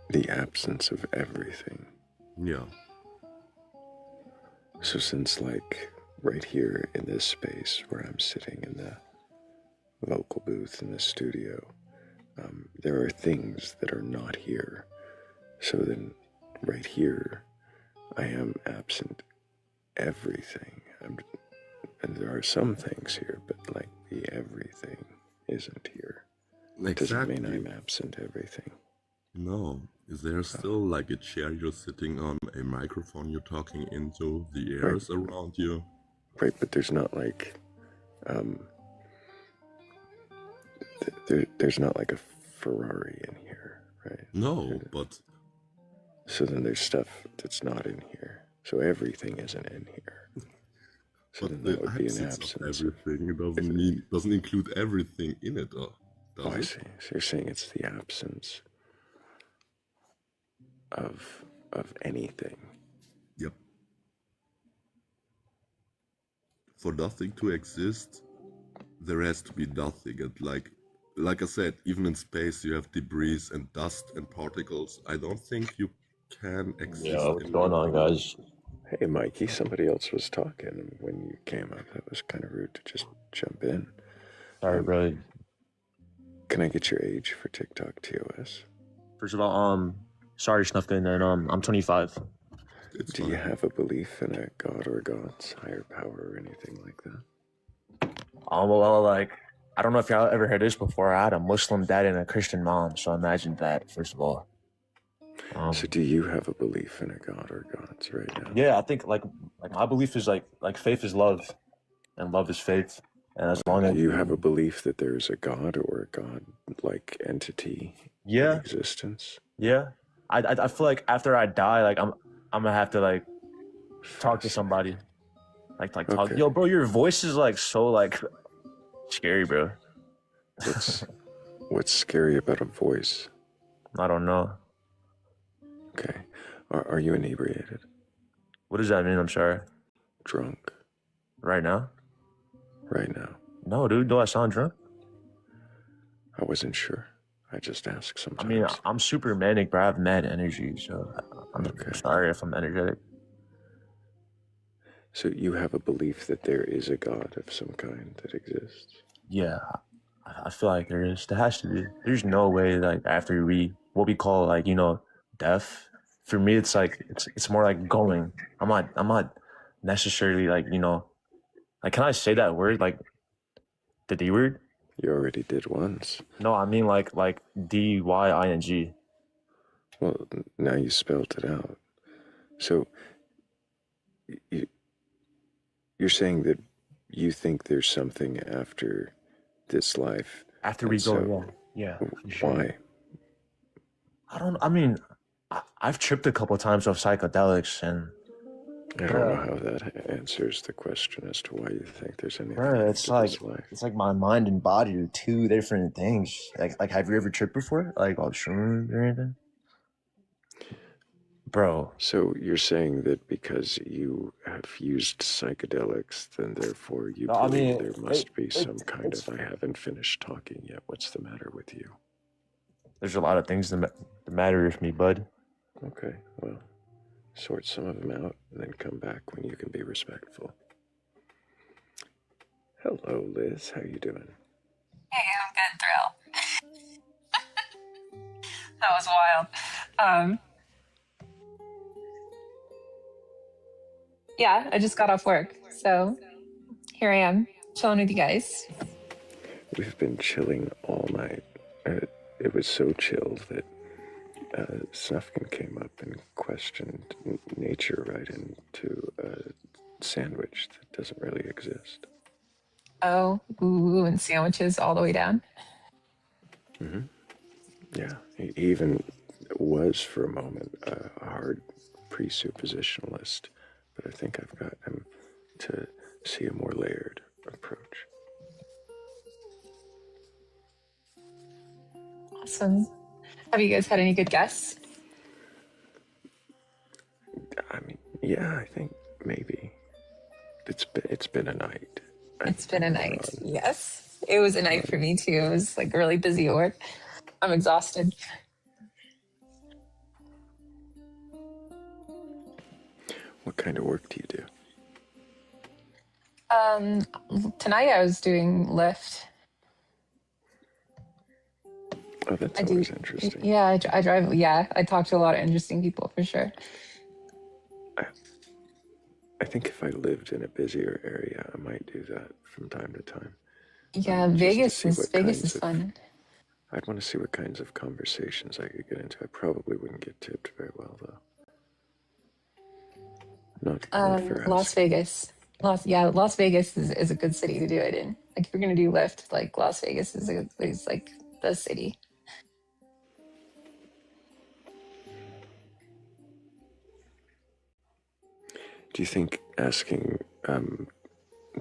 The absence of everything. Yeah. So since, like, right here in this space where I'm sitting in the vocal booth in the studio, there are things that are not here. So then, right here, I am absent everything. And there are some things here, but like the everything isn't here. It doesn't mean I'm absent everything. No. Is there still like a chair you're sitting on, a microphone you're talking into, the airs around you? Right, but there's not like, there's not like a Ferrari in here, right? No, but... So then there's stuff that's not in here. So everything isn't in here. So but then that would be an absence of absence. everything doesn't include everything in it, does Oh, I it? see. So you're saying it's the absence of anything. Yep. For nothing to exist, there has to be nothing. And like I said, even in space you have debris and dust and particles. I don't think you can exist. Yeah, what's going on, guys? Hey, Mikey, somebody else was talking when you came up. That was kind of rude to just jump in. Sorry, bro. Can I get your age for TikTok TOS? First of all, sorry, Snufkin, and I'm 25. Do you have a belief in a god or gods, higher power, or anything like that? Well, like, I don't know if y'all ever heard this before. I had a Muslim dad and a Christian mom, so imagine that, first of all. So do you have a belief in a god or gods right now? Yeah, I think like my belief is like faith is love, and love is faith. And as long as do you have a belief that there is a god or a god-like entity in existence? Yeah, I feel like after I die, like I'm gonna have to like talk to somebody, like talk. Okay. Yo, bro, your voice is like so like scary, bro. What's scary about a voice? I don't know. Okay. Are you inebriated? What does that mean? I'm sorry. Drunk. Right now? Right now. No, dude. Do I sound drunk? I wasn't sure. I just asked sometimes. I mean, I'm super manic, but I have mad energy, so I'm sorry if I'm energetic. So you have a belief that there is a god of some kind that exists? Yeah, I feel like there is. There has to be. There's no way like after what we call like death. For me, it's like it's more like going. I'm not necessarily like like can I say that word like the D word? You already did once. No, I mean like DYING. Well, now you spelled it out. So you're saying that you think there's something after this life. After we go, yeah. Why? I mean, I've tripped a couple times off psychedelics, and I don't know how that answers the question as to why you think there's anything it's after like this life. it's like my mind and body are two different things. Like have you ever tripped before? Like on shrooms or anything? Bro. So you're saying that because you have used psychedelics, then therefore you believe there must be some kind of I haven't finished talking yet. What's the matter with you? There's a lot of things that matter with me, bud. Okay, well, sort some of them out and then come back when you can be respectful. Hello, Liz. How you doing? Hey, I'm good, Thrayle. That was wild. Yeah, I just got off work, so here I am, chilling with you guys. We've been chilling all night. It was so chill that Snufkin came up and questioned nature right into a sandwich that doesn't really exist. Oh, ooh, and sandwiches all the way down. Mm-hmm. Yeah, he even was for a moment a hard presuppositionalist, but I think I've got him to see a more layered approach. Awesome. Have you guys had any good guests? I mean, yeah, I think maybe it's been a night. It's been a We're night. on. Yes. It was a night for me too. It was like really busy at work. I'm exhausted. What kind of work do you do? Tonight I was doing Lyft. Oh, that's I do. always interesting. Yeah, I drive. Yeah, I talk to a lot of interesting people for sure. I think if I lived in a busier area, I might do that from time to time. Yeah, Just to see what Vegas kinds is fun. I'd want to see what kinds of conversations I could get into. I probably wouldn't get tipped very well, though. Not for Las asking. Vegas. Las Vegas is a good city to do it in. Like if you're gonna do Lyft, like Las Vegas is like the city. Do you think asking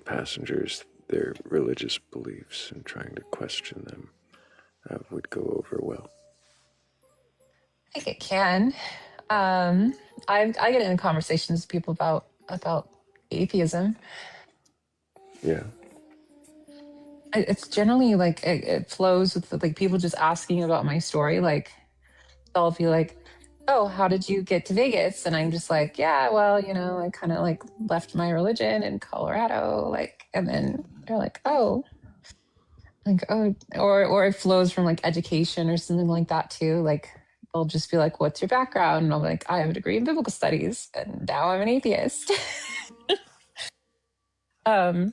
passengers their religious beliefs and trying to question them would go over well? I think it can. I get in conversations with people about atheism. Yeah. It's generally like it flows with like people just asking about my story. Like they'll be like, "Oh, how did you get to Vegas?" And I'm just like, "Yeah, well, I kind of like left my religion in Colorado." Like, and then they're like, "Oh," or it flows from like education or something like that too. Like they'll just be like, "What's your background?" And I'm like, "I have a degree in biblical studies, and now I'm an atheist."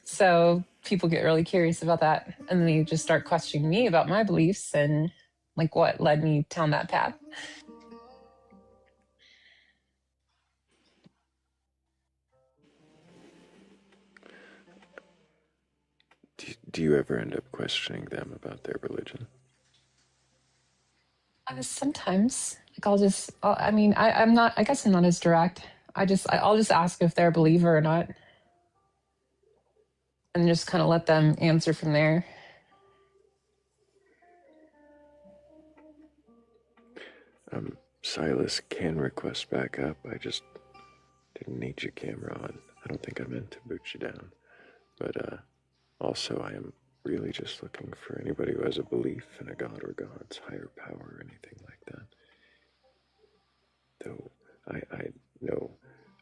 So people get really curious about that, and then they just start questioning me about my beliefs and like what led me down that path. Do you ever end up questioning them about their religion? Sometimes, like I'm not. I guess I'm not as direct. I'll just ask if they're a believer or not, and just kind of let them answer from there. Silas can request back up. I just didn't need your camera on. I don't think I meant to boot you down. But also, I am really just looking for anybody who has a belief in a god or gods, higher power, or anything like that. Though I know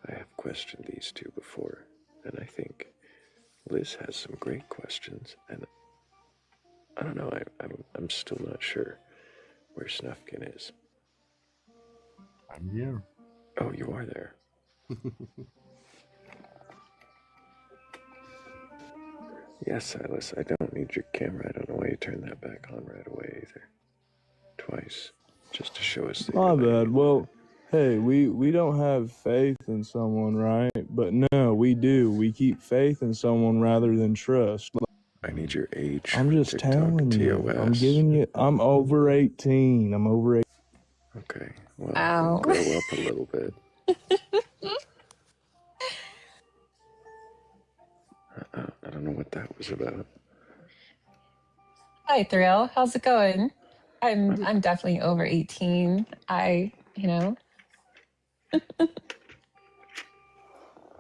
I have questioned these two before, and I think Liz has some great questions, and I don't know, I'm still not sure where Snufkin is. I'm here. Oh, you are there. Yes, Silas, I don't need your camera. I don't know why you turned that back on right away either. Twice, just to show us that My bad. Well, hey, we don't have faith in someone, right? But no, we do. We keep faith in someone rather than trust. I need your age. I'm just TikTok, telling you. TOS. I'm giving you. I'm over 18. I'm over 18. Okay, well, Ow. grow up a little bit. I don't know what that was about. Hi, Thrayle. How's it going? I'm definitely over 18. And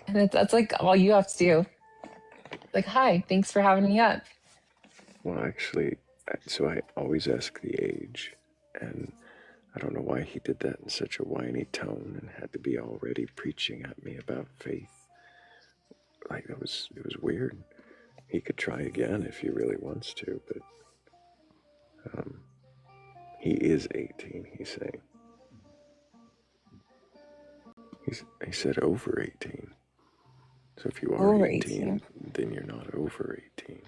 that's like all you have to do. Like, hi, thanks for having me up. Well, actually, so I always ask the age, and I don't know why he did that in such a whiny tone and had to be already preaching at me about faith. Like, it was weird. He could try again if he really wants to, but he is 18, he's saying. He said over 18. So if you are Over 18, then you're not over 18.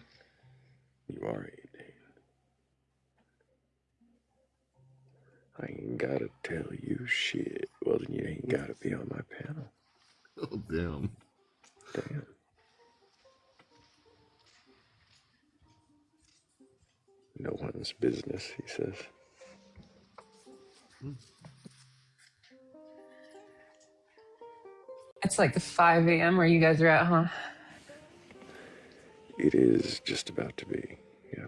You are 18. I ain't gotta tell you shit. Well, then you ain't gotta be on my panel. Oh, damn. Damn. No one's business, he says. It's like 5 a.m. where you guys are at, huh? It is just about to be, yeah.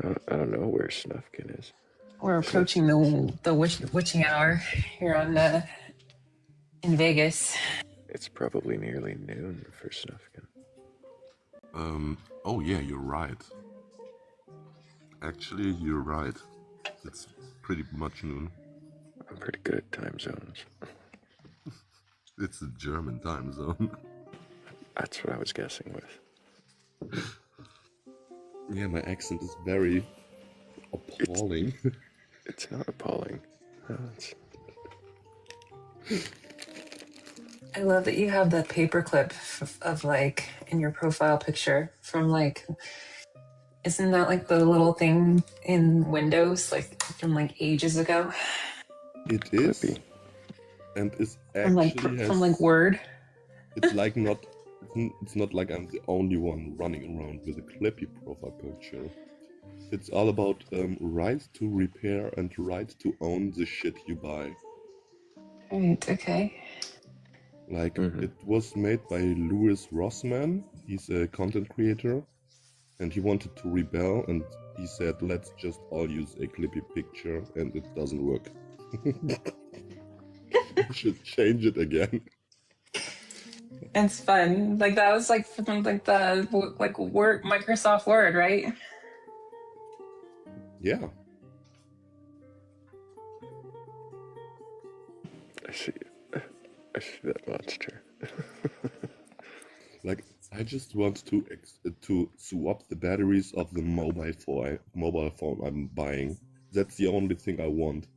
I don't know where Snufkin is. We're Snuff, approaching the witching hour here on in Vegas. it's probably nearly noon for Snufkin. Oh yeah, you're right. Actually, you're right. It's pretty much noon. I'm pretty good at time zones. It's a German time zone. That's what I was guessing with. Yeah, my accent is very appalling. It's not appalling. No, I love that you have the paperclip of like in your profile picture from like, isn't that like the little thing in Windows like from like ages ago? It is, and it's From actually from like Word. It's like not. It's not like I'm the only one running around with a Clippy profile picture. It's all about right to repair and right to own the shit you buy. Right. Okay. Like it was made by Louis Rossmann. He's a content creator, and he wanted to rebel, and he said, "Let's just all use a Clippy picture," and it doesn't work. I should change it again. It's fun. Like that was like from like the like Word, Microsoft Word, right? Yeah. I see that monster. Like, I just want to swap the batteries of the mobile phone I'm buying. That's the only thing I want.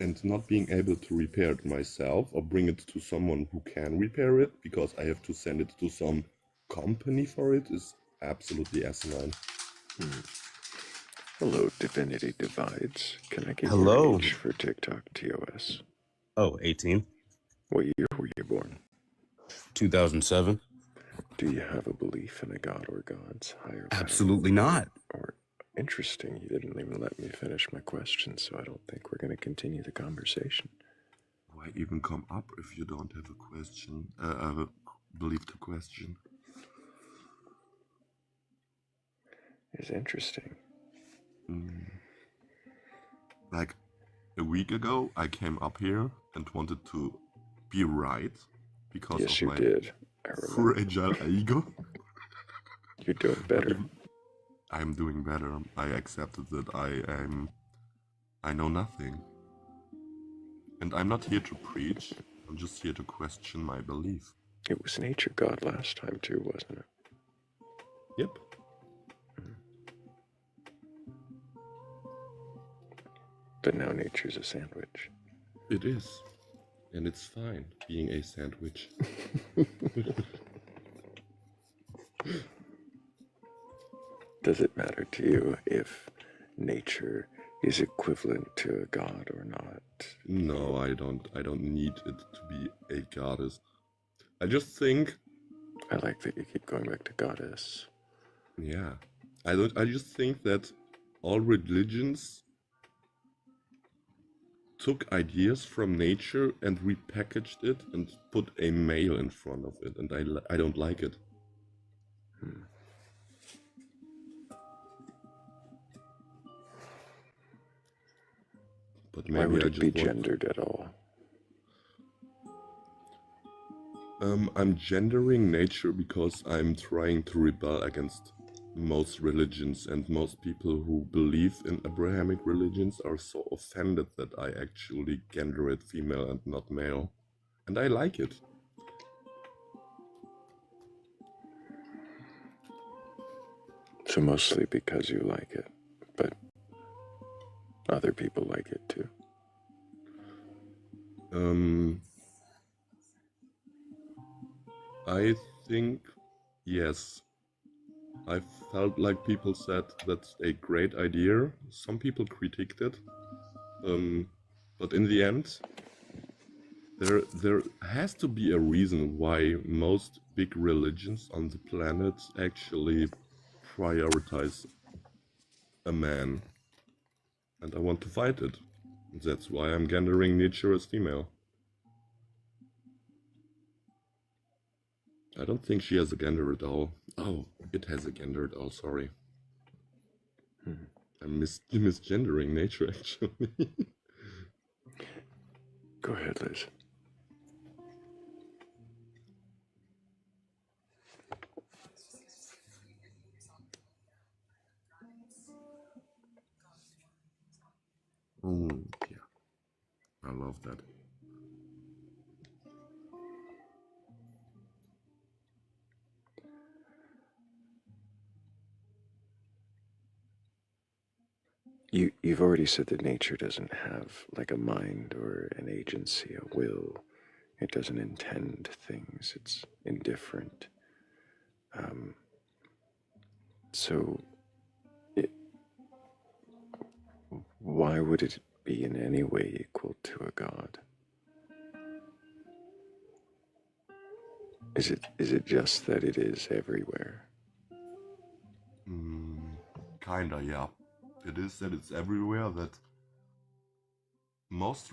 And not being able to repair it myself or bring it to someone who can repair it because I have to send it to some company for it is absolutely asinine. Hello, Divinity Divides. Can I get Hello. your age for TikTok TOS? Oh, 18. What year were you born? 2007. Do you have a belief in a god or gods higher power? Absolutely not. Or interesting, you didn't even let me finish my question, so I don't think we're going to continue the conversation. Why even come up if you don't have a question? A belief to question. It's interesting. Like a week ago, I came up here and wanted to be right because yes, of you my did. fragile ego. You're doing better. I'm doing better. I accepted that I know nothing. And I'm not here to preach. I'm just here to question my belief. It was nature god last time too, wasn't it? Yep. But now nature's a sandwich. It is. And it's fine being a sandwich. Does it matter to you if nature is equivalent to a god or not? No, I don't need it to be a goddess. I just think I like that you keep going back to goddess. Yeah. I just think that all religions took ideas from nature and repackaged it and put a male in front of it, and I don't like it. But maybe Why would I it just be want... gendered at all? I'm gendering nature because I'm trying to rebel against most religions, and most people who believe in Abrahamic religions are so offended that I actually gender it female and not male. And I like it. So mostly because you like it, but other people like it too. I think, yes. I felt like people said that's a great idea. Some people critiqued it. But in the end, there has to be a reason why most big religions on the planet actually prioritize a man. And I want to fight it. That's why I'm gendering nature as female. I don't think she has a gender at all. Oh, it has a gender at all, sorry. I'm misgendering nature, actually. Go ahead, Liz. Yeah. I love that. You've already said that nature doesn't have like a mind or an agency, a will. It doesn't intend things. It's indifferent. So, why would it be in any way equal to a god? Is it just that it is everywhere? Kinda, yeah. It is that it's everywhere, that most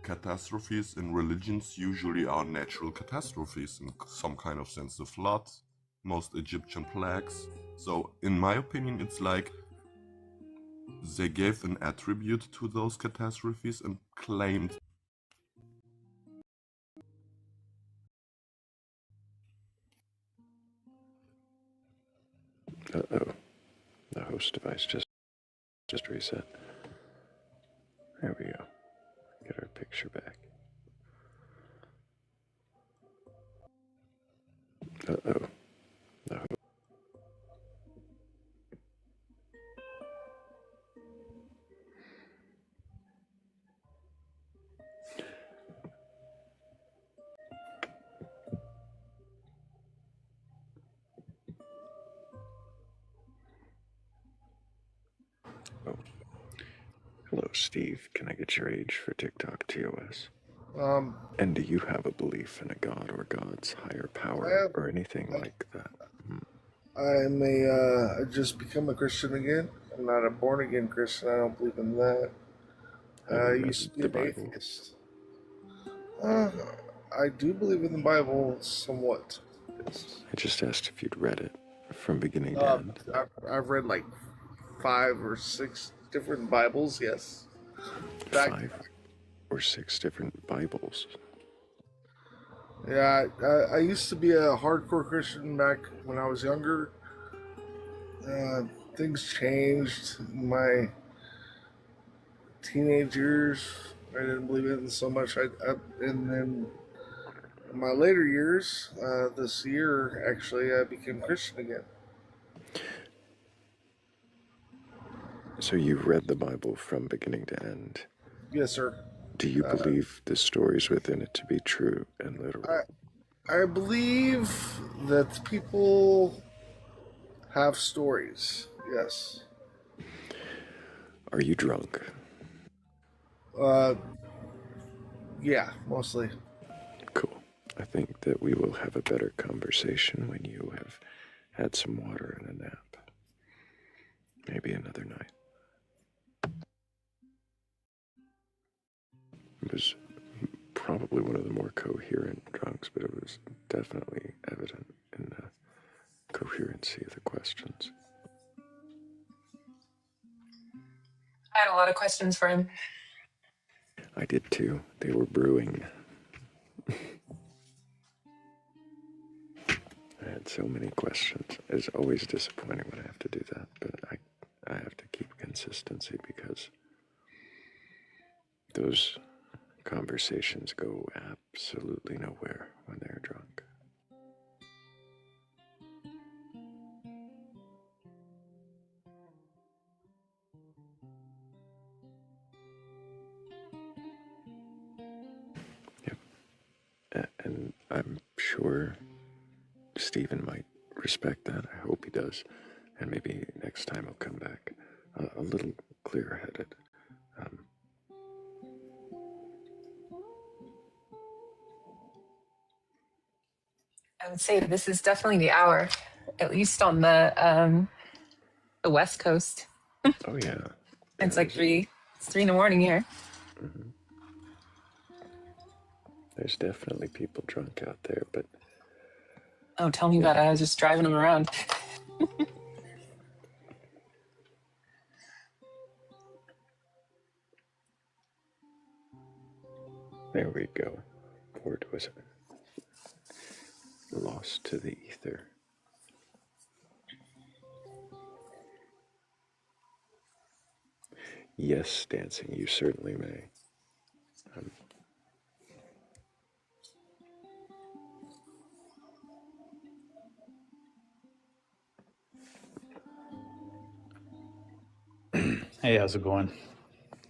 catastrophes in religions usually are natural catastrophes in some kind of sense. The flood, most Egyptian plagues. So in my opinion, it's like they gave an attribute to those catastrophes and claimed. Uh-oh. The host device just reset. There we go. Get our picture back. Uh-oh. The Oh. Hello, Steve. Can I get your age for TikTok TOS? And do you have a belief in a god or gods, higher power, or anything like that? I just become a Christian again. I'm not a born again Christian. I don't believe in that. I used to be an atheist. I do believe in the Bible somewhat. I just asked if you'd read it from beginning to end. I've read like 5 or 6 different Bibles. Yes. 5 or 6 different Bibles. Yeah, I used to be a hardcore Christian back when I was younger. Things changed in my teenage years. I didn't believe in it so much. And then in my later years, this year actually, I became Christian again. So you've read the Bible from beginning to end? Yes, sir. Do you believe the stories within it to be true and literal? I believe that people have stories. Yes. Are you drunk? Yeah, mostly. Cool. I think that we will have a better conversation when you have had some water and a nap. Maybe another night. It was probably one of the more coherent drunks, but it was definitely evident in the coherency of the questions. I had a lot of questions for him. I did too. They were brewing. I had so many questions. It's always disappointing when I have to do that, but I have to keep consistency because those conversations go absolutely nowhere when they're drunk. And I'm sure Stephen might respect that. I hope he does. And maybe next time he'll come back a little clear-headed. I would say this is definitely the hour, at least on the West Coast. Oh yeah. It's like 3 in the morning here. Mm-hmm. There's definitely people drunk out there, but... Oh, tell me about it. I was just driving them around. There we go. Port was lost to the ether. Yes, dancing, you certainly may. Hey, how's it going?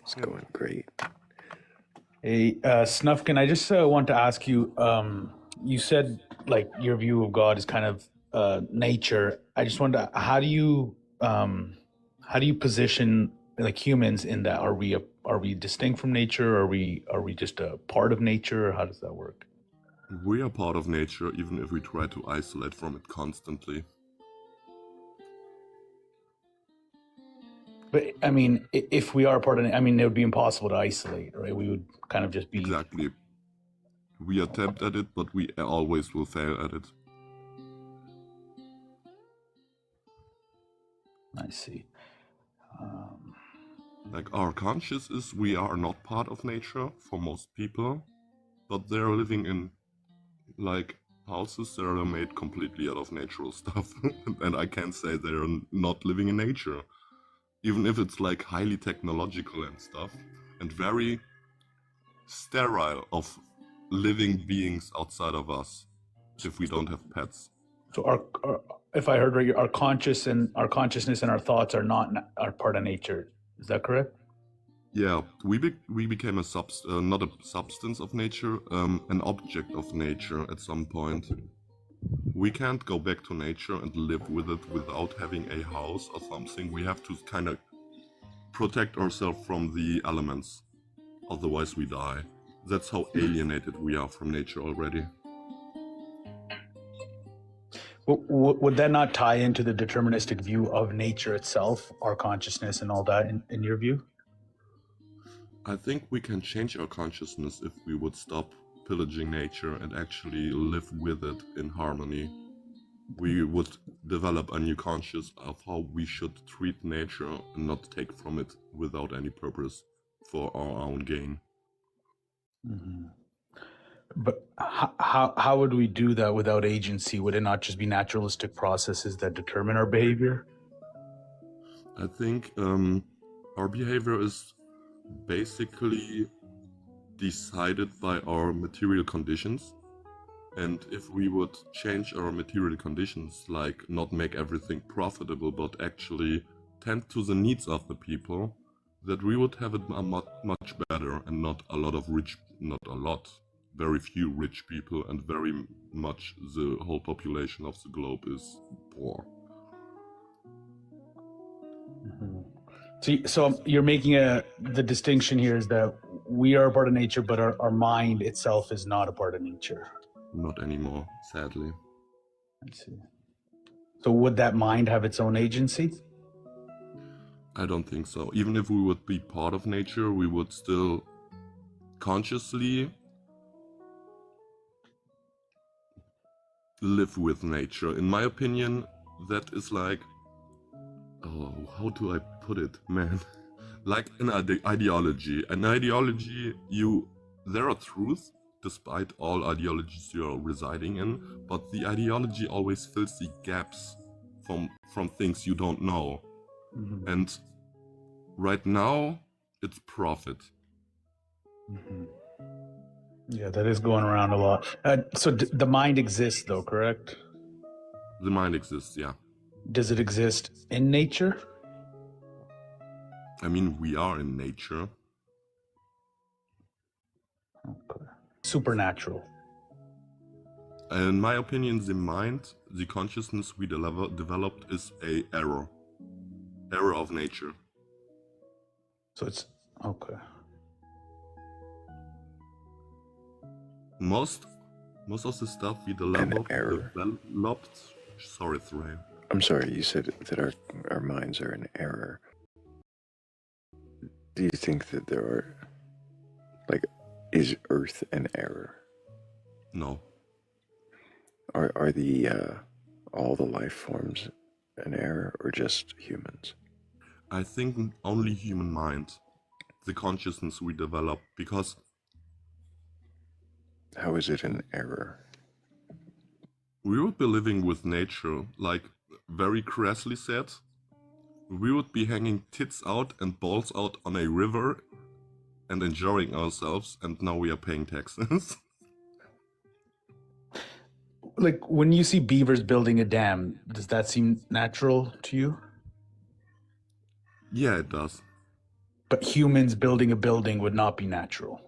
It's going great. Hey, Snufkin, I just want to ask you. You said like your view of God is kind of nature. I just wonder how do you position like humans in that? Are we distinct from nature? Are we just a part of nature? Or how does that work? We are part of nature, even if we try to isolate from it constantly. But I mean, if we are part of it, I mean, it would be impossible to isolate, right? We would kind of just be Exactly. We attempt at it, but we always will fail at it. I see. Like our conscious is we are not part of nature for most people, but they're living in like houses that are made completely out of natural stuff. And I can't say they're not living in nature. Even if it's like highly technological and stuff, and very sterile of living beings outside of us, if we don't have pets. So our if I heard right, our consciousness and our thoughts are part of nature. Is that correct? Yeah, we became not a substance of nature, an object of nature at some point. We can't go back to nature and live with it without having a house or something. We have to kind of protect ourselves from the elements, otherwise we die. That's how alienated we are from nature already. Would that not tie into the deterministic view of nature itself, our consciousness and all that, in your view? I think we can change our consciousness if we would stop pillaging nature and actually live with it in harmony. We would develop a new conscious of how we should treat nature and not take from it without any purpose for our own gain. Mm-hmm. But how would we do that without agency? Would it not just be naturalistic processes that determine our behavior? I think our behavior is basically decided by our material conditions. And if we would change our material conditions, like not make everything profitable, but actually tend to the needs of the people, that we would have it much better, and not a lot of very few rich people, and very much the whole population of the globe is poor. Mm-hmm. So you're making the distinction here is that we are a part of nature, but our mind itself is not a part of nature. Not anymore, sadly. I see. So would that mind have its own agency? I don't think so. Even if we would be part of nature, we would still consciously live with nature. In my opinion, that is like... Oh, how do I put it, man? Like an ideology. An ideology, there are truths, despite all ideologies you are residing in, but the ideology always fills the gaps from things you don't know. Mm-hmm. And right now, it's profit. Mm-hmm. Yeah, that is going around a lot. So the mind exists, though, correct? The mind exists, yeah. Does it exist in nature? I mean, we are in nature. Okay. Supernatural. In my opinion, the mind, the consciousness we developed is a error of nature. So it's okay. Most of the stuff we developed. Sorry, Thrayle. I'm sorry, you said that our minds are in error. Do you think that there are, like, is Earth an error? No. Are all the life forms an error, or just humans? I think only human mind, the consciousness we develop, because How is it an error? We would be living with nature, like very crassly said. We would be hanging tits out and balls out on a river and enjoying ourselves, and now we are paying taxes. Like when you see beavers building a dam, does that seem natural to you? Yeah, it does. But humans building a building would not be natural.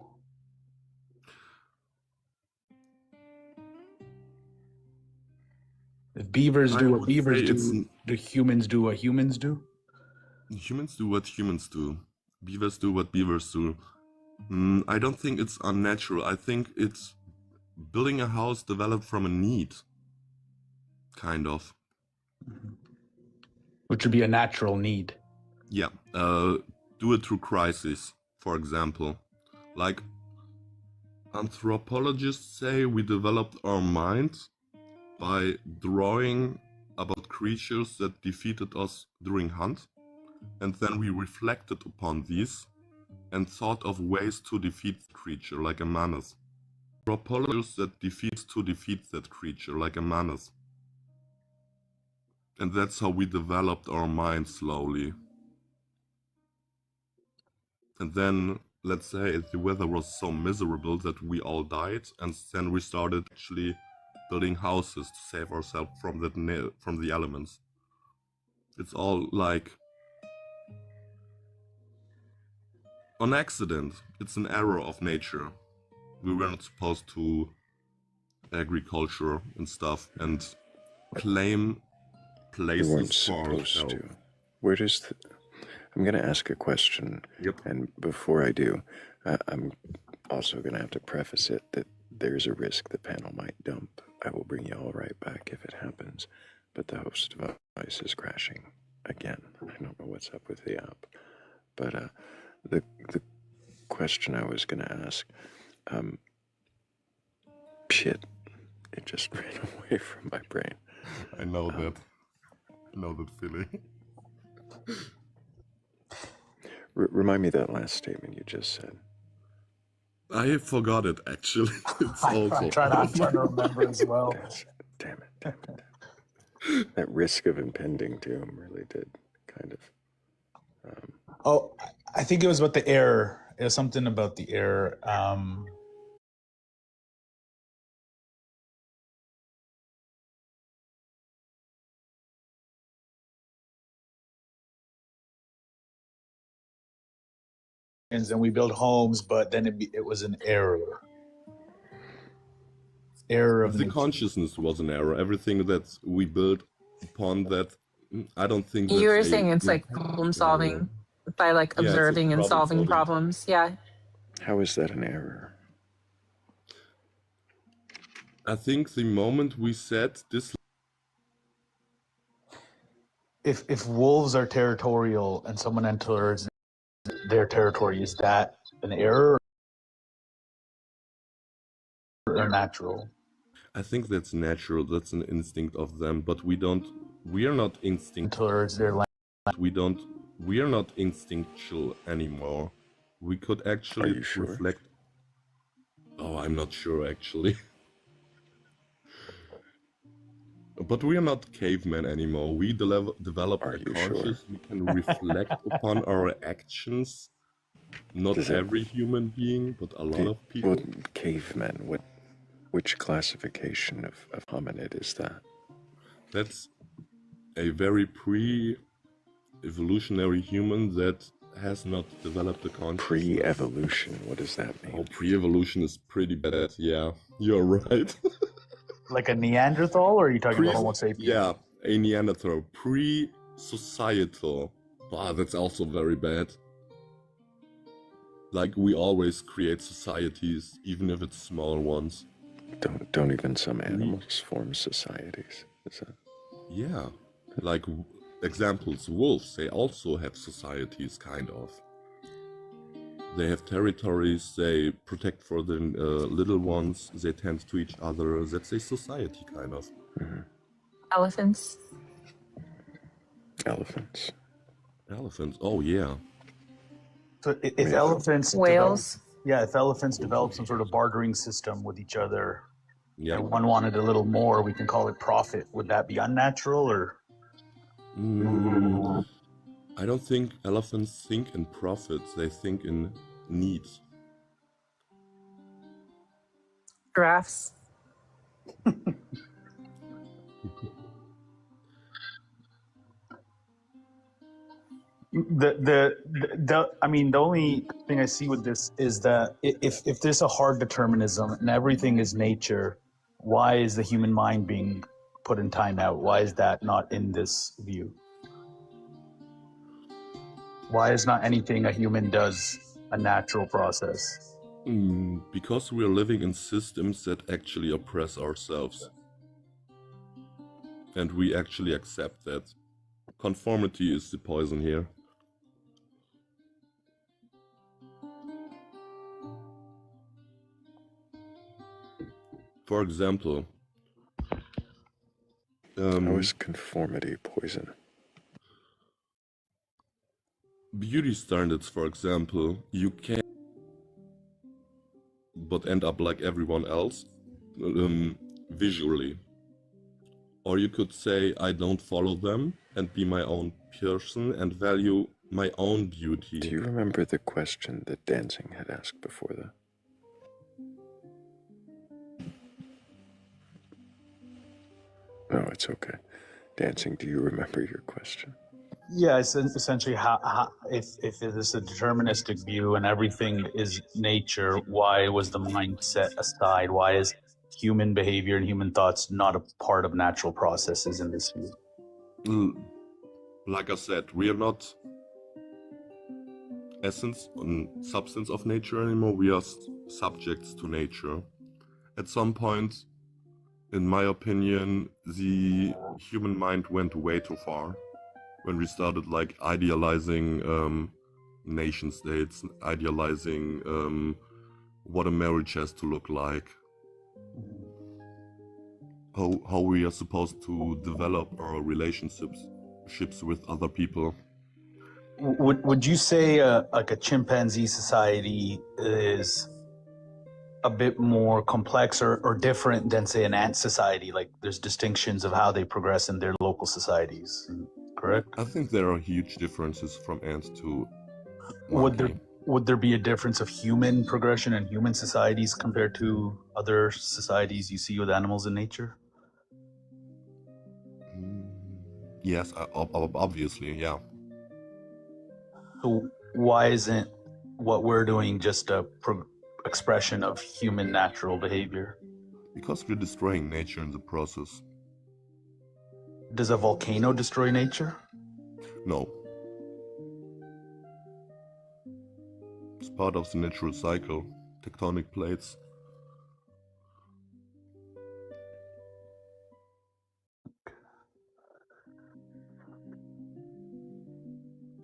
If beavers do what beavers do, do humans do what humans do? Humans do what humans do. Beavers do what beavers do. I don't think it's unnatural. I think it's building a house developed from a need. Kind of. Which would be a natural need. Yeah. Do it through crisis, for example. Like, anthropologists say we developed our minds by drawing about creatures that defeated us during hunt, and then we reflected upon these and thought of ways to defeat the creature like a menace. Anthropologists that defeat that creature like a menace. And that's how we developed our minds slowly. And then, let's say, the weather was so miserable that we all died, and then we started actually building houses to save ourselves from the elements. It's all like on accident. It's an error of nature. We were not supposed to agriculture and stuff and claim places We weren't for supposed ourselves. to. Where does the... I'm going to ask a question. Yep. And before I do, I'm also going to have to preface it that there's a risk the panel might dump. I will bring you all right back if it happens. But the host device is crashing again. I don't know what's up with the app. But the question I was going to ask, shit, it just ran away from my brain. I know that. I know that feeling. Remind me that last statement you just said. I forgot it, actually. It's also... I'm trying to remember as well. Damn it. That risk of impending doom really did kind of... Oh, I think it was about the error. It was something about the error. And we build homes, but then it was an error. Error of the consciousness was an error. Everything that we built upon that, I don't think You were saying it's like problem solving by like observing and solving problems. Yeah. How is that an error? I think the moment we said this... If wolves are territorial and someone enters their territory, is that an error or natural? I think that's natural. That's an instinct of them, but we are not instinctual. We are not instinctual anymore. We could actually reflect. Oh, I'm not sure actually. But we are not cavemen anymore. We develop a conscious. We can reflect upon our actions. Not every human being, but a lot of people. Well, cavemen, which classification of hominid is that? That's a very pre-evolutionary human that has not developed a consciousness. Pre-evolution, what does that mean? Oh, pre-evolution is pretty bad, yeah. You're right. Like a Neanderthal, or are you talking about Homo sapiens? Yeah, a Neanderthal. Pre-societal. Wow, that's also very bad. Like, we always create societies, even if it's small ones. Don't even some animals form societies? Is that... Yeah, like examples, wolves, they also have societies, kind of. They have territories, they protect for the little ones, they tend to each other, that's a society, kind of. Mm-hmm. Elephants. Elephants, oh yeah. So if elephants... Whales. yeah, if elephants develop some sort of bartering system with each other, Yeah. and one wanted a little more, we can call it profit. Would that be unnatural, or? I don't think elephants think in profits, they think in needs. Giraffes. I mean, the only thing I see with this is that if there's a hard determinism and everything is nature, why is the human mind being put in timeout? Why is that not in this view? Why is not anything a human does a natural process? Because we are living in systems that actually oppress ourselves. And we actually accept that. Conformity is the poison here. For example, how is conformity poison? Beauty standards, for example, you can but end up like everyone else visually. Or you could say, I don't follow them and be my own person and value my own beauty. Do you remember the question that Dancing had asked before that? No, it's okay. Dancing, do you remember your question? Yeah, it's essentially how if it is a deterministic view and everything is nature, why was the mind set aside? Why is human behavior and human thoughts not a part of natural processes in this view? Like I said, we are not essence and substance of nature anymore. We are subjects to nature. At some point, in my opinion, the human mind went way too far when we started like idealizing nation states, idealizing what a marriage has to look like, how we are supposed to develop our relationships with other people. Would you say like a chimpanzee society is a bit more complex or different than, say, an ant society? Like there's distinctions of how they progress in their local societies, correct? I think there are huge differences from ant to monkey. Would there be a difference of human progression and human societies compared to other societies you see with animals in nature? Yes, obviously, yeah. So why isn't what we're doing just a expression of human natural behavior? Because we're destroying nature in the process. Does a volcano destroy nature? No. It's part of the natural cycle. Tectonic plates.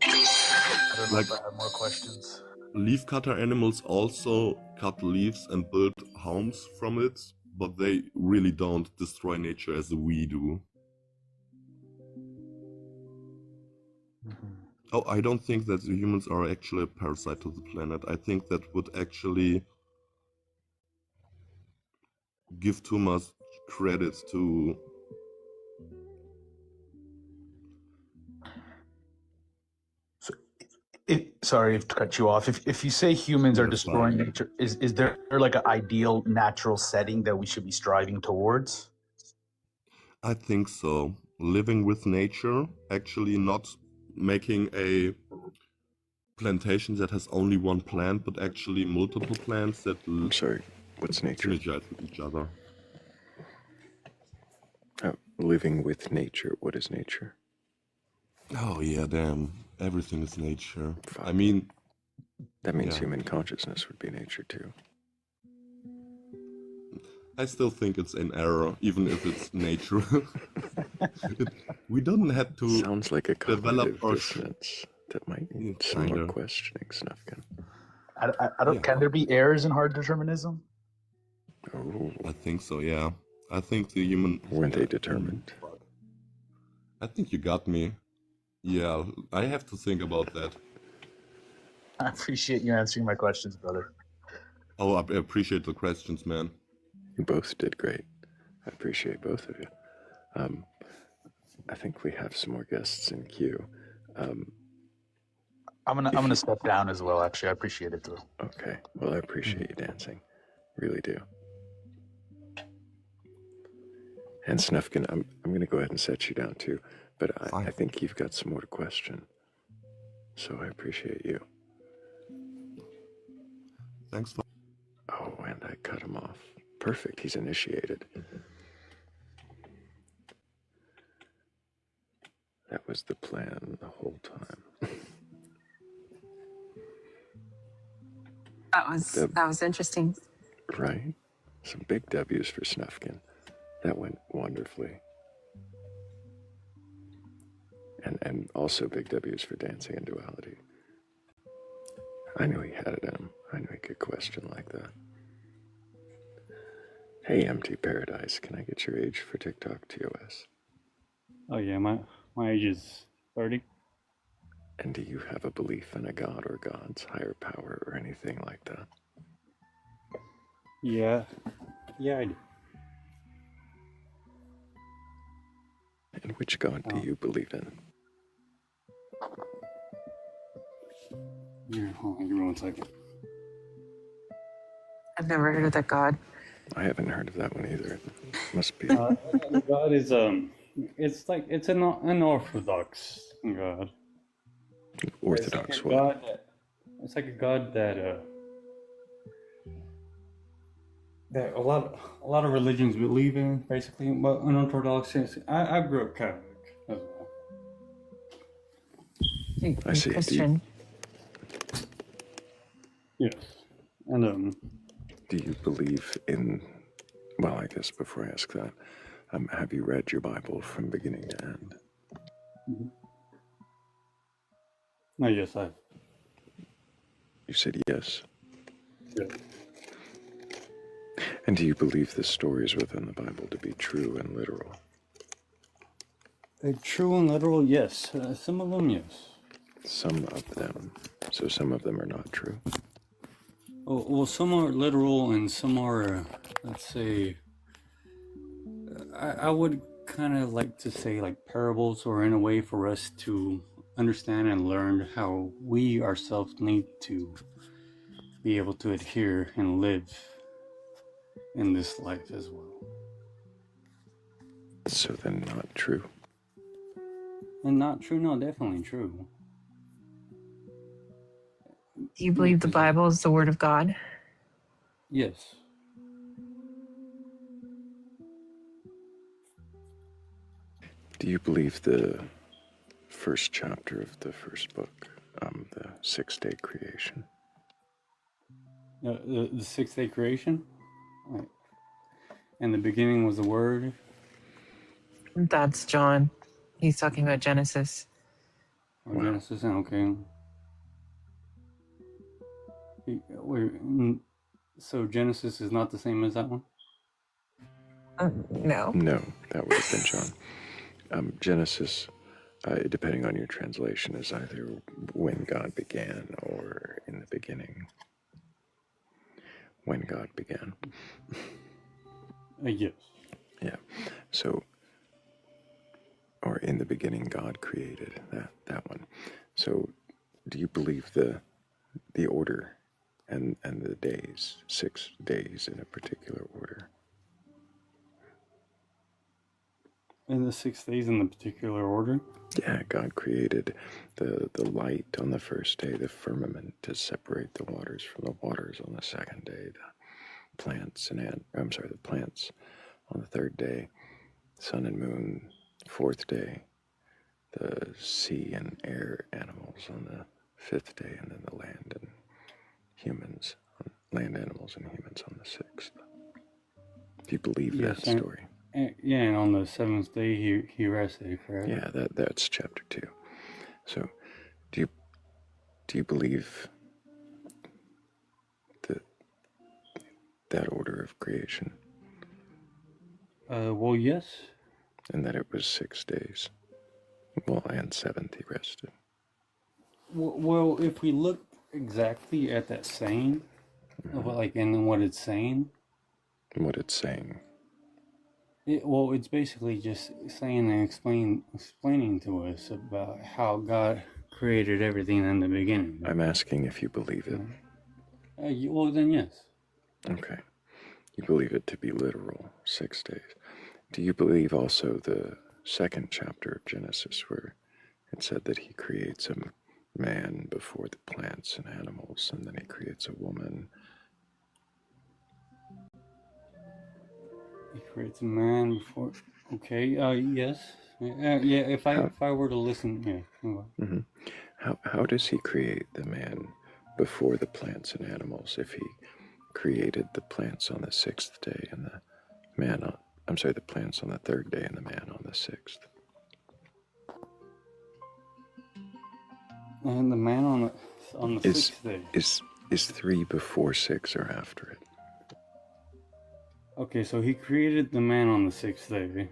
I don't know if I have more questions. Leaf cutter animals also cut leaves and build homes from it, but they really don't destroy nature as we do. Oh, I don't think that the humans are actually a parasite to the planet. I think that would actually give too much credit to sorry to cut you off. If you say humans are destroying nature, is there like an ideal natural setting that we should be striving towards? I think so. Living with nature, actually not making a plantation that has only one plant, but actually multiple plants that what's nature? Synergize with each other. Living with nature. What is nature? Oh yeah, damn. Everything is nature. I mean, that means human consciousness would be nature too. I still think it's an error, even if it's nature. We don't have to sounds like a develop our dissonance that might need some more questioning, Snufkin. I don't. Can there be errors in hard determinism? Oh, I think so. Yeah, I think the human. Weren't they determined? I think you got me. Yeah, I have to think about that. I appreciate you answering my questions, brother. Oh, I appreciate the questions, man. You both did great. I appreciate both of you. I think we have some more guests in queue. I'm gonna step down as well. Actually, I appreciate it too. Okay. Well, I appreciate you dancing. Really do. And Snufkin, I'm going to go ahead and set you down too, but I think you've got some more to question. So I appreciate you. Thanks for... Oh, and I cut him off. Perfect. He's initiated. That was the plan the whole time. That was interesting. Right? Some big W's for Snufkin. That went wonderfully. And also big W's for dancing and duality. I knew he had it in him. I knew he could question like that. Hey, Empty Paradise, can I get your age for TikTok TOS? Oh yeah, my age is 30. And do you have a belief in a god or gods, higher power, or anything like that? Yeah, I do. And which god do you believe in? Yeah, hold on, give me 1 second. I've never heard of that god. I haven't heard of that one either. It must be. God is it's like it's an unorthodox god. Orthodox it's like what? It's like a god that that a lot of religions believe in, basically, but unorthodox is I grew up Catholic as well. I see. Christian. Yes, and do you believe in? Well, I guess before I ask that, have you read your Bible from beginning to end? Mm-hmm. No, yes, I. You said yes. Yeah. And do you believe the stories within the Bible to be true and literal? True and literal, yes. Some of them, yes. Some of them. So some of them are not true. Well, some are literal and some are, let's say, I would kind of like to say like parables, or in a way for us to understand and learn how we ourselves need to be able to adhere and live in this life as well. So then not true. And not true, no, definitely true. Do you believe the Bible is the Word of God? Yes. Do you believe the first chapter of the first book, the 6-day creation? The 6-day creation? Right. And the beginning was the Word? That's John. He's talking about Genesis. Or Genesis, okay. So Genesis is not the same as that one? No. No, that would have been John. Genesis, depending on your translation, is either when God began or in the beginning. When God began. Yes. Yeah. So, or in the beginning God created, that one. So, do you believe the order and the days, 6 days in a particular order? In the 6 days in the particular order? Yeah, God created the light on the first day, the firmament to separate the waters from the waters on the second day, the plants the plants on the third day, sun and moon, fourth day, the sea and air animals on the fifth day, and then the land and humans, land animals and humans on the sixth. Do you believe that story? Yeah, and on the seventh day he rested, correct? Yeah, that's chapter 2. So, do you believe that order of creation? Well, yes. And that it was 6 days. Well, and 7th he rested. Well, if we look exactly at that saying, Like, and what it's saying? What it's saying. Well, it's basically just saying and explaining to us about how God created everything in the beginning. I'm asking if you believe it. Well, then yes. Okay. You believe it to be literal, 6 days. Do you believe also the second chapter of Genesis where it said that he creates a man before the plants and animals, and then he creates a woman? He creates a man before. Okay. Yes. Yeah. If I were to listen, yeah. Mm-hmm. How does he create the man before the plants and animals if he created the plants on the 6th day and the man on, I'm sorry, the plants on the 3rd day and the man on the 6th? And the man on the 6th day. Is 3 before 6 or after it? Okay, so he created the man on the 6th day,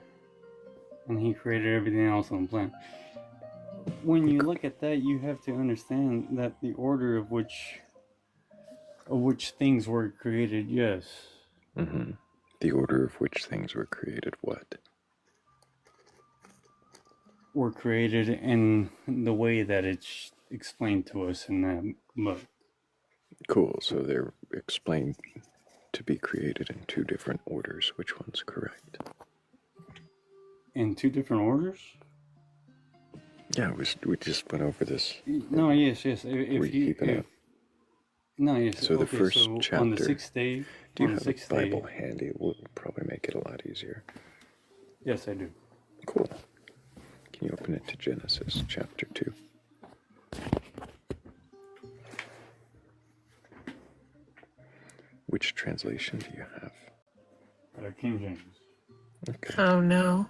and he created everything else on the planet. When you look at that, you have to understand that the order of which things were created, yes. Mm-hmm. The order of which things were created, what? Were created in the way that it's explained to us in that book. Cool, so they're explained to be created in 2 different orders. Which one's correct? In 2 different orders? Yeah, we just went over this. No, yes. If you keeping up? No, yes. So the first chapter. On the 6th day. Do you have a Bible handy? It will probably make it a lot easier. Yes, I do. Cool. Can you open it to Genesis chapter 2? Which translation do you have? King James. Okay. Oh no.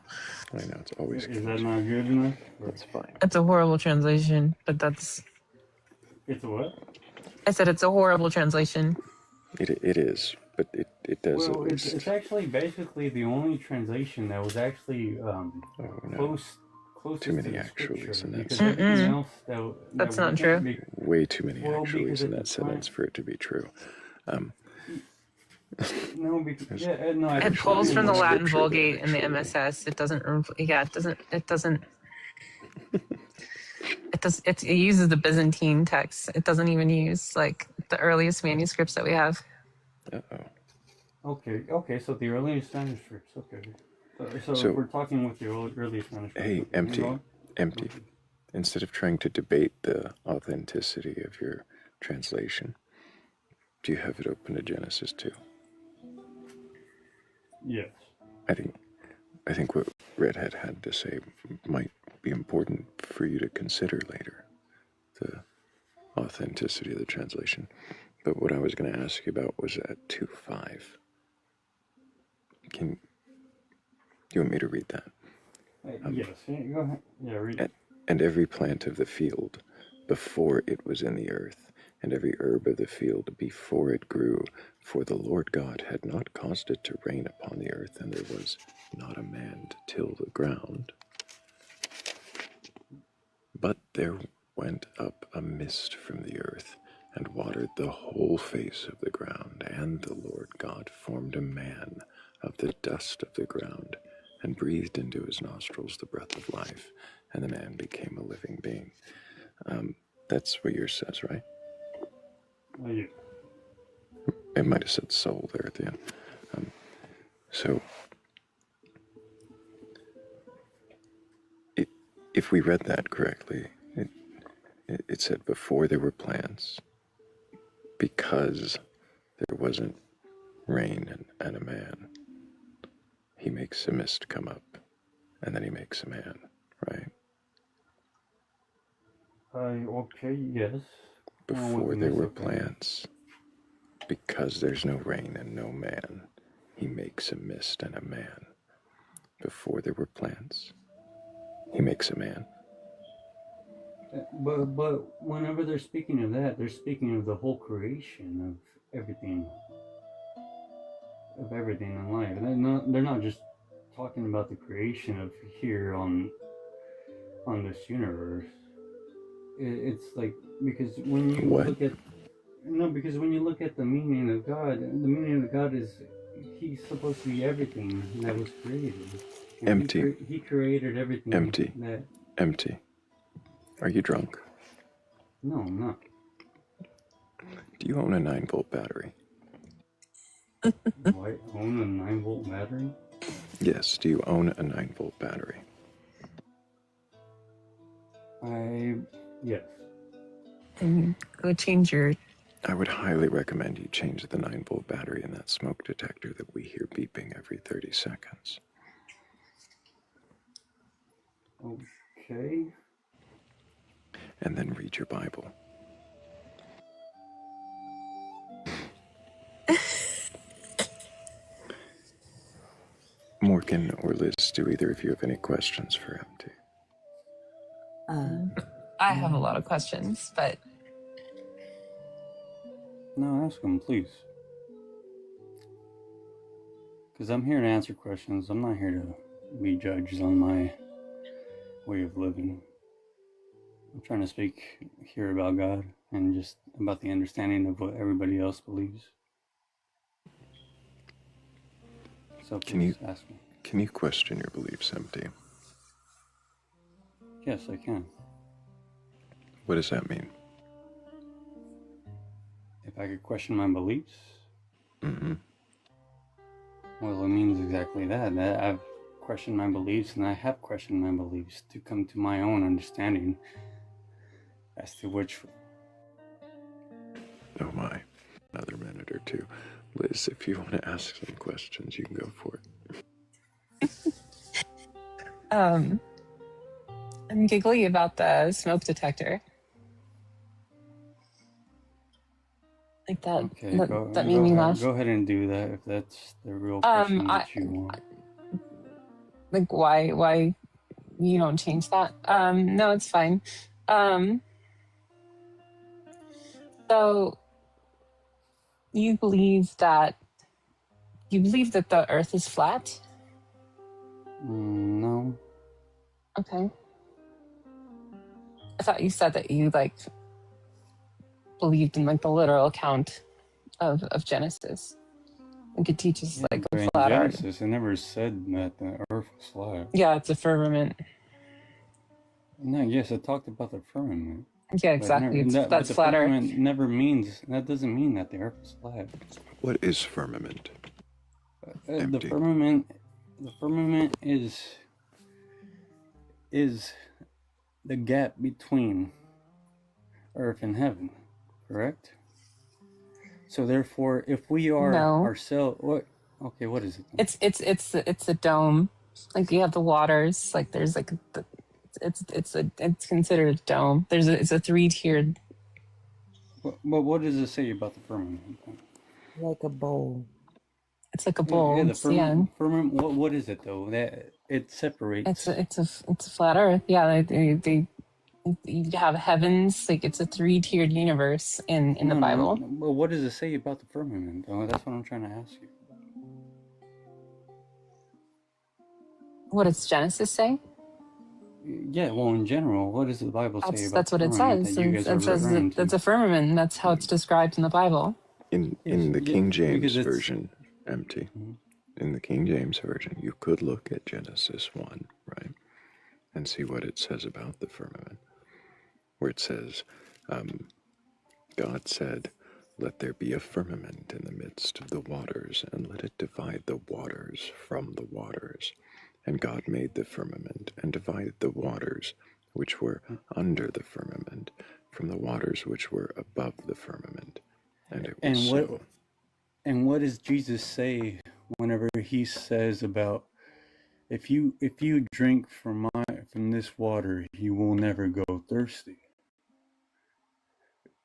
I know, it's always Is that not good enough? That's fine. It's a horrible translation, but that's. It's a what? I said it's a horrible translation. It is, but it does Well, at least. it's actually basically the only translation that was actually close too many to the actuallys in that because sentence. everything else That's not true. Way too many Well, actuallys because in at that the sentence for it to be true. No, because It pulls from the Latin Vulgate and the MSS. It doesn't. Yeah, it doesn't. It uses the Byzantine text. It doesn't even use like the earliest manuscripts that we have. Okay, so the earliest manuscripts, okay. So So- if we're talking with the earliest manuscripts. Hey, okay, empty. go on. Empty. Instead of trying to debate the authenticity of your translation, do you have it open to Genesis 2? Yes. I think what Redhead had to say might be important for you to consider later, the authenticity of the translation. But what I was going to ask you about was at 2:5. Do you want me to read that? Yes, go ahead. Yeah, read it. And every plant of the field before it was in the earth, and every herb of the field before it grew, for the Lord God had not caused it to rain upon the earth, and there was not a man to till the ground. But there went up a mist from the earth, and watered the whole face of the ground, and the Lord God formed a man of the dust of the ground, and breathed into his nostrils the breath of life, and the man became a living being. That's what yours says, right? Yeah. It might have said soul there at the end. So, if we read that correctly, it said before there were plants, because there wasn't rain and a man, he makes a mist come up, and then he makes a man, right? Okay, yes. Before there were plants, because there's no rain and no man, he makes a mist and a man. Before there were plants, he makes a man. But whenever they're speaking of that, they're speaking of the whole creation of everything in life. They're not just talking about the creation of here on this universe. It's like, because when you look at No, because when you look at the meaning of God, the meaning of God is He's supposed to be everything that was created. And Empty. He created everything. Empty. That. Empty. Are you drunk? No, I'm not. Do you own a 9-volt battery? Do I own a 9-volt battery? Yes. Do you own a 9-volt battery? Yes. And go change your. I would highly recommend you change the 9-volt battery in that smoke detector that we hear beeping every 30 seconds. Okay. And then read your Bible. Morgan or Liz, do either of you have any questions for MT? I have a lot of questions, but No, ask him, please. Because I'm here to answer questions. I'm not here to be judged on my way of living. I'm trying to speak here about God and just about the understanding of what everybody else believes. So please ask me. Can you question your beliefs, MT? Yes, I can. What does that mean? If I could question my beliefs? Mm-hmm. Well, it means exactly that. That I've questioned my beliefs, and I have questioned my beliefs to come to my own understanding as to which. Oh my. Another minute or two. Liz, if you want to ask some questions, you can go for it. I'm giggly about the smoke detector. Like that. Okay, that made me laugh. Go ahead and do that if that's the real question that you want. Like why you don't change that? No, it's fine. So you believe that the Earth is flat? No. Okay. I thought you said that you believed in the literal account of Genesis. And could teach us a In flat Earth. Genesis, it never said that the Earth was flat. Yeah, it's a firmament. No, yes, it talked about the firmament. Yeah, exactly. That's flat Earth. Never means that doesn't mean that the Earth is flat. What is firmament? The firmament is the gap between Earth and heaven, correct? So therefore, if we are ourselves, what? Okay, what is it then? It's a dome. You have the waters. There's it's considered a dome. It's a 3-tiered. But what does it say about the firmament? Like a bowl. It's like a bowl. Yeah, the firmament. What is it though? That it separates. It's a flat Earth. Yeah, they you have heavens. It's a 3-tiered universe in the Bible. No. Well, what does it say about the firmament though? That's what I'm trying to ask you. What does Genesis say? Yeah, well, in general, what does the Bible say about that's what it says. It says that it's a firmament, and that's how it's described in the Bible. In the King James Version, MT. In the King James Version, you could look at Genesis 1, right, and see what it says about the firmament, where it says, God said, "Let there be a firmament in the midst of the waters, and let it divide the waters from the waters. And God made the firmament, and divided the waters which were under the firmament from the waters which were above the firmament." And it was so. And what does Jesus say whenever he says about if you drink from this water, you will never go thirsty?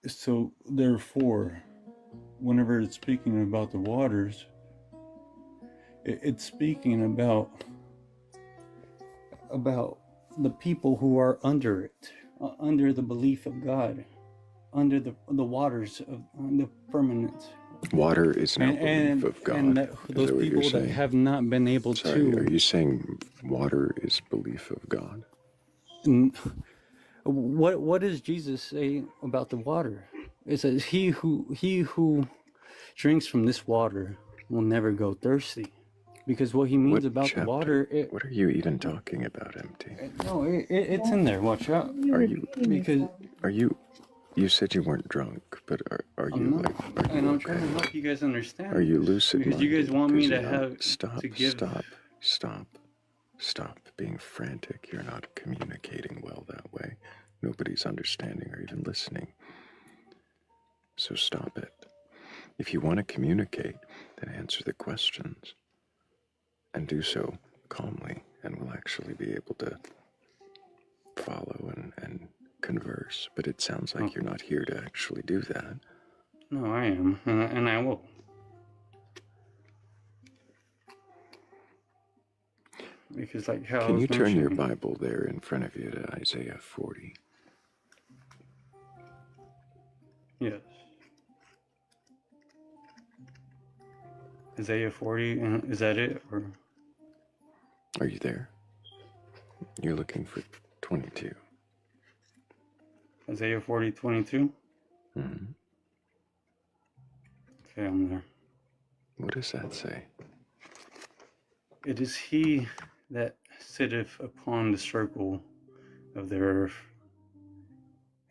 So therefore, whenever it's speaking about the waters, it's speaking about the people who are under it, under the belief of God, under the waters of the firmament. Water is no belief of God. And those people that have not been able to. Are you saying water is belief of God? What does Jesus say about the water? It says, he who drinks from this water will never go thirsty. Because what he means What about chapter? the water... What are you even talking about, MT? No, it's in there. Watch out. Are you... Because... Are you... You said you weren't drunk, but are you I'm not. like... Are And you I'm okay? trying to help you guys understand. Are you lucid? Because you guys want me to have... Stop, to give... Stop being frantic. You're not communicating well that way. Nobody's understanding or even listening. So stop it. If you want to communicate, then answer the questions. And do so calmly, and we'll actually be able to follow and converse. But it sounds like you're not here to actually do that. No, I am, and I will. Because like how... Can you turn your Bible there in front of you to Isaiah 40? Yes. Isaiah 40, and is that it, or? Are you there? You're looking for 22. Isaiah 40, 22? Mm-hmm. Okay, I'm there. What does that say? It is he that sitteth upon the circle of the earth,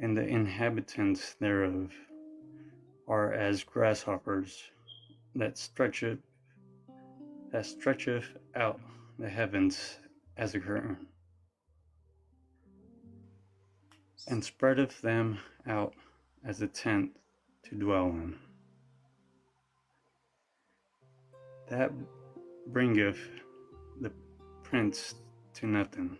and the inhabitants thereof are as grasshoppers that stretcheth out the heavens as a curtain, and spreadeth them out as a tent to dwell in. That bringeth the prince to nothing.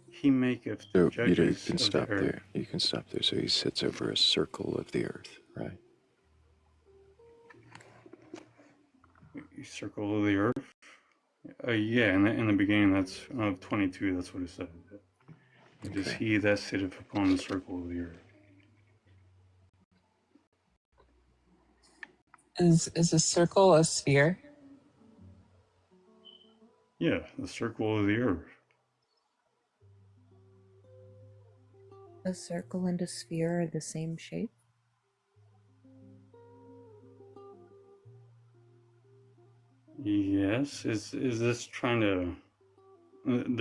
He maketh the judges you can of stop the earth. there. You can stop there. So he sits over a circle of the earth, right? Circle of the earth? Yeah, in the beginning, that's of 22, that's what it said. It is he that sitteth upon the circle of the earth. Is a circle a sphere? Yeah, the circle of the earth. A circle and a sphere are the same shape? Yes, is this trying to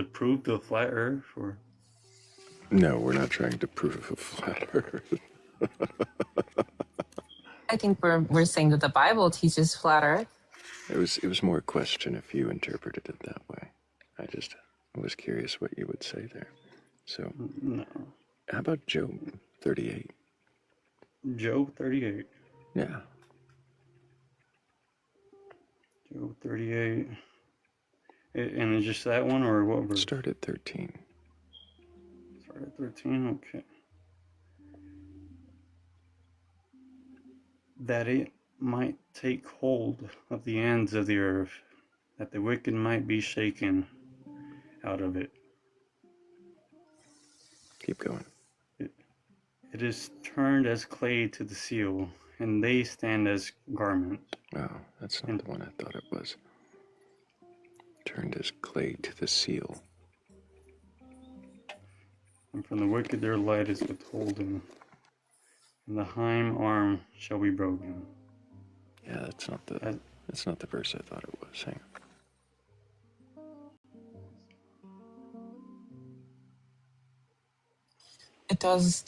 prove the flat earth, or? No, we're not trying to prove a flat earth. I think we're saying that the Bible teaches flat earth. It was more a question if you interpreted it that way. I was curious what you would say there. So, no. How about Job 38? Job 38. Yeah. Job 38. And it's just that one, or what verse? Start at 13. Start at 13, okay. That it might take hold of the ends of the earth, that the wicked might be shaken out of it. Keep going. It is turned as clay to the seal, and they stand as garments. Oh, that's not the one I thought it was. Turned as clay to the seal. And from the wicked their light is withholden, and the hind arm shall be broken. Yeah, that's not the verse I thought it was. Hang on. It does.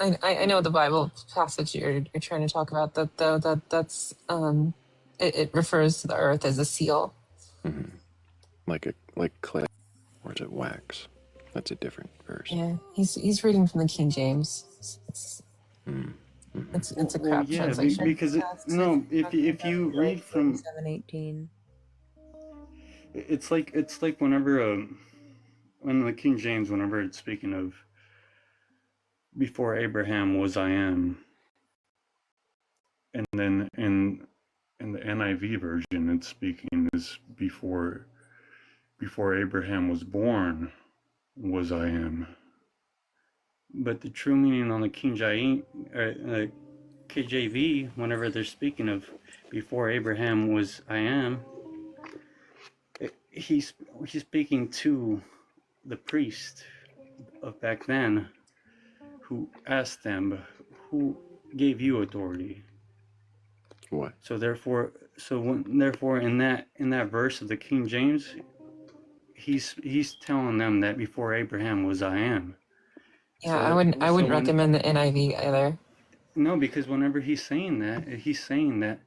I know the Bible passage you're trying to talk about. That's it refers to the earth as a seal. Mm-hmm. Like clay, or is it wax? That's a different verse. Yeah, he's reading from the King James. It's a crap translation. Because if you read from 7:18, it's like whenever when the King James, whenever it's speaking of before Abraham was I am, and then in the NIV version it's speaking as before Abraham was born was I am. But the true meaning on the KJV, whenever they're speaking of before Abraham was I am, he's speaking to the priest of back then, who asked them, who gave you authority? What? So therefore, in that verse of the King James, he's telling them that before Abraham was I am. Yeah, I wouldn't recommend the NIV either. No, because whenever he's saying that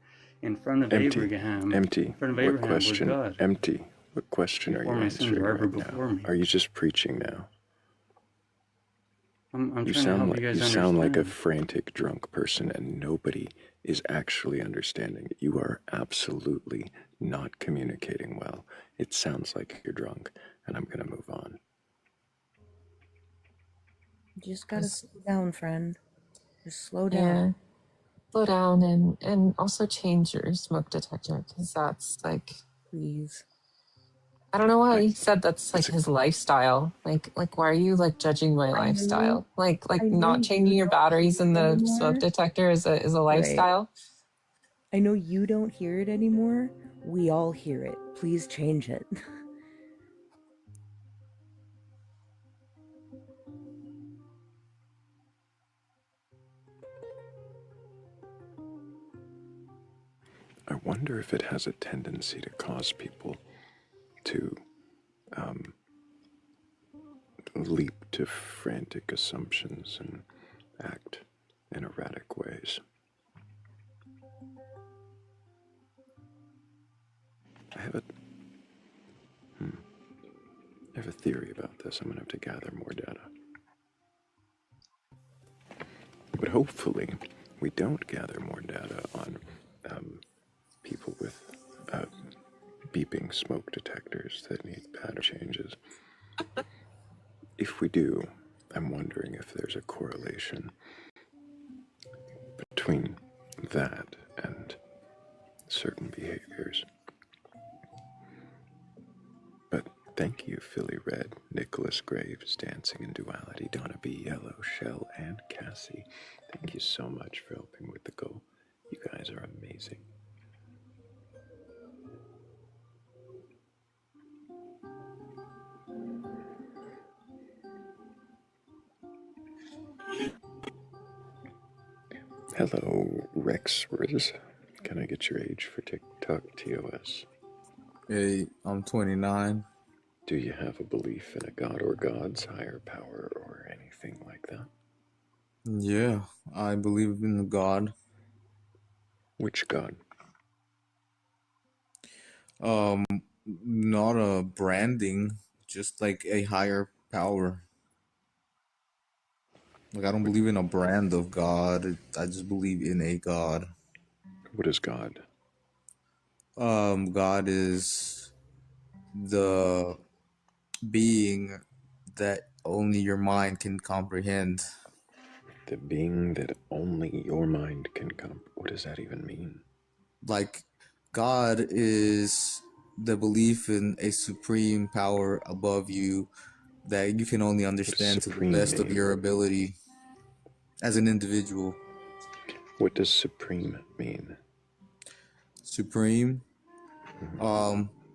in front of Abraham. Empty. In front of What Abraham question? was God. Empty. What question Before are you my sins answering were ever right before now? me. Are you just preaching now? I'm trying to help you guys you understand. sound like a frantic drunk person, and nobody is actually understanding. You are absolutely not communicating well. It sounds like you're drunk, and I'm going to move on. You just gotta slow down, friend. Just slow down. Yeah, slow down and also change your smoke detector, because that's like, please. I don't know why he said that's like his lifestyle. Like why are you like judging my lifestyle? Like not changing your batteries in the smoke detector is a lifestyle. I know you don't hear it anymore. We all hear it. Please change it. I wonder if it has a tendency to cause people to leap to frantic assumptions and act in erratic ways. I have a theory about this. I'm going to have to gather more data. But hopefully, we don't gather more data on people with beeping smoke detectors that need pattern changes. If we do, I'm wondering if there's a correlation between that and certain behaviors. But thank you, Philly Red, Nicholas Graves, Dancing in Duality, Donna B, Yellow, Shell, and Cassie. Thank you so much for helping with the goal. You guys are amazing. Hello, Rex Riz. Can I get your age for TikTok TOS? Hey, I'm 29. Do you have a belief in a god or gods, higher power, or anything like that? Yeah, I believe in the God. Which god? Not a branding, just like a higher power. Like, I don't believe in a brand of God. I just believe in a God. What is God? God is the being that only your mind can comprehend. The being that only your mind can What does that even mean? Like, God is the belief in a supreme power above you that you can only understand to the best of your ability as an individual. What does supreme mean? Supreme,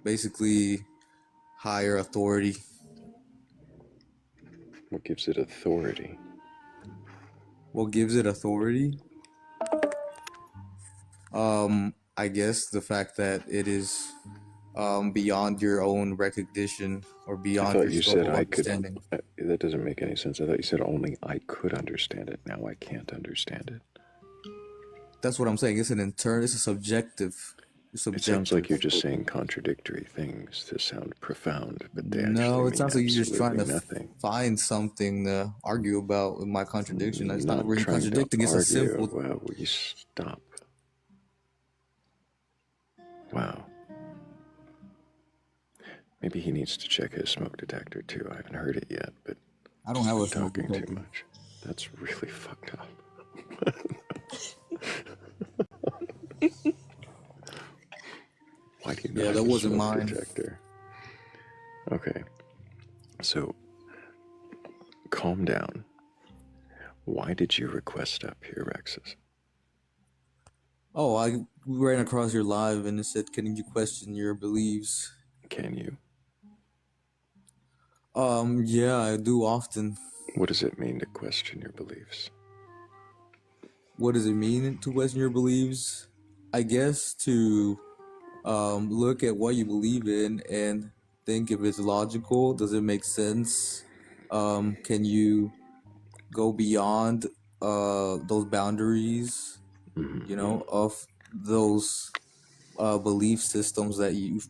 basically higher authority. What gives it authority? What gives it authority? I guess the fact that it is beyond your own recognition or I beyond thought your you scope said of I could. understanding. That doesn't make any sense. I thought you said only I could understand it. Now I can't understand it. That's what I'm saying. It's it's a subjective. It sounds like you're just saying contradictory things to sound profound, but they actually No, it mean sounds like you're just trying to nothing. find something to argue about with my contradiction. It's not really trying contradicting. to It's argue. a simple. Well, will you stop? Wow. Maybe he needs to check his smoke detector too. I haven't heard it yet, but I don't have a smoke talking detector. too much. That's really fucked up. Why do you not Yeah, have that a wasn't smoke mine. detector? Okay, so calm down. Why did you request up here, Rexus? Oh, I ran across your live and it said, "Can you question your beliefs?" Can you? Yeah, I do often. What does it mean to question your beliefs? What does it mean to question your beliefs? I guess to look at what you believe in and think if it's logical. Does it make sense? Can you go beyond those boundaries, of those belief systems that you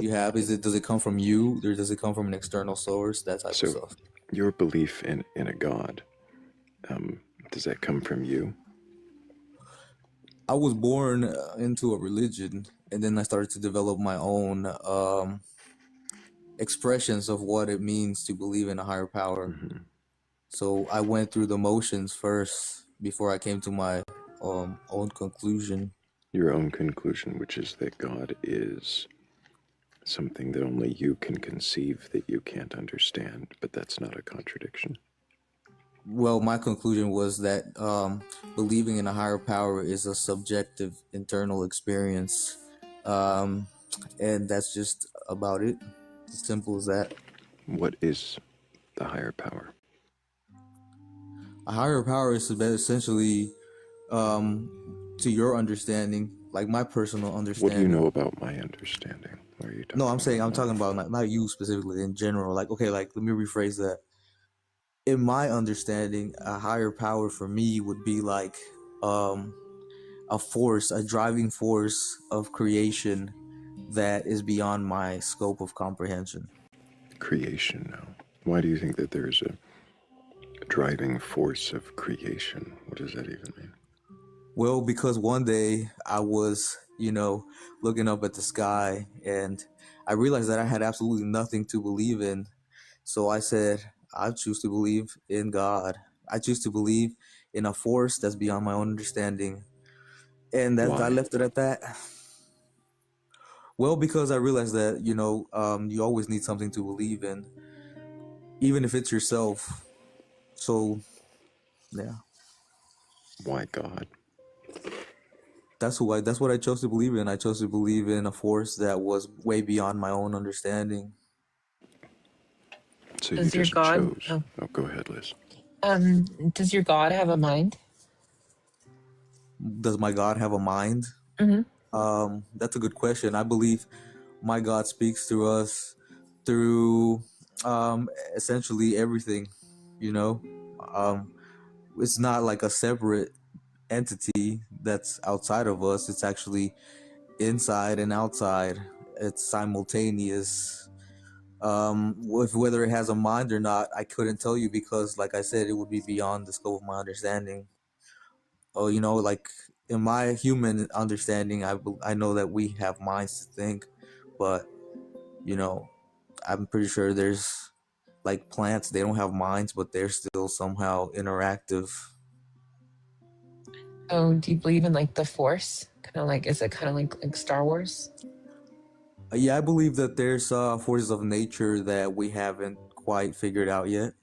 have? Does it come from you, or does it come from an external source? That type of So, stuff. your belief in a God, does that come from you? I was born into a religion, and then I started to develop my own expressions of what it means to believe in a higher power. So I went through the motions first before I came to my own conclusion. Your own conclusion, which is that God is something that only you can conceive, that you can't understand, but that's not a contradiction. Well, my conclusion was that believing in a higher power is a subjective internal experience, and that's just about it. As simple as that. What is the higher power? A higher power is essentially, to your understanding, like my personal understanding. What do you know about my understanding? What are you talking No, I'm saying about? I'm talking about not you specifically, in general. Like, okay, like let me rephrase that. In my understanding, a higher power for me would be like a force, a driving force of creation that is beyond my scope of comprehension. Creation now. Why do you think that there's a driving force of creation? What does that even mean? Well, because one day I was, looking up at the sky, and I realized that I had absolutely nothing to believe in. So I said, I choose to believe in God. I choose to believe in a force that's beyond my own understanding. And that I Why? left it at that. Well, because I realized that, you always need something to believe in, even if it's yourself. So, yeah. Why God? That's what I chose to believe in. I chose to believe in a force that was way beyond my own understanding. So Does you your just God? chose. Oh, go ahead, Liz. Does your God have a mind? Does my God have a mind? That's a good question. I believe my God speaks to us through essentially everything, you know. It's not like a separate entity that's outside of us. It's actually inside and outside. It's simultaneous. Whether it has a mind or not, I couldn't tell you, because like I said, it would be beyond the scope of my understanding. Oh, like in my human understanding, I know that we have minds to think, but I'm pretty sure there's like plants, they don't have minds, but they're still somehow interactive. Oh, do you believe in like the Force? Kind of like, is it kind of like Star Wars? Yeah, I believe that there's forces of nature that we haven't quite figured out yet.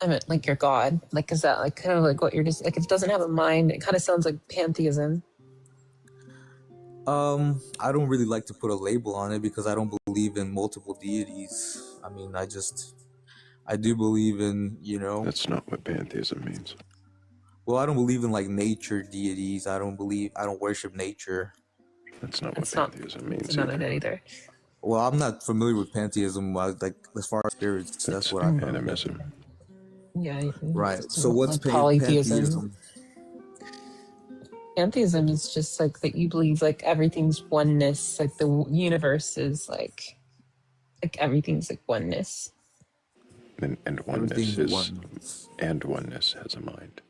I mean, like your God. Like, is that like kind of like what you're just like? It doesn't have a mind. It kind of sounds like pantheism. I don't really like to put a label on it because I don't believe in multiple deities. I mean, I do believe in, That's not what pantheism means. Well, I don't believe in like nature deities. I don't worship nature. That's not what pantheism means Not either. either. Well, I'm not familiar with pantheism. Like as far as spirits, that's what I know. Animism. Yeah. Right. So what's like polytheism? pantheism? Pantheism is just like that you believe like everything's oneness. Like the universe is like everything's like oneness. And oneness oneness has a mind,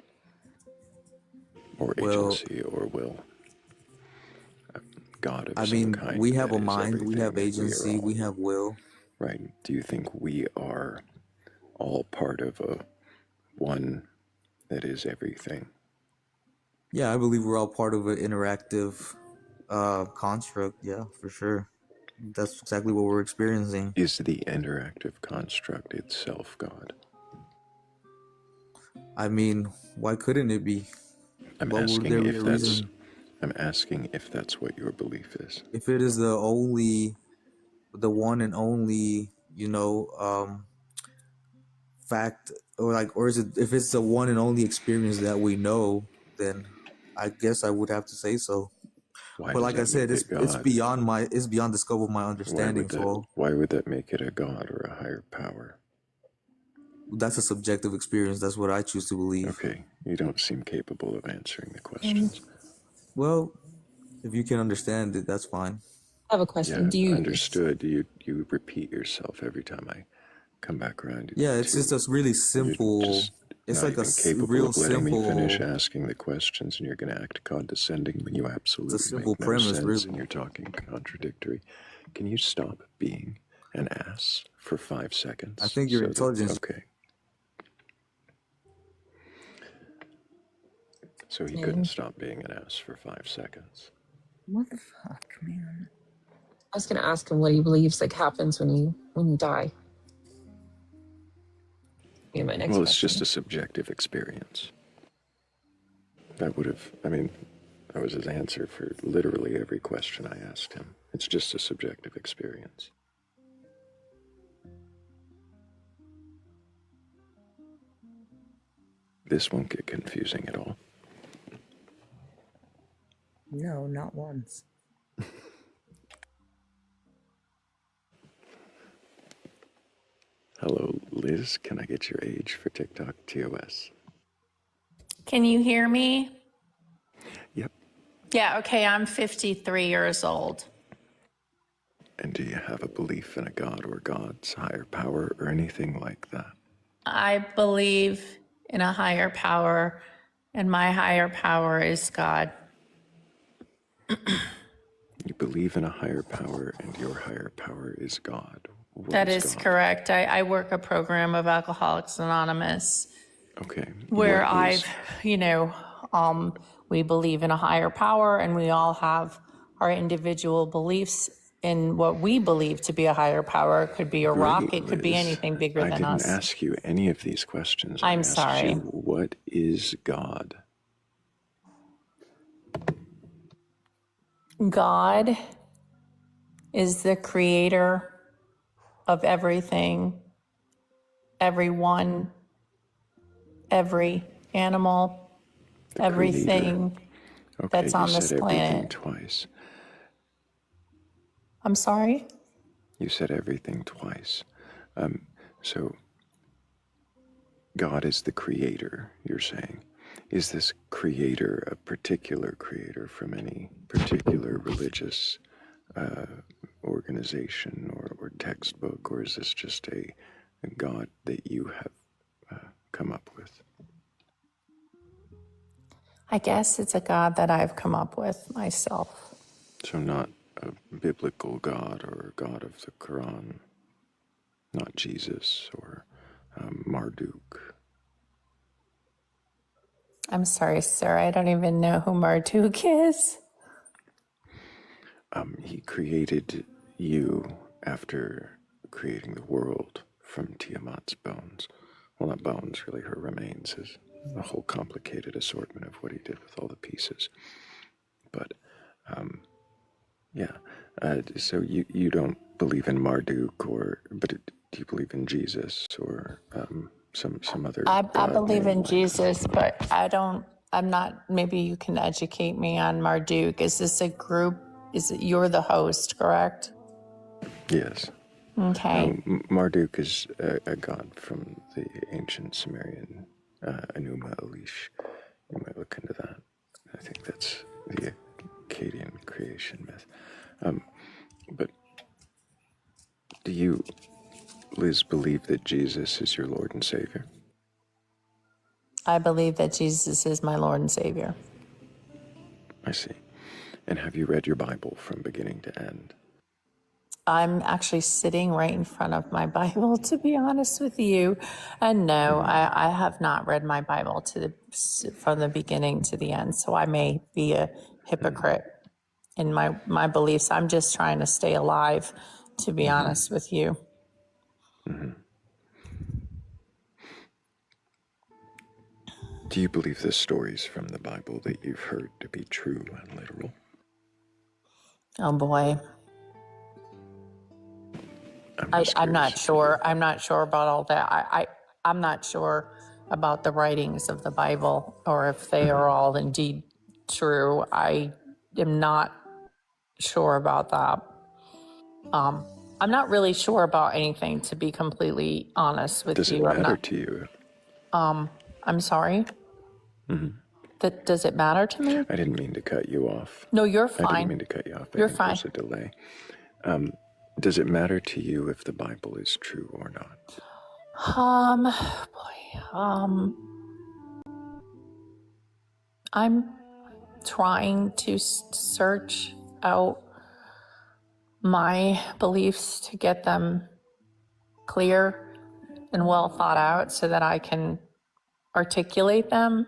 or agency, or will. God of some kind. We have that a is mind, we have everything, and agency, we have will. Right. Do you think we are all part of a one that is everything? Yeah, I believe we're all part of an interactive construct. Yeah, for sure. That's exactly what we're experiencing. Is the interactive construct itself God? I mean, why couldn't it be? I'm asking if that's what your belief is. If it is the one and only you know, fact, or like, or is it, if it's the one and only experience that we know, then I guess I would have to say so. Why But does like I that said, make it it's God? beyond my, it's beyond the scope of my understanding. So Why would that make it a God or a higher power? that's a subjective experience. That's what I choose to believe. Okay, you don't seem capable of answering the questions. Well, if you can understand it, that's fine. I have a question. Yeah, Do you understood. You repeat yourself every time I come back around. Yeah, it's just a really You're simple. just It's not like even capable real of letting me finish simple. asking the questions, and you're going to act condescending when you It's a absolutely simple make no premise, sense, really. and you're talking contradictory. Can you stop being an ass for 5 seconds? I think your intelligence. Okay. So he Yeah. couldn't stop being an ass for 5 seconds. What the fuck, man? I was gonna ask him what he believes like happens when you die. Be my next Well, it's question. just a subjective experience. That would have, I mean, that was his answer for literally every question I asked him. It's just a subjective experience. This won't get confusing at all. No, not once. Hello, Liz. Can I get your age for TikTok TOS? Can you hear me? Yep. Yeah, okay, I'm 53 years old. And do you have a belief in a god or gods, higher power, or anything like that? I believe in a higher power, and my higher power is God. You believe in a higher power, and your higher power is God. What That is God? correct. I work a program of Alcoholics Anonymous Okay. where we believe in a higher power, and we all have our individual beliefs in what we believe to be a higher power. It could be a rock, Great, it could be Liz. anything bigger I than didn't us. ask you any of these questions. I I'm asked sorry. you, what is God? God is the creator of everything, everyone, every animal, everything Okay, that's on you this said everything planet. twice. I'm sorry? You said everything twice. So, God is the creator, you're saying. Is this creator a particular creator from any particular religious organization or textbook, or is this just a God that you have come up with? I guess it's a God that I've come up with myself. So not a biblical God or a God of the Quran, not Jesus or Marduk. I'm sorry, sir. I don't even know who Marduk is. He created you after creating the world from Tiamat's bones. Well, not bones, really, her remains is a whole complicated assortment of what he did with all the pieces. But, so you don't believe in Marduk, but do you believe in Jesus or some other I God believe name in like Jesus, but I'm not, maybe you can educate me on Marduk. Is this a group? You're the host, correct? Yes. Okay. Marduk is a god from the ancient Sumerian Enuma Elish. You might look into that. I think that's the Akkadian creation myth. But do you, Liz, believe that Jesus is your Lord and Savior? I believe that Jesus is my Lord and Savior. I see. And have you read your Bible from beginning to end? I'm actually sitting right in front of my Bible, to be honest with you. And no, I have not read my Bible from the beginning to the end. So I may be a hypocrite in my beliefs. I'm just trying to stay alive, to be honest with you. Do you believe the stories from the Bible that you've heard to be true and literal? Oh boy. I'm not sure. I'm not sure about all that. I'm not sure about the writings of the Bible or if they are all indeed true. I am not sure about that. I'm not really sure about anything, to be completely honest with Does you. it I'm matter not. to you? I'm sorry. Does it matter to me? I didn't mean to cut you off. No, you're I didn't fine. mean to cut you off. I You're think fine. there's a delay. Does it matter to you if the Bible is true or not? I'm trying to search out my beliefs to get them clear and well thought out so that I can articulate them.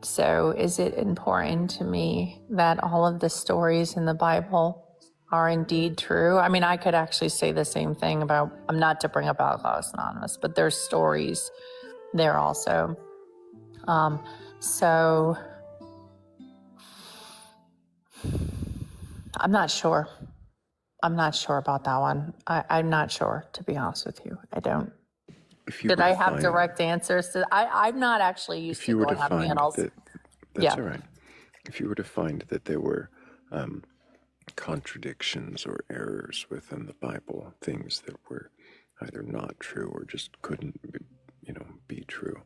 So is it important to me that all of the stories in the Bible are indeed true? I mean, I could actually say the same thing about, I'm not to bring up Alcoholics Anonymous, but there's stories there also. So I'm not sure. I'm not sure about that one. I'm not sure, to be honest with you. I don't. Did I have direct answers? I'm not actually used to going on panels. That's all right. If you were to find that there were contradictions or errors within the Bible, things that were either not true or just couldn't be true,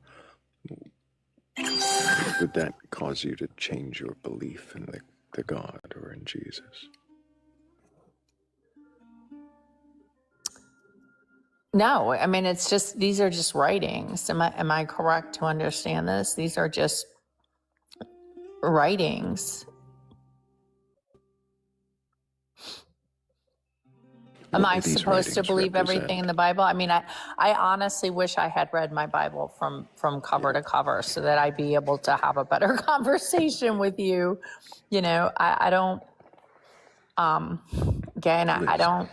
would that cause you to change your belief in the God or in Jesus? No, I mean, it's just, these are just writings. Am I correct to understand this? These are just writings. Am I supposed to believe everything in the Bible? I mean, I honestly wish I had read my Bible from cover to cover so that I'd be able to have a better conversation with you. You know, I don't, again, I don't,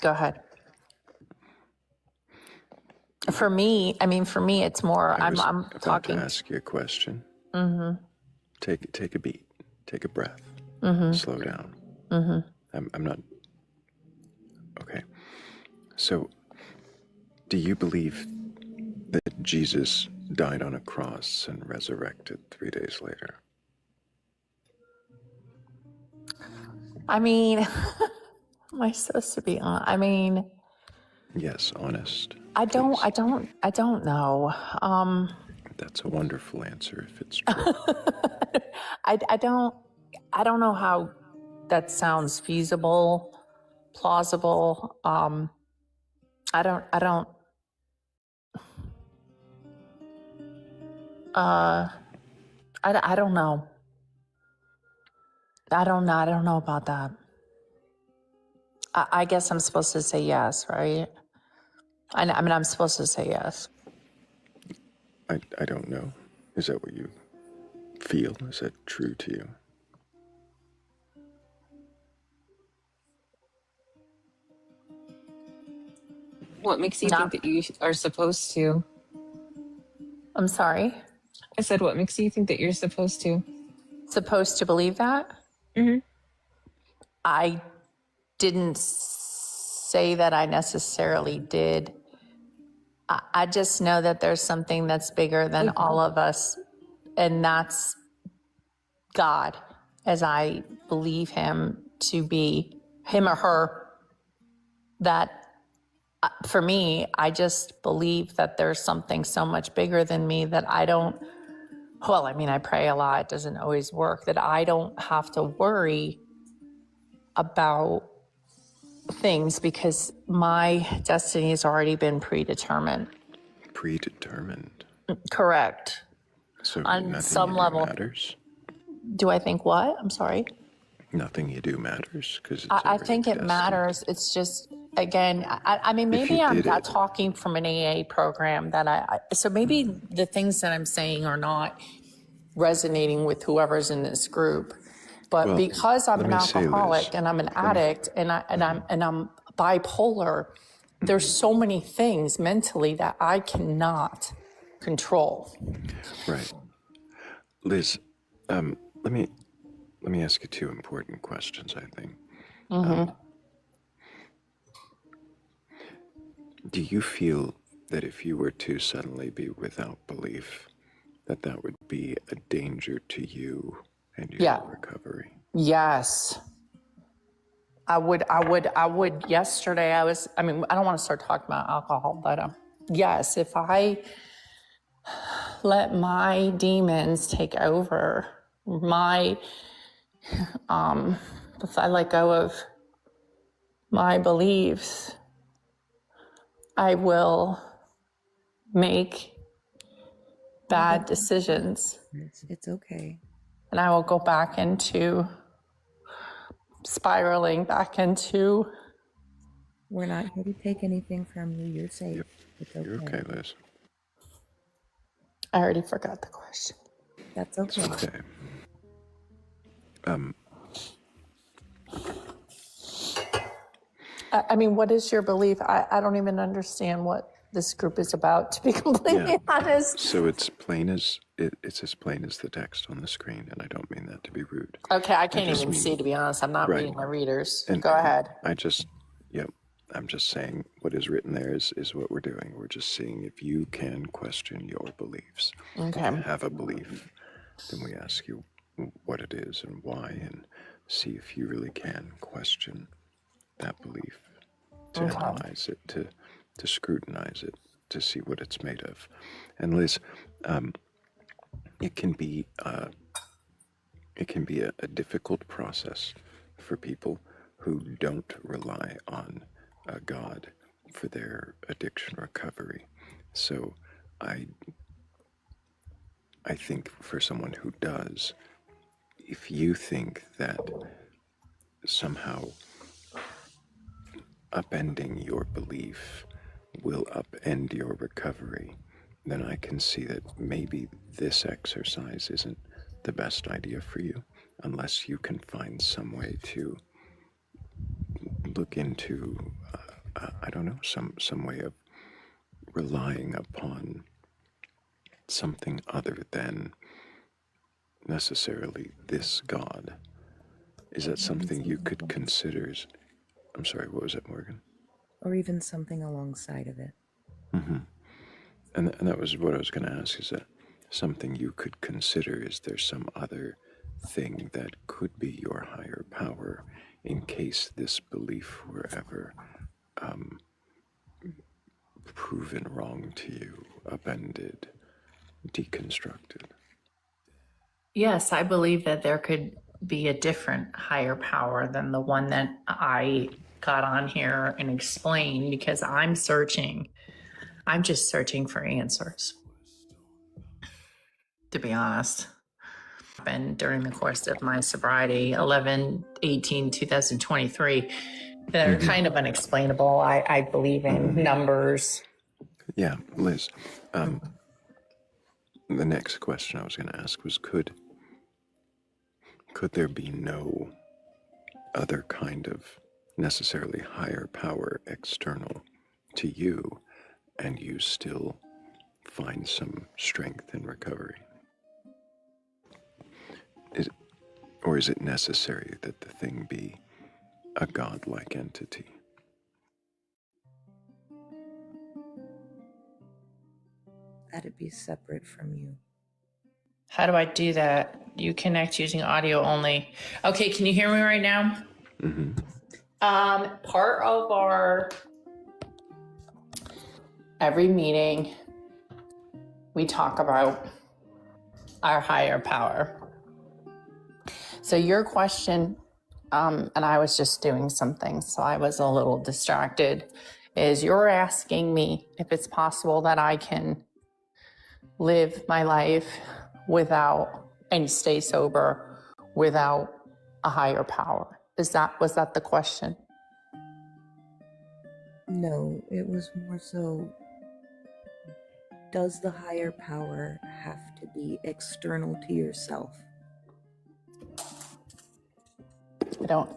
go ahead. For me, it's more, I'm about talking. to ask you a question. Mm-hmm. Take a beat. Take a breath. Mm-hmm. Slow down. Mm-hmm. I'm not. Okay. So, do you believe that Jesus died on a cross and resurrected 3 days later? I mean, am I supposed to be on? I mean, yes, honest. I don't know. That's a wonderful answer if it's true. I don't know how that sounds feasible, plausible. I don't know. I don't know about that. I guess I'm supposed to say yes, right? I mean, I'm supposed to say yes. I don't know. Is that what you feel? Is that true to you? What makes you think that you are supposed to? I'm sorry? I said, what makes you think that you're supposed to? Supposed to believe that? Mm-hmm. I didn't say that I necessarily did. I just know that there's something that's bigger than all of us, and that's God, as I believe him to be, him or her. That for me, I just believe that there's something so much bigger than me that I don't, well, I mean, I pray a lot, it doesn't always work, that I don't have to worry about things because my destiny has already been predetermined. Predetermined? Correct. So on some level. Matters? Do I think what? I'm sorry. Nothing you do matters because I think it matters. It's just, again, I mean, maybe I'm not talking from an AA program that so maybe the things that I'm saying are not resonating with whoever's in this group. But because I'm an alcoholic and I'm an addict and I'm bipolar, there's so many things mentally that I cannot control. Right. Liz, let me ask you two important questions, I think. Do you feel that if you were to suddenly be without belief, that that would be a danger to you and your Yeah. recovery? Yes. I would. Yesterday, I don't want to start talking about alcohol, but yes, if I let my demons take over, if I let go of my beliefs, I will make bad decisions. It's okay. And I will go back into spiraling back into. We're not here to take anything from you. You're safe. It's okay. You're okay, Liz. I already forgot the question. That's okay. It's okay. What is your belief? I don't even understand what this group is about, to be completely honest. So it's as plain as the text on the screen, and I don't mean that to be rude. Okay, I can't even see, to be honest. I'm not reading my readers. Go ahead. I'm just saying what is written there is what we're doing. We're just seeing if you can question your beliefs. Okay. If you have a belief, then we ask you what it is and why, and see if you really can question that belief, to analyze it, to scrutinize it, to see what it's made of. And Liz, it can be a difficult process for people who don't rely on God for their addiction recovery. So I think for someone who does, if you think that somehow upending your belief will upend your recovery, then I can see that maybe this exercise isn't the best idea for you, unless you can find some way to look into, some way of relying upon something other than necessarily this God. Is that something you could consider? I'm sorry, what was that, Morgan? Or even something alongside of it. Mm-hmm. And that was what I was going to ask. Is that something you could consider? Is there some other thing that could be your higher power in case this belief were ever proven wrong to you, upended, deconstructed? Yes, I believe that there could be a different higher power than the one that I got on here and explained, because I'm just searching for answers, to be honest. And during the course of my sobriety, 11/18/2023, that are kind of unexplainable. I believe in numbers. Yeah, Liz, the next question I was going to ask was, could there be no other kind of necessarily higher power external to you, and you still find some strength in recovery? Or is it necessary that the thing be a godlike entity? That it be separate from you. How do I do that? You connect using audio only. Okay, can you hear me right now? Mm-hmm. Part of our every meeting, we talk about our higher power. So your question, and I was just doing something, so I was a little distracted, is you're asking me if it's possible that I can live my life without and stay sober without a higher power. Was that the question? No, it was more so, does the higher power have to be external to yourself? I don't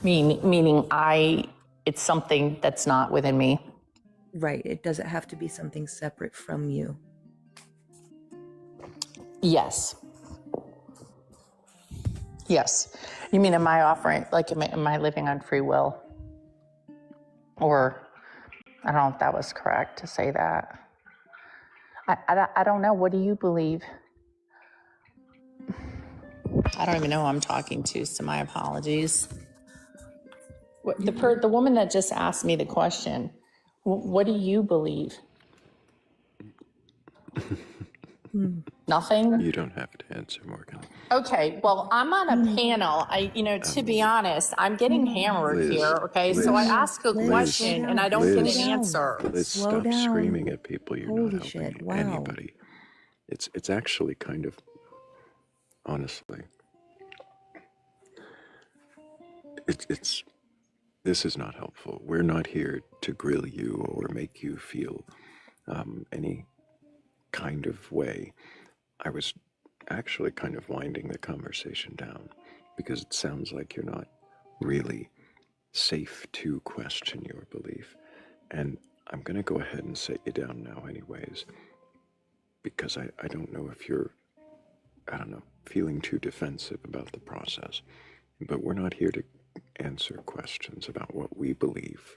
meaning it's something that's not within me. Right. It doesn't have to be something separate from you. Yes. You mean, am I offering, like, am I living on free will? Or I don't know if that was correct to say that. I don't know. What do you believe? I don't even know who I'm talking to, so my apologies. The woman that just asked me the question, what do you believe? Nothing? You don't have to answer, Morgan. Okay, well, I'm on a panel. To be honest, I'm getting hammered here, okay? So I ask a question and I don't get an answer. Liz, Slow stop down. screaming at people. You're Holy not helping shit, wow. anybody. It's actually kind of, honestly, it's this is not helpful. We're not here to grill you or make you feel any kind of way. I was actually kind of winding the conversation down because it sounds like you're not really safe to question your belief. And I'm going to go ahead and set you down now anyways, because I don't know if you're, feeling too defensive about the process. But we're not here to answer questions about what we believe,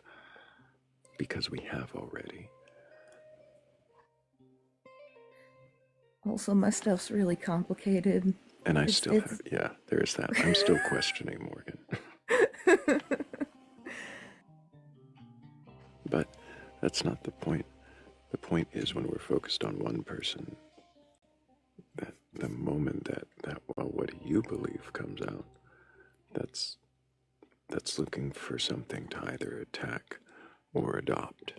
because we have already. Also, my stuff's really complicated. And I still have, there's that. I'm still questioning Morgan. But that's not the point. The point is when we're focused on one person, that the moment that well, what do you believe comes out, that's looking for something to either attack or adopt.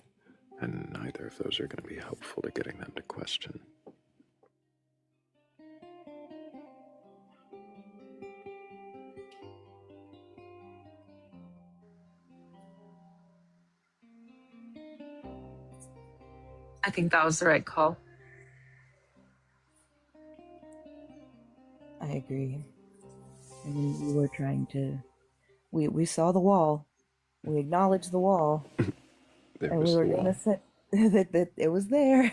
And neither of those are going to be helpful to getting them to question. I think that was the right call. I agree. I mean, we were trying to. We saw the wall. We acknowledged the wall. There and was we were the going wall. to say that it was there.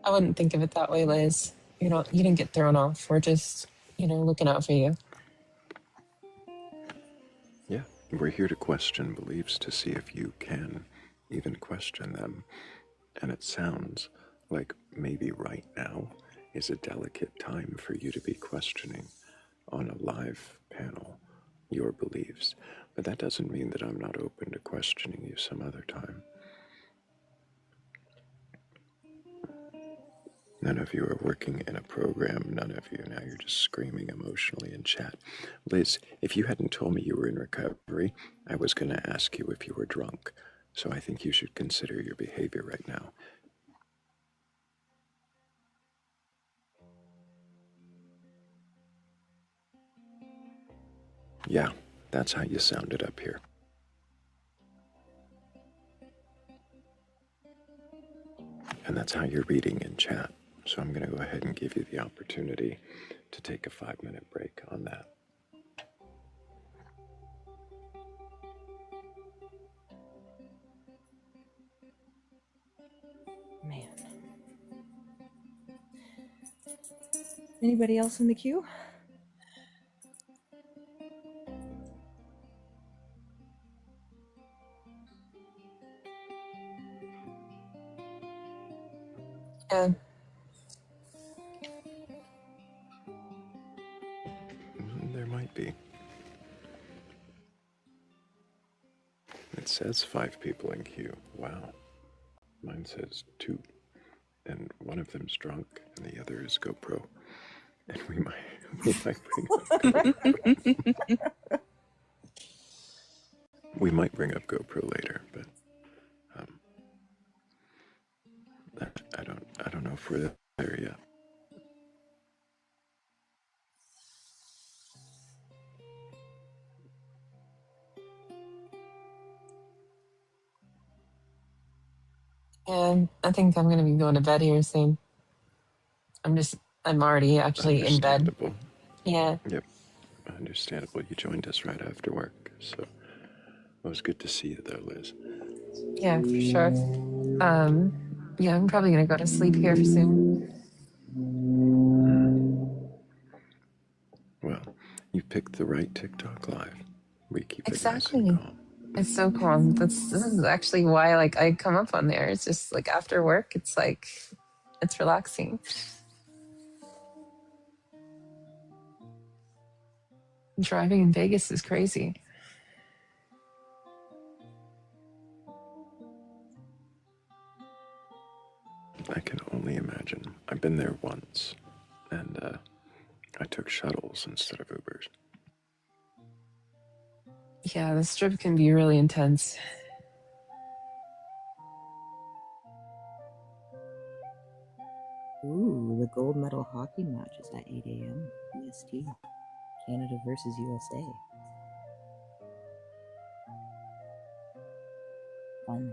I wouldn't think of it that way, Liz. You didn't get thrown off. We're just, looking out for you. Yeah, we're here to question beliefs to see if you can even question them. And it sounds like maybe right now is a delicate time for you to be questioning on a live panel your beliefs. But that doesn't mean that I'm not open to questioning you some other time. None of you are working in a program. None of you, now you're just screaming emotionally in chat. Liz, if you hadn't told me you were in recovery, I was going to ask you if you were drunk. So I think you should consider your behavior right now. Yeah, that's how you sounded up here. And that's how you're reading in chat. So I'm going to go ahead and give you the opportunity to take a 5-minute break on that. Man. Anybody else in the queue? Yeah. There might be. It says 5 people in queue. Wow. Mine says 2. And one of them's drunk, and the other is GoPro. And we might bring up we might bring up GoPro later, but I don't know if we're there yet. And I think I'm going to be going to bed here soon. I'm already actually in bed. Understandable. Yeah. Yep. Understandable. You joined us right after work, so it was good to see you though, Liz. Yeah, for sure. Yeah, I'm probably going to go to sleep here soon. Well, You picked the right TikTok live. We keep it nice and Exactly. calm. It's so calm. This is actually why like I come up on there. It's just like after work, it's like it's relaxing. Driving in Vegas is crazy. I can only imagine. I've been there once, and I took shuttles instead of Ubers. Yeah, this trip can be really intense. Ooh, the gold medal hockey match is at 8 a.m. EST. Canada versus USA. Fun.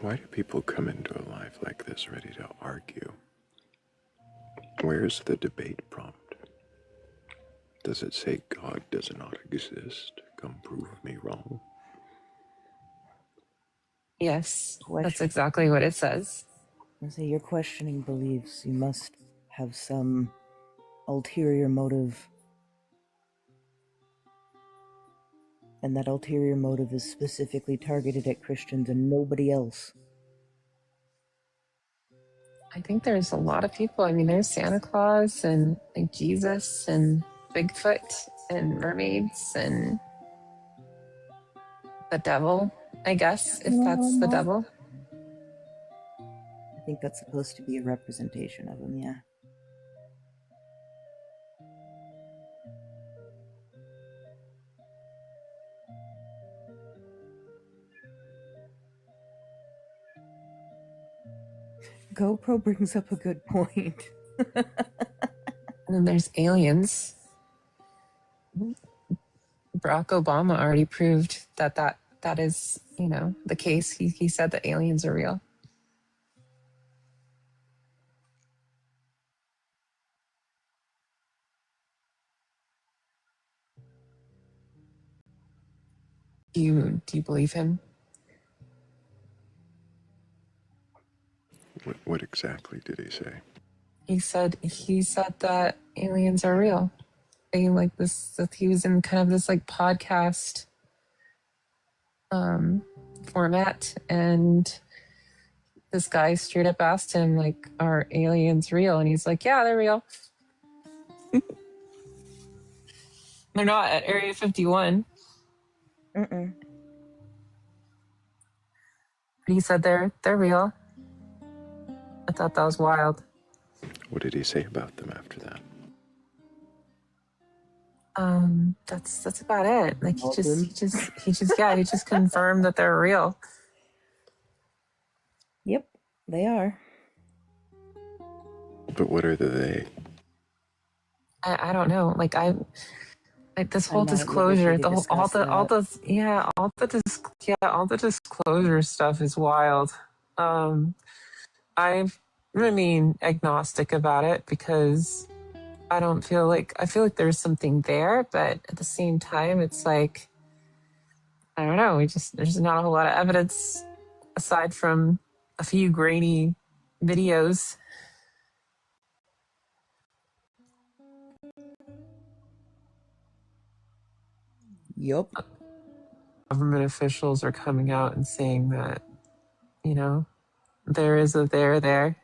Why do people come into a life like this ready to argue? Where's the debate prompt? Does it say God does not exist? Come prove me wrong. Yes, that's exactly what it says. I say you're questioning beliefs. You must have some ulterior motive. And that ulterior motive is specifically targeted at Christians and nobody else. I think there's a lot of people. I mean, there's Santa Claus and like Jesus and Bigfoot and mermaids and the devil, I guess, if that's the devil. I think that's supposed to be a representation of him, yeah. GoPro brings up a good point. And then there's aliens. Barack Obama already proved that is, you know, the case. He said that aliens are real. Do you believe him? What exactly did he say? He said that aliens are real. They like this, that he was in kind of this like podcast format, and this guy straight up asked him like, are aliens real? And he's like, yeah, they're real. They're not at Area 51. Mm-mm. But he said they're real. I thought that was wild. What did he say about them after that? That's about it. Like he just confirmed that they're real. Yep, they are. But what are the they? I don't know. Like this whole I'm not at liberty disclosure, to the whole discuss that. all the disclosure stuff is wild. I remain agnostic about it because I feel like there's something there, but at the same time, it's like, I don't know. There's not a whole lot of evidence aside from a few grainy videos. Yup. Government officials are coming out and saying that, you know, there is a there there.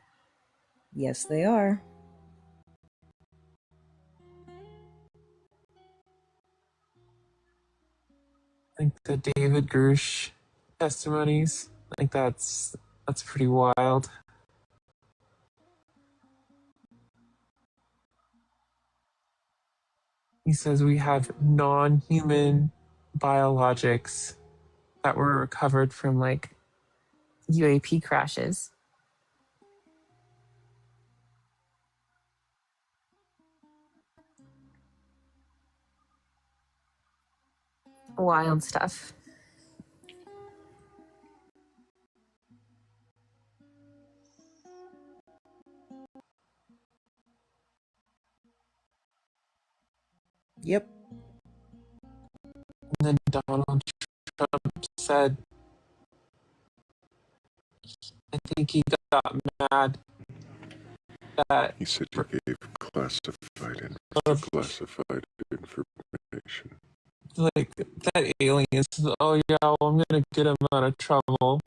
Yes, they are. Like the David Grush testimonies, like that's pretty wild. He says we have non-human biologics that were recovered from like UAP crashes. wild stuff. Yep. And then Donald Trump said, I think he got mad that He said he gave classified information. like that aliens. Oh yeah, well, I'm gonna get him out of trouble.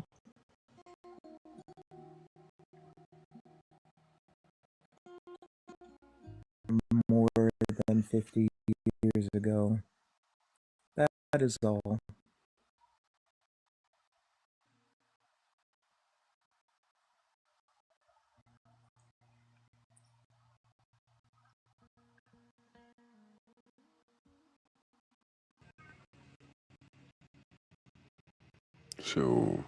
More than 50 years ago. That is all. So,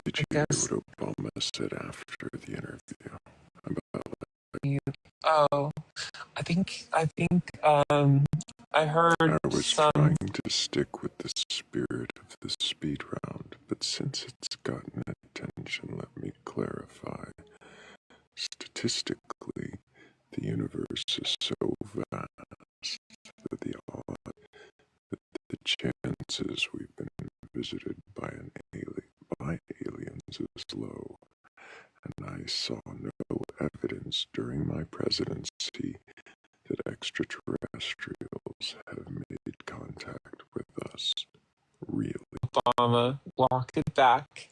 did you hear what Obama said after the interview about Oh, I think I heard I was some. trying to stick with the spirit of the speed round, but since it's gotten attention, let me clarify. Statistically, the universe is so vast that the chances we've been visited by aliens is low, and I saw no evidence during my presidency that extraterrestrials have made contact with us. Really. Obama, walk it back.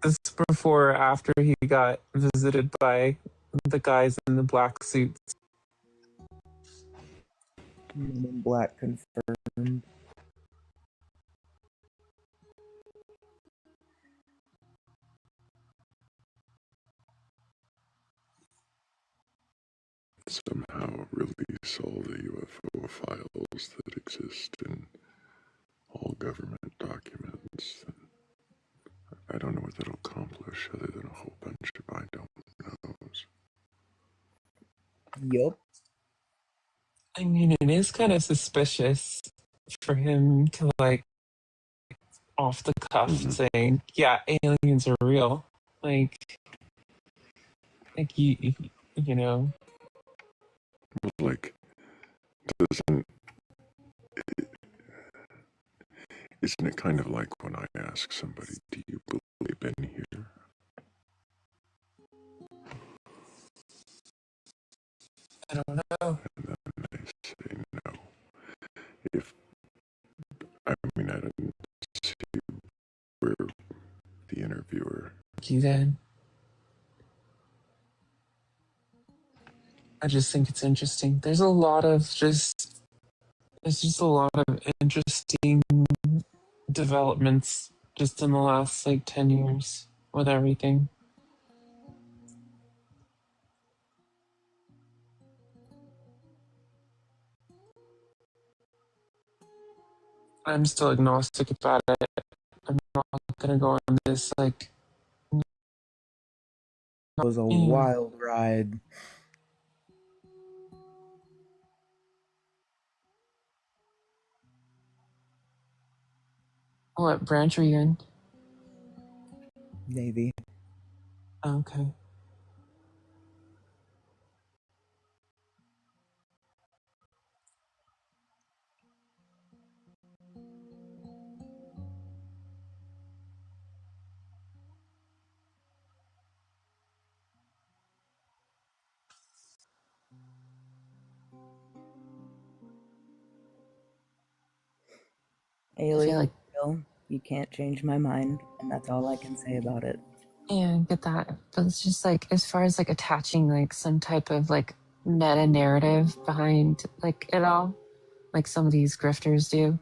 This before or after he got visited by the guys in the black suits. Men in Black confirmed. Somehow release all the UFO files that exist in all government documents. I don't know what that'll accomplish other than a whole bunch of I don't knows. Yup. I mean, it is kind of suspicious for him to like off the cuff saying, "Yeah, aliens are real." Like you know. Like, isn't it kind of like when I ask somebody, do you believe in here? I don't know. And then they say no. I didn't see where the interviewer. You then. I just think it's interesting. There's a lot of interesting developments just in the last like 10 years with everything. I'm still agnostic about it. I'm not gonna go on this like. It was a wild ride. What branch are you in? Navy. Okay. Alien like- real. You can't change my mind, and that's all I can say about it. Yeah, I get that. But it's just like, as far as like attaching like some type of like meta narrative behind like it all, like some of these grifters do,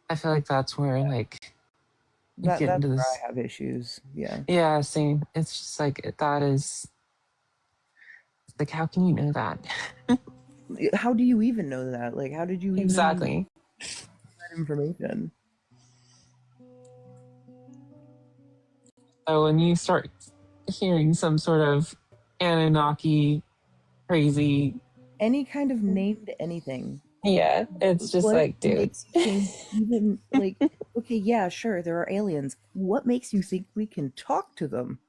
I feel like that's where like you That's get into where this. I have issues. Yeah. Yeah, same. It's just like that is like, how can you know that? How do you even know that? Like, how did you even Exactly. That information. So when you start hearing some sort of Anunnaki crazy, Any kind of named anything. yeah, it's just What like, dude. makes you think even like okay, yeah, sure, there are aliens. What makes you think we can talk to them?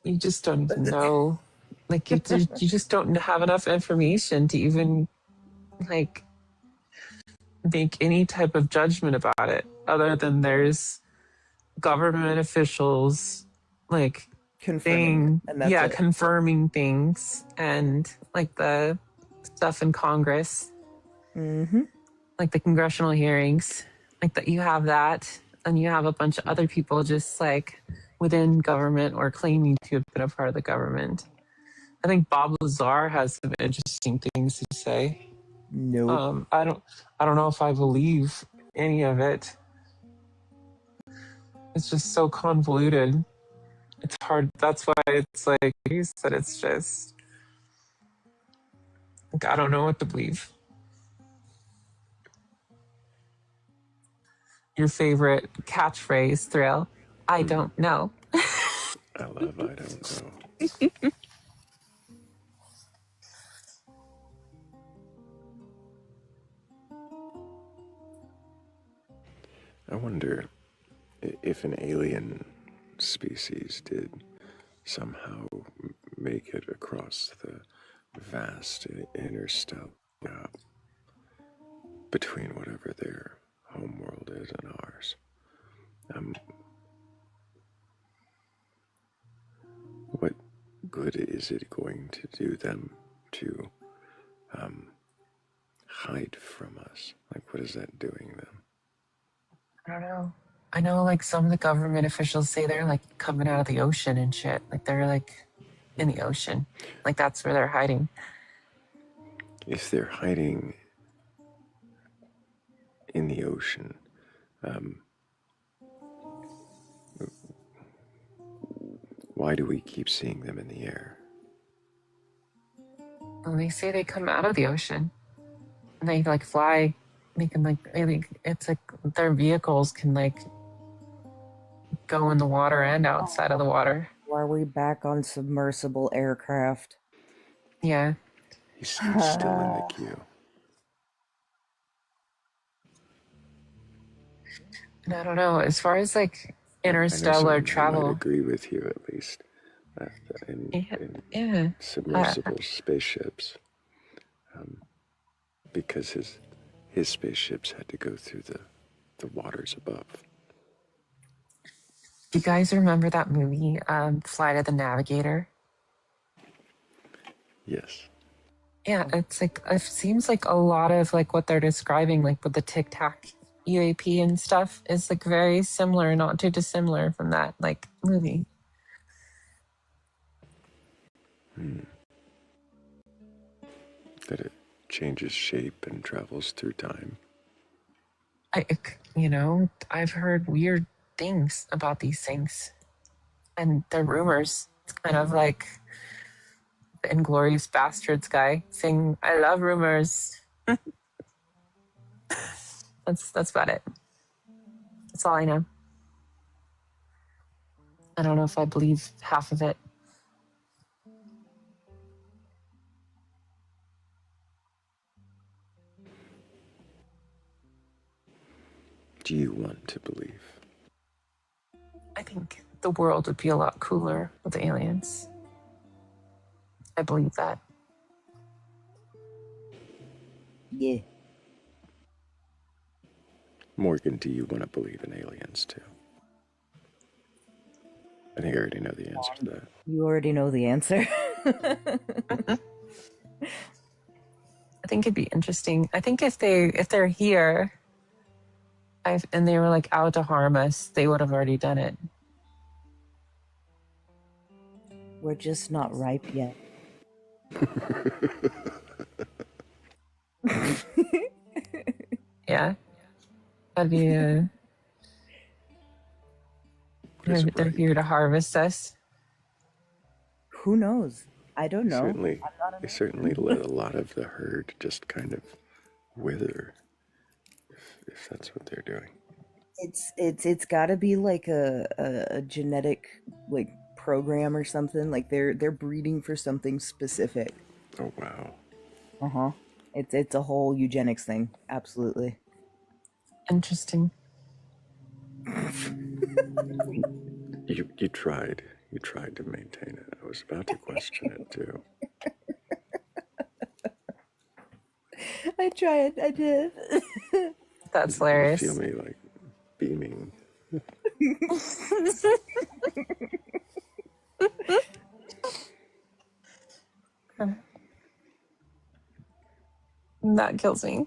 You just don't even know. Like you just don't have enough information to even like make any type of judgment about it, other than there's government officials like Confirming it, and that's it. confirming things, and like the stuff in Congress, like the congressional hearings, like that you have that, and you have a bunch of other people just like within government or claiming to have been a part of the government. I think Bob Lazar has some interesting things to say. Nope. I don't know if I believe any of it. It's just so convoluted. It's hard. That's why it's like you said. It's just like, I don't know what to believe. Your favorite catchphrase, Thrayle? I don't know. I love I don't know. I wonder if an alien species did somehow make it across the vast interstellar gap between whatever their homeworld is and ours. What good is it going to do them to hide from us? Like, what is that doing them? I don't know. I know like some of the government officials say they're like coming out of the ocean and shit. Like they're like in the ocean. Like that's where they're hiding. If they're hiding in the ocean, why do we keep seeing them in the air? Well, they say they come out of the ocean. And they like fly. They can like it's like their vehicles can like go in the water and outside of the water. Why are we back on submersible aircraft? Yeah. He's still in the queue. And I don't know. As far as like interstellar travel, I might agree with you at least. In submersible spaceships, because his spaceships had to go through the waters above. Do you guys remember that movie, Flight of the Navigator? Yes. Yeah, it's like it seems like a lot of like what they're describing, like with the Tic Tac UAP and stuff, is like very similar, not too dissimilar from that like movie. That it changes shape and travels through time. I've heard weird things about these things, and they're rumors. It's kind of like the Inglorious Bastards guy saying, "I love rumors." That's about it. That's all I know. I don't know if I believe half of it. Do you want to believe? I think the world would be a lot cooler with aliens. I believe that. Yeah. Morgan, do you want to believe in aliens too? I think I already know the answer to that. You already know the answer. I think it'd be interesting. I think if they're here, and they were like out to harm us, they would have already done it. We're just not ripe yet. Yeah, that'd be they're here to harvest us. Who knows? I don't know. They certainly let a lot of the herd just kind of wither if that's what they're doing. It's got to be like a genetic like program or something. Like they're breeding for something specific. Oh wow. Uh-huh. It's a whole eugenics thing. Absolutely. Interesting. You tried to maintain it. I was about to question it too. I tried. I did. That's You hilarious. feel me like beaming. That kills me.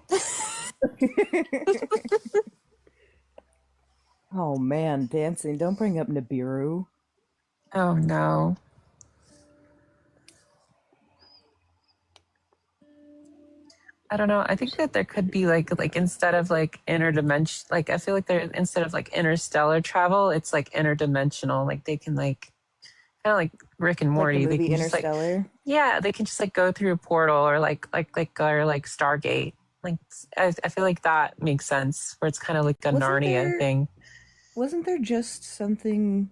Oh man, dancing. Don't bring up Nibiru. Oh no. I don't know. I think that there could be like instead of like interdimension, like I feel like there instead of like interstellar travel, it's like interdimensional. Like they can like kind of like Rick and Like the Morty. They movie can just like Interstellar. yeah, they can just like go through a portal or like Stargate. Like I feel like that makes sense where it's kind of like a Narnia thing. Wasn't there just something,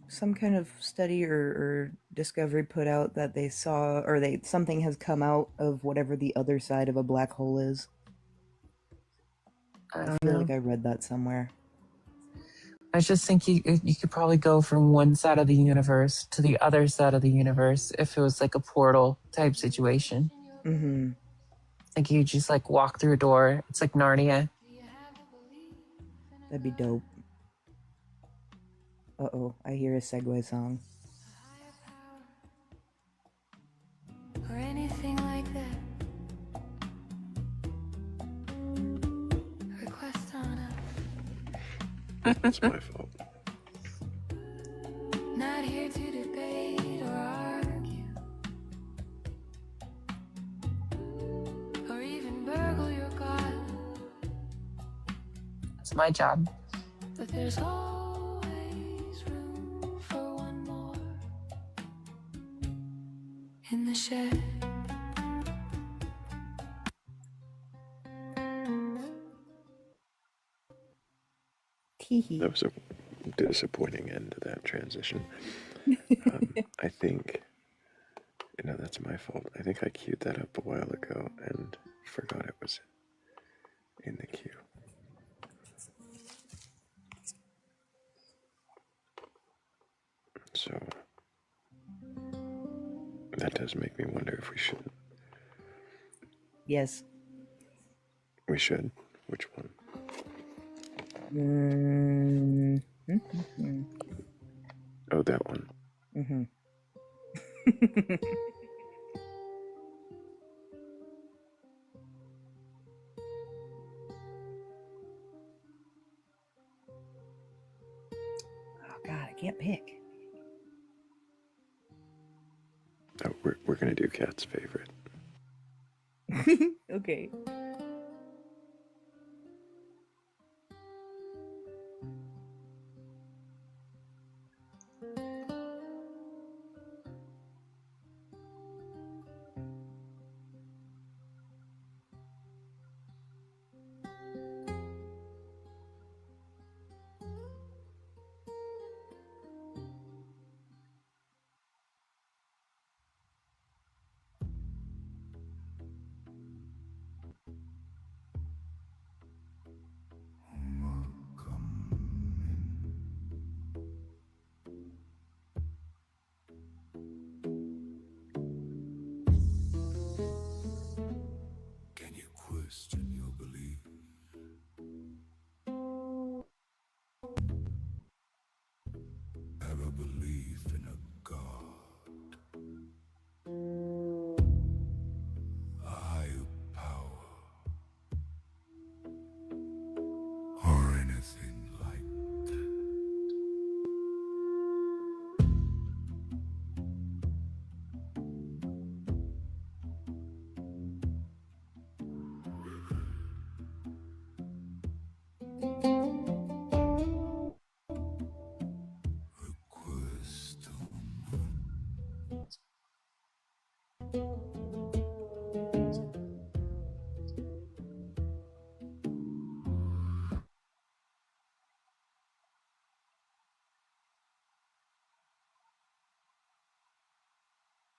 some kind of study or discovery put out that they saw, or something has come out of whatever the other side of a black hole is? I I don't feel know. like I read that somewhere. I just think you could probably go from one side of the universe to the other side of the universe if it was like a portal type situation. Mm-hmm. Like you just like walk through a door. It's like Narnia. That'd be dope. Uh-oh, I hear a Segway song. Or anything like that. Request on It's my fault. Not here to debate or argue. Or even burgle your God. It's my job. But there's always room for one more in the shed. That was a disappointing end to that transition. I think, that's my fault. I think I queued that up a while ago and forgot it was in the queue. So that does make me wonder if we should. Yes. We should. Which one? Mm-hmm. Oh, that one. Mm-hmm. Oh God, I can't pick. Oh, we're gonna do Cat's favorite. Okay. Can you question your belief? Have a belief in a God, a higher power, or anything like that. Request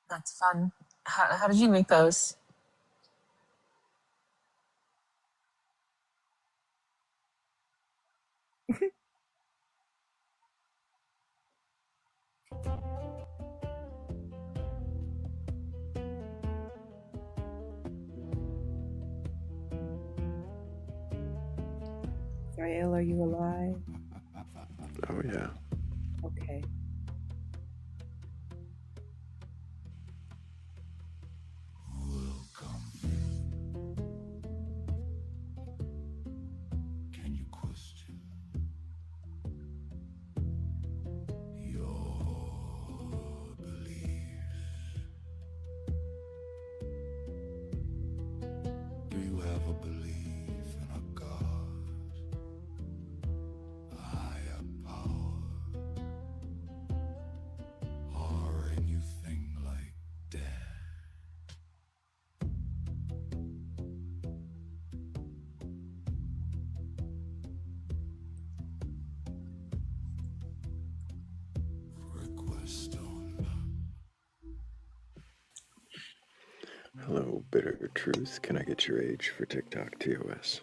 That's fun. How did you make those? Thrayle, are you alive? Oh, yeah. Okay. Can you question your beliefs? Do you have a belief in a God, a higher power, or anything like that? Request on. Hello, Bitter Truth. Can I get your age for TikTok TOS?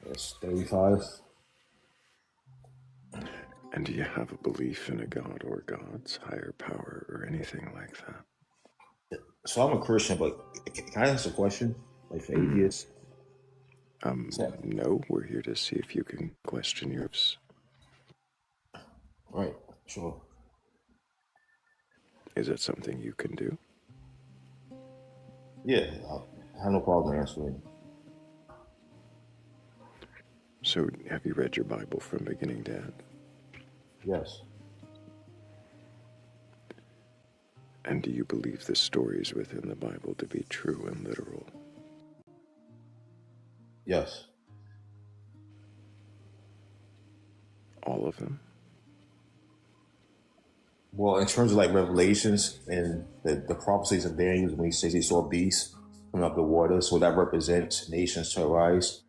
That's 35. And do you have a belief in a god or gods, higher power, or anything like that? So I'm a Christian, but can I ask a question? Like for atheists? No, we're here to see if you can question yours. Right, sure. Is that something you can do? Yeah, I have no problem answering. So, have you read your Bible from beginning to end? Yes. And do you believe the stories within the Bible to be true and literal? Yes. All of them? Well, in terms of like Revelations and the prophecies of Daniel, when he says he saw beasts coming up the water, so that represents nations to arise.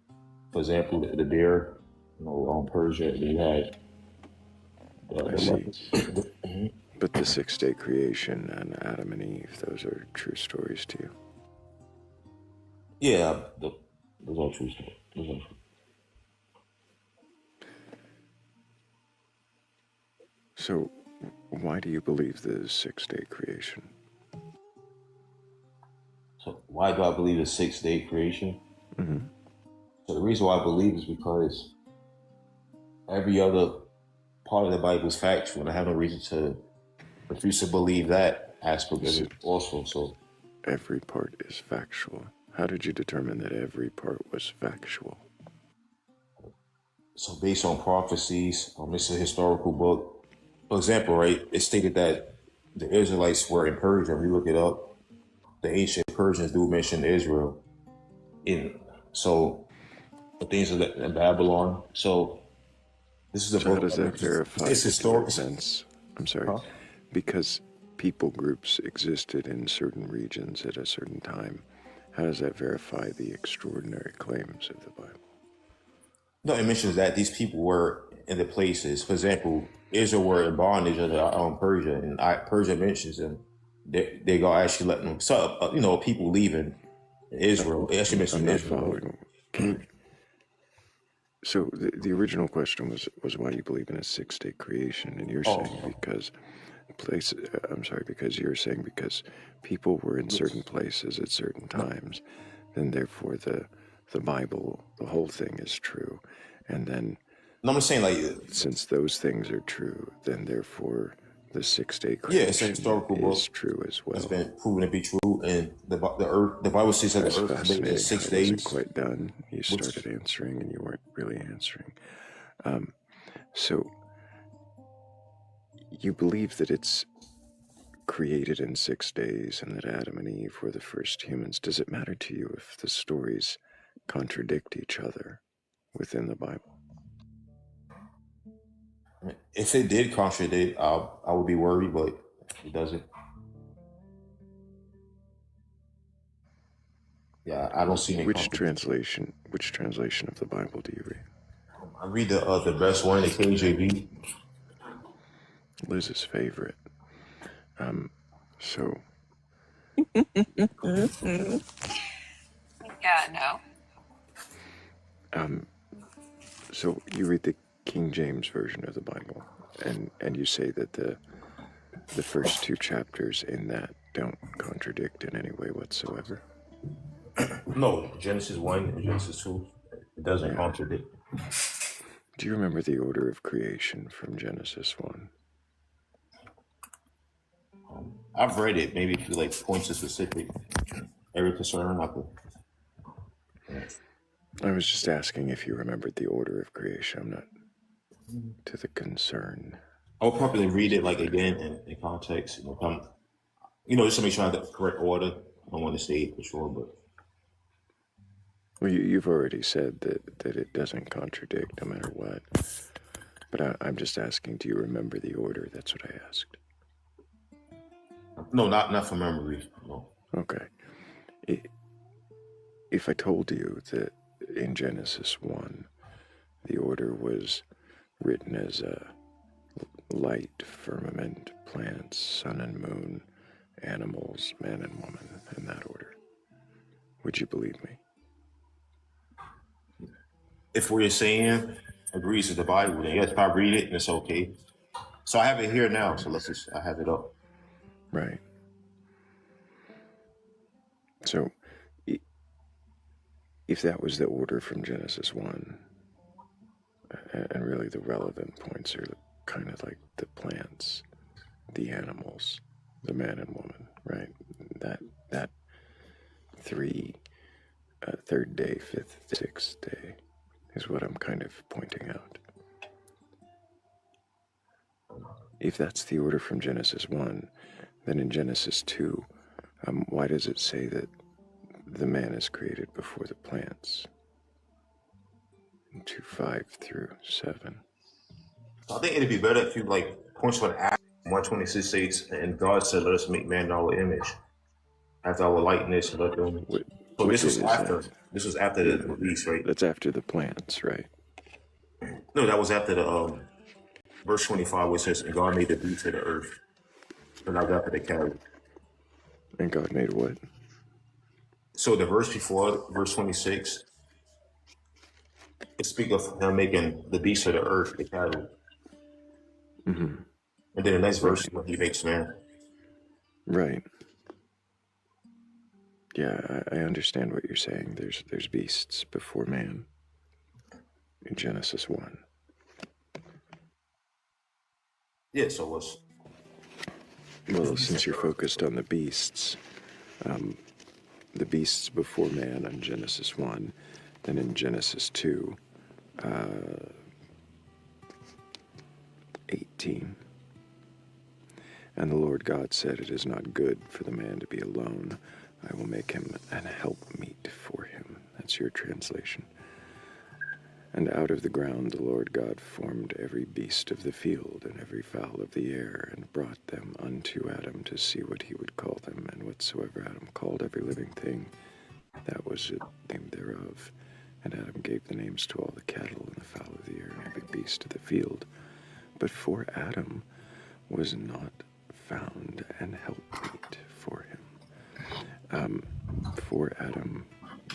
For example, the bear, Persia, and you had. I see. But the six-day creation and Adam and Eve, those are true stories to you? Yeah, those are true stories. Those are true. So, why do you believe the six-day creation? So why do I believe the six-day creation? Mm-hmm. So the reason why I believe is because every other part of the Bible is factual, and I have no reason to refuse to believe that aspect of it also. So every part is factual. How did you determine that every part was factual? So based on prophecies, it's a historical book. For example, right, it stated that the Israelites were in Persia. If you look it up, the ancient Persians do mention Israel. So the things in Babylon. So this is a book. How does that verify It's historical events? I'm sorry. Because people groups existed in certain regions at a certain time. How does that verify the extraordinary claims of the Bible? No, it mentions that these people were in the places. For example, Israel were in bondage under Persia, and Persia mentions them. They go actually letting them. So people leaving Israel. It actually mentions Israel. So the original question was why you believe in a six-day creation, and you're saying because you're saying because people were in certain places at certain times, then therefore the Bible, the whole thing is true, and then. No, I'm saying since those things are true, then therefore the six-day creation it's a historical book. Is true as well. It's been proven to be true, and the Bible says that the earth is made in 6 days. I wasn't quite done. You started answering, and you weren't really answering. So you believe that it's created in 6 days, and that Adam and Eve were the first humans. Does it matter to you if the stories contradict each other within the Bible? If it did contradict, I would be worried, but it doesn't. Yeah, I don't see any. Which translation of the Bible do you read? I read the best one, the KJV. Liz's favorite. So, Yeah, no. so you read the King James version of the Bible, and you say that the first two chapters in that don't contradict in any way whatsoever. No, Genesis 1 and Genesis 2, it doesn't Yeah. contradict. Do you remember the order of creation from Genesis 1? I've read it. Maybe if you like points to specific area concern, I could. I was just asking if you remembered the order of creation. I'm not to the concern. I'll probably read it like again in context. Just to make sure I have the correct order. I don't want to say it for sure, but Well, you've already said that it doesn't contradict no matter what. But I'm just asking, do you remember the order? That's what I asked. no, not from memory. No. Okay. If I told you that in Genesis 1, the order was written as a light, firmament, plants, sun and moon, animals, man and woman, in that order, would you believe me? If what you're saying agrees with the Bible, then yes, if I read it, and it's okay. So I have it here now, so I have it up. Right. So, if that was the order from Genesis 1, and really the relevant points are kind of like the plants, the animals, the man and woman, right? That third day, fifth, sixth day is what I'm kind of pointing out. If that's the order from Genesis 1, then in Genesis 2, why does it say that the man is created before the plants? 2:5-7. I think it'd be better if you like point to an Acts 1:26 states, and God said, "Let us make man in our image, after our likeness, and let them." So this was after. This was after the release, right? That's after the plants, right? No, that was after the verse 25, which says, "And God made the beasts of the earth." And I got to the cattle. And God made what? So the verse before, verse 26, it speaks of him making the beasts of the earth, the cattle. Mm-hmm. And then the next verse, when he makes man. Right. Yeah, I understand what you're saying. There's beasts before man in Genesis 1. Yeah, so what's... Well, since you're focused on the beasts before man in Genesis 1, then in Genesis 2, 18. And the Lord God said, "It is not good for the man to be alone. I will make him an helpmeet for him." That's your translation. "And out of the ground the Lord God formed every beast of the field and every fowl of the air, and brought them unto Adam to see what he would call them. And whatsoever Adam called every living thing, that was the name thereof. And Adam gave the names to all the cattle and the fowl of the air and every beast of the field. But for Adam was not found an helpmeet for him." For Adam,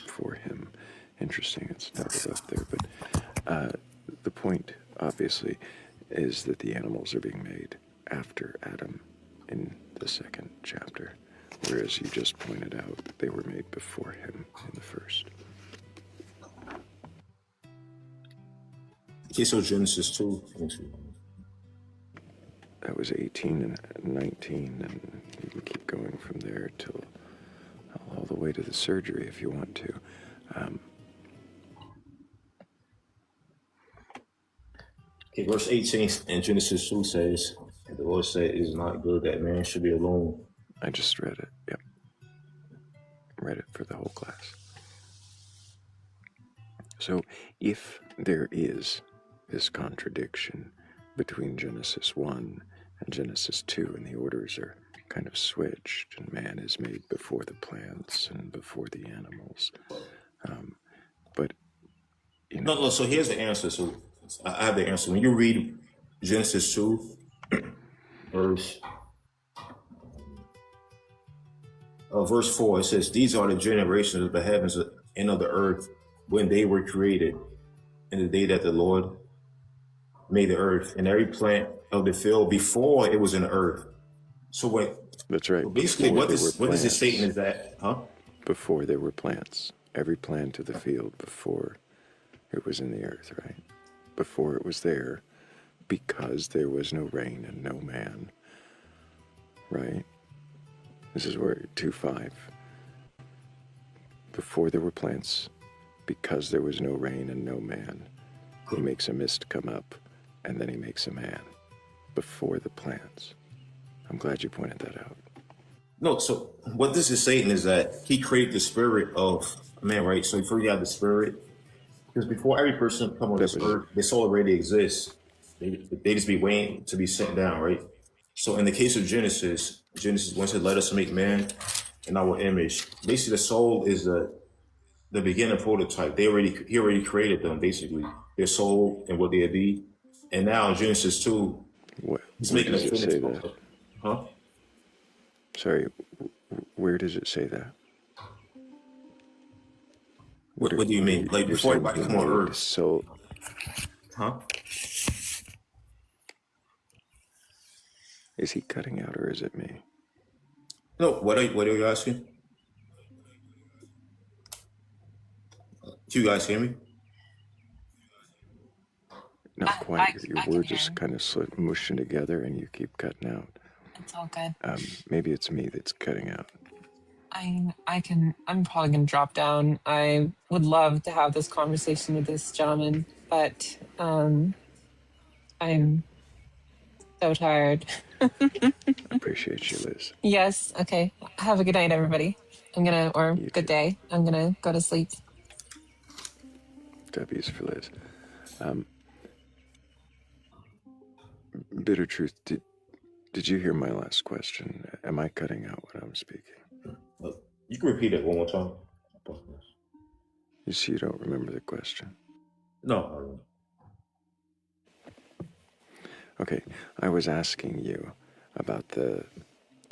for him. Interesting, it's doubled up there, but the point, obviously, is that the animals are being made after Adam in the second chapter, whereas you just pointed out they were made before him in the first. Okay, so Genesis 2. That was 18 and 19, and you can keep going from there till all the way to the surgery if you want to. Okay, verse 18 in Genesis 2 says, "The Lord said, it is not good that man should be alone." I just read it, yep. Read it for the whole class. So if there is this contradiction between Genesis 1 and Genesis 2, and the orders are kind of switched, and man is made before the plants and before the animals. But, you know... No, so here's the answer. So I have the answer. When you read Genesis 2, verse verse 4, it says, "These are the generations of the heavens and of the earth when they were created, in the day that the Lord made the earth, and every plant of the field before it was in the earth." So when That's right. basically Before what there were this is stating plants. is that, huh? Before there were plants. Every plant of the field before it was in the earth, right? Before it was there, because there was no rain and no man, right? This is where 2:5. Before there were plants, because there was no rain and no man, he makes a mist come up, and then he makes a man. Before the plants. I'm glad you pointed that out. No, so what this is saying is that he created the spirit of man, right? So before you have the spirit, because before every person come on this earth, their soul already exists. They just be waiting to be sent down, right? So in the case of Genesis 1 said, "Let us make man in our image." Basically, the soul is the beginning prototype. He already created them, basically, their soul and what they'd be. And now in Genesis 2, he's making a does it say that? Huh? Sorry, where does it say that? What do you mean? Like before everybody come on earth? So, huh? Is he cutting out or is it me? No, what are you asking? Do you guys hear me? Not quite. Your words just kind of mushing together and you keep cutting out. It's all good. Maybe it's me that's cutting out. I'm probably gonna drop down. I would love to have this conversation with this gentleman, but I'm so tired. Appreciate you, Liz. Yes. Okay. Have a good night, everybody. Good day. I'm gonna go to sleep. W's for Liz. Bitter truth. Did you hear my last question? Am I cutting out when I'm speaking? You can repeat it one more time. You see, you don't remember the question. No. Okay, I was asking you about the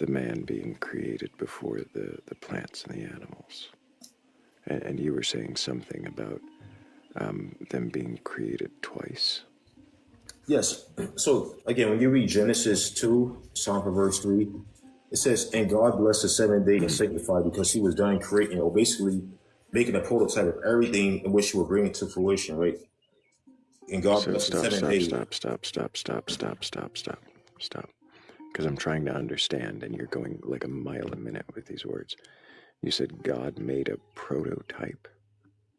man being created before the plants and the animals. And you were saying something about them being created twice. Yes. So again, when you read Genesis 2, Psalm for verse 3, it says, "And God blessed the seventh day and sanctified, because he was done creating," or basically making a prototype of everything in which he will bring it to fruition, right? And God blessed the seventh day. Stop. Because I'm trying to understand, and you're going like a mile a minute with these words. You said God made a prototype.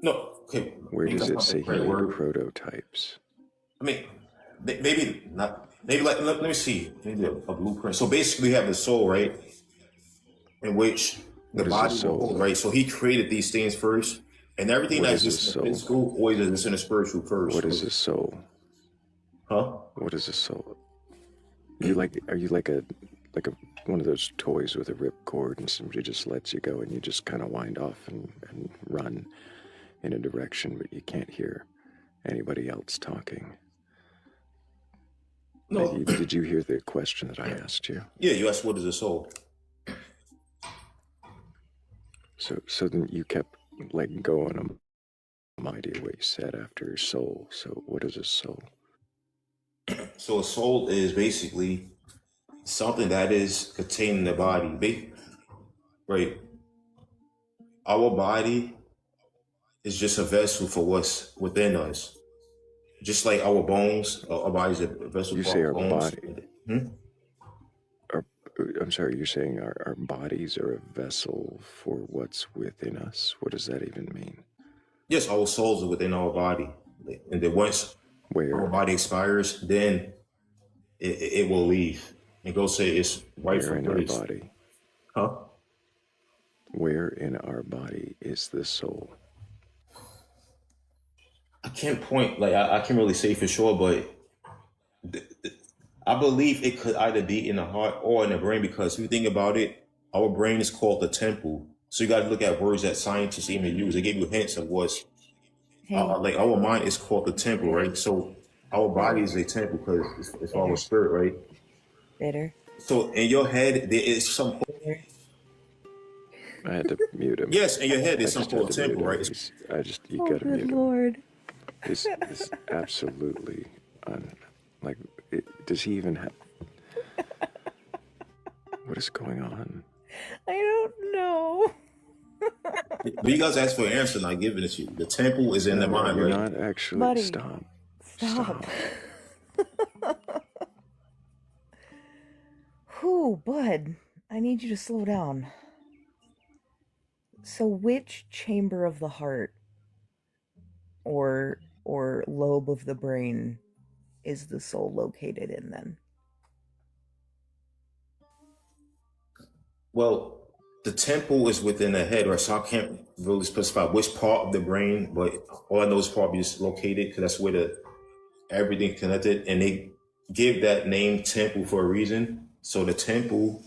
No, okay. Where does it say he made prototypes? I mean, maybe not. Maybe let me see. Maybe a blueprint. So basically, you have the soul, right? In which the body will hold, right? So he created these things first, and everything that's just in the physical always is in the spiritual first. What is a soul? Huh? What is a soul? Are you like a one of those toys with a ripcord and somebody just lets you go and you just kind of wind off and run in a direction, but you can't hear anybody else talking? No. Did you hear the question that I asked you? Yeah, you asked what is a soul. So then you kept letting go on no idea what you said after soul. So what is a soul? So a soul is basically something that is contained in the body. Right. Our body is just a vessel for what's within us. Just like our bones, our body's a vessel for our bones. Body. I'm sorry, you're saying our bodies are a vessel for what's within us? What does that even mean? Yes, our souls are within our body. And then once our body expires, then it will leave and go say it's rightful place. Our body? Huh? Where in our body is the soul? I can't point, I can't really say for sure, but I believe it could either be in the heart or in the brain, because if you think about it, our brain is called the temple. So you got to look at words that scientists even use. They give you hints of what's, like our mind is called the temple, right? So our body is a temple because it's our spirit, right? Bitter. So in your head, there is some. I had to mute him. Yes, in your head, I there's just something had called to mute temple, him. right? You Oh, gotta good mute him. lord. Is absolutely does he even have? What is going on? I don't know. But you guys asked for an answer, and I'm giving it to you. The temple is in the mind, You're right? not actually. Buddy, Stop. Stop. Whew, bud. I need you to slow down. So which chamber of the heart or lobe of the brain is the soul located in then? Well, the temple is within the head, right? So I can't really specify which part of the brain, but all I know is probably just located because that's where everything connected, and they give that name temple for a reason. So the temple,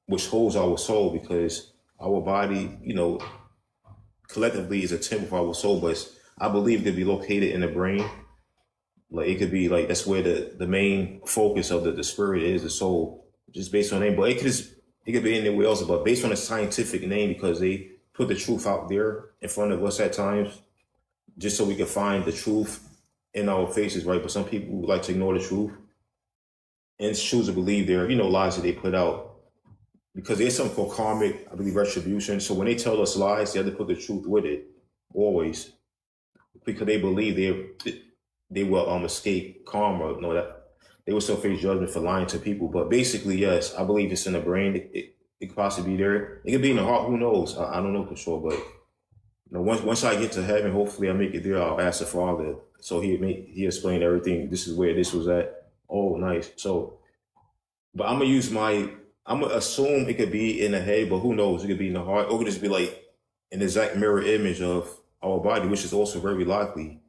which holds our soul, because our body, collectively is a temple for our soul, but I believe it could be located in the brain. Like it could be like that's where the main focus of the spirit is, the soul, just based on name. But it could be anywhere else, but based on a scientific name, because they put the truth out there in front of us at times, just so we can find the truth in our faces, right? But some people like to ignore the truth and choose to believe their, lies that they put out. Because there's something called karmic, I believe, retribution. So when they tell us lies, they have to put the truth with it, always, because they believe they will escape karma. No, that they will still face judgment for lying to people. But basically, yes, I believe it's in the brain. It could possibly be there. It could be in the heart. Who knows? I don't know for sure. But once I get to heaven, hopefully I make it there. I'll ask the Father, so he explained everything. This is where this was at. Oh, nice. So, but I'm gonna assume it could be in the head, but who knows? It could be in the heart, or it could just be like an exact mirror image of our body, which is also very likely.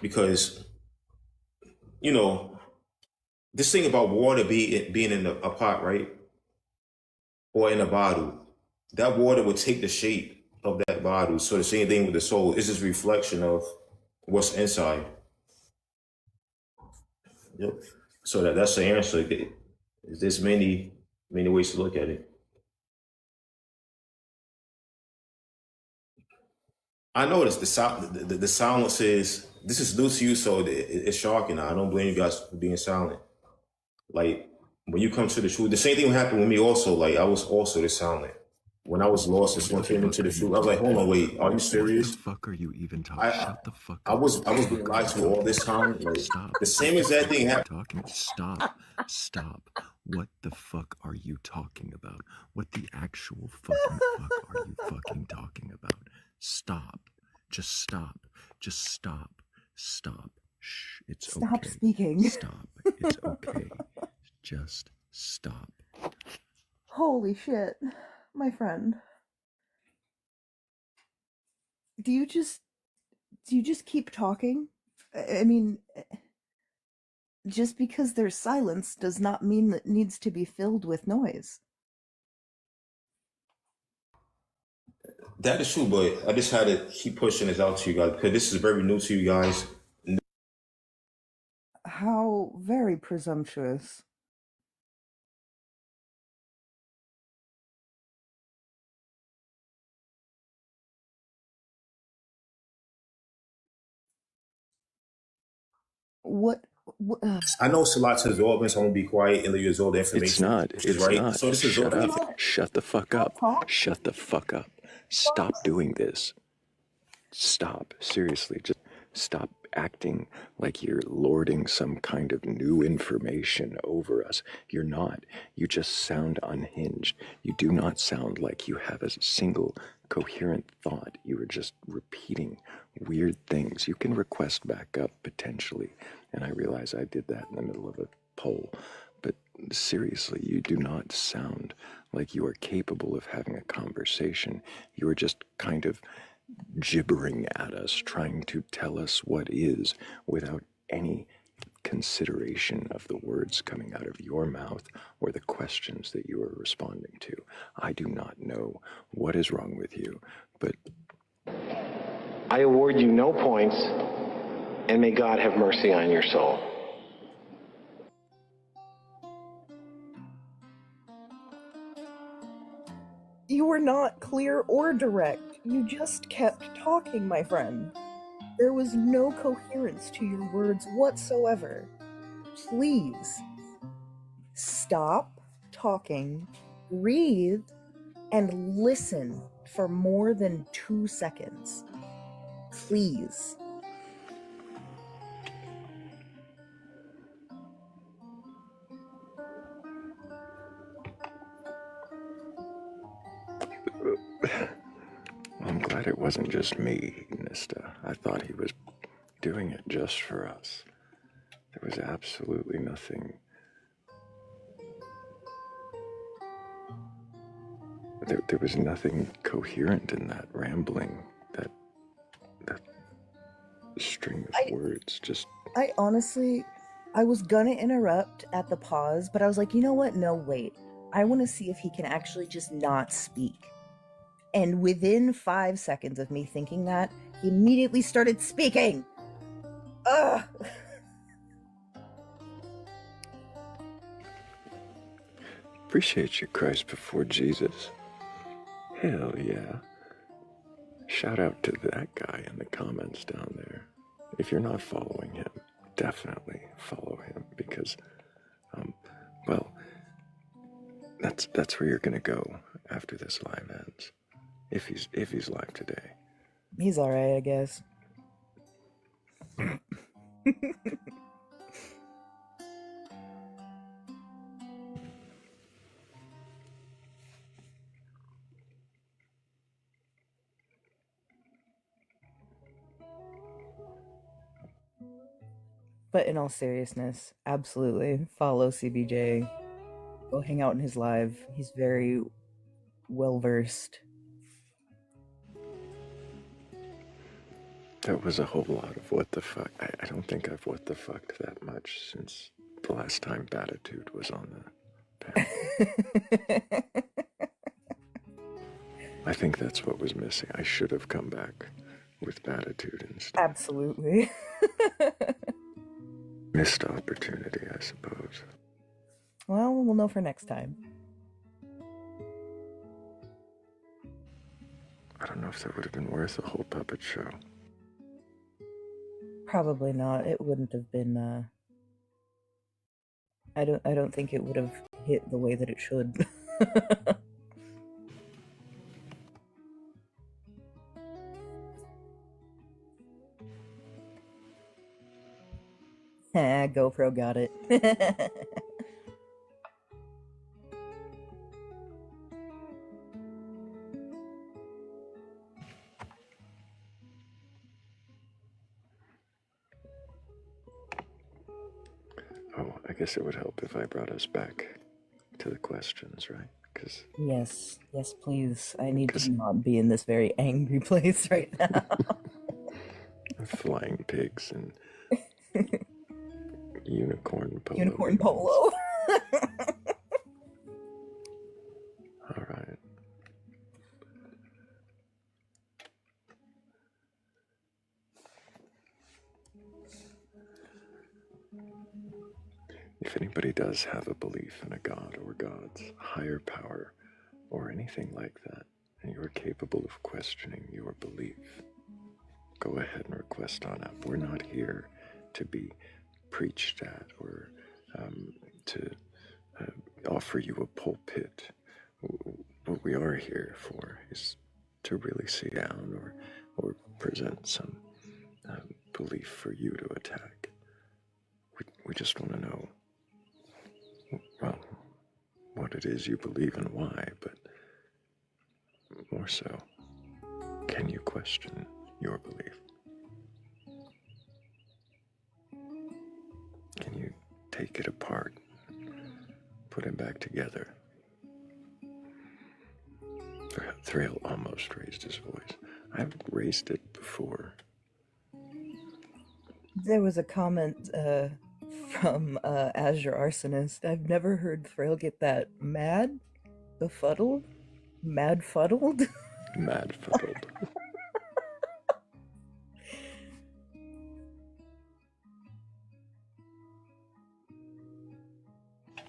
Because, this thing about water being in a pot, right? Or in a bottle, that water would take the shape of that bottle. So the same thing with the soul. It's just reflection of what's inside. Yep. So that's the answer. There's many ways to look at it. I noticed the silence is, this is new to you, so it's shocking. I don't blame you guys for being silent. Like, when you come to the truth, the same thing happened with me also. Like, I was also this silent. When I was lost and someone came into the truth, I was like, hold on, wait, are you serious? What the fuck are you even talking? Shut the fuck up. I was being lied to all this time. Like, Stop. the same exact thing happened. Stop. What the fuck are you talking about? What the actual fucking fuck are you fucking talking about? Stop. Just stop. Just stop. Stop. Shh. It's okay. Stop speaking. Stop. It's okay. Just stop. Holy shit, my friend. Do you just keep talking? I mean, just because there's silence does not mean that it needs to be filled with noise. That is true, but I just had to keep pushing this out to you guys because this is very new to you guys. How very presumptuous. What I know it's a lot to absorb, so I'm gonna be quiet and let you absorb the information. It's not. Which is It's right. not. So this is Shut okay. up. Shut the fuck up. Shut the fuck up. Stop doing this. Stop. Seriously. Just stop acting like you're lording some kind of new information over us. You're not. You just sound unhinged. You do not sound like you have a single coherent thought. You are just repeating weird things. You can request back up potentially. And I realize I did that in the middle of a poll. But seriously, you do not sound like you are capable of having a conversation. You are just kind of gibbering at us, trying to tell us what is without any consideration of the words coming out of your mouth or the questions that you are responding to. I do not know what is wrong with you, but I award you no points, and may God have mercy on your soul. You were not clear or direct. You just kept talking, my friend. There was no coherence to your words whatsoever. Please stop talking, breathe, and listen for more than 2 seconds. Please. I'm glad it wasn't just me, Nista. I thought he was doing it just for us. There was absolutely nothing. There was nothing coherent in that rambling, that string of words. Just I honestly, I was gonna interrupt at the pause, but I was like, you know what? No, wait. I want to see if he can actually just not speak. And within 5 seconds of me thinking that, he immediately started speaking. Ugh. appreciate you, Christ before Jesus. Hell yeah. Shout out to that guy in the comments down there. If you're not following him, definitely follow him because, well, that's where you're gonna go after this live ends. If he's live today. He's alright, I guess. But in all seriousness, absolutely follow CBJ. Go hang out in his live. He's very well versed. That was a whole lot of what the fuck. I don't think I've what the fucked that much since the last time Batitude was on the panel. I think that's what was missing. I should have come back with Batitude instead. Absolutely. Missed opportunity, I suppose. Well, we'll know for next time. I don't know if that would have been worth a whole puppet show. Probably not. It wouldn't have been. I don't think it would have hit the way that it should. GoPro got it. Oh, I guess it would help if I brought us back to the questions, right? Because yes, please. I need to not be in this very angry place right now. flying pigs and unicorn polo. Unicorn polo. All right. If anybody does have a belief in a god or gods, higher power, or anything like that, and you are capable of questioning your belief, go ahead and request on up. We're not here to be preached at or to offer you a pulpit. What we are here for is to really sit down or present some belief for you to attack. We just want to know, well, what it is you believe and why, but more so, can you question your belief? Can you take it apart, put it back together? Thrayle almost raised his voice. I've raised it before. There was a comment from Azure Arsonist. I've never heard Thrayle get that mad, befuddled, mad fuddled. Mad fuddled.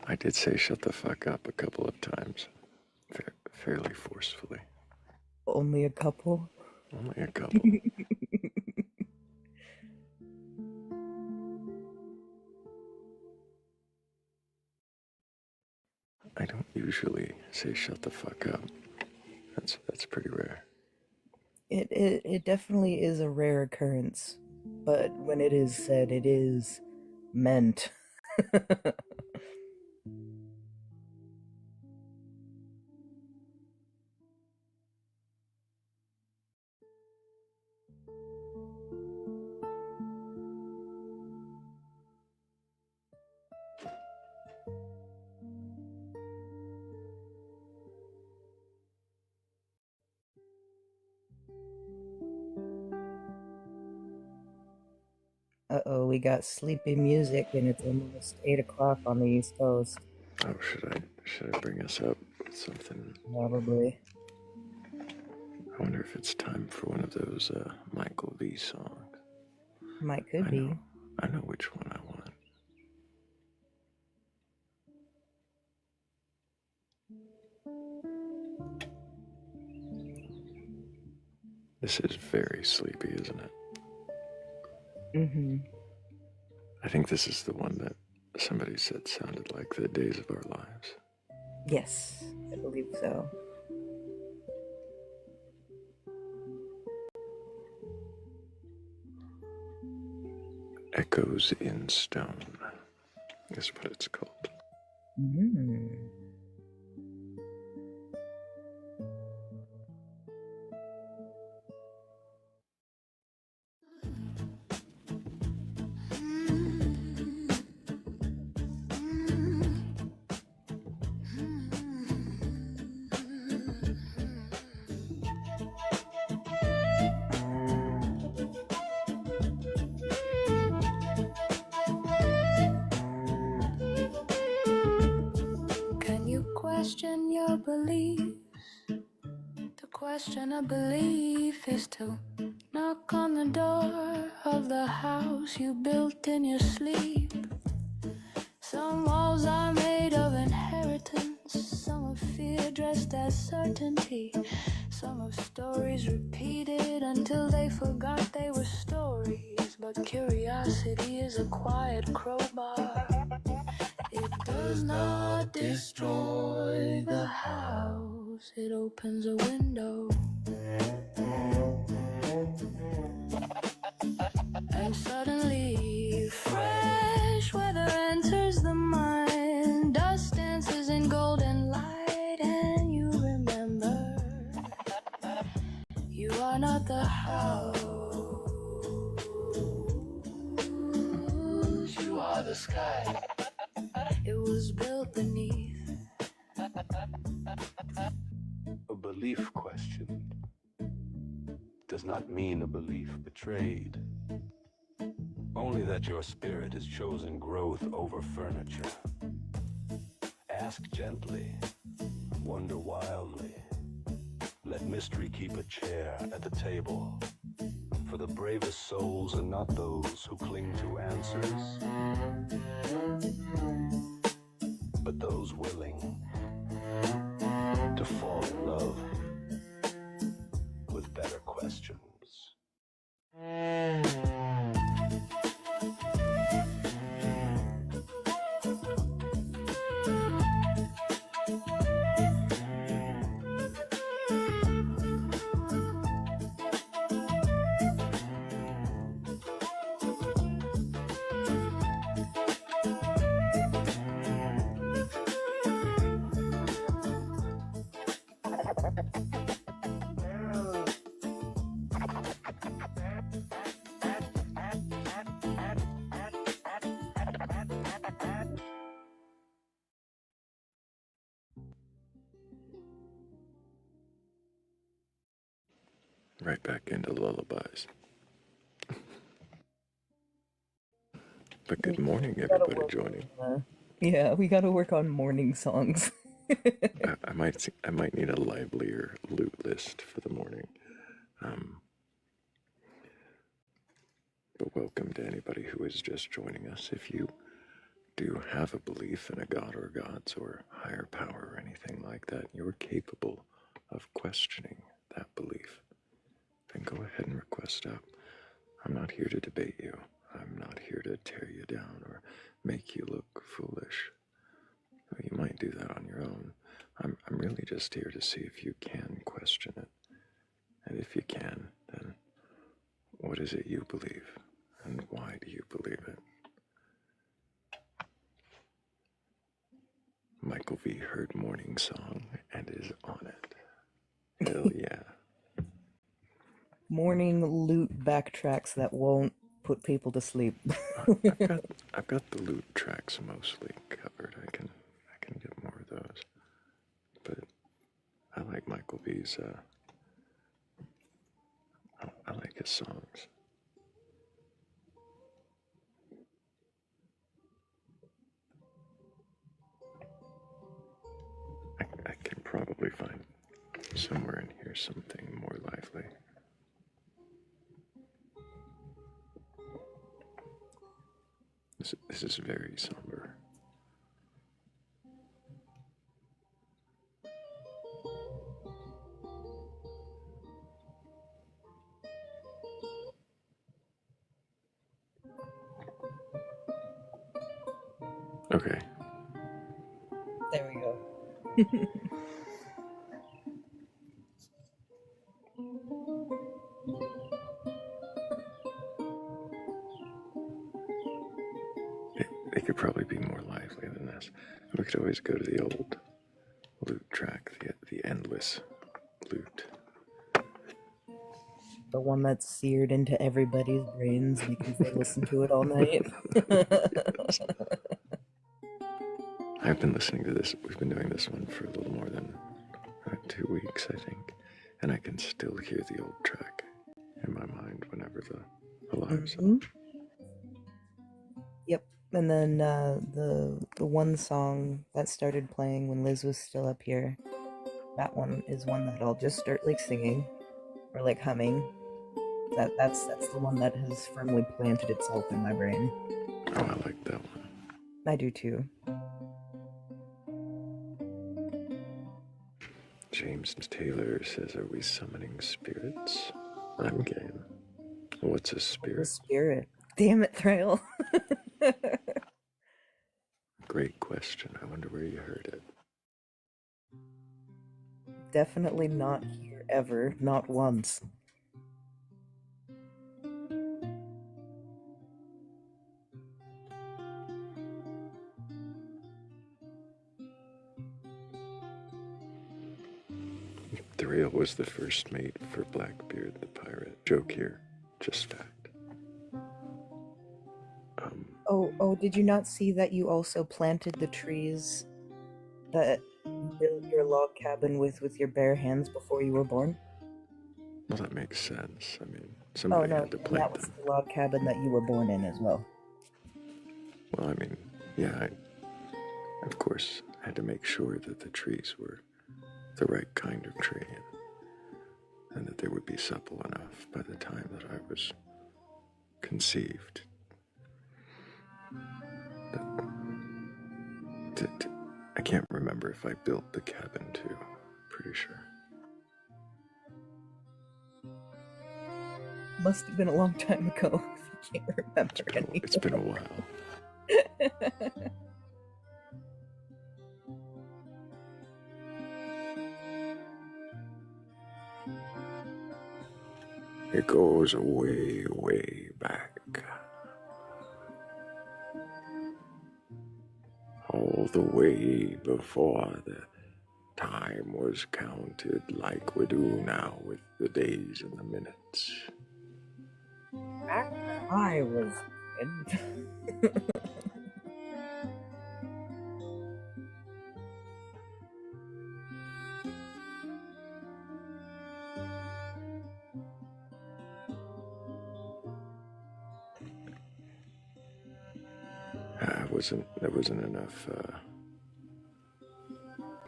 I did say shut the fuck up a couple of times. fairly forcefully. Only a couple? Only a couple. I don't usually say shut the fuck up. That's pretty rare. It definitely is a rare occurrence, but when it is said, it is meant. Uh-oh, we got sleepy music and it's almost 8 o'clock on the East Coast. Oh, should I bring us up with something? Probably. I wonder if it's time for one of those Michael V songs. Could be. I know which one I want. This is very sleepy, isn't it? Mm-hmm. I think this is the one that somebody said sounded like the days of our lives. Yes, I believe so. Echoes in Stone is what it's called. Mm. Can you question your beliefs? To question a belief is to knock on the door of the house you built in your sleep. Some walls are made of inheritance, some of fear dressed as certainty, some of stories repeated until they forgot they were stories. But curiosity is a quiet crowbar. It does not destroy the house, it opens a window. And suddenly, fresh weather enters the mind. Dust dances in golden light, and you remember you are not the house, you are the sky. It was built beneath. A belief question does not mean a belief betrayed. Only that your spirit has chosen growth over furniture. Ask gently, wonder wildly. Let mystery keep a chair at the table. For the bravest souls are not those who cling to answers, but those willing to fall in love with better questions. Right back into lullabies. But good morning, everybody joining. Yeah, we gotta work on morning songs. I might need a livelier loot list for the morning. But welcome to anybody who is just joining us. If you do have a belief in a god or gods or higher power or anything like that, you're capable of questioning that belief, then go ahead and request up. I'm not here to debate you. I'm not here to tear you down or make you look foolish. You might do that on your own. I'm really just here to see if you can question it. And if you can, then what is it you believe? And why do you believe it? Michael V. heard Morning Song and is on it. Hell yeah. Morning loot backtracks that won't put people to sleep. I've got the loot tracks mostly covered. I can get more of those. But I like Michael V's, I like his songs. I can probably find somewhere in here something more lively. This is very somber. Okay. There we go. They could probably be more lively than this. We could always go to the old loot track, the endless loot. The one that's seared into everybody's brains because they listen to it all night. I've been listening to this. We've been doing this one for a little more than 2 weeks, I think. And I can still hear the old track in my mind whenever the alarm's up. Yep. And then the one song that started playing when Liz was still up here, that one is one that I'll just start like singing or like humming. That's the one that has firmly planted itself in my brain. Oh, I like that one. I do too. James Taylor says, "Are we summoning spirits?" I'm game. What's a spirit? A spirit. Damn it, Thrayle. Great question. I wonder where you heard it. Definitely not here ever. Not once. Thrayle was the first mate for Blackbeard the pirate. Joke here. Just fact. Oh, did you not see that you also planted the trees that you built your log cabin with your bare hands before you were born? Well, that makes sense. I mean, somebody had to plant that was the log cabin that you were born in as well. Well, I mean, yeah, I, of course, had to make sure that the trees were the right kind of tree and that they would be supple enough by the time that I was conceived. I can't remember if I built the cabin too. Pretty sure. Must have been a long time ago if you can't remember anymore. It's been a while. It goes way, way back. All the way before the time was counted like we do now with the days and the minutes. Back when I was kid. There wasn't enough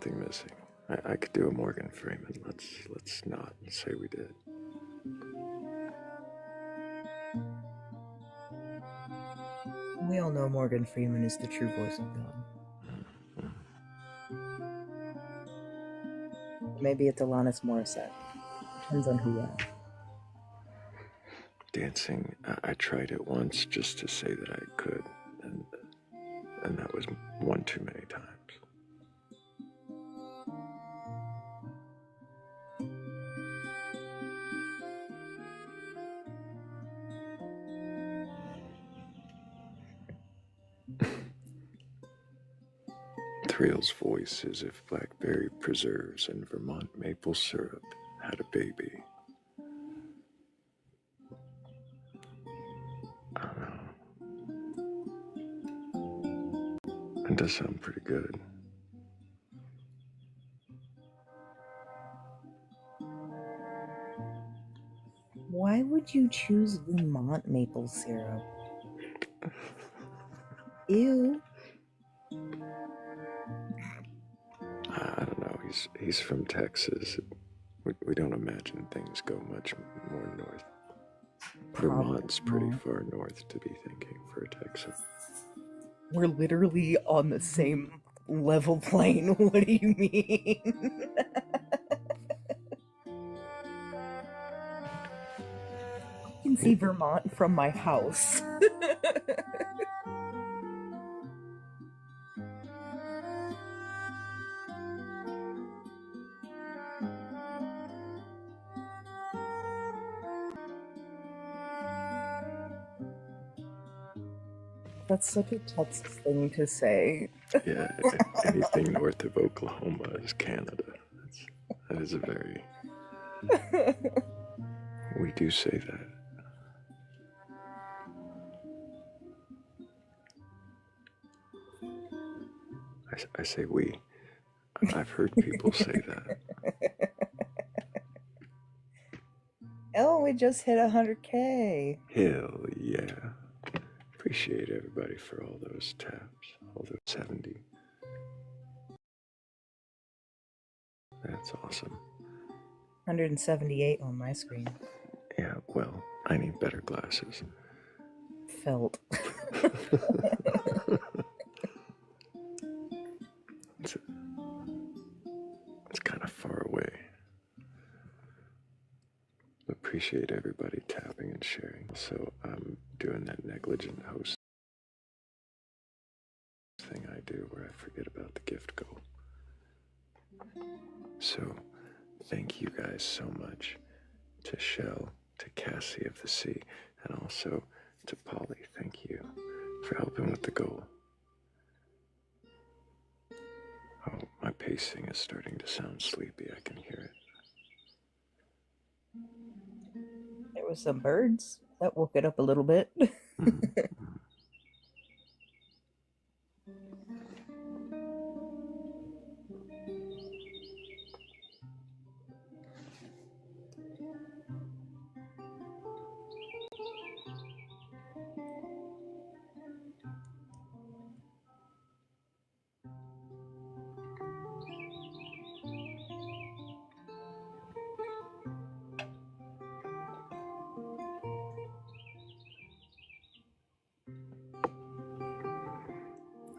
thing missing. I could do a Morgan Freeman. Let's not say we did. We all know Morgan Freeman is the true voice of God. maybe it's Alanis Morissette. Depends on who you ask. Dancing, I tried it once just to say that I could, and that was one too many times. Thrayle's voice is if blackberry preserves and Vermont maple syrup had a baby. I don't know. It does sound pretty good. Why would you choose Vermont maple syrup? Ew. I don't know. He's from Texas. We don't imagine things go much more north. Vermont's pretty far north to be thinking for a Texan. We're literally on the same level plane. What do you mean? I can see Vermont from my house. That's such a Texas thing to say. Yeah, anything north of Oklahoma is Canada. That is a very... We do say that. I say we. I've heard people say that. Oh, we just hit 100K. Hell yeah. Appreciate everybody for all those taps. All those 70. That's awesome. 178 on my screen. Yeah, well, I need better glasses. Felt. It's kind of far away. Appreciate everybody tapping and sharing. So I'm doing that negligent host thing I do where I forget about the gift goal. So thank you guys so much to Shell, to Cassie of the Sea, and also to Polly. Thank you for helping with the goal. Oh, my pacing is starting to sound sleepy. I can hear it. There was some birds that woke it up a little bit.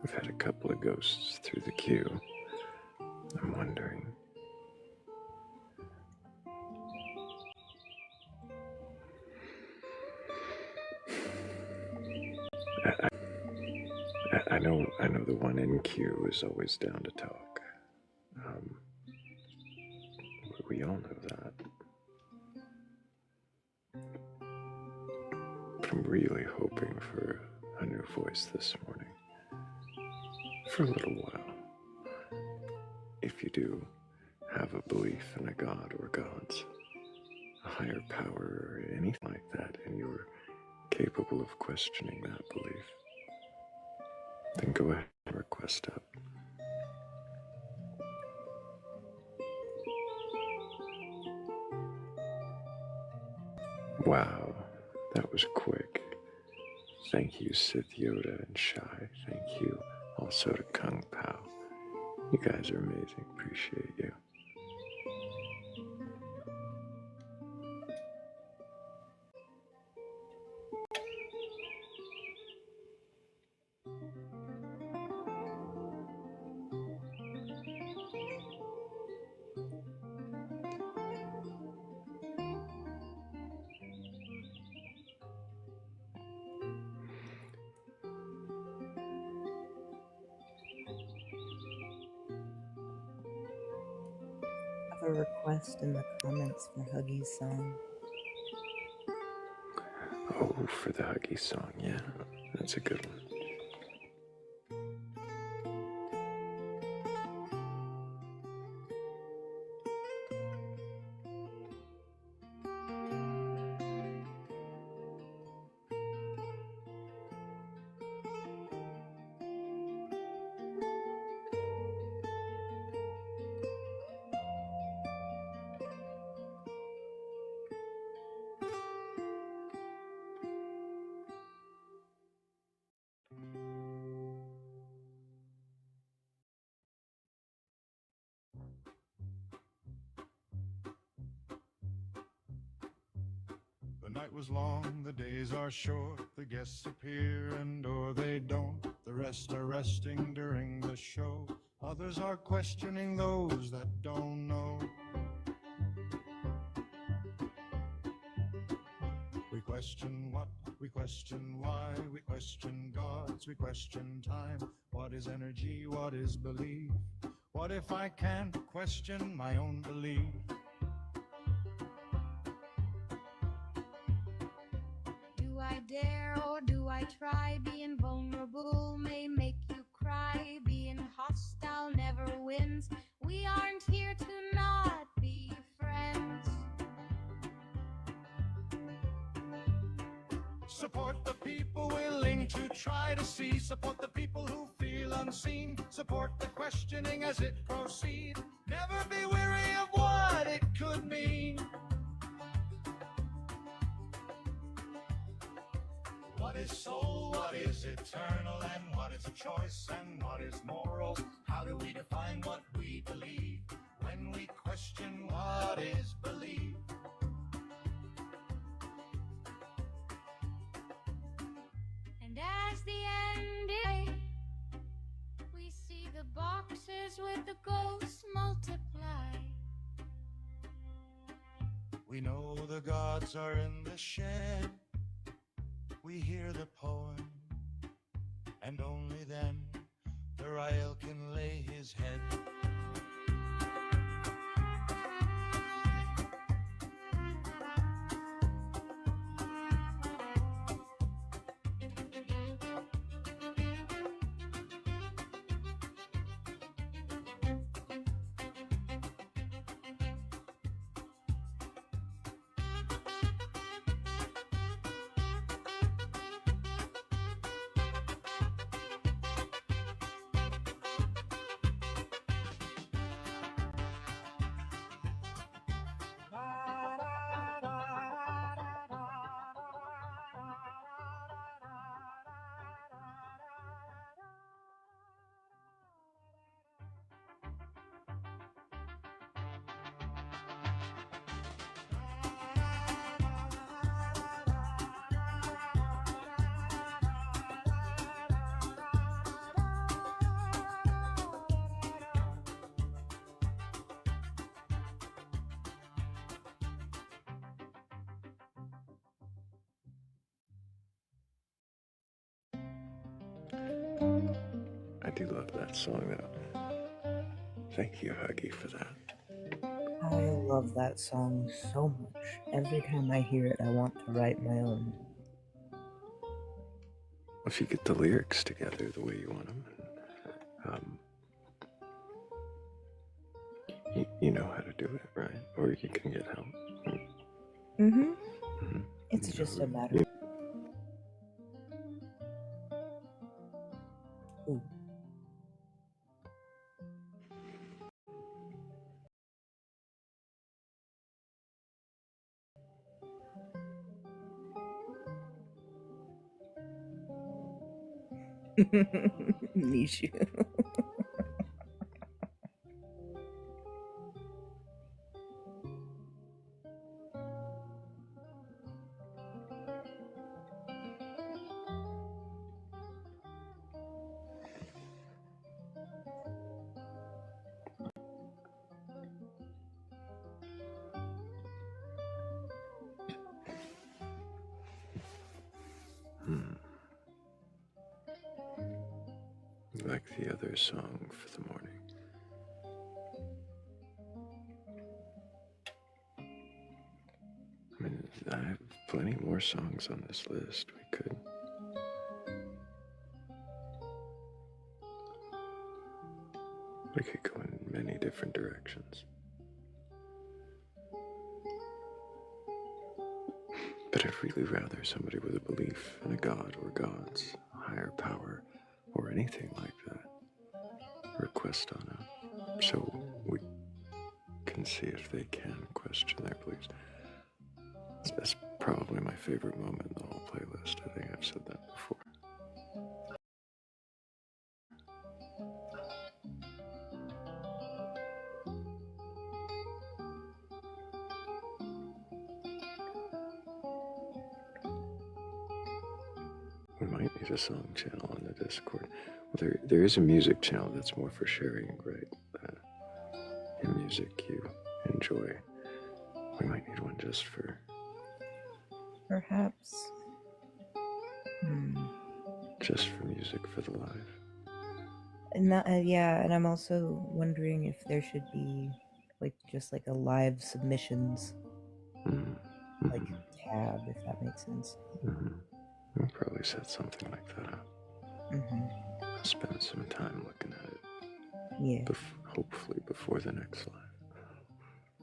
We've had a couple of ghosts through the queue. I'm wondering. I know the one in queue is always down to talk. We all know that. But I'm really hoping for a new voice this morning. For a little while. If you do have a belief in a god or gods, a higher power or anything like that, and you're capable of questioning that belief, then go ahead and request up. Wow, that was quick. Thank you, Sith Yoda and Shy. Thank you also to Kung Pao. You guys are amazing. Appreciate you. a request in the comments for Huggy's song. Oh, for the Huggy song, yeah. That's a good one. The night was long, the days are short, the guests appear and or they don't. The rest are resting during the show. Others are questioning those that don't know. We question what, we question why, we question gods, we question time. What is energy, what is belief? What if I can't question my own belief? Do I dare or do I try? Being vulnerable may make you cry. Being hostile never wins. We aren't here to not be friends. Support the people willing to try to see. Support the people who feel unseen. Support the questioning as it proceeds. Never be weary of what it could mean. What is soul? What is eternal? And what is a choice? And what is moral? How do we define what we believe when we question what is belief? And as the end is, we see the boxes with the ghosts multiply. We know the gods are in the shed. We hear the poem, and only then Thrayle can lay his head. I do love that song, though. Thank you, Huggy, for that. I love that song so much. Every time I hear it, I want to write my own. If you get the lyrics together the way you want them, you know how to do it, right? Or you can get help. It's just a matter of... Ooh. Nishu. Like the other song for the morning. I have plenty more songs on this list. We could go in many different directions. But I'd really rather somebody with a belief in a god or gods, a higher power, or anything like that request on up, so we can see if they can question their beliefs. That's probably my favorite moment in the whole playlist. I think I've said that before. We might need a song channel on the Discord. Well, there is a music channel that's more for sharing, right? And music you enjoy. We might need one just for... Perhaps. Just for music for the live. And that, yeah, and I'm also wondering if there should be just a live submissions tab, if that makes sense. We'll probably set something like that up. I'll spend some time looking at it. Yeah. Hopefully before the next live.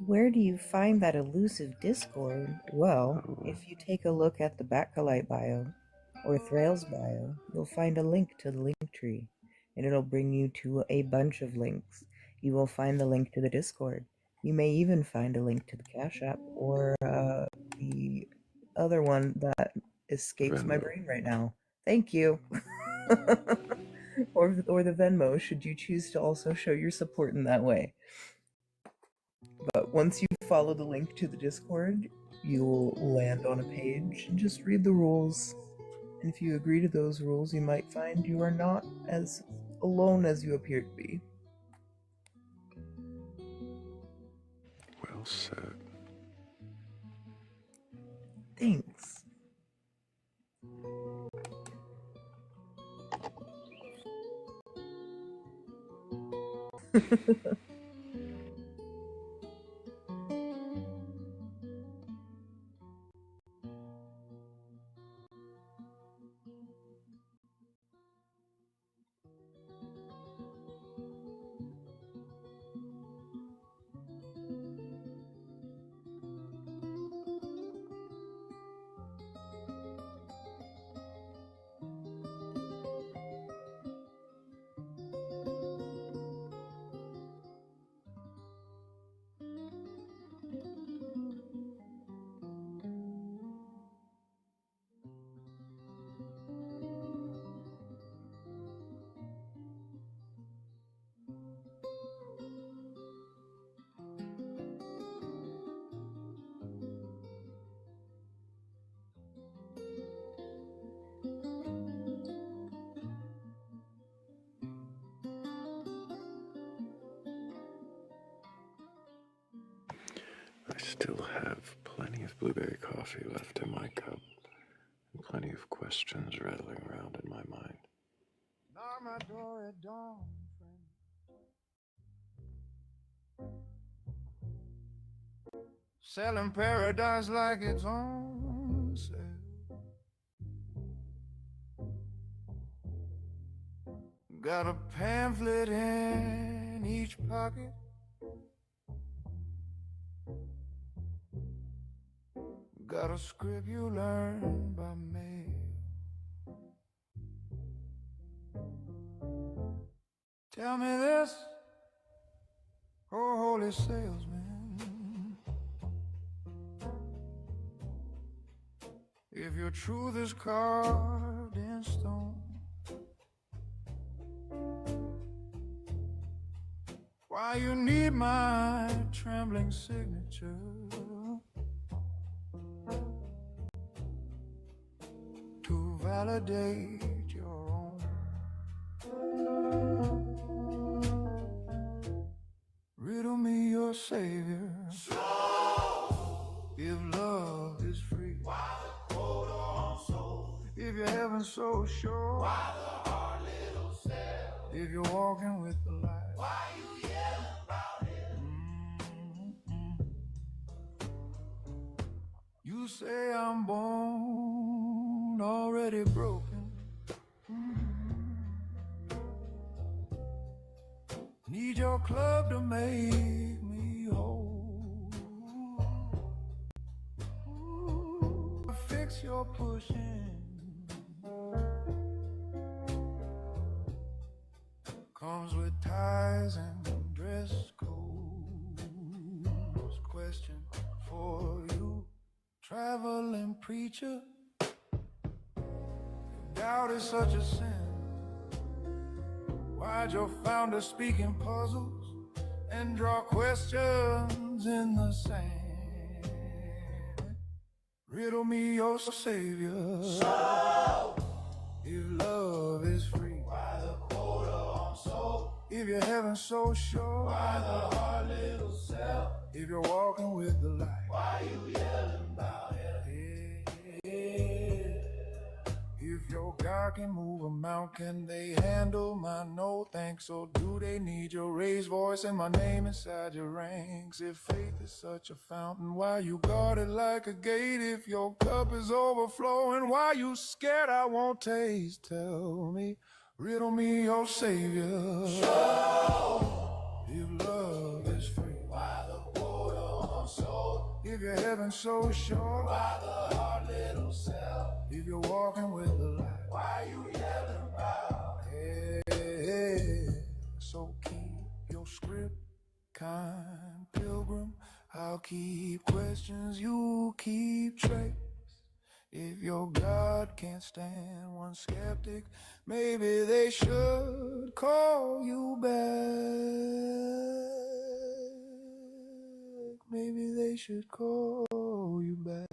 Where do you find that elusive Discord? Well, if you take a look at the Batcolyte bio or Thrayle's bio, you'll find a link to the link tree, and it'll bring you to a bunch of links. You will find the link to the Discord. You may even find a link to the Cash App or the other one that escapes my brain right now. Thank you. or the Venmo, should you choose to also show your support in that way. But once you follow the link to the Discord, you'll land on a page and just read the rules. And if you agree to those rules, you might find you are not as alone as you appear to be. Well said. Thanks. I still have plenty of blueberry coffee left in my cup, and plenty of questions rattling around in my mind. Knock my door at dawn, friend. Selling paradise like it's on sale. Got a pamphlet in each pocket. Got a script you learn by mail. Tell me this, oh holy salesman, if your truth is carved in stone, why you need my trembling signature to validate your own. Riddle me your savior. If love is free, why the quota on soul? If your heaven's so sure, why the hard little cell? If you're walking with the light, why you yelling about it? You You say I'm born already broken. Need your club to make me whole. Fix your pushing. Comes with ties and dress codes. Question for you, traveling preacher. Doubt is such a sin. Why'd your founder speak in puzzles and draw questions in the sand? Riddle me your savior. So, if love is free, why the quota on soul? If your heaven's so sure, why the hard little cell? If you're walking with the light, why you yelling about it? If your God can move a mountain, can they handle my no thanks? Or do they need your raised voice and my name inside your ranks? If faith is such a fountain, why you guard it like a gate? If your cup is overflowing, why you scared I won't taste? Tell me, riddle me your savior. Show. If love is free, why the quota on soul? If your heaven's so short, why the hard little cell? If you're walking with the light, why you yelling about? Hey, so keep your script, kind pilgrim. I'll keep questions, you keep trace. If your God can't stand one skeptic, maybe they should call you back. Maybe they should call you back.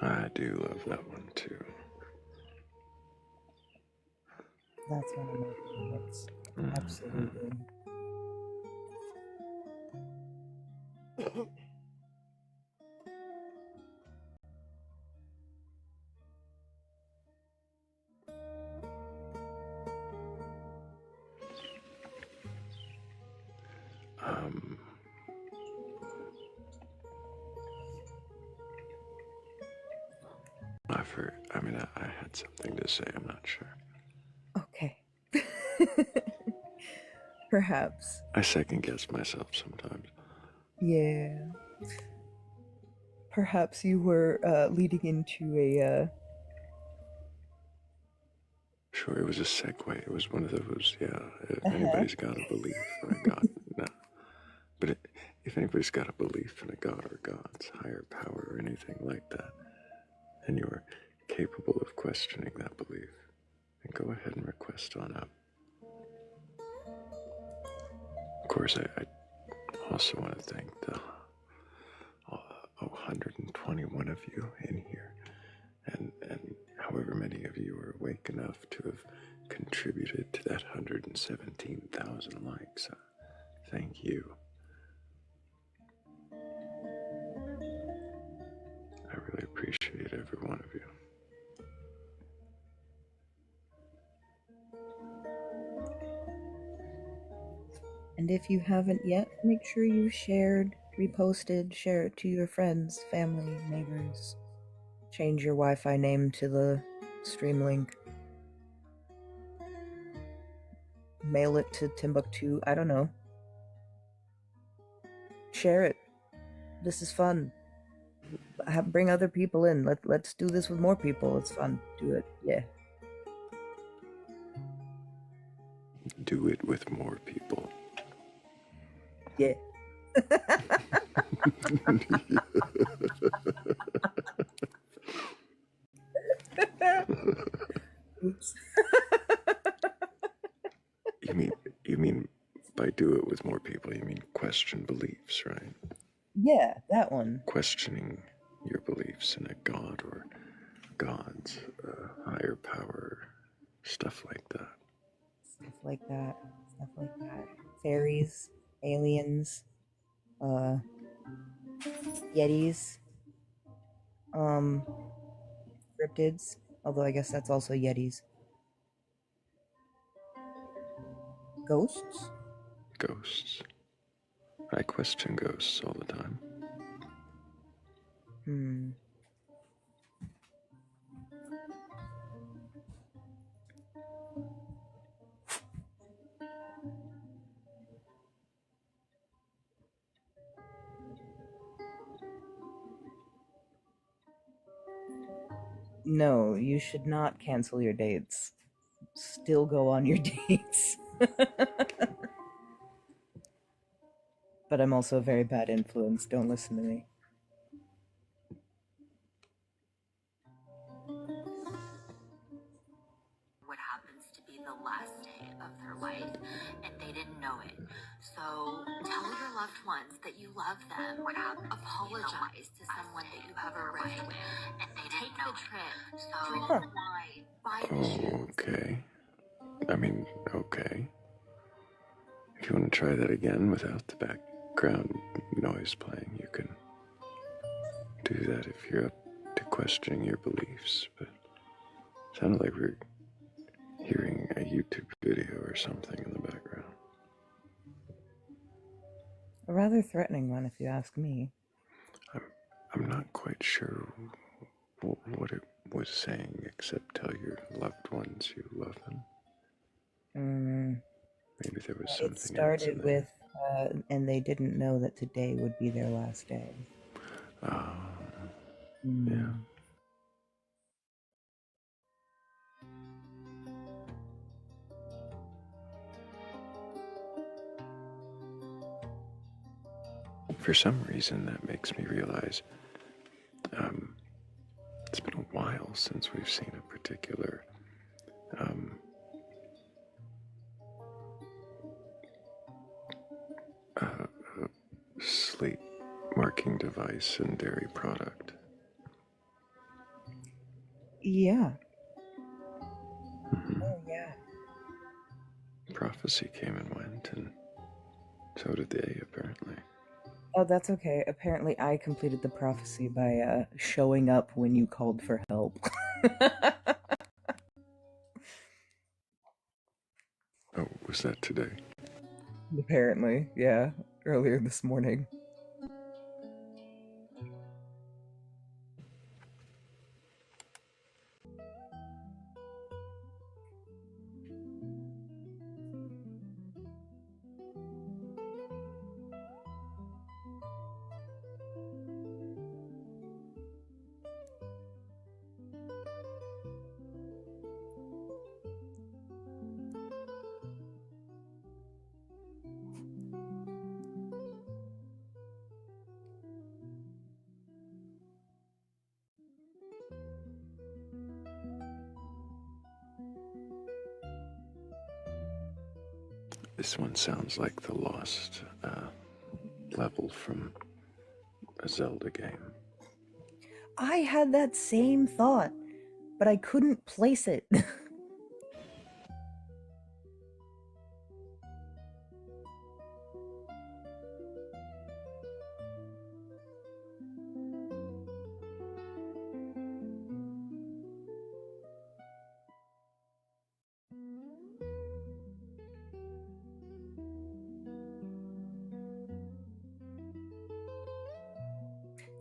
I do love that one too. That's one of my favorites. Absolutely. I had something to say, I'm not sure. Okay. Perhaps. I second guess myself sometimes. Yeah. Perhaps you were leading into a. Sure, it was a segue. It was one of those, yeah, if anybody's got a belief in a God, no. But if anybody's got a belief in a God or gods, higher power or anything like that, and you're capable of questioning that belief, then go ahead and request on up. Of course, I also want to thank the 121 of you in here, and however many of you are awake enough to have contributed to that 117,000 likes. Thank you. I really appreciate every one of you. And if you haven't yet, make sure you shared, reposted, share it to your friends, family, neighbors. Change your Wi-Fi name to the stream link. Mail it to Timbuktu. I don't know. Share it. This is fun. Bring other people in. Let's do this with more people. It's fun. Do it. Yeah. Do it with more people. Yeah. Oops. with more people, you mean question beliefs, right? Yeah, that one. Questioning your beliefs in a god or gods, higher power, stuff like that. Stuff like that. Stuff like that. Fairies, aliens, yetis, cryptids. Although I guess that's also yetis. Ghosts? Ghosts. I question ghosts all the time. No, you should not cancel your dates. Still go on your dates. But I'm also a very bad influence. Don't listen to me. What happens to be the last day of their life, and they didn't know it. So tell your loved ones that you love them. Apologize to someone that you have a rift with, and they take the trip. So drink the wine, buy the shoes. Okay. I mean, okay. If you want to try that again without the background noise playing, you can do that if you're up to questioning your beliefs. But it sounded like we're hearing a YouTube video or something in the background. A rather threatening one, if you ask me. I'm not quite sure what it was saying, except tell your loved ones you love them. Maybe there was something It started else with, and they didn't know that today would be their last day. Yeah. For some reason, that makes me realize it's been a while since we've seen a particular sleep marking device and dairy product. Yeah. Oh, yeah. Prophecy came and went, and so did they, apparently. Oh, that's okay. Apparently, I completed the prophecy by showing up when you called for help. Oh, was that today? Apparently, yeah. Earlier this morning. This one sounds like the lost level from a Zelda game. I had that same thought, but I couldn't place it.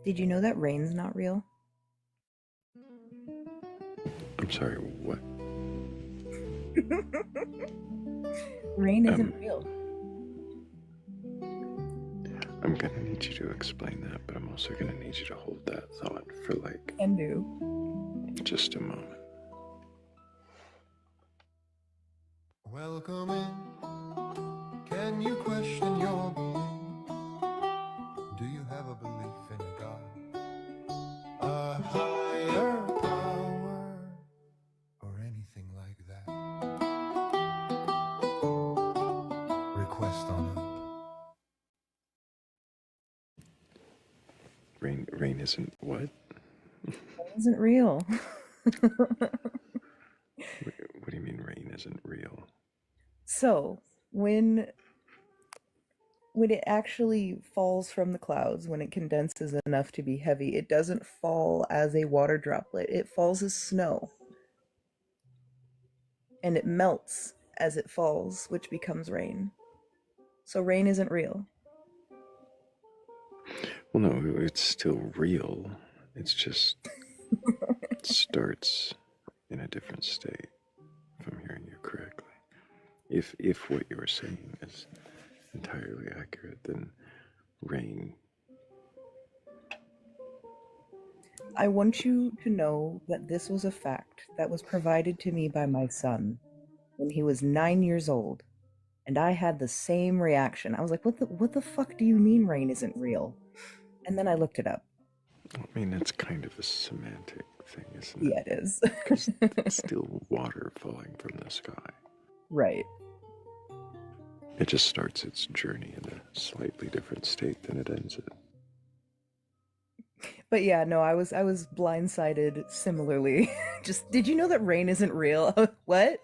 Did you know that rain's not real? I'm sorry, what? Rain isn't real. I'm gonna need you to explain that, but I'm also gonna need you to hold that thought for like... Can do. Just a moment. Welcome in. Can you question your being? Do you have a belief in a God? A higher power? Or anything like that? Request on up. Rain isn't what? It isn't real. What do you mean rain isn't real? So, when it actually falls from the clouds, when it condenses enough to be heavy, it doesn't fall as a water droplet. It falls as snow. And it melts as it falls, which becomes rain. So rain isn't real. Well, no, it's still real. It's just it starts in a different state, if I'm hearing you correctly. If what you're saying is entirely accurate, then rain. I want you to know that this was a fact that was provided to me by my son when he was 9 years old, and I had the same reaction. I was like, what the fuck do you mean rain isn't real? And then I looked it up. I mean, it's kind of a semantic thing, isn't it? Yeah, it is. Because it's still water falling from the sky. Right. It just starts its journey in a slightly different state than it ends it. But yeah, no, I was blindsided similarly. Just, did you know that rain isn't real? What?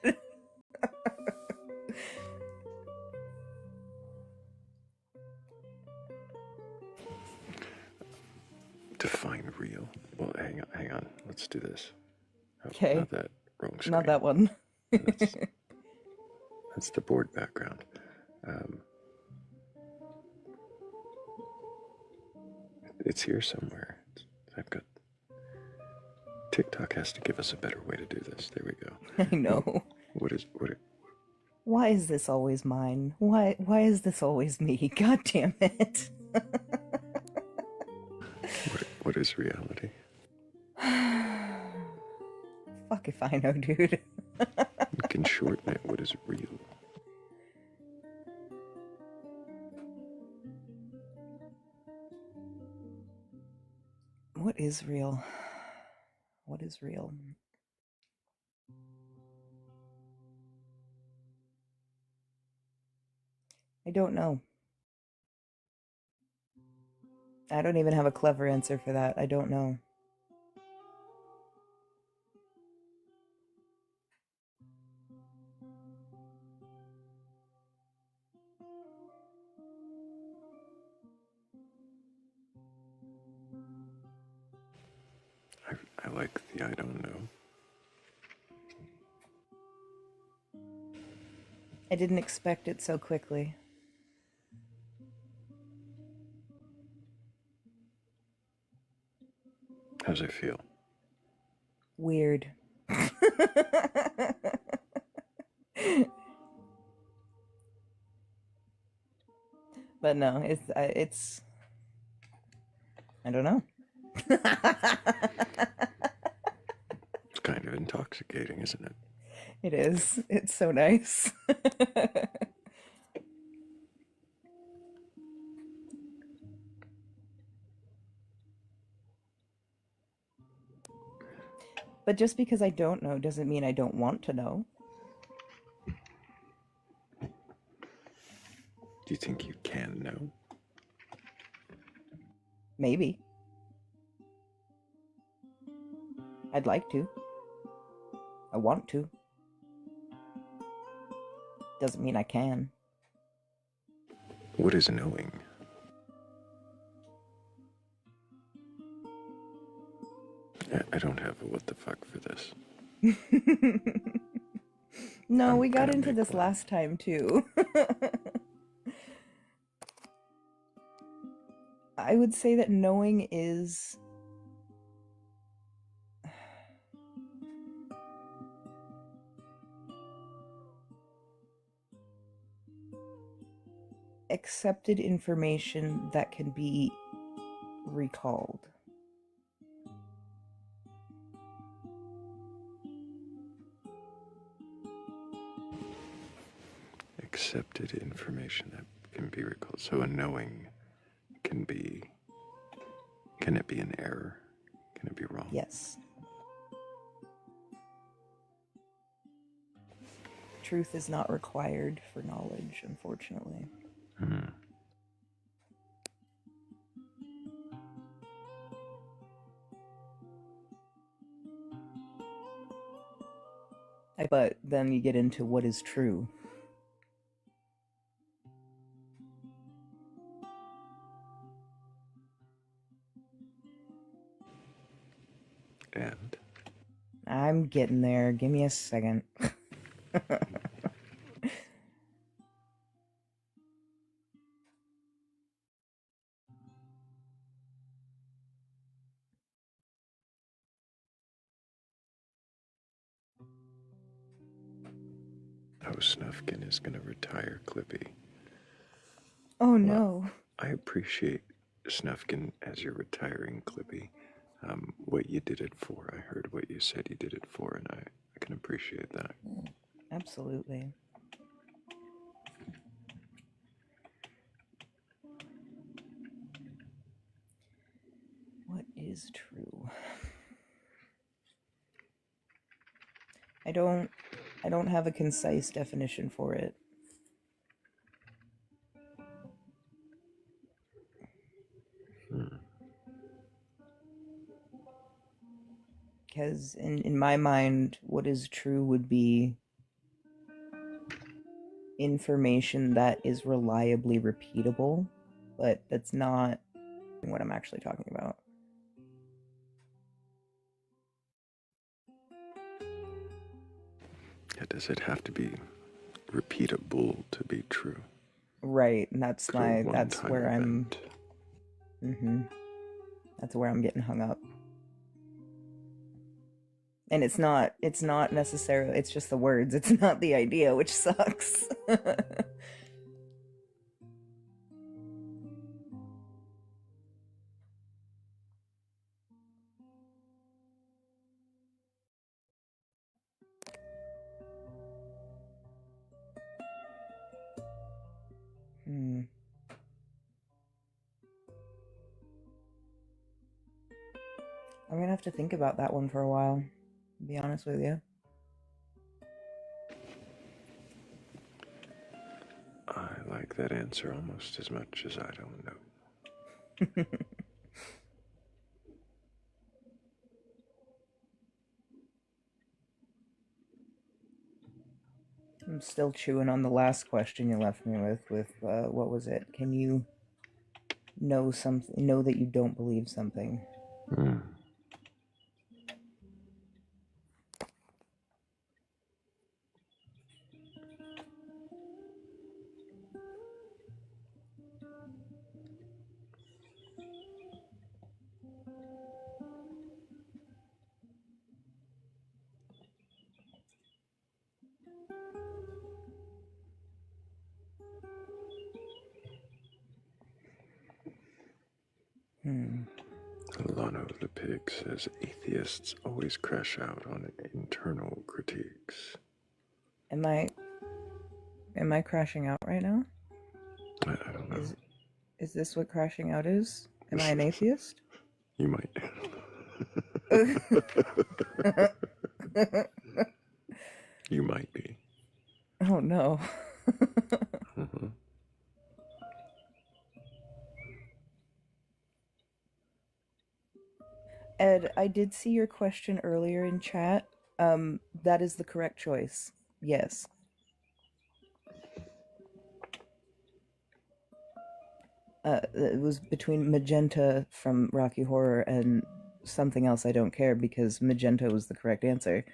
Define real. Well, hang on. Let's do this. Okay. Not that wrong screen. Not that one. That's the board background. It's here somewhere. I've got. TikTok has to give us a better way to do this. There we go. I know. What? Why is this always mine? Why is this always me? God damn it. What is reality? Fuck if I know, dude. You can shorten it. What is real? What is real? What is real? I don't know. I don't even have a clever answer for that. I don't know. I like the I don't know. I didn't expect it so quickly. How's it feel? Weird. But no, it's I don't know. It's kind of intoxicating, isn't it? It is. It's so nice. But just because I don't know doesn't mean I don't want to know. Do you think you can know? Maybe. I'd like to. I want to. Doesn't mean I can. What is knowing? I don't have a what the fuck for this. No, we got into this last time too. I would say that knowing is accepted information that can be recalled. Accepted information that can be recalled. So a knowing can it be an error? Can it be wrong? Yes. Truth is not required for knowledge, unfortunately. But then you get into what is true. And I'm getting there. Give me a second. oh, Snufkin is going to retire Clippy. Oh Well, no. I appreciate Snufkin as you're retiring Clippy. What you did it for. I heard what you said you did it for, and I can appreciate that. Absolutely. What is true? I don't have a concise definition for it. Because in my mind, what is true would be information that is reliably repeatable, but that's not what I'm actually talking about. Does it have to be repeatable to be true? Right, and that's Could a that's one-time where event. that's where I'm getting hung up. And it's not necessarily, it's just the words, it's not the idea, which sucks. I'm gonna have to think about that one for a while, to be honest with you. I like that answer almost as much as I don't know. I'm still chewing on the last question you left me with what was it? Can you know something, know that you don't believe something? Lano the Pig says atheists always crash out on internal critiques. Am I crashing out right now? I don't know. Is this what crashing out is? Am I an atheist? You might. You might be. Oh no. Ed, I did see your question earlier in chat. That is the correct choice. Yes. It was between Magenta from Rocky Horror and something else I don't care, because Magenta was the correct answer.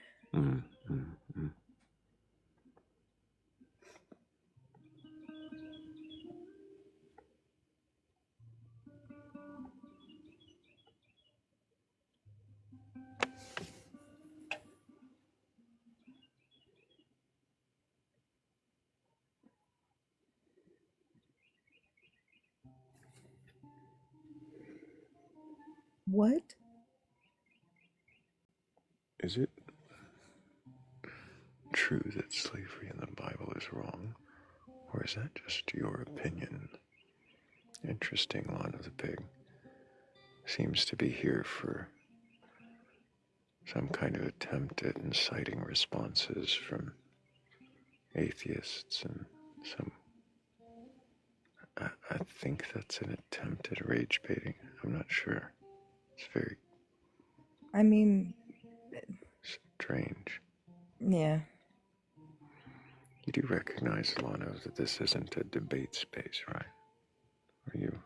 What? Is it true that slavery in the Bible is wrong? Or is that just your opinion? Interesting, Lana the Pig. Seems to be here for some kind of attempt at inciting responses from atheists and some... I think that's an attempt at rage baiting. I'm not sure. It's very I mean... strange. Yeah. You do recognize, Lano, that this isn't a debate space, right? Are you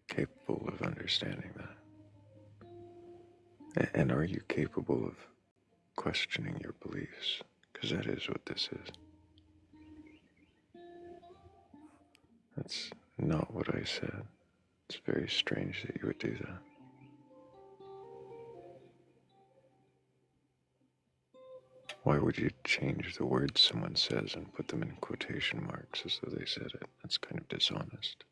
capable of understanding that? And are you capable of questioning your beliefs? Because that is what this is. That's not what I said. It's very strange that you would do that. Why would you change the words someone says and put them in quotation marks as though they said it? That's kind of dishonest.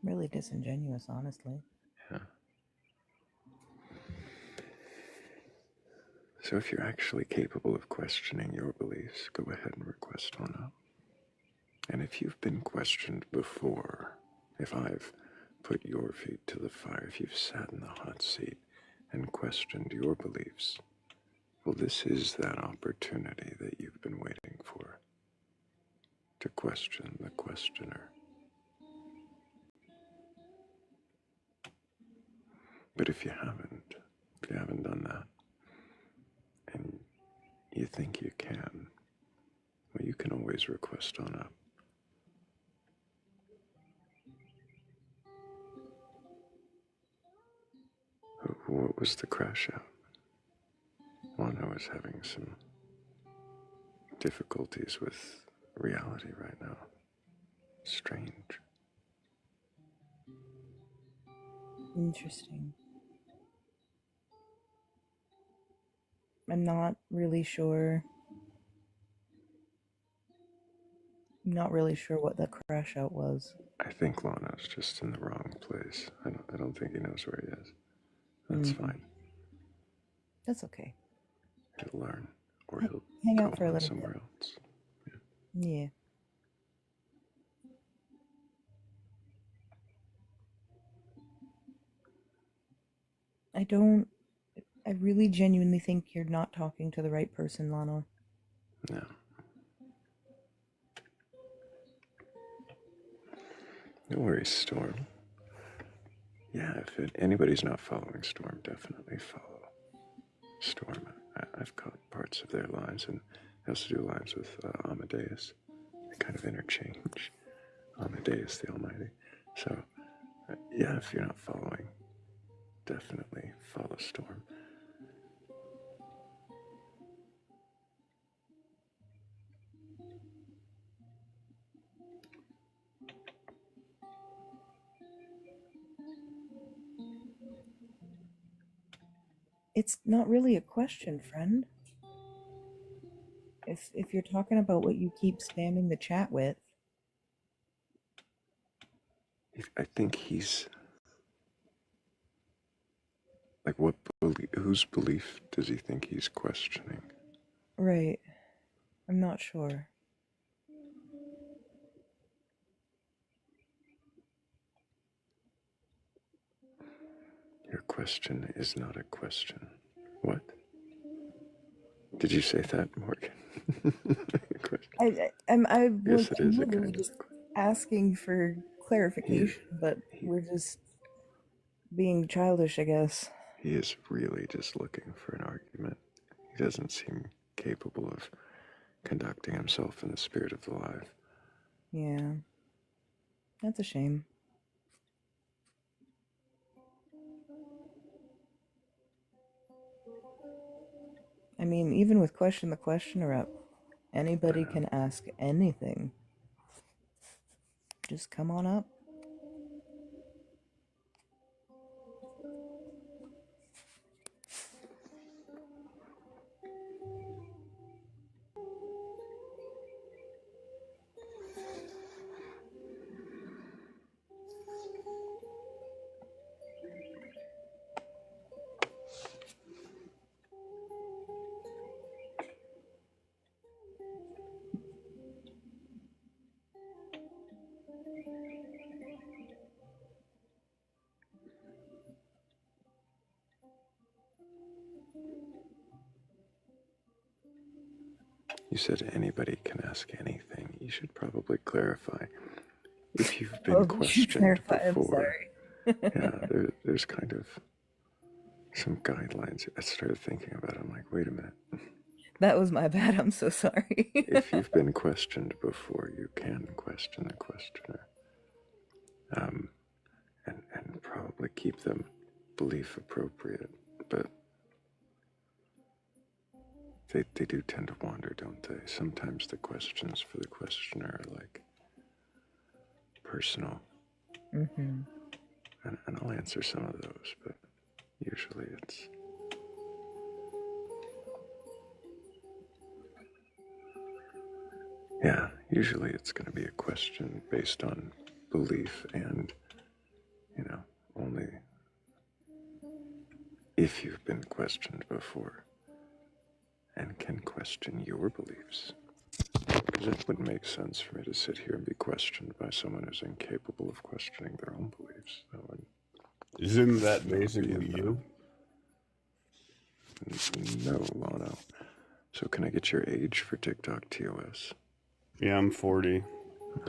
Really disingenuous, honestly. Yeah. So if you're actually capable of questioning your beliefs, go ahead and request one up. And if you've been questioned before, if I've put your feet to the fire, if you've sat in the hot seat and questioned your beliefs, well, this is that opportunity that you've been waiting for, to question the questioner. But if you haven't done that, and you think you can, well, you can always request on up. What was the crash out? One who was having some difficulties with reality right now. Strange. Interesting. I'm not really sure. I'm not really sure what the crash out was. I think Lano's just in the wrong place. I don't think he knows where he is. That's fine. That's okay. He'll learn, or he'll hang go out for a on little somewhere else. Yeah. I really genuinely think you're not talking to the right person, Lano. No. No worries, Storm. Yeah, if anybody's not following Storm, definitely follow Storm. I've caught parts of their lives, and I also do lives with Amadeus. They kind of interchange. Amadeus the Almighty. So, yeah, if you're not following, definitely follow Storm. It's not really a question, friend. If you're talking about what you keep spamming the chat with. I think he's... Like, whose belief does he think he's questioning? Right. I'm not sure. Your question is not a question. What? Did you say that, Morgan? I'm Yes, it is a literally kind just asking for clarification, but we're just being childish, I guess. He is really just looking for an argument. He doesn't seem capable of conducting himself in the spirit of the live. Yeah. That's a shame. I mean, even with Question the Questioner up, anybody can ask anything. Just come on up. You said anybody can ask anything. You should probably clarify. If you've been questioned before, yeah, there's kind of some guidelines. I started thinking about it. I'm like, wait a minute. That was my bad. I'm so sorry. If you've been questioned before, you can question the questioner. And probably keep them belief appropriate, but they do tend to wander, don't they? Sometimes the questions for the questioner are like personal. Mm-hmm. And I'll answer some of those, but usually it's usually it's going to be a question based on belief and, only if you've been questioned before and can question your beliefs. Because it wouldn't make sense for me to sit here and be questioned by someone who's incapable of questioning their own beliefs. Isn't that basically you? No, Lano. So can I get your age for TikTok TOS? Yeah, I'm 40.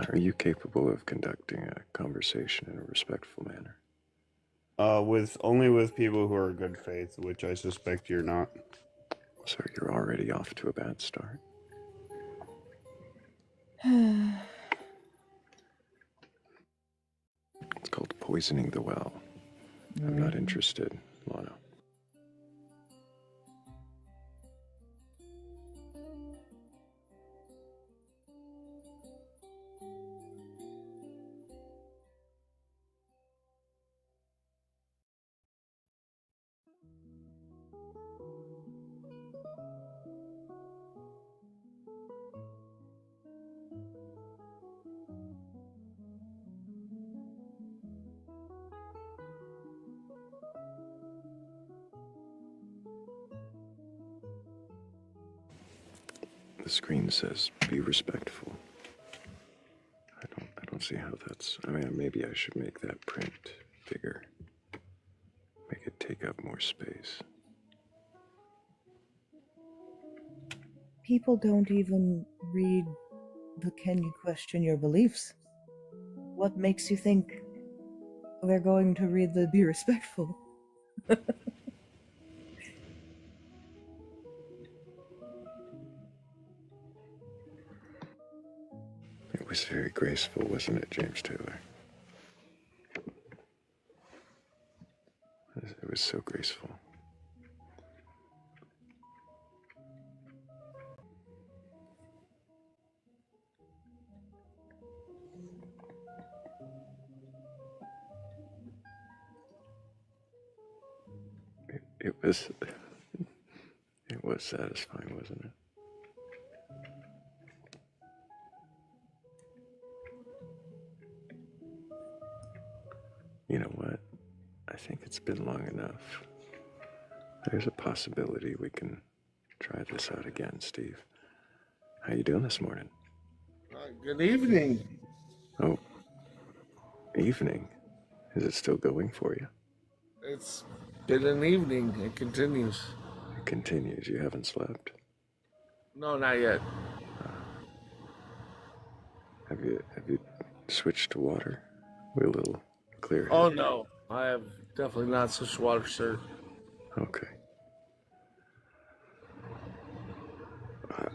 Are you capable of conducting a conversation in a respectful manner? Only with people who are good faith, which I suspect you're not. So you're already off to a bad start. It's called poisoning the well. I'm not interested, Lano. The screen says, be respectful. I don't see how that's... I mean, maybe I should make that print bigger. Make it take up more space. People don't even read the "Can you question your beliefs?" What makes you think they're going to read the "Be respectful"? It was very graceful, wasn't it, James Taylor? It was so graceful. It was satisfying, wasn't it? You know what? I think it's been long enough. There's a possibility we can try this out again, Steve. How you doing this morning? Good evening. Oh, evening. Is it still going for you? It's been an evening. It continues. It continues. You haven't slept? No, not yet. Have you switched to water? We're a little clear. Oh, no. I have definitely not switched water, sir. Okay.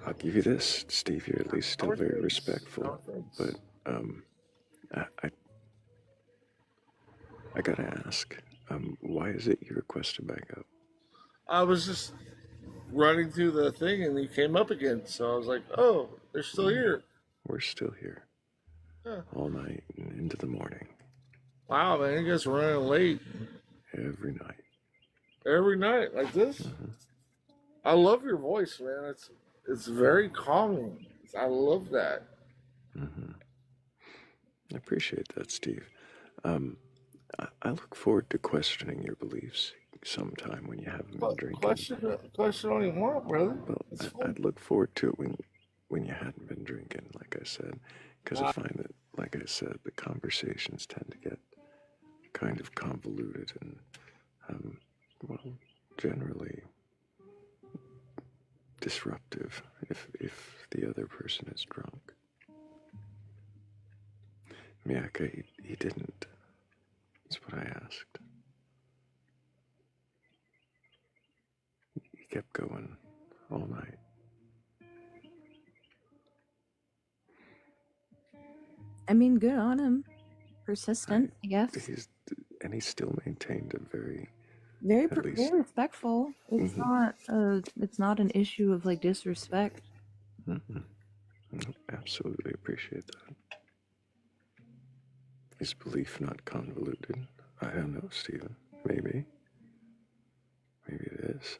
I'll give you this, Steve. You're at least still very respectful. But I gotta ask, why is it you requested backup? I was just running through the thing and you came up again. So I was like, oh, they're still here. We're still here. Huh. All night and into the morning. Wow, man, you guys are running late. Every night. Every night like this? Mm-hmm. I love your voice, man. It's very calming. I love that. Mm-hmm. I appreciate that, Steve. I look forward to questioning your beliefs sometime when you haven't been drinking. Question all you want, brother. Well, I'd look forward to it when you hadn't been drinking, like I said, because I find that, like I said, the conversations tend to get kind of convoluted and, well, generally disruptive if the other person is drunk. Miyake, he didn't. That's what I asked. He kept going all night. I mean, good on him. Persistent, I guess. And he still maintained a very, Very, at least, very respectful. It's not an issue of like disrespect. Absolutely appreciate that. Is belief not convoluted? I don't know, Stephen. Maybe. Maybe it is.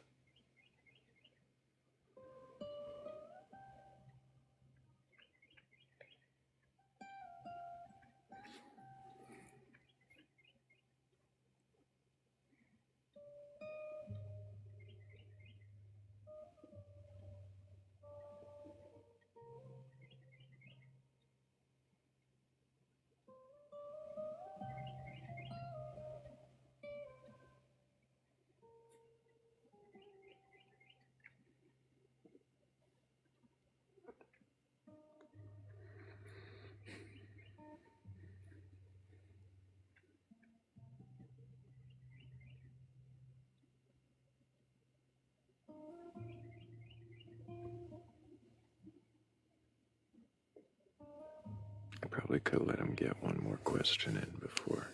I probably could let him get one more question in before.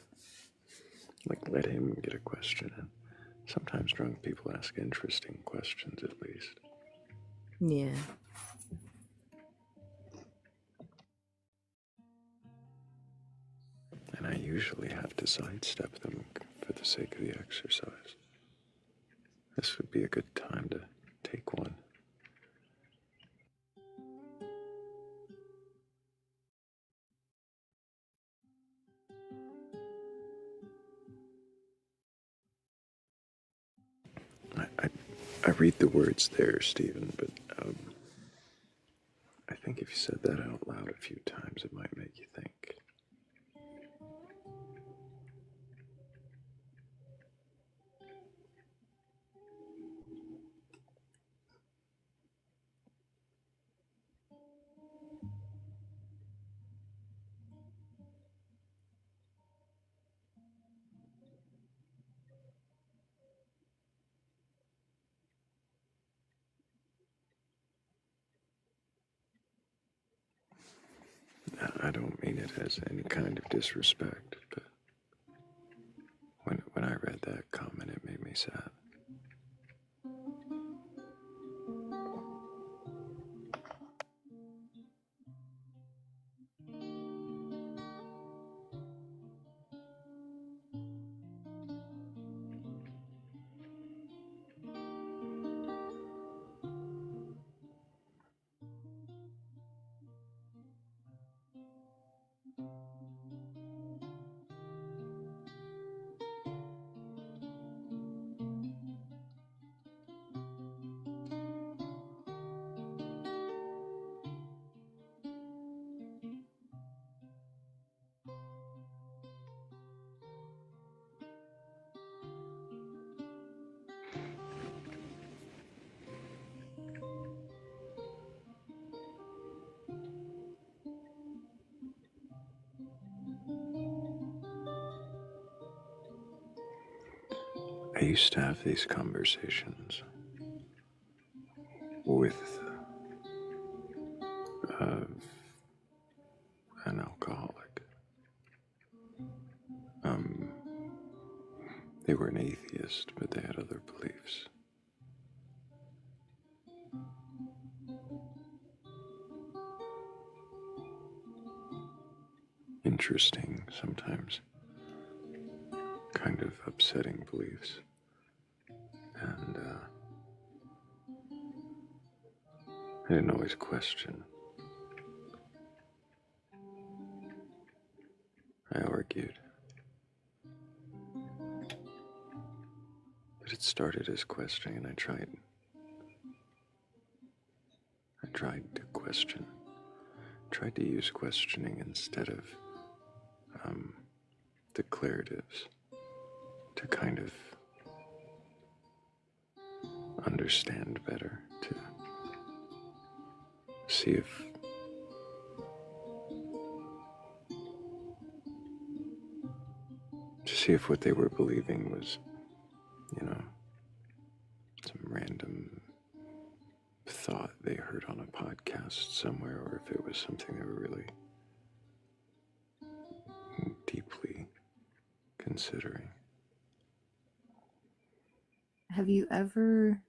Like, let him get a question in. Sometimes drunk people ask interesting questions, at least. Yeah. And I usually have to sidestep them for the sake of the exercise. This would be a good time to take one. I read the words there, Stephen, but I think if you said that out loud a few times, it might make you think. I don't mean it as any kind of disrespect, but when I read that comment, it made me sad. I used to have these conversations with an alcoholic. They were an atheist, but they had other beliefs. Interesting, sometimes kind of upsetting beliefs. And I didn't always question. I argued. But it started as questioning, and I tried to question. Tried to use questioning instead of declaratives to kind of understand better, to see if what they were believing was, some random thought they heard on a podcast somewhere, or if it was something they were really considering. Have you ever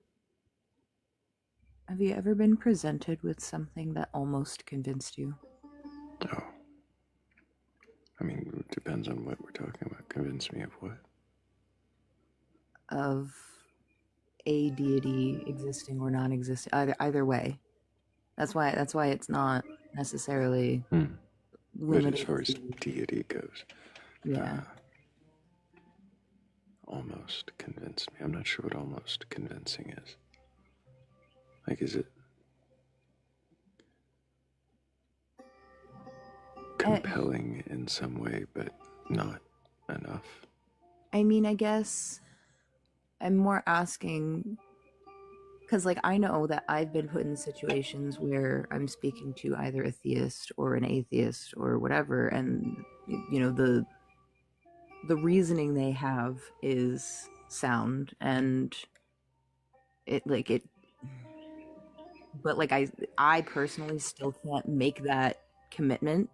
been presented with something that almost convinced you? Oh. I mean, it depends on what we're talking about. Convince me of what? Of a deity existing or non-existing, either way. That's why it's not necessarily But limited as far as to, deity goes, yeah. almost convinced me. I'm not sure what almost convincing is. Like, is it compelling in some way, but not enough? I mean, I guess I'm more asking because, like, I know that I've been put in situations where I'm speaking to either a theist or an atheist or whatever, and you know the reasoning they have is sound, and it but like I personally still can't make that commitment,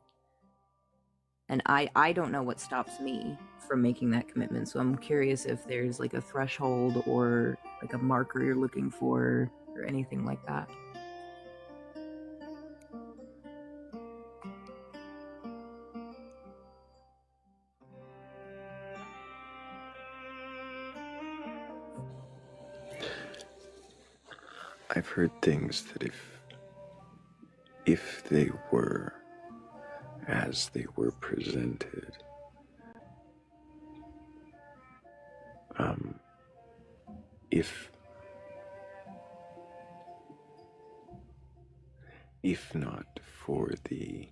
and I don't know what stops me from making that commitment. So I'm curious if there's like a threshold or like a marker you're looking for or anything like that. I've heard things that if they were as they were presented, if not for the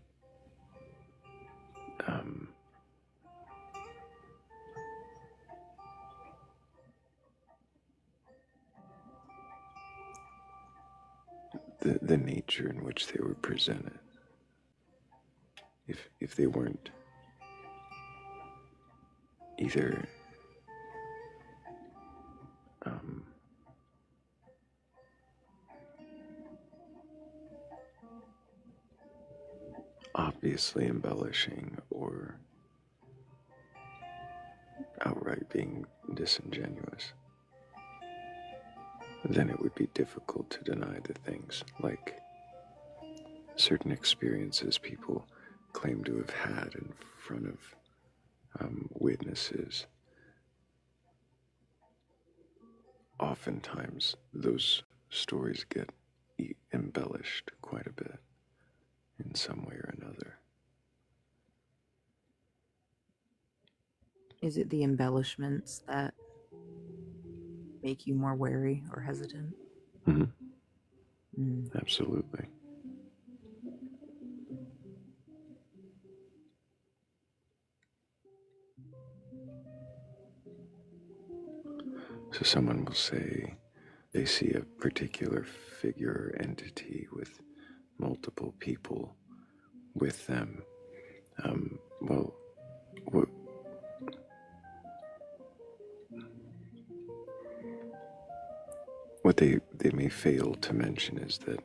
nature in which they were presented, if they weren't either obviously embellishing or outright being disingenuous, then it would be difficult to deny the things like certain experiences people claim to have had in front of witnesses. Oftentimes, those stories get embellished quite a bit in some way or another. Is it the embellishments that make you more wary or hesitant? Absolutely. So someone will say they see a particular figure or entity with multiple people with them. Well, what they may fail to mention is that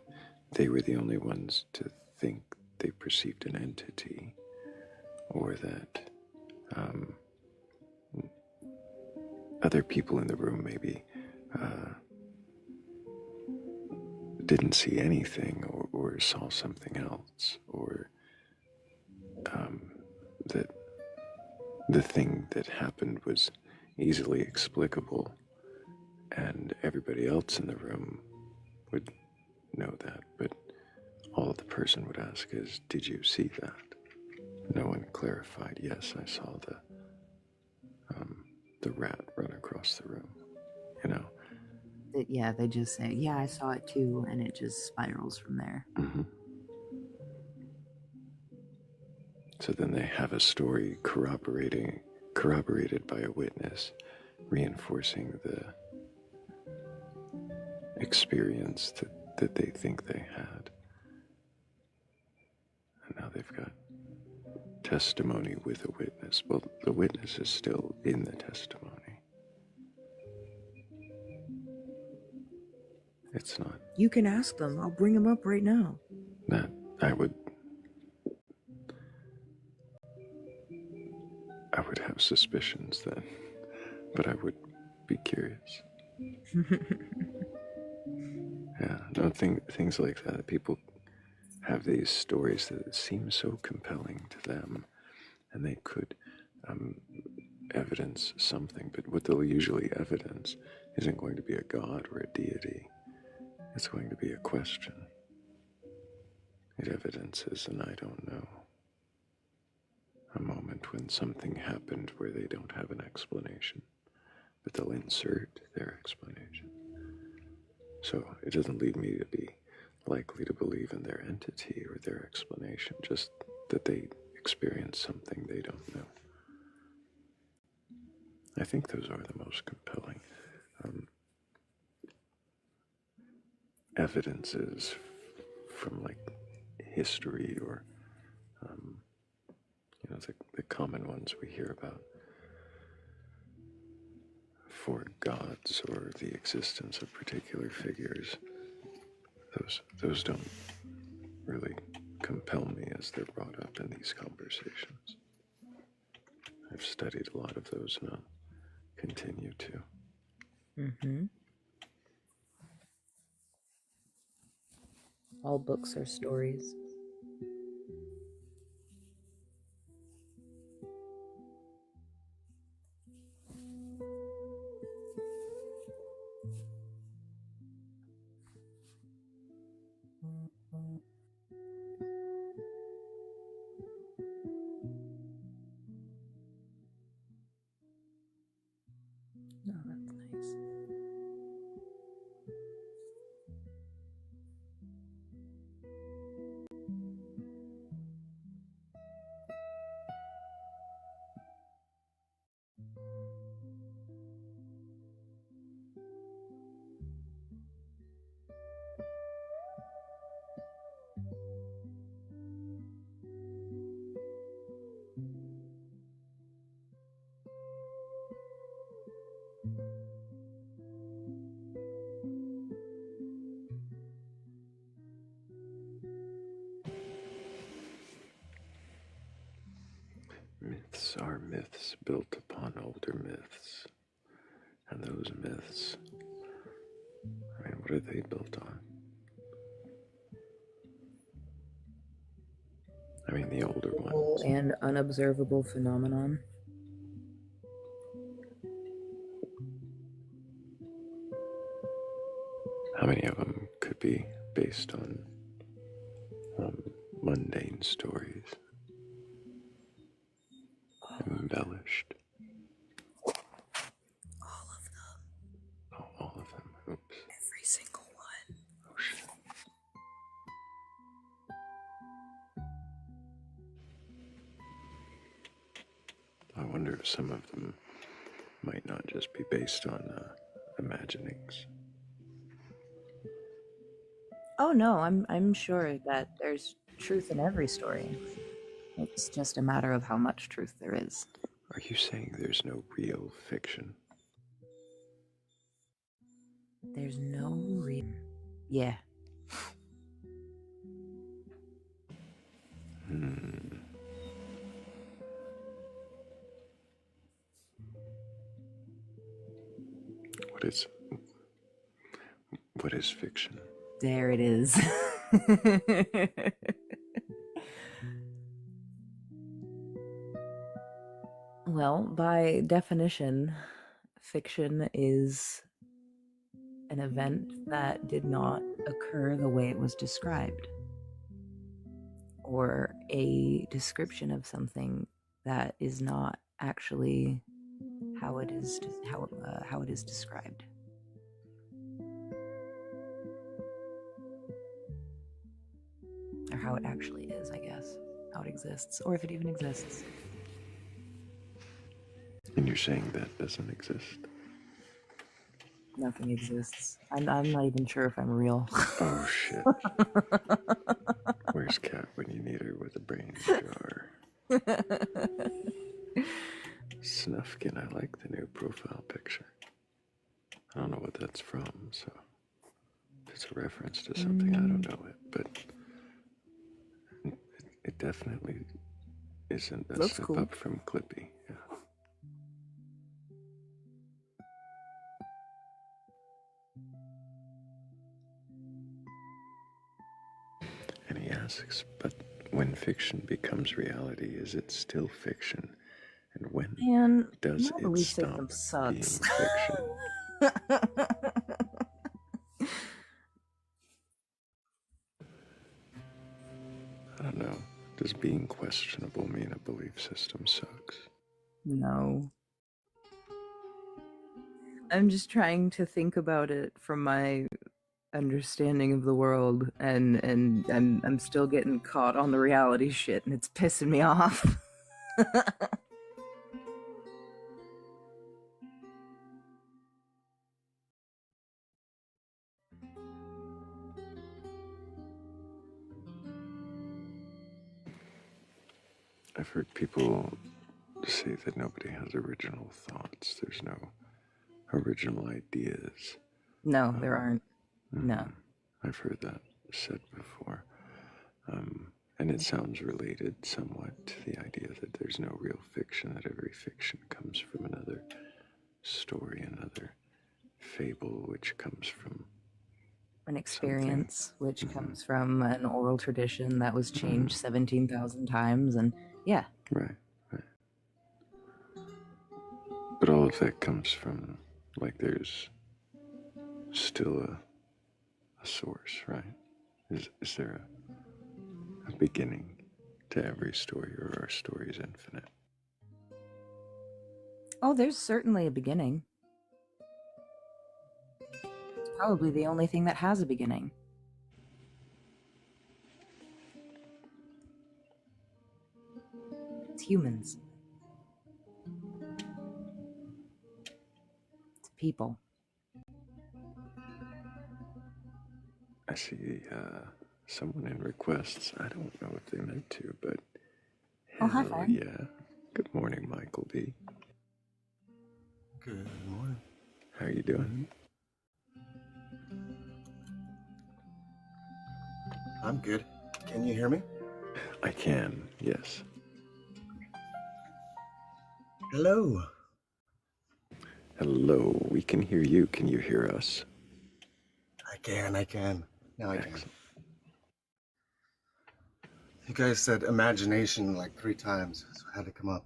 they were the only ones to think they perceived an entity, or that other people in the room maybe didn't see anything, or saw something else, or that the thing that happened was easily explicable, and everybody else in the room would know that, but all the person would ask is, did you see that? No one clarified, yes, I saw the rat run across the room, you know? Yeah, they just say, yeah, I saw it too, and it just spirals from there. So then they have a story corroborated by a witness, reinforcing the experience that they think they had. And now they've got testimony with a witness. Well, the witness is still in the testimony. It's not You can ask them. I'll bring them up right now. that I would would have suspicions then, but I would be curious. Yeah, no, things like that. People have these stories that seem so compelling to them, and they could evidence something, but what they'll usually evidence isn't going to be a god or a deity. It's going to be a question. It evidences an I don't know. A moment when something happened where they don't have an explanation, but they'll insert their explanation. So it doesn't lead me to be likely to believe in their entity or their explanation, just that they experience something they don't know. I think those are the most compelling evidences from like history or the common ones we hear about for gods or the existence of particular figures. Those don't really compel me as they're brought up in these conversations. I've studied a lot of those and I'll continue to. Mm-hmm. All books are stories. Oh, that's nice. Myths are myths built upon older myths. And those myths, I mean, what are they built on? I mean, the older ones. And unobservable phenomenon. How many of them could be based on mundane stories? Embellished. All of them. Oh, all of them. Oops. Every single one. Oh, shit. I wonder if some of them might not just be based on imaginings. Oh no, I'm sure that there's truth in every story. It's just a matter of how much truth there is. Are you saying there's no real fiction? There's no real. Yeah. What is fiction? There it is. Well, by definition, fiction is an event that did not occur the way it was described, or a description of something that is not actually how it is described. Or how it actually is, I guess. How it exists, or if it even exists. And you're saying that doesn't exist? Nothing exists. I'm not even sure if I'm real. Oh, shit. Where's Kat when you need her with a brain jar? Snufkin, I like the new profile picture. I don't know what that's from, so if it's a reference to something, I don't know it, but it definitely isn't a Looks step cool. up from Clippy. Yeah. asks, but when fiction becomes reality, is it still fiction? And when Man, does my it belief stop system being sucks. fiction? I don't know. Does being questionable mean a belief system sucks? No. I'm just trying to think about it from my understanding of the world, and I'm still getting caught on the reality shit, and it's pissing me off. I've heard people say that nobody has original thoughts. There's no original ideas. No, there aren't. No. I've heard that said before. And it sounds related somewhat to the idea that there's no real fiction, that every fiction comes from another story, another fable, which comes from An experience which comes from an oral tradition that was changed 17,000 times, and yeah. Right. But all of that comes from, like, there's still a source, right? Is there a beginning to every story, or our story is infinite? Oh, there's certainly a beginning. It's probably the only thing that has a beginning. It's humans. It's people. I see someone in requests. I don't know if they meant to, but Oh, hi, hell Fred. yeah. Good morning, Michael B. Good morning. How you doing? I'm good. Can you hear me? I can, yes. Hello. Hello, we can hear you. Can you hear us? I can. Now I Excellent. can. You guys said imagination like 3 times, so I had to come up.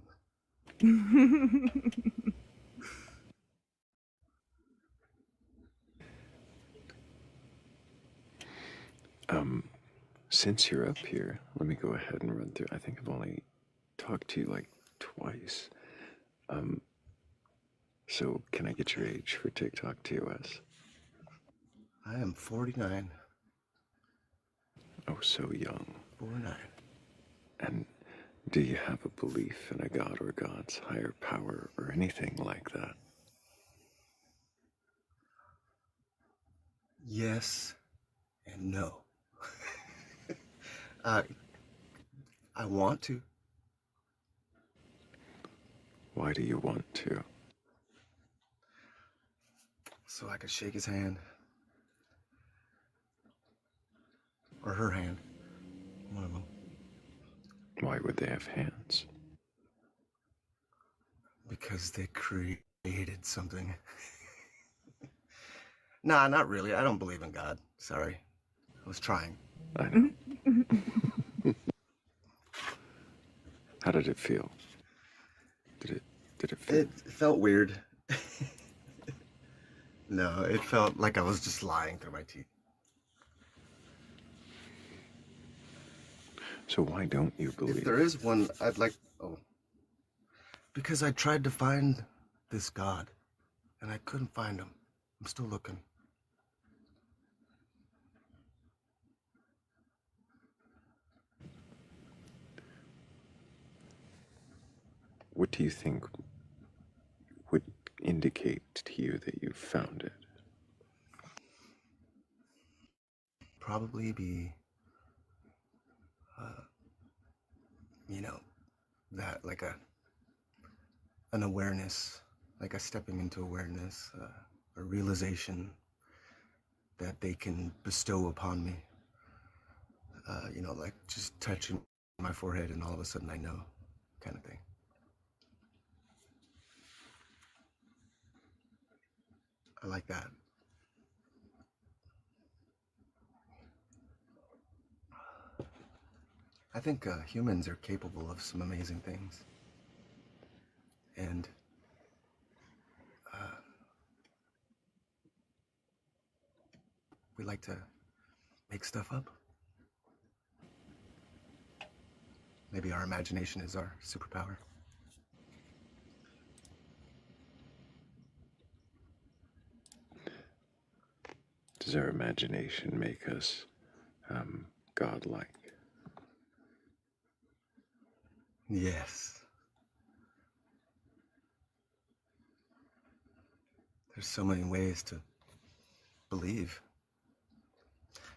Since you're up here, let me go ahead and run through. I think I've only talked to you like twice. So can I get your age for TikTok TOS? I am 49. Oh, so young. 49. And do you have a belief in a god or gods, higher power, or anything like that? Yes and no. I want to. Why do you want to? So I could shake his hand. Or her hand. One of them. Why would they have hands? Because they created something. Nah, not really. I don't believe in God. Sorry. I was trying. I know. How did it feel? Did it feel? It felt weird. No, it felt like I was just lying through my teeth. So why don't you believe? If there is one, I'd like... Oh. Because I tried to find this God, and I couldn't find him. I'm still looking. What do you think would indicate to you that you found it? Probably be, you know, that like an awareness, like a stepping into awareness, a realization that they can bestow upon me. You know, like just touching my forehead and all of a sudden I know, kind of thing. I like that. I think humans are capable of some amazing things. And we like to make stuff up. Maybe our imagination is our superpower. Does our imagination make us godlike? Yes. There's so many ways to believe.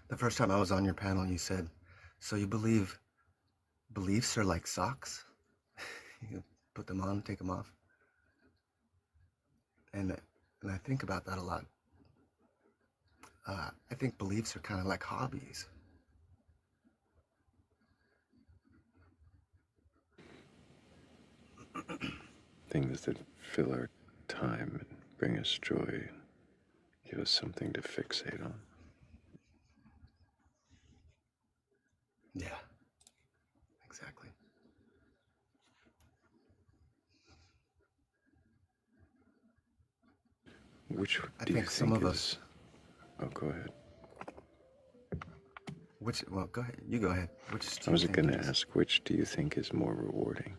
The first time I was on your panel, you said, so you believe beliefs are like socks? You put them on, take them off. And I think about that a lot. I think beliefs are kind of like hobbies. Things that fill our time and bring us joy, give us something to fixate on. Yeah, exactly. Which I do you think some think of is... us. Oh, go ahead. Well, go ahead. You go ahead. Which do I you was think going to is ask, which do you think is more rewarding,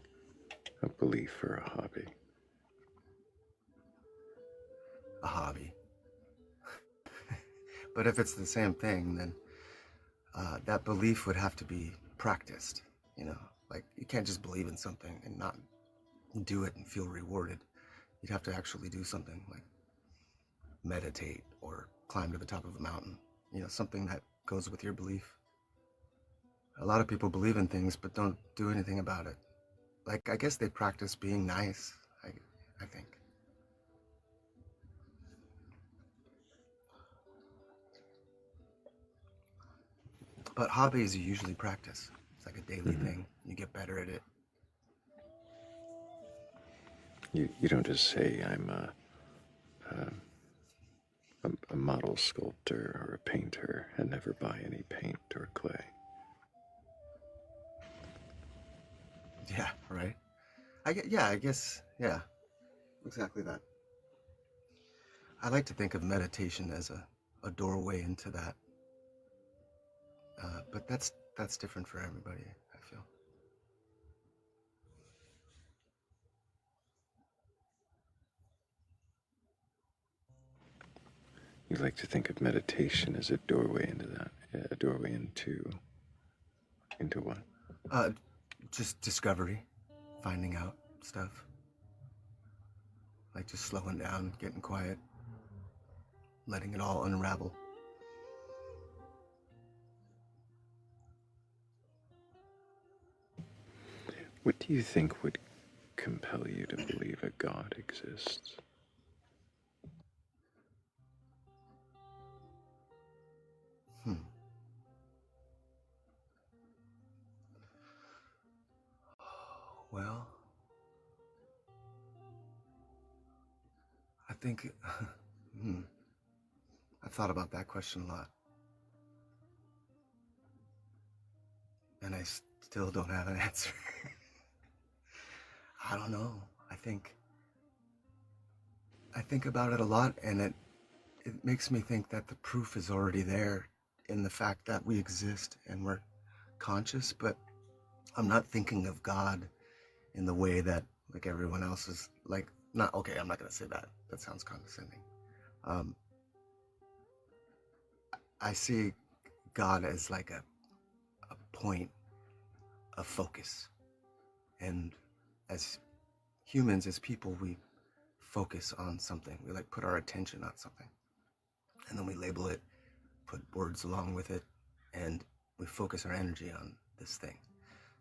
a belief or a hobby? a hobby? But if it's the same thing, then that belief would have to be practiced. You know, like you can't just believe in something and not do it and feel rewarded. You'd have to actually do something like meditate or climb to the top of a mountain. You know, something that goes with your belief. A lot of people believe in things but don't do anything about it. Like, I guess they practice being nice, I think. But hobbies you usually practice. It's like a daily thing. You get better at it. You don't just say, I'm a model sculptor or a painter and never buy any paint or clay. Yeah, right? I guess, yeah, exactly that. I like to think of meditation as a doorway into that. But that's different for everybody, I feel. You like to think of meditation as a doorway into that, a doorway into what? Just discovery, finding out stuff. Like just slowing down, getting quiet, letting it all unravel. What do you think would compel you to believe a God exists? Well, I think, I've thought about that question a lot. And I still don't have an answer. I don't know. I think about it a lot, and it makes me think that the proof is already there in the fact that we exist and we're conscious, but I'm not thinking of God in the way that like everyone else is like, not, okay, I'm not going to say that. That sounds condescending. I see God as like a point of focus. And as humans, as people, we focus on something. We like put our attention on something. And then we label it, put words along with it, and we focus our energy on this thing.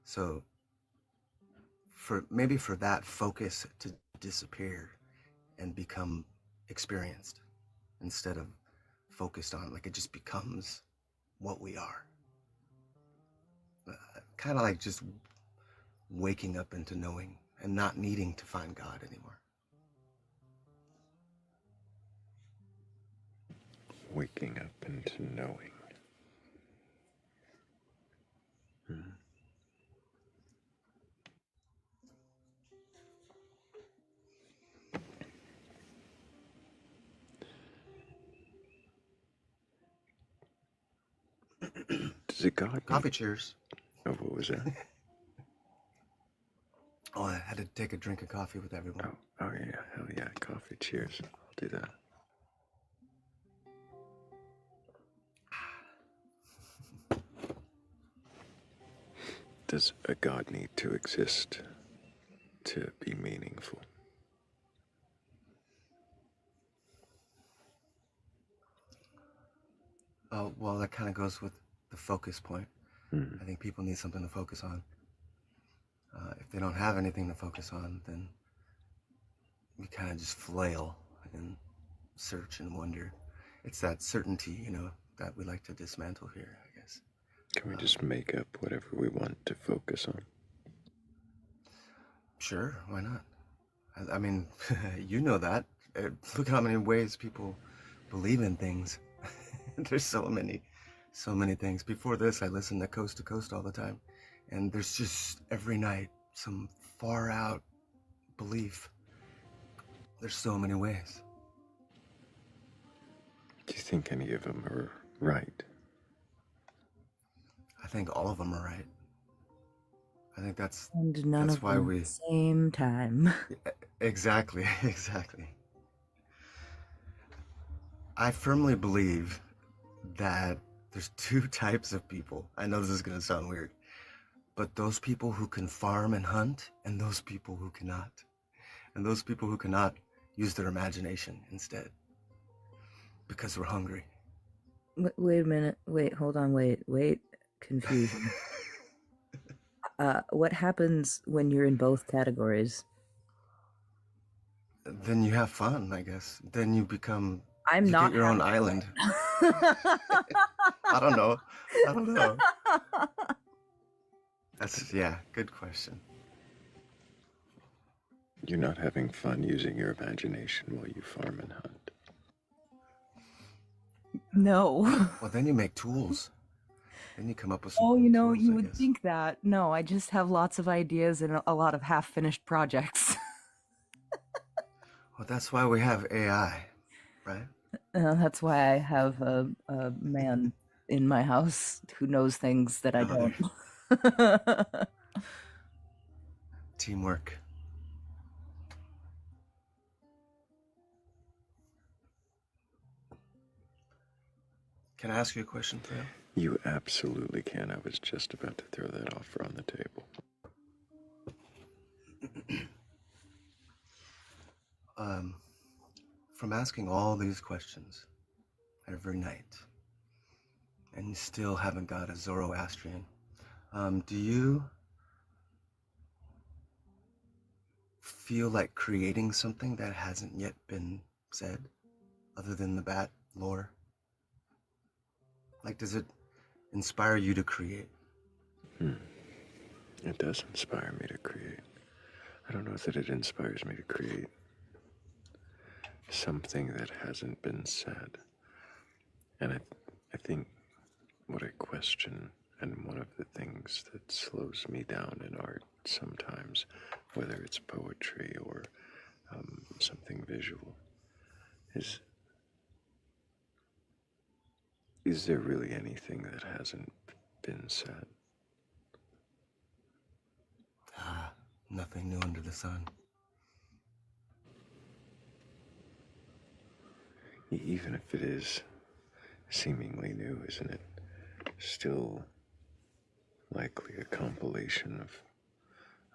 So maybe for that focus to disappear and become experienced instead of focused on, like it just becomes what we are. Kind of like just waking up into knowing and not needing to find God anymore. Waking up into knowing. Does a god Coffee cheers. Oh, what was that? Oh, I had to take a drink of coffee with everyone. Oh yeah, hell yeah, coffee cheers. I'll do that. Does a god need to exist to be meaningful? Oh, well, that kind of goes with the focus point. Hmm. I think people need something to focus on. If they don't have anything to focus on, then we kind of just flail and search and wonder. It's that certainty, you know, that we like to dismantle here, I guess. Can we just make up whatever we want to focus on? Sure, why not? I mean, you know that. Look how many ways people believe in things. There's so many things. Before this, I listened to Coast to Coast all the time. And there's just every night some far out belief. There's so many ways. Do you think any of them are right? I think all of them are right. I think that's And none that's of why them we at the same time. Exactly. I firmly believe that there's two types of people. I know this is going to sound weird, but those people who can farm and hunt, and those people who cannot. And those people who cannot use their imagination instead. Because we're hungry. Wait a minute. Wait, hold on. Wait. Confusion. What happens when you're in both categories? Then you have fun, I guess. Then you become. I'm you not get your own island. I don't know. Yeah, good question. You're not having fun using your imagination while you farm and hunt. No. Well, then you make tools. Then you come up with some Oh, cool you know, tools, you I would guess. think that. No, I just have lots of ideas and a lot of half-finished projects. Well, that's why we have AI, right? That's why I have a man in my house who knows things that I don't. Teamwork. Can I ask you a question, Thrayle? You absolutely can. I was just about to throw that offer on the table. From asking all these questions every night, and you still haven't got a Zoroastrian, do you feel like creating something that hasn't yet been said, other than the bat lore? Like, does it inspire you to create? It does inspire me to create. I don't know that it inspires me to create something that hasn't been said. And I think what I question, and one of the things that slows me down in art sometimes, whether it's poetry or something visual, is there really anything that hasn't been said? Nothing new under the sun. Even if it is seemingly new, isn't it still likely a compilation of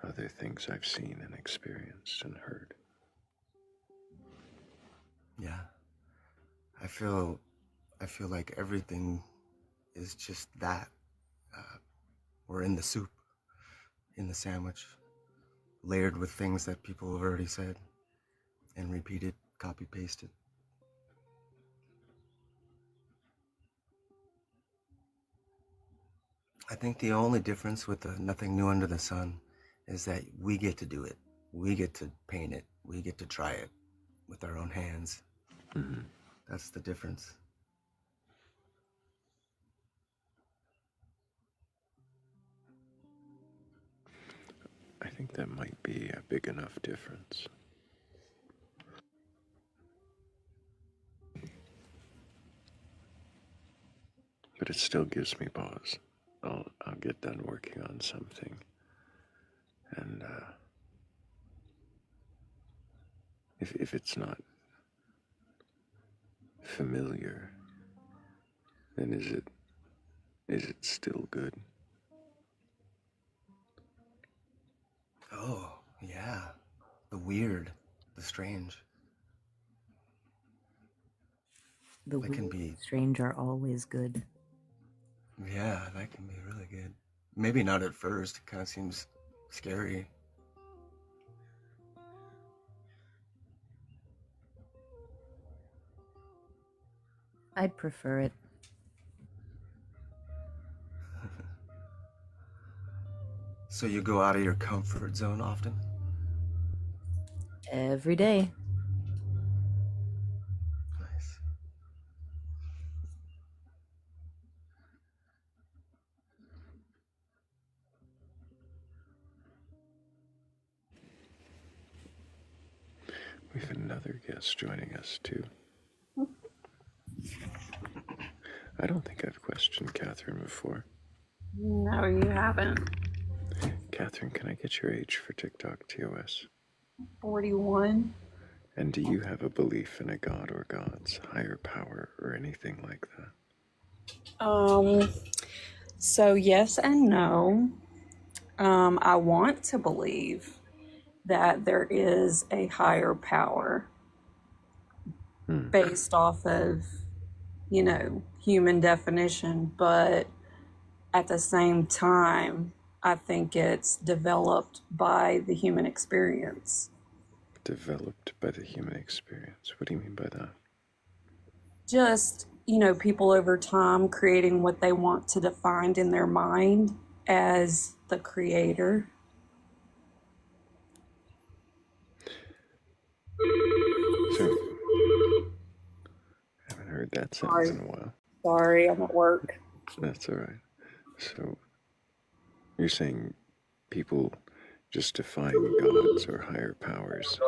other things I've seen and experienced and heard? Yeah. I feel like everything is just that. We're in the soup, in the sandwich, layered with things that people have already said and repeated, copy-pasted. I think the only difference with the nothing new under the sun is that we get to do it. We get to paint it. We get to try it with our own hands. Mm-hmm. That's the difference. I think that might be a big enough difference. But it still gives me pause. get done working on something, and if it's not familiar, then is it still good? Oh, yeah. The weird, the strange. The That can weird be, and strange are always good. yeah, that can be really good. Maybe not at first. It kind of seems scary. I'd prefer it. So you go out of your comfort zone often? Every day. Nice. We have another guest joining us, too. I don't think I've questioned Catherine before. No, you haven't. Catherine, can I get your age for TikTok TOS? 41. And do you have a belief in a god or gods, higher power, or anything like that? So yes and no. I want to believe that there is a higher power based off of, human definition, but at the same time, I think it's developed by the human experience. Developed by the human experience. What do you mean by that? Just, people over time creating what they want to define in their mind as the creator. So, I haven't heard that sentence in a while. Sorry, I'm at work. That's all right. So, you're saying people just define gods or higher powers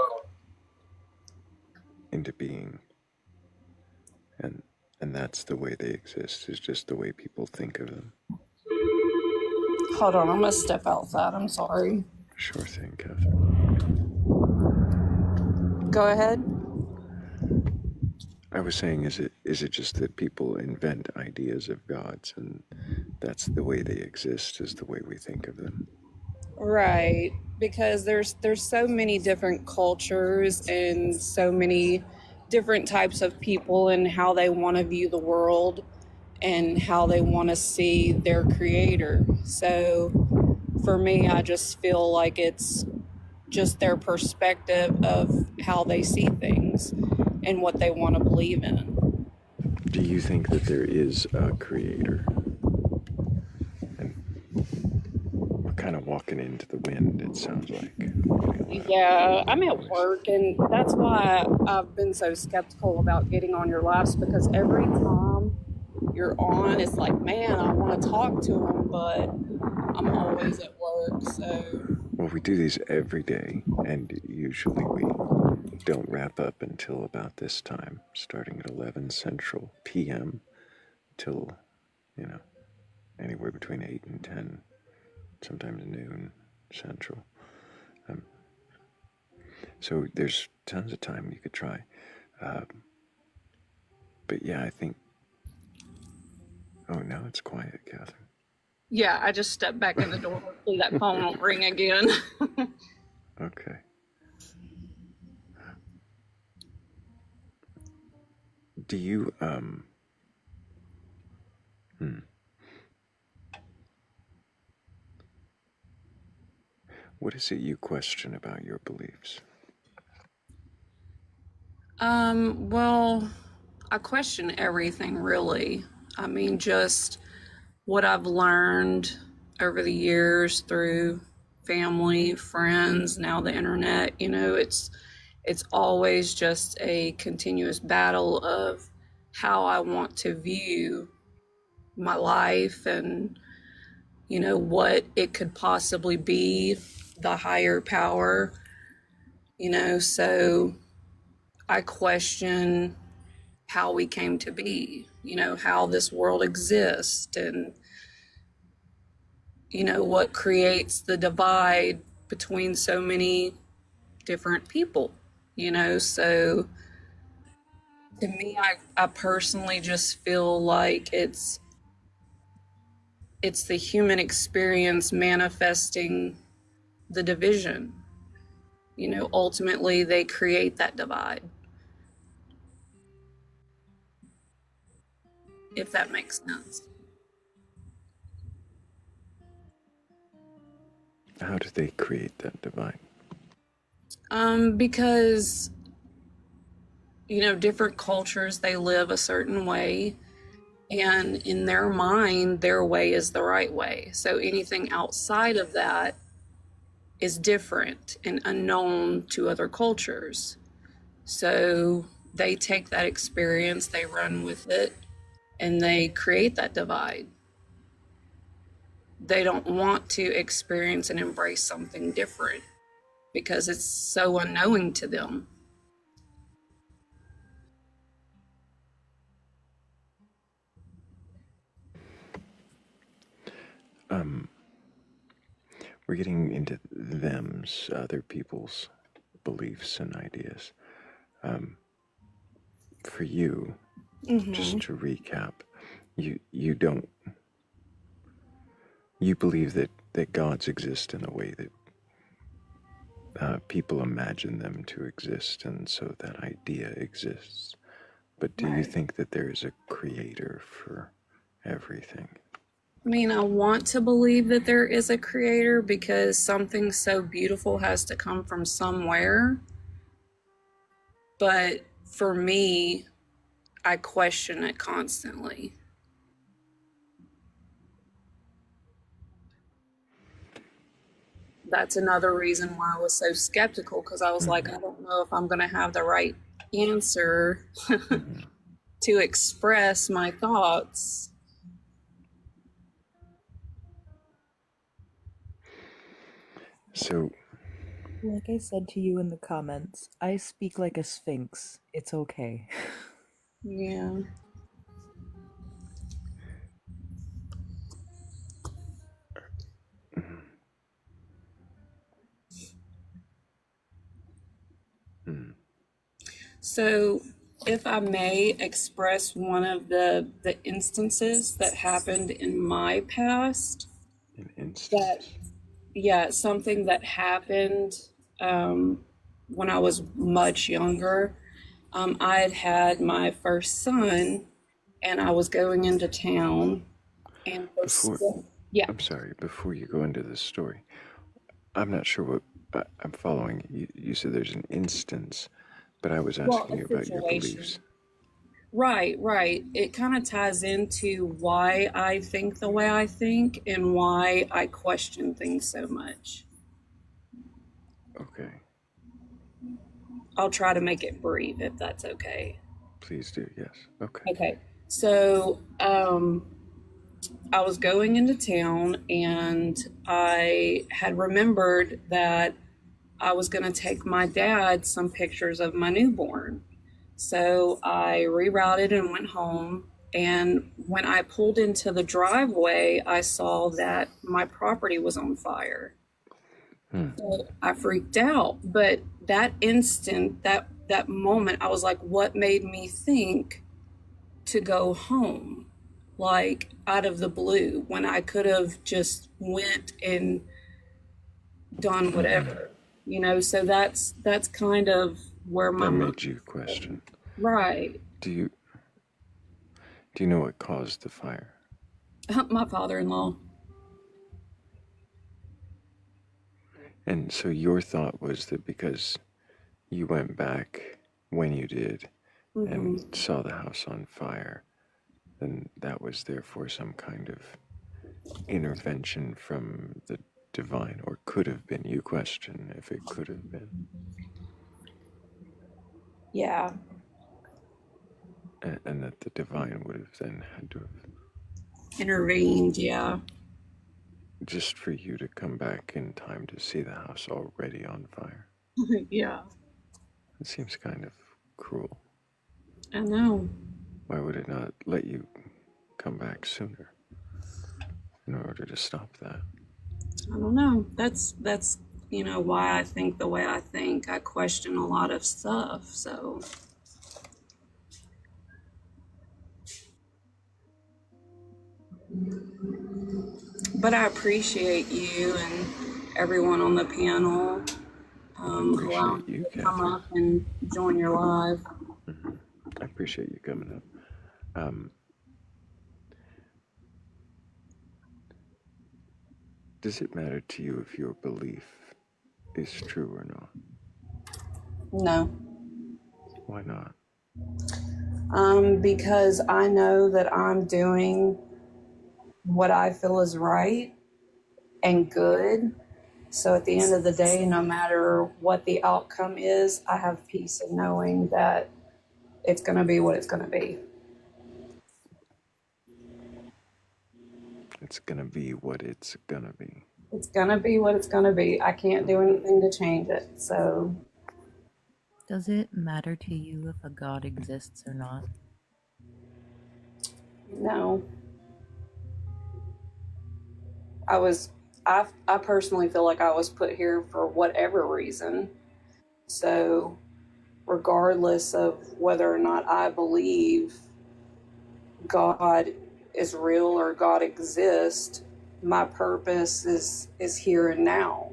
into being, and that's the way they exist, is just the way people think of them. Hold on, I'm gonna step outside. I'm sorry. Sure thing, Catherine. Go ahead. I was saying, is it just that people invent ideas of gods, and that's the way they exist, is the way we think of them? Right, because there's so many different cultures and so many different types of people and how they want to view the world and how they want to see their creator. So for me, I just feel like it's just their perspective of how they see things and what they want to believe in. Do you think that there is a creator? And we're kind of walking into the wind, it sounds like. Yeah, I'm at work, and that's why I've been so skeptical about getting on your lives, because every time you're on, it's like, man, I want to talk to him, but I'm always at work, so. Well, we do these every day, and usually we don't wrap up until about this time, starting at 11 Central p.m. till, anywhere between 8 and 10, sometimes noon Central. So there's tons of time you could try. But yeah, I think... Oh, now it's quiet, Catherine. Yeah, I just stepped back in the door. Hopefully that phone won't ring again. Okay. Do you, What is it you question about your beliefs? Well, I question everything, really. I mean, just what I've learned over the years through family, friends, now the internet, it's always just a continuous battle of how I want to view my life and, what it could possibly be, the higher power, so I question how we came to be, how this world exists, and what creates the divide between so many different people, so to me, I personally just feel like it's the human experience manifesting the division. Ultimately they create that divide, if that makes sense. How do they create that divide? Because different cultures, they live a certain way, and in their mind their way is the right way, so anything outside of that is different and unknown to other cultures. So they take that experience, they run with it, and they create that divide. They don't want to experience and embrace something different because it's so unknowing to them. We're getting into other people's beliefs and ideas. For you, just to recap, you don't, you believe that gods exist in the way that people imagine them to exist, and so that idea exists. But do you think that there is a creator for everything? I mean, I want to believe that there is a creator because something so beautiful has to come from somewhere. But for me, I question it constantly. That's another reason why I was so skeptical, because I was like, I don't know if I'm going to have the right answer to express my thoughts. So, like I said to you in the comments, I speak like a sphinx. It's okay. Yeah. So, if I may express one of the instances that happened in my past, something that happened when I was much younger. I had my first son, and I was going into town, and I'm sorry, before you go into this story, I'm not sure what I'm following. You said there's an instance, but I was asking you about your beliefs. Right. It kind of ties into why I think the way I think and why I question things so much. Okay. I'll try to make it brief if that's okay. Please do, yes. Okay. Okay. So, I was going into town, and I had remembered that I was going to take my dad some pictures of my newborn. So I rerouted and went home. And when I pulled into the driveway, I saw that my property was on fire. So I freaked out. But that instant, that moment, I was like, what made me think to go home? Like out of the blue, when I could have just went and done whatever, so that's kind of where my that made you question. Right. Do you know what caused the fire? My father-in-law. And so your thought was that because you went back when you did and saw the house on fire, then that was therefore some kind of intervention from the divine, or could have been. You question if it could have been. Yeah. And that the divine would have then had to have intervened, yeah. Just for you to come back in time to see the house already on fire. Yeah. It seems kind of cruel. I know. Why would it not let you come back sooner in order to stop that? I don't know. That's why I think the way I think. I question a lot of stuff. So, but I appreciate you and everyone on the panel I allowing appreciate me you, to come Catherine. up and join your live. I appreciate you coming up. Does it matter to you if your belief is true or not? No, Why not? because I know that I'm doing what I feel is right and good. So at the end of the day, no matter what the outcome is, I have peace in knowing that it's going to be what it's going to be. It's gonna be what it's gonna be. It's going to be what it's going to be. I can't do anything to change it. So, Does it matter to you if a God exists or not? no. I personally feel like I was put here for whatever reason. So, regardless of whether or not I believe God is real or God exists, my purpose is here and now.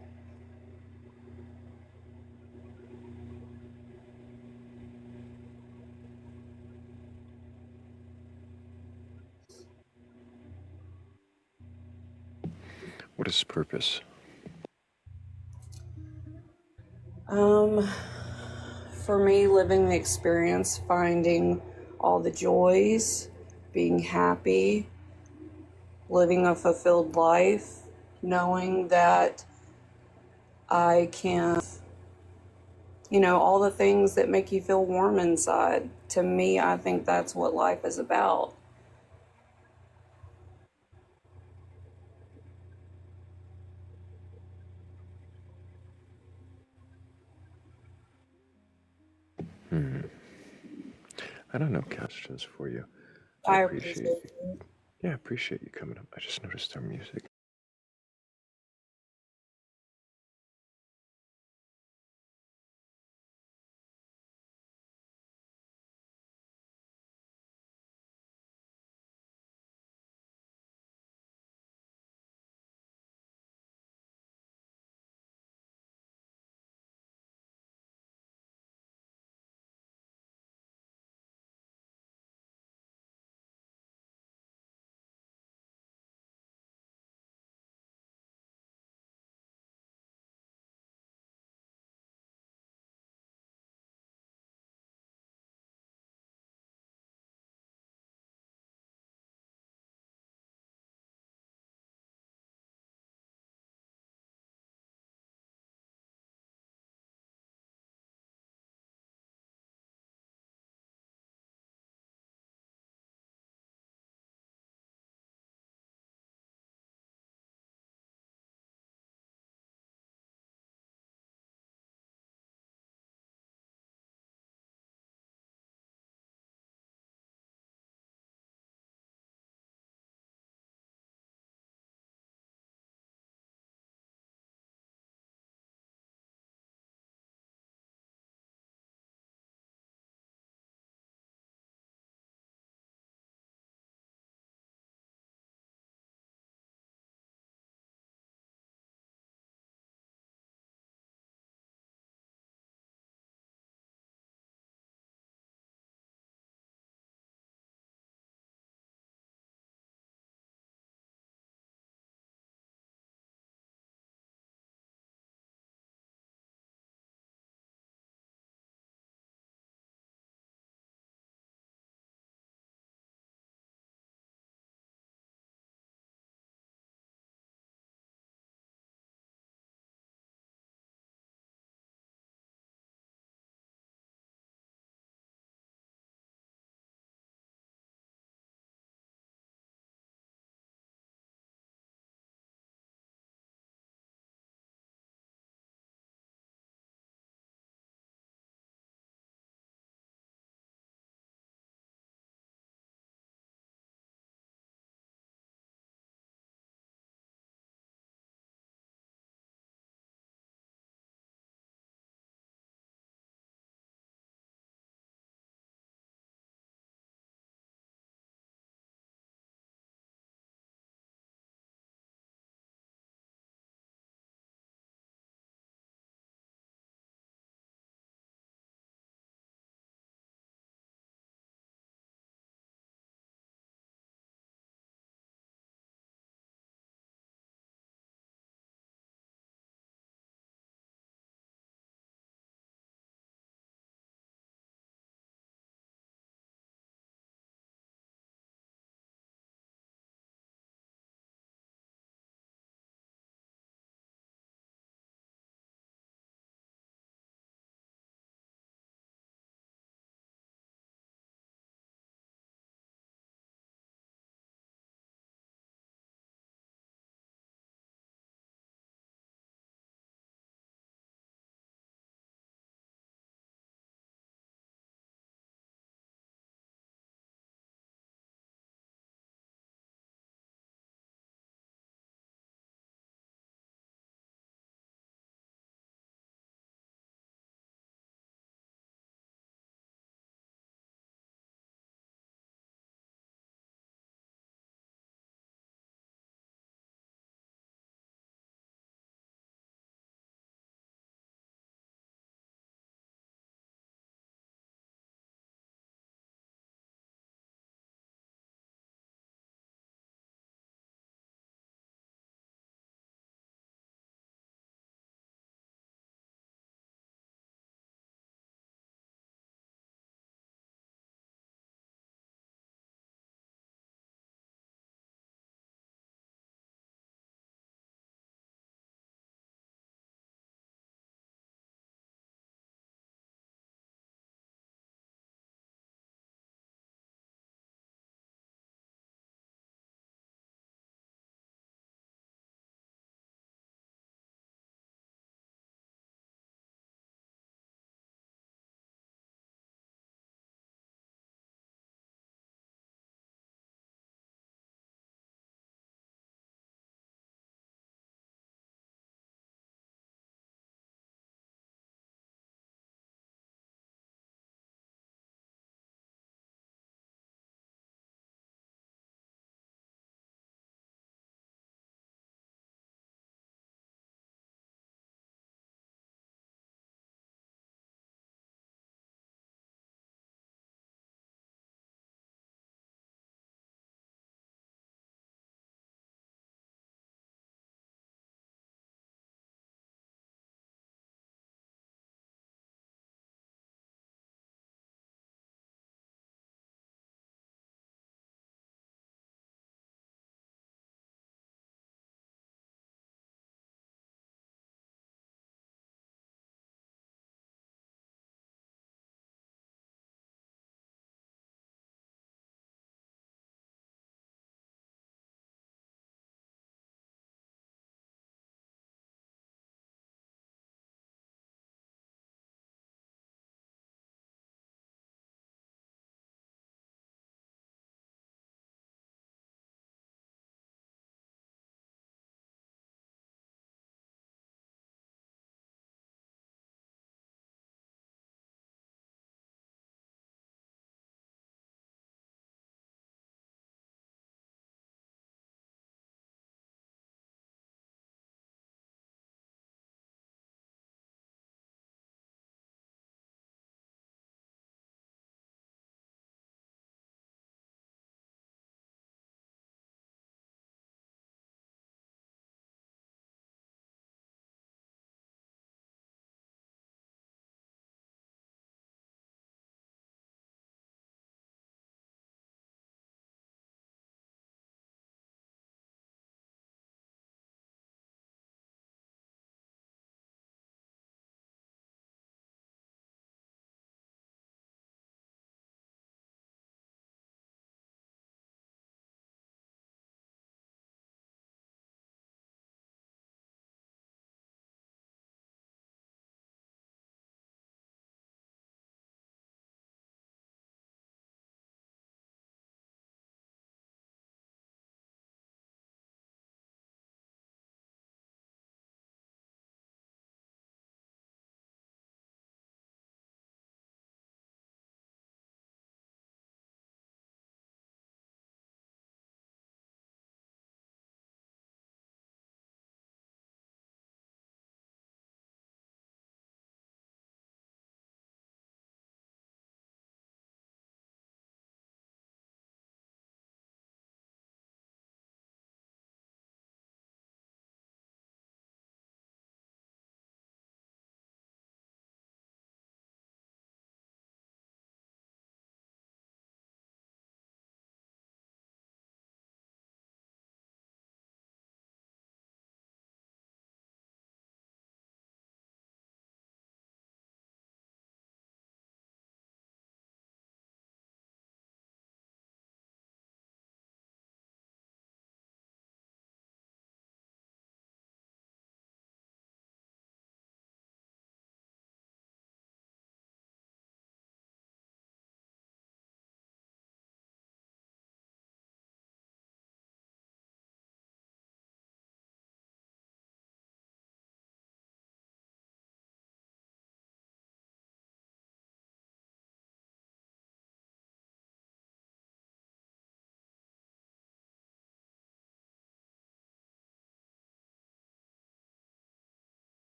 What is purpose? For me, living the experience, finding all the joys, being happy, living a fulfilled life, knowing that I can, all the things that make you feel warm inside. To me, I think that's what life is about. I don't know questions for you. I I appreciate appreciate you. it. Yeah, I appreciate you coming up. I just noticed our music.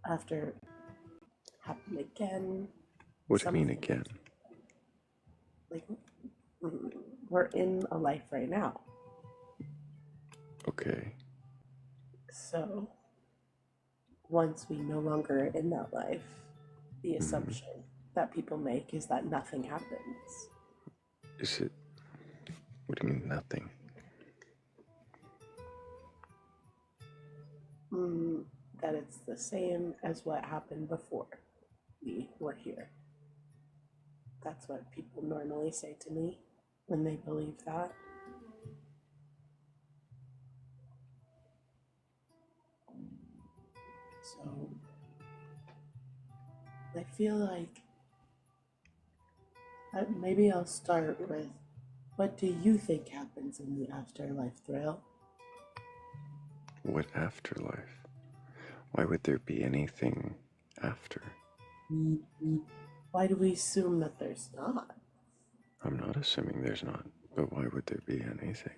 after happen again. What do you mean Something. again? Like, we're in a life right now. Okay. So, once we no longer are in that life, the assumption that people make is that nothing happens. Is it? What do you mean nothing? That it's the same as what happened before we were here. That's what people normally say to me when they believe that. So I feel like maybe I'll start with, what do you think happens in the afterlife, Thrayle? What afterlife? Why would there be anything after? Why do we assume that there's not? I'm not assuming there's not, but why would there be anything?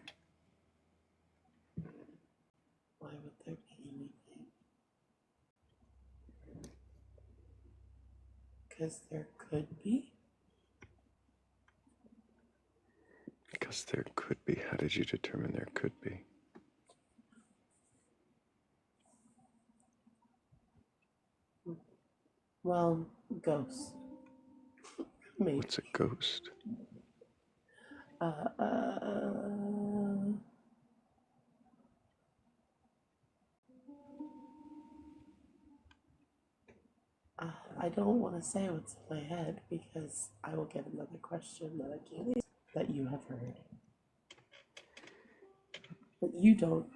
Why would there be anything? Because there could be. Because there could be. How did you determine there could be? Well, ghosts. Maybe. What's a ghost? I don't want to say what's in my head because I will get another question that I can't answer that you have heard. But you don't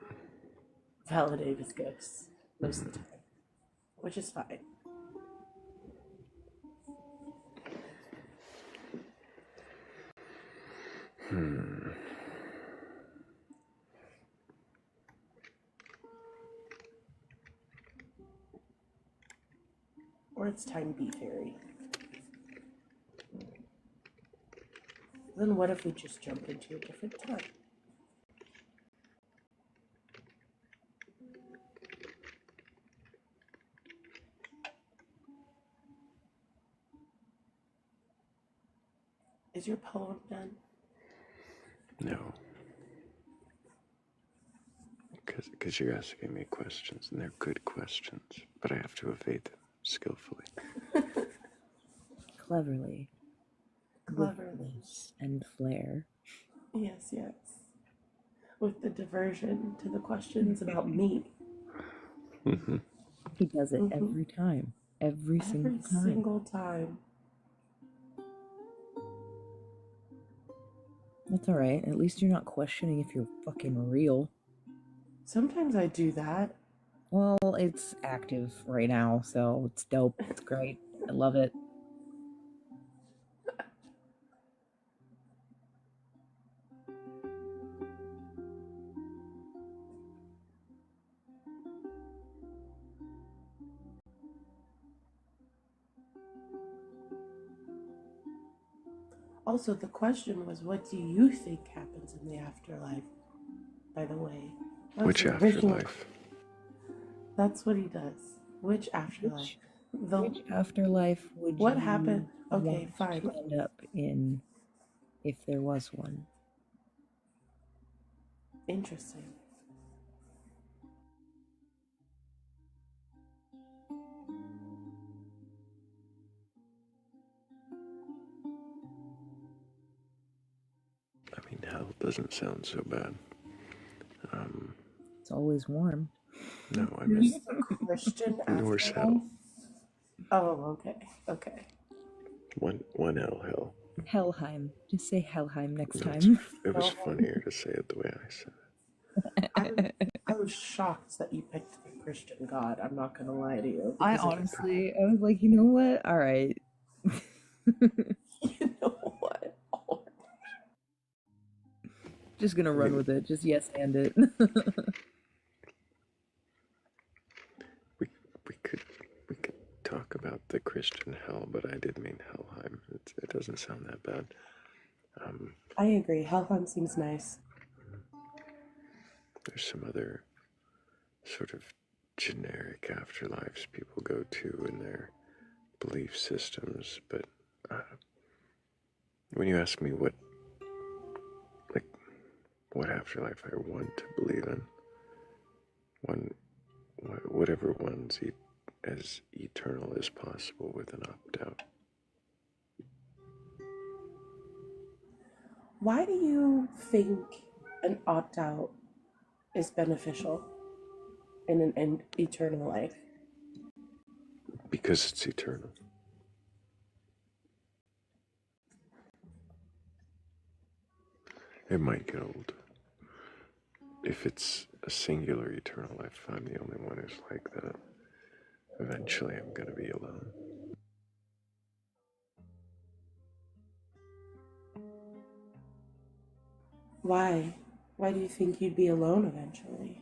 validate as ghosts most of the time, which is fine. Or it's time B theory. Then what if we just jump into a different time? Is your poem done? No. Because you're asking me questions, and they're good questions, but I have to evade them skillfully. Cleverly. Cleverly. And flair. Yes, yes. With the diversion to the questions about me. He does it every time. Every single time. Every single time. That's alright. At least you're not questioning if you're fucking real. Sometimes I do that. Well, it's active right now, so it's dope. It's great. I love it. Also, the question was, what do you think happens in the afterlife? By the way. Which afterlife? That's what he does. Which afterlife? Which afterlife would what you happened? Okay, want fine. to end up in if there was one? Interesting. I mean, hell doesn't sound so bad. It's always warm. No, I mean Christian Norse afterlife? hell. Oh, okay. Okay. One hell. Helheim. Just say Helheim next No, time. it was funnier to say it the way I said it. I was shocked that you picked the Christian God. I'm not gonna lie to you. I because honestly, I was like, you know what? All right. You know what? Just gonna run with it. Just yes and it. We could talk about the Christian hell, but I did mean Helheim. It doesn't sound that bad. I agree. Helheim seems nice. There's some other sort of generic afterlives people go to in their belief systems, but when you ask me what afterlife I want to believe in, whatever one's as eternal as possible with an opt-out. Why do you think an opt-out is beneficial in an eternal life? Because it's eternal. It might get old. If it's a singular eternal life, I'm the only one who's like that. Eventually, I'm going to be alone. Why? Why do you think you'd be alone eventually?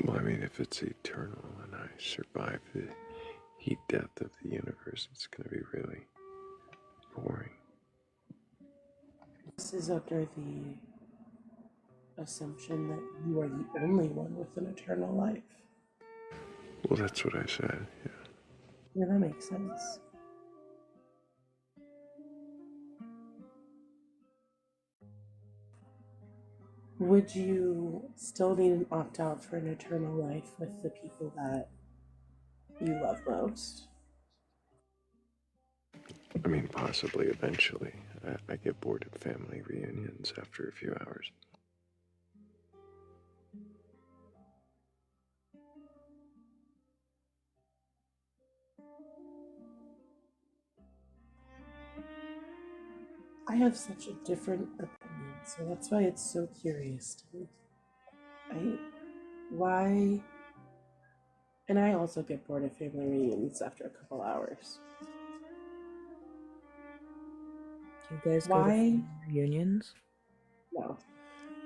Well, I mean, if it's eternal and I survive the heat death of the universe, it's going to be really boring. This is under the assumption that you are the only one with an eternal life. Well, that's what I said, yeah. Yeah, that makes sense. Would you still need an opt-out for an eternal life with the people that you love most? I mean, possibly eventually. I get bored of family reunions after a few hours. I have such a different opinion, so that's why it's so curious to me. Why? And I also get bored of family reunions after a couple hours. Do you guys go to Why? family reunions? No.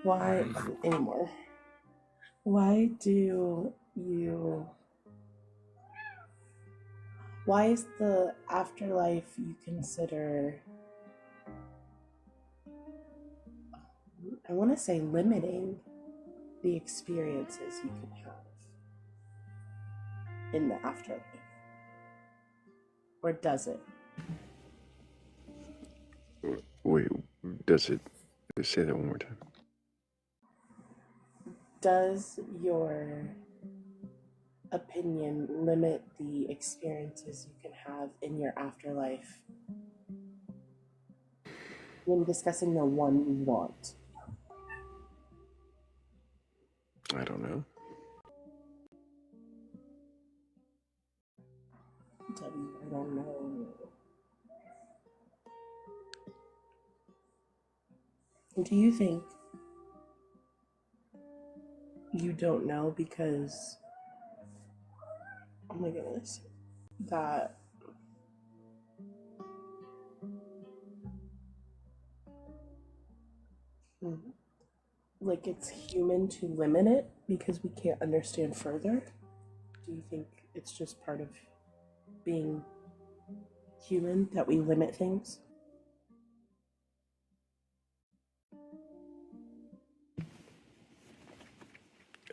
Why anymore? Why do you? Why is the afterlife you consider, I want to say, limiting the experiences you can have in the afterlife? Or does it? Wait, does it? Say that one more time. Does your opinion limit the experiences you can have in your afterlife when discussing the one you want? I don't know. I don't know. Do you think you don't know because, oh my goodness, that like it's human to limit it because we can't understand further? Do you think it's just part of being human that we limit things?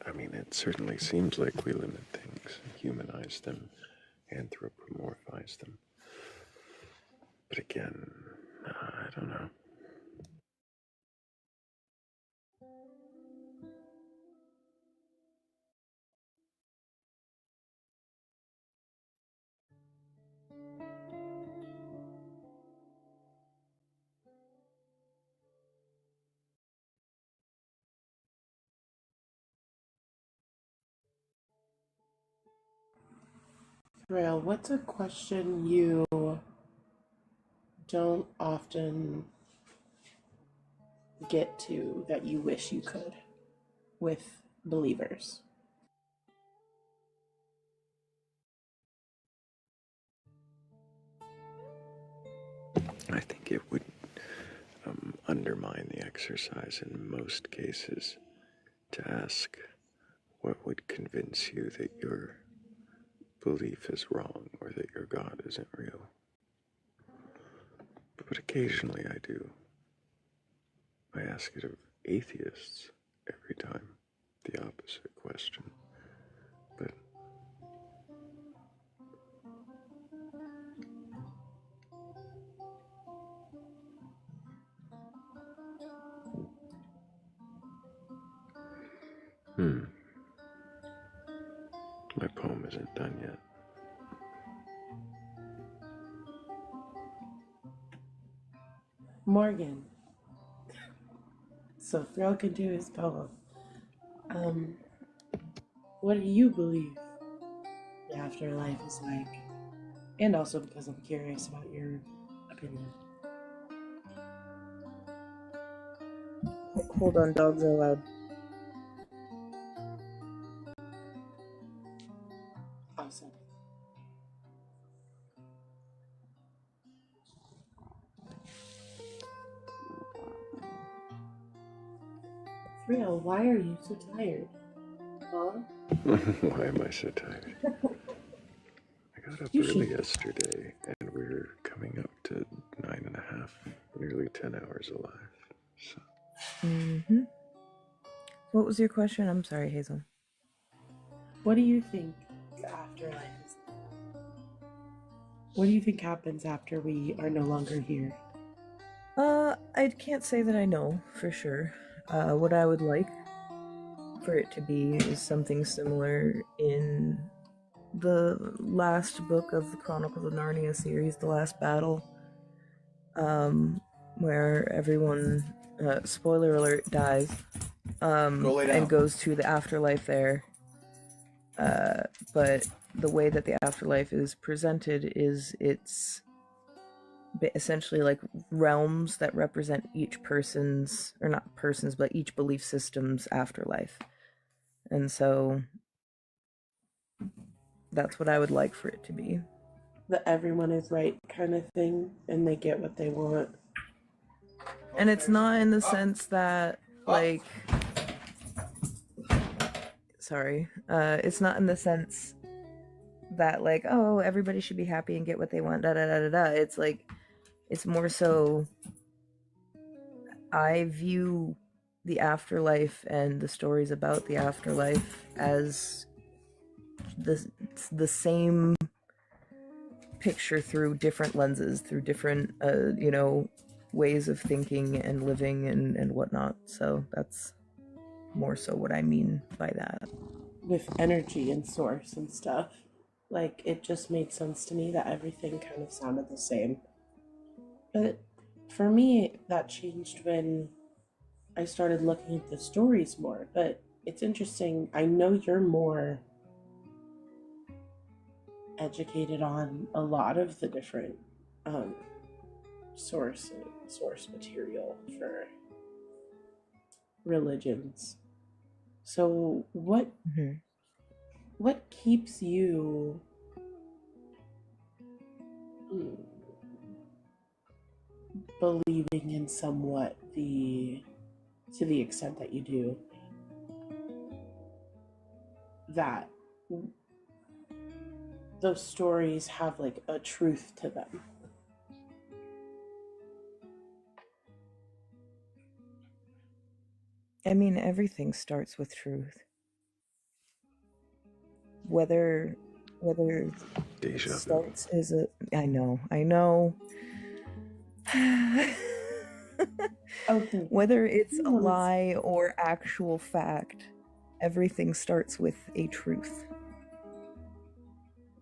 I mean, it certainly seems like we limit things, humanize them, anthropomorphize them. But again, I don't know. Thrayle, what's a question you don't often get to that you wish you could with believers? I think it would undermine the exercise in most cases to ask what would convince you that your belief is wrong or that your God isn't real. But occasionally I do. I ask it of atheists every time. the opposite question. But my poem isn't done yet. Morgan. So Thrayle can do his poem. What do you believe the afterlife is like? And also because I'm curious about your opinion. Hold on, dogs are loud. Awesome. Thrayle, why are you so tired? Huh? Why am I so tired? I got up early yesterday, and we're coming up to 9.5, nearly 10 hours alive. So. What was your question? I'm sorry, Hazel. What do you think the afterlife is like? What do you think happens after we are no longer here? I can't say that I know for sure. What I would like for it to be is something similar in the last book of the Chronicles of Narnia series, The Last Battle, where everyone, spoiler alert, dies, and goes to the afterlife there. But the way that the afterlife is presented is it's essentially like realms that represent each person's, or not person's, but each belief system's afterlife. And so that's what I would like for it to be. The everyone is right kind of thing, and they get what they want. And it's not in the sense that, like, sorry, it's not in the sense that, like, oh, everybody should be happy and get what they want, da da da da da. It's like, it's more so, I view the afterlife and the stories about the afterlife as the same picture through different lenses, through different, ways of thinking and living and whatnot. So that's more so what I mean by that. With energy and source and stuff. Like, it just made sense to me that everything kind of sounded the same. But for me, that changed when I started looking at the stories more. But it's interesting. I know you're more educated on a lot of the different source material for religions. So what keeps you believing in somewhat to the extent that you do, that those stories have like a truth to them? I mean, everything starts with truth. Whether it starts as a, I know. Okay. Whether it's a lie or actual fact, everything starts with a truth.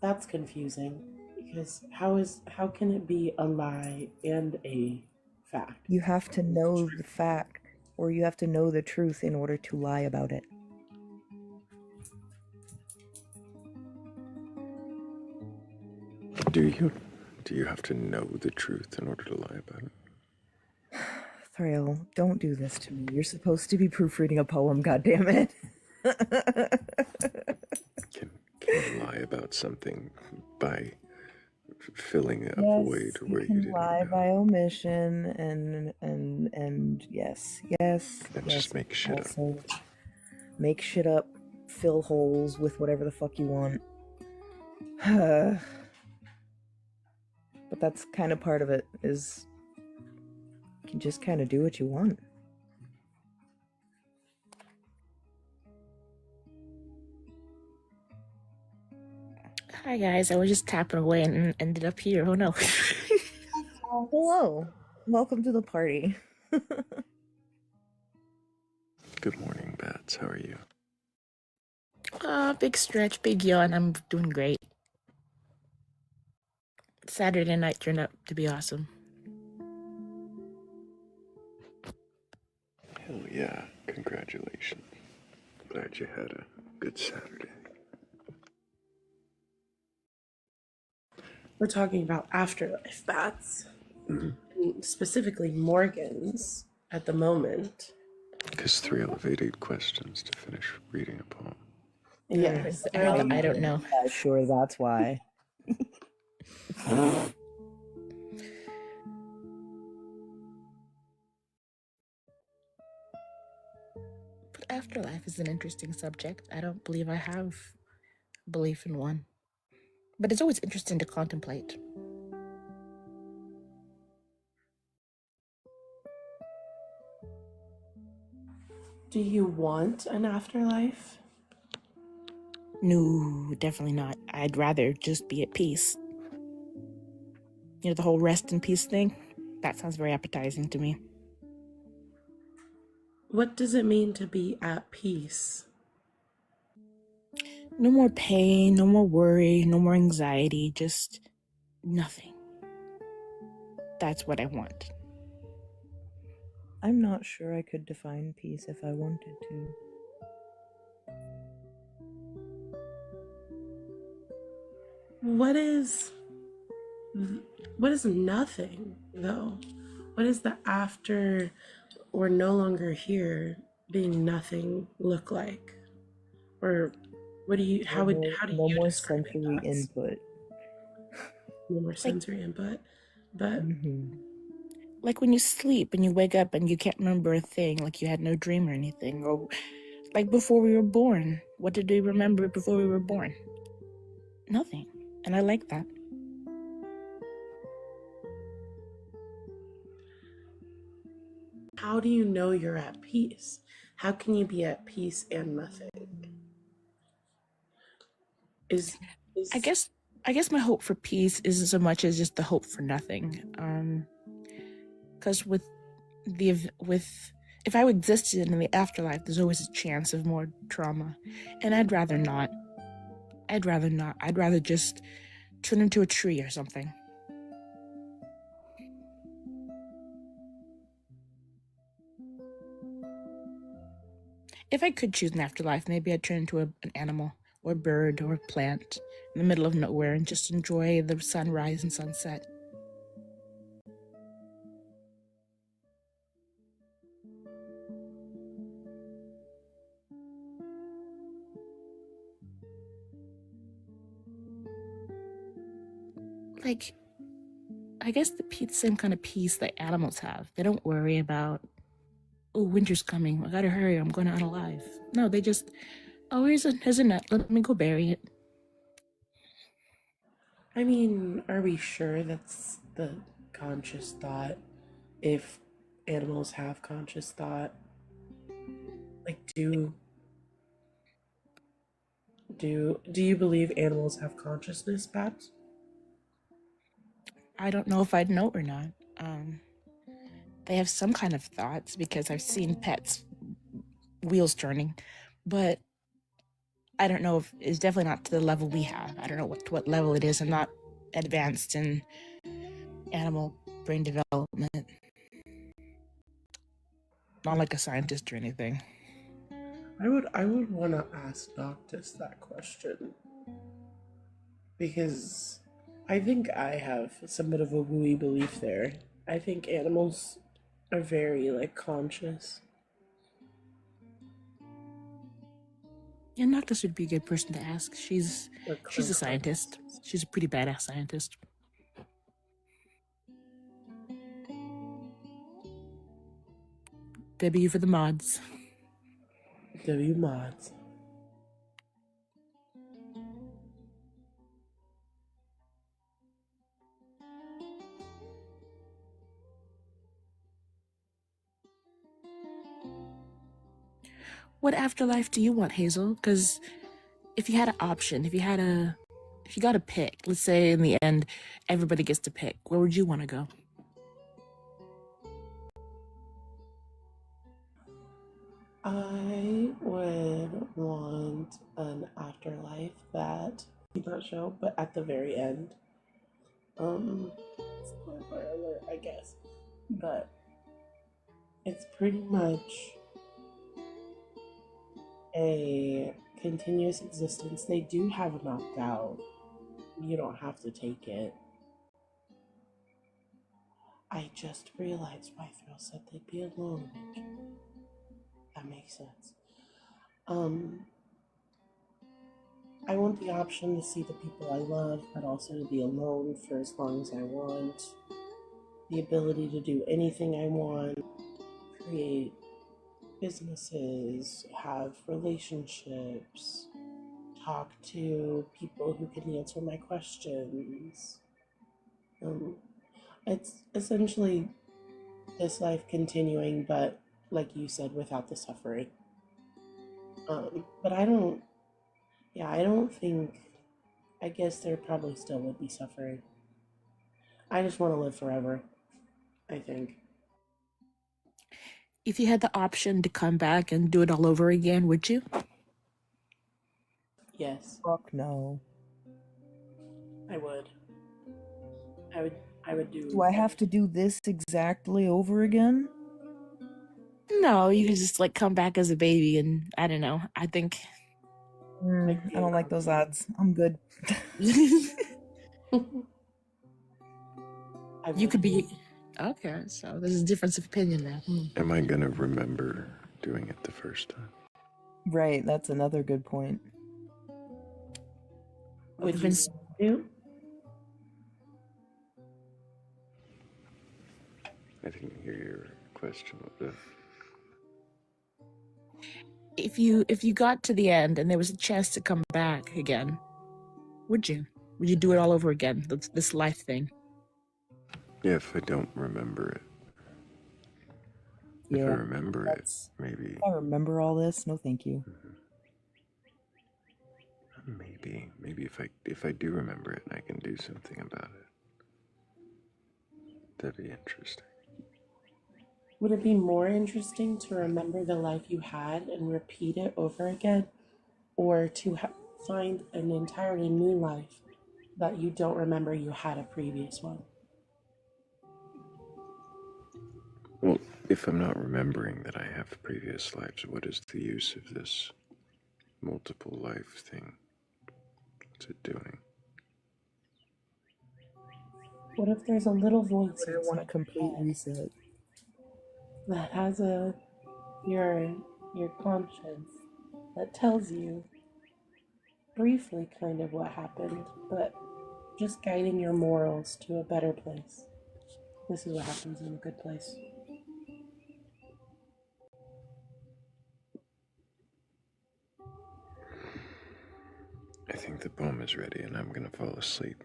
That's confusing, because how can it be a lie and a fact? You have to know the fact, or you have to know the truth in order to lie about it. Do you have to know the truth in order to lie about it? Thrayle, don't do this to me. You're supposed to be proofreading a poem, goddammit. Can you lie about something by filling a void where you didn't lie by omission and yes. And just make shit up. Make shit up, fill holes with whatever the fuck you want. But that's kind of part of it, is you can just kind of do what you want. Hi guys, I was just tapping away and ended up here. Oh no. Hello. Welcome to the party. Good morning, Bats. How are you? Big stretch, big yawn. I'm doing great. Saturday night turned out to be awesome. Hell yeah. Congratulations. Glad you had a good Saturday. We're talking about afterlife bats, and specifically Morgan's at the moment. Because Thrayle evaded questions to finish reading a poem. Yes, I don't know. Yeah, sure, that's why. But afterlife is an interesting subject. I don't believe I have belief in one. But it's always interesting to contemplate. Do you want an afterlife? No, definitely not. I'd rather just be at peace. You know, the whole rest in peace thing? That sounds very appetizing to me. What does it mean to be at peace? No more pain, no more worry, no more anxiety, just nothing. That's what I want. I'm not sure I could define peace if I wanted to. What is nothing, though? What is the after we're no longer here being nothing look like? Or what do you how do you more describe sensory input? No more sensory input. But Like when you sleep and you wake up and you can't remember a thing, like you had no dream or anything, or like before we were born. What did we remember before we were born? Nothing. And I like that. how do you know you're at peace? How can you be at peace and nothing? I guess my hope for peace isn't so much as just the hope for nothing. Because if I existed in the afterlife, there's always a chance of more trauma, and I'd rather not. I'd rather just turn into a tree or something. If I could choose an afterlife, maybe I'd turn into an animal or a bird or a plant in the middle of nowhere and just enjoy the sunrise and sunset. Like, I guess the same kind of peace that animals have. They don't worry about, oh, winter's coming, I gotta hurry, I'm going out alive. No, they just, oh, here's a nut, let me go bury it. I mean, are we sure that's the conscious thought? If animals have conscious thought, like do you believe animals have consciousness, Babs? I don't know if I'd know or not. They have some kind of thoughts because I've seen pets wheels turning, but I don't know if it's definitely not to the level we have. I don't know what level it is. I'm not advanced in animal brain development. Not like a scientist or anything. I would want to ask Noctis that question, because I think I have somewhat of a wooey belief there. I think animals are very conscious. Yeah, Noctis would be a good person to ask. She's a scientist. She's a pretty badass scientist. W for the mods. W mods. What afterlife do you want, Hazel? Because if you had an option, if you had if you got to pick, let's say in the end, everybody gets to pick, where would you want to go? I would want an afterlife that not show, but at the very end. Spoiler alert, I guess. But it's pretty much a continuous existence. They do have an opt out. You don't have to take it. I just realized why Thrayle said they'd be alone. That makes sense. I want the option to see the people I love, but also to be alone for as long as I want. The ability to do anything I want, create businesses, have relationships, talk to people who can answer my questions. It's essentially this life continuing, but like you said, without the suffering. But I don't think, I guess there probably still would be suffering. I just want to live forever, I think. If you had the option to come back and do it all over again, would you? Yes. Fuck no. I would. I would do. Do I have to do this exactly over again? No, you could just like come back as a baby, and I don't know. I think I don't like those odds. I'm good. You could be okay. So there's a difference of opinion there. Am I gonna remember doing it the first time? Right, that's another good point. Would you do? I didn't hear your question. If you got to the end and there was a chance to come back again, would you? Would you do it all over again? This life thing. Yeah, if I don't remember it. If I remember it, maybe. If I remember all this, no thank you. Maybe if I do remember it and I can do something about it. That'd be interesting. Would it be more interesting to remember the life you had and repeat it over again, or to find an entirely new life that you don't remember you had a previous one? Well, if I'm not remembering that I have previous lives, what is the use of this multiple life thing? What's it doing? What if there's a little voice I want a complete reset. that has your conscience that tells you briefly kind of what happened, but just guiding your morals to a better place? This is what happens in a good place. I think the poem is ready and I'm gonna fall asleep.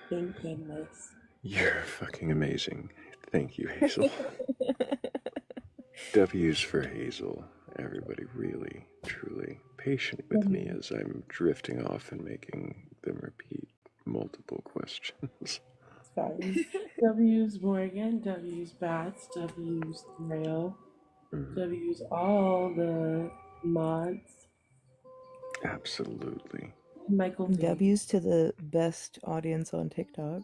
Thank goodness. You're fucking amazing. Thank you, Hazel. W's for Hazel. Everybody really, truly patient with me as I'm drifting off and making them repeat multiple questions. It's fine. W's Morgan, W's Bats, W's Thrayle, W's all the mods. Absolutely. Michael V. W's to the best audience on TikTok.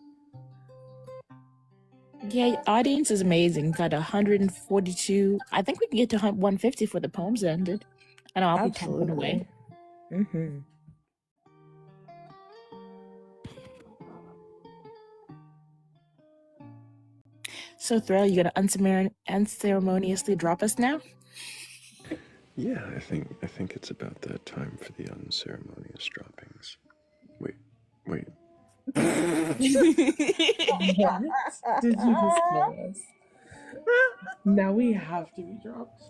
Yeah, audience is amazing. Got 142. I think we can get to 150 for the poems ended. I know I'll be tapping away. Mm-hmm. So Thrayle, you gonna unceremoniously drop us now? Yeah, I think it's about that time for the unceremonious droppings. Wait. What? Did you just kill us? Now we have to be dropped.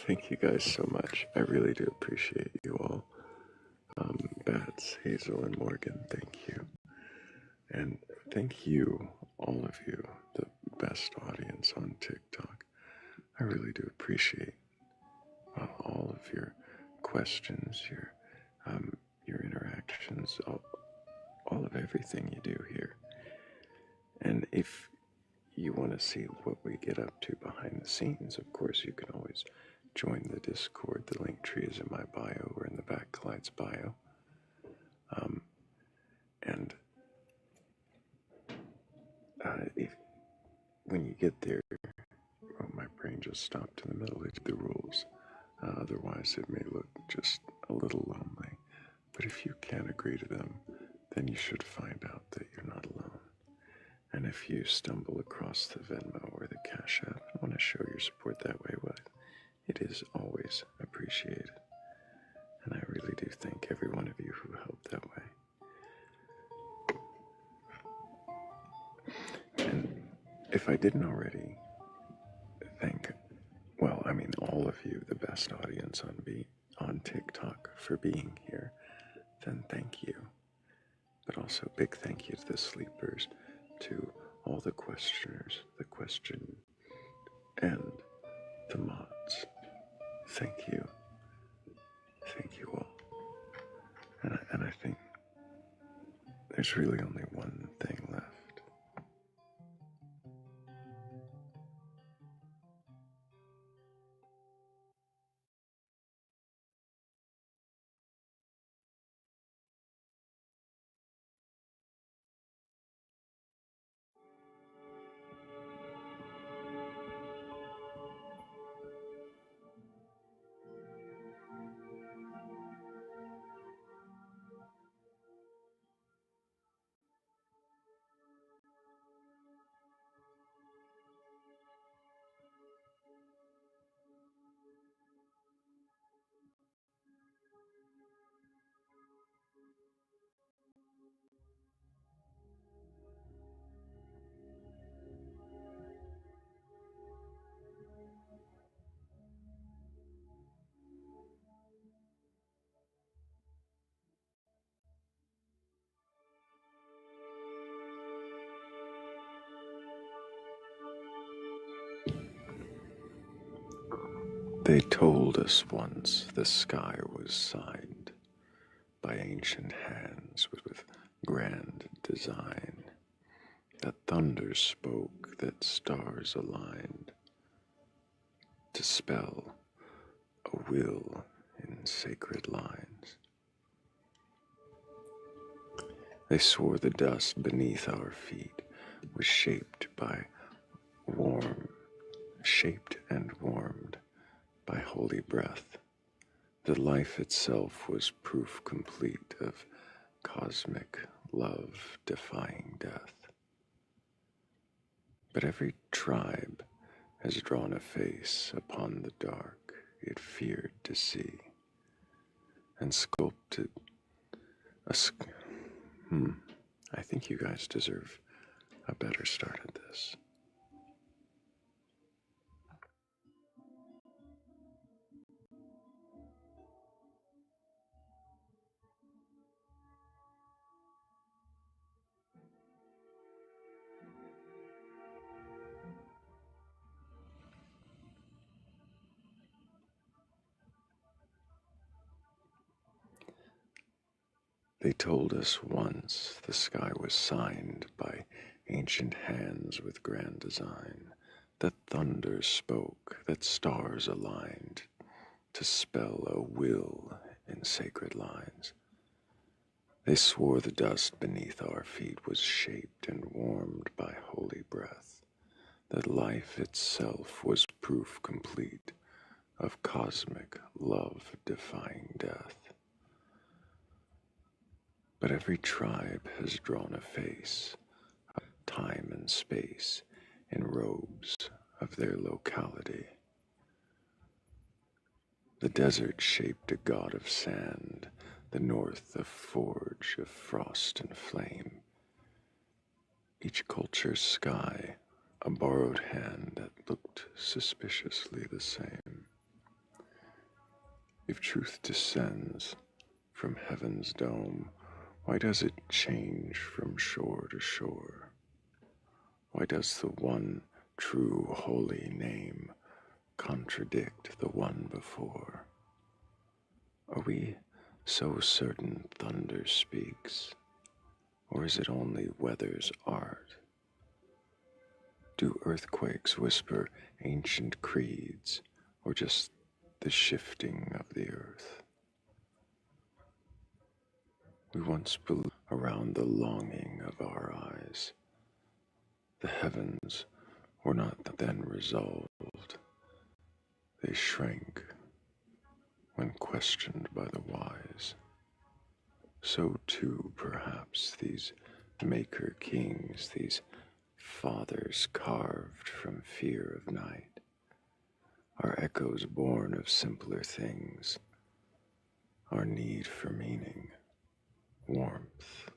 Thank you guys so much. I really do appreciate you all. Bats, Hazel, and Morgan, thank you. And thank you, all of you, the best audience on TikTok. I really do appreciate all of your questions, your interactions, all of everything you do here. And if you want to see what we get up to behind the scenes, of course, you can always join the Discord. The link tree is in my bio or in the Batcolyte's bio. And if when you get there, well, my brain just stopped in the middle of the rules. Otherwise, it may look just a little lonely. But if you can agree to them, then you should find out that you're not alone. And if you stumble across the Venmo or the Cash App and want to show your support that way, well, it is always appreciated. And I really do thank every one of you who helped that way. And if I didn't already thank, well, I mean, all of you, the best audience on TikTok, for being here, then thank you. But also big thank you to the sleepers, to all the questioners, the question, and the mods. Thank you. Thank you all. And I think there's really only one thing left. They told us once the sky was signed by ancient hands with grand design, that thunder spoke, that stars aligned, to spell a will in sacred lines. They swore the dust beneath our feet was shaped and warmed by holy breath, that life itself was proof complete of cosmic love defying death. But every tribe has drawn a face upon the dark it feared to see, and sculpted I think you guys deserve a better start at this. They told us once the sky was signed by ancient hands with grand design, that thunder spoke, that stars aligned, to spell a will in sacred lines. They swore the dust beneath our feet was shaped and warmed by holy breath, that life itself was proof complete of cosmic love defying death. But every tribe has drawn a face, of time and space, in robes of their locality. The desert shaped a god of sand, the north a forge of frost and flame. Each culture's sky, a borrowed hand that looked suspiciously the same. If truth descends from heaven's dome, why does it change from shore to shore? Why does the one true holy name contradict the one before? Are we so certain thunder speaks, or is it only weather's art? Do earthquakes whisper ancient creeds, or just the shifting of the earth? We once believed around the longing of our eyes. The heavens were not then resolved. They shrank when questioned by the wise. So too, perhaps, these maker kings, these fathers carved from fear of night, are echoes born of simpler things, our need for meaning, warmth,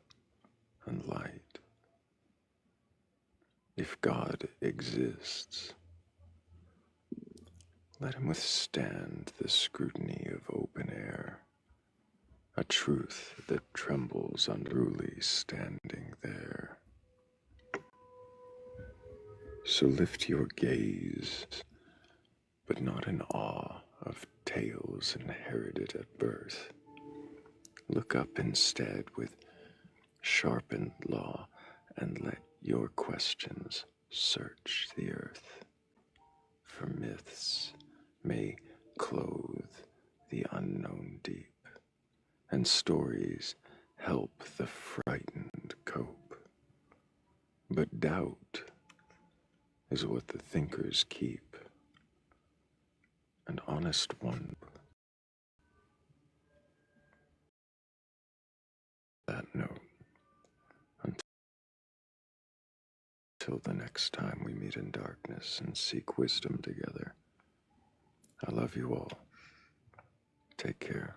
and light. If God exists, let him withstand the scrutiny of open air, a truth that trembles unruly standing there. So lift your gaze, but not in awe of tales inherited at birth. Look up instead with sharpened law, and let your questions search the earth. For myths may clothe the unknown deep, and stories help the frightened cope. But doubt is what the thinkers keep, an honest one. That note, until the next time we meet in darkness and seek wisdom together. I love you all. Take care.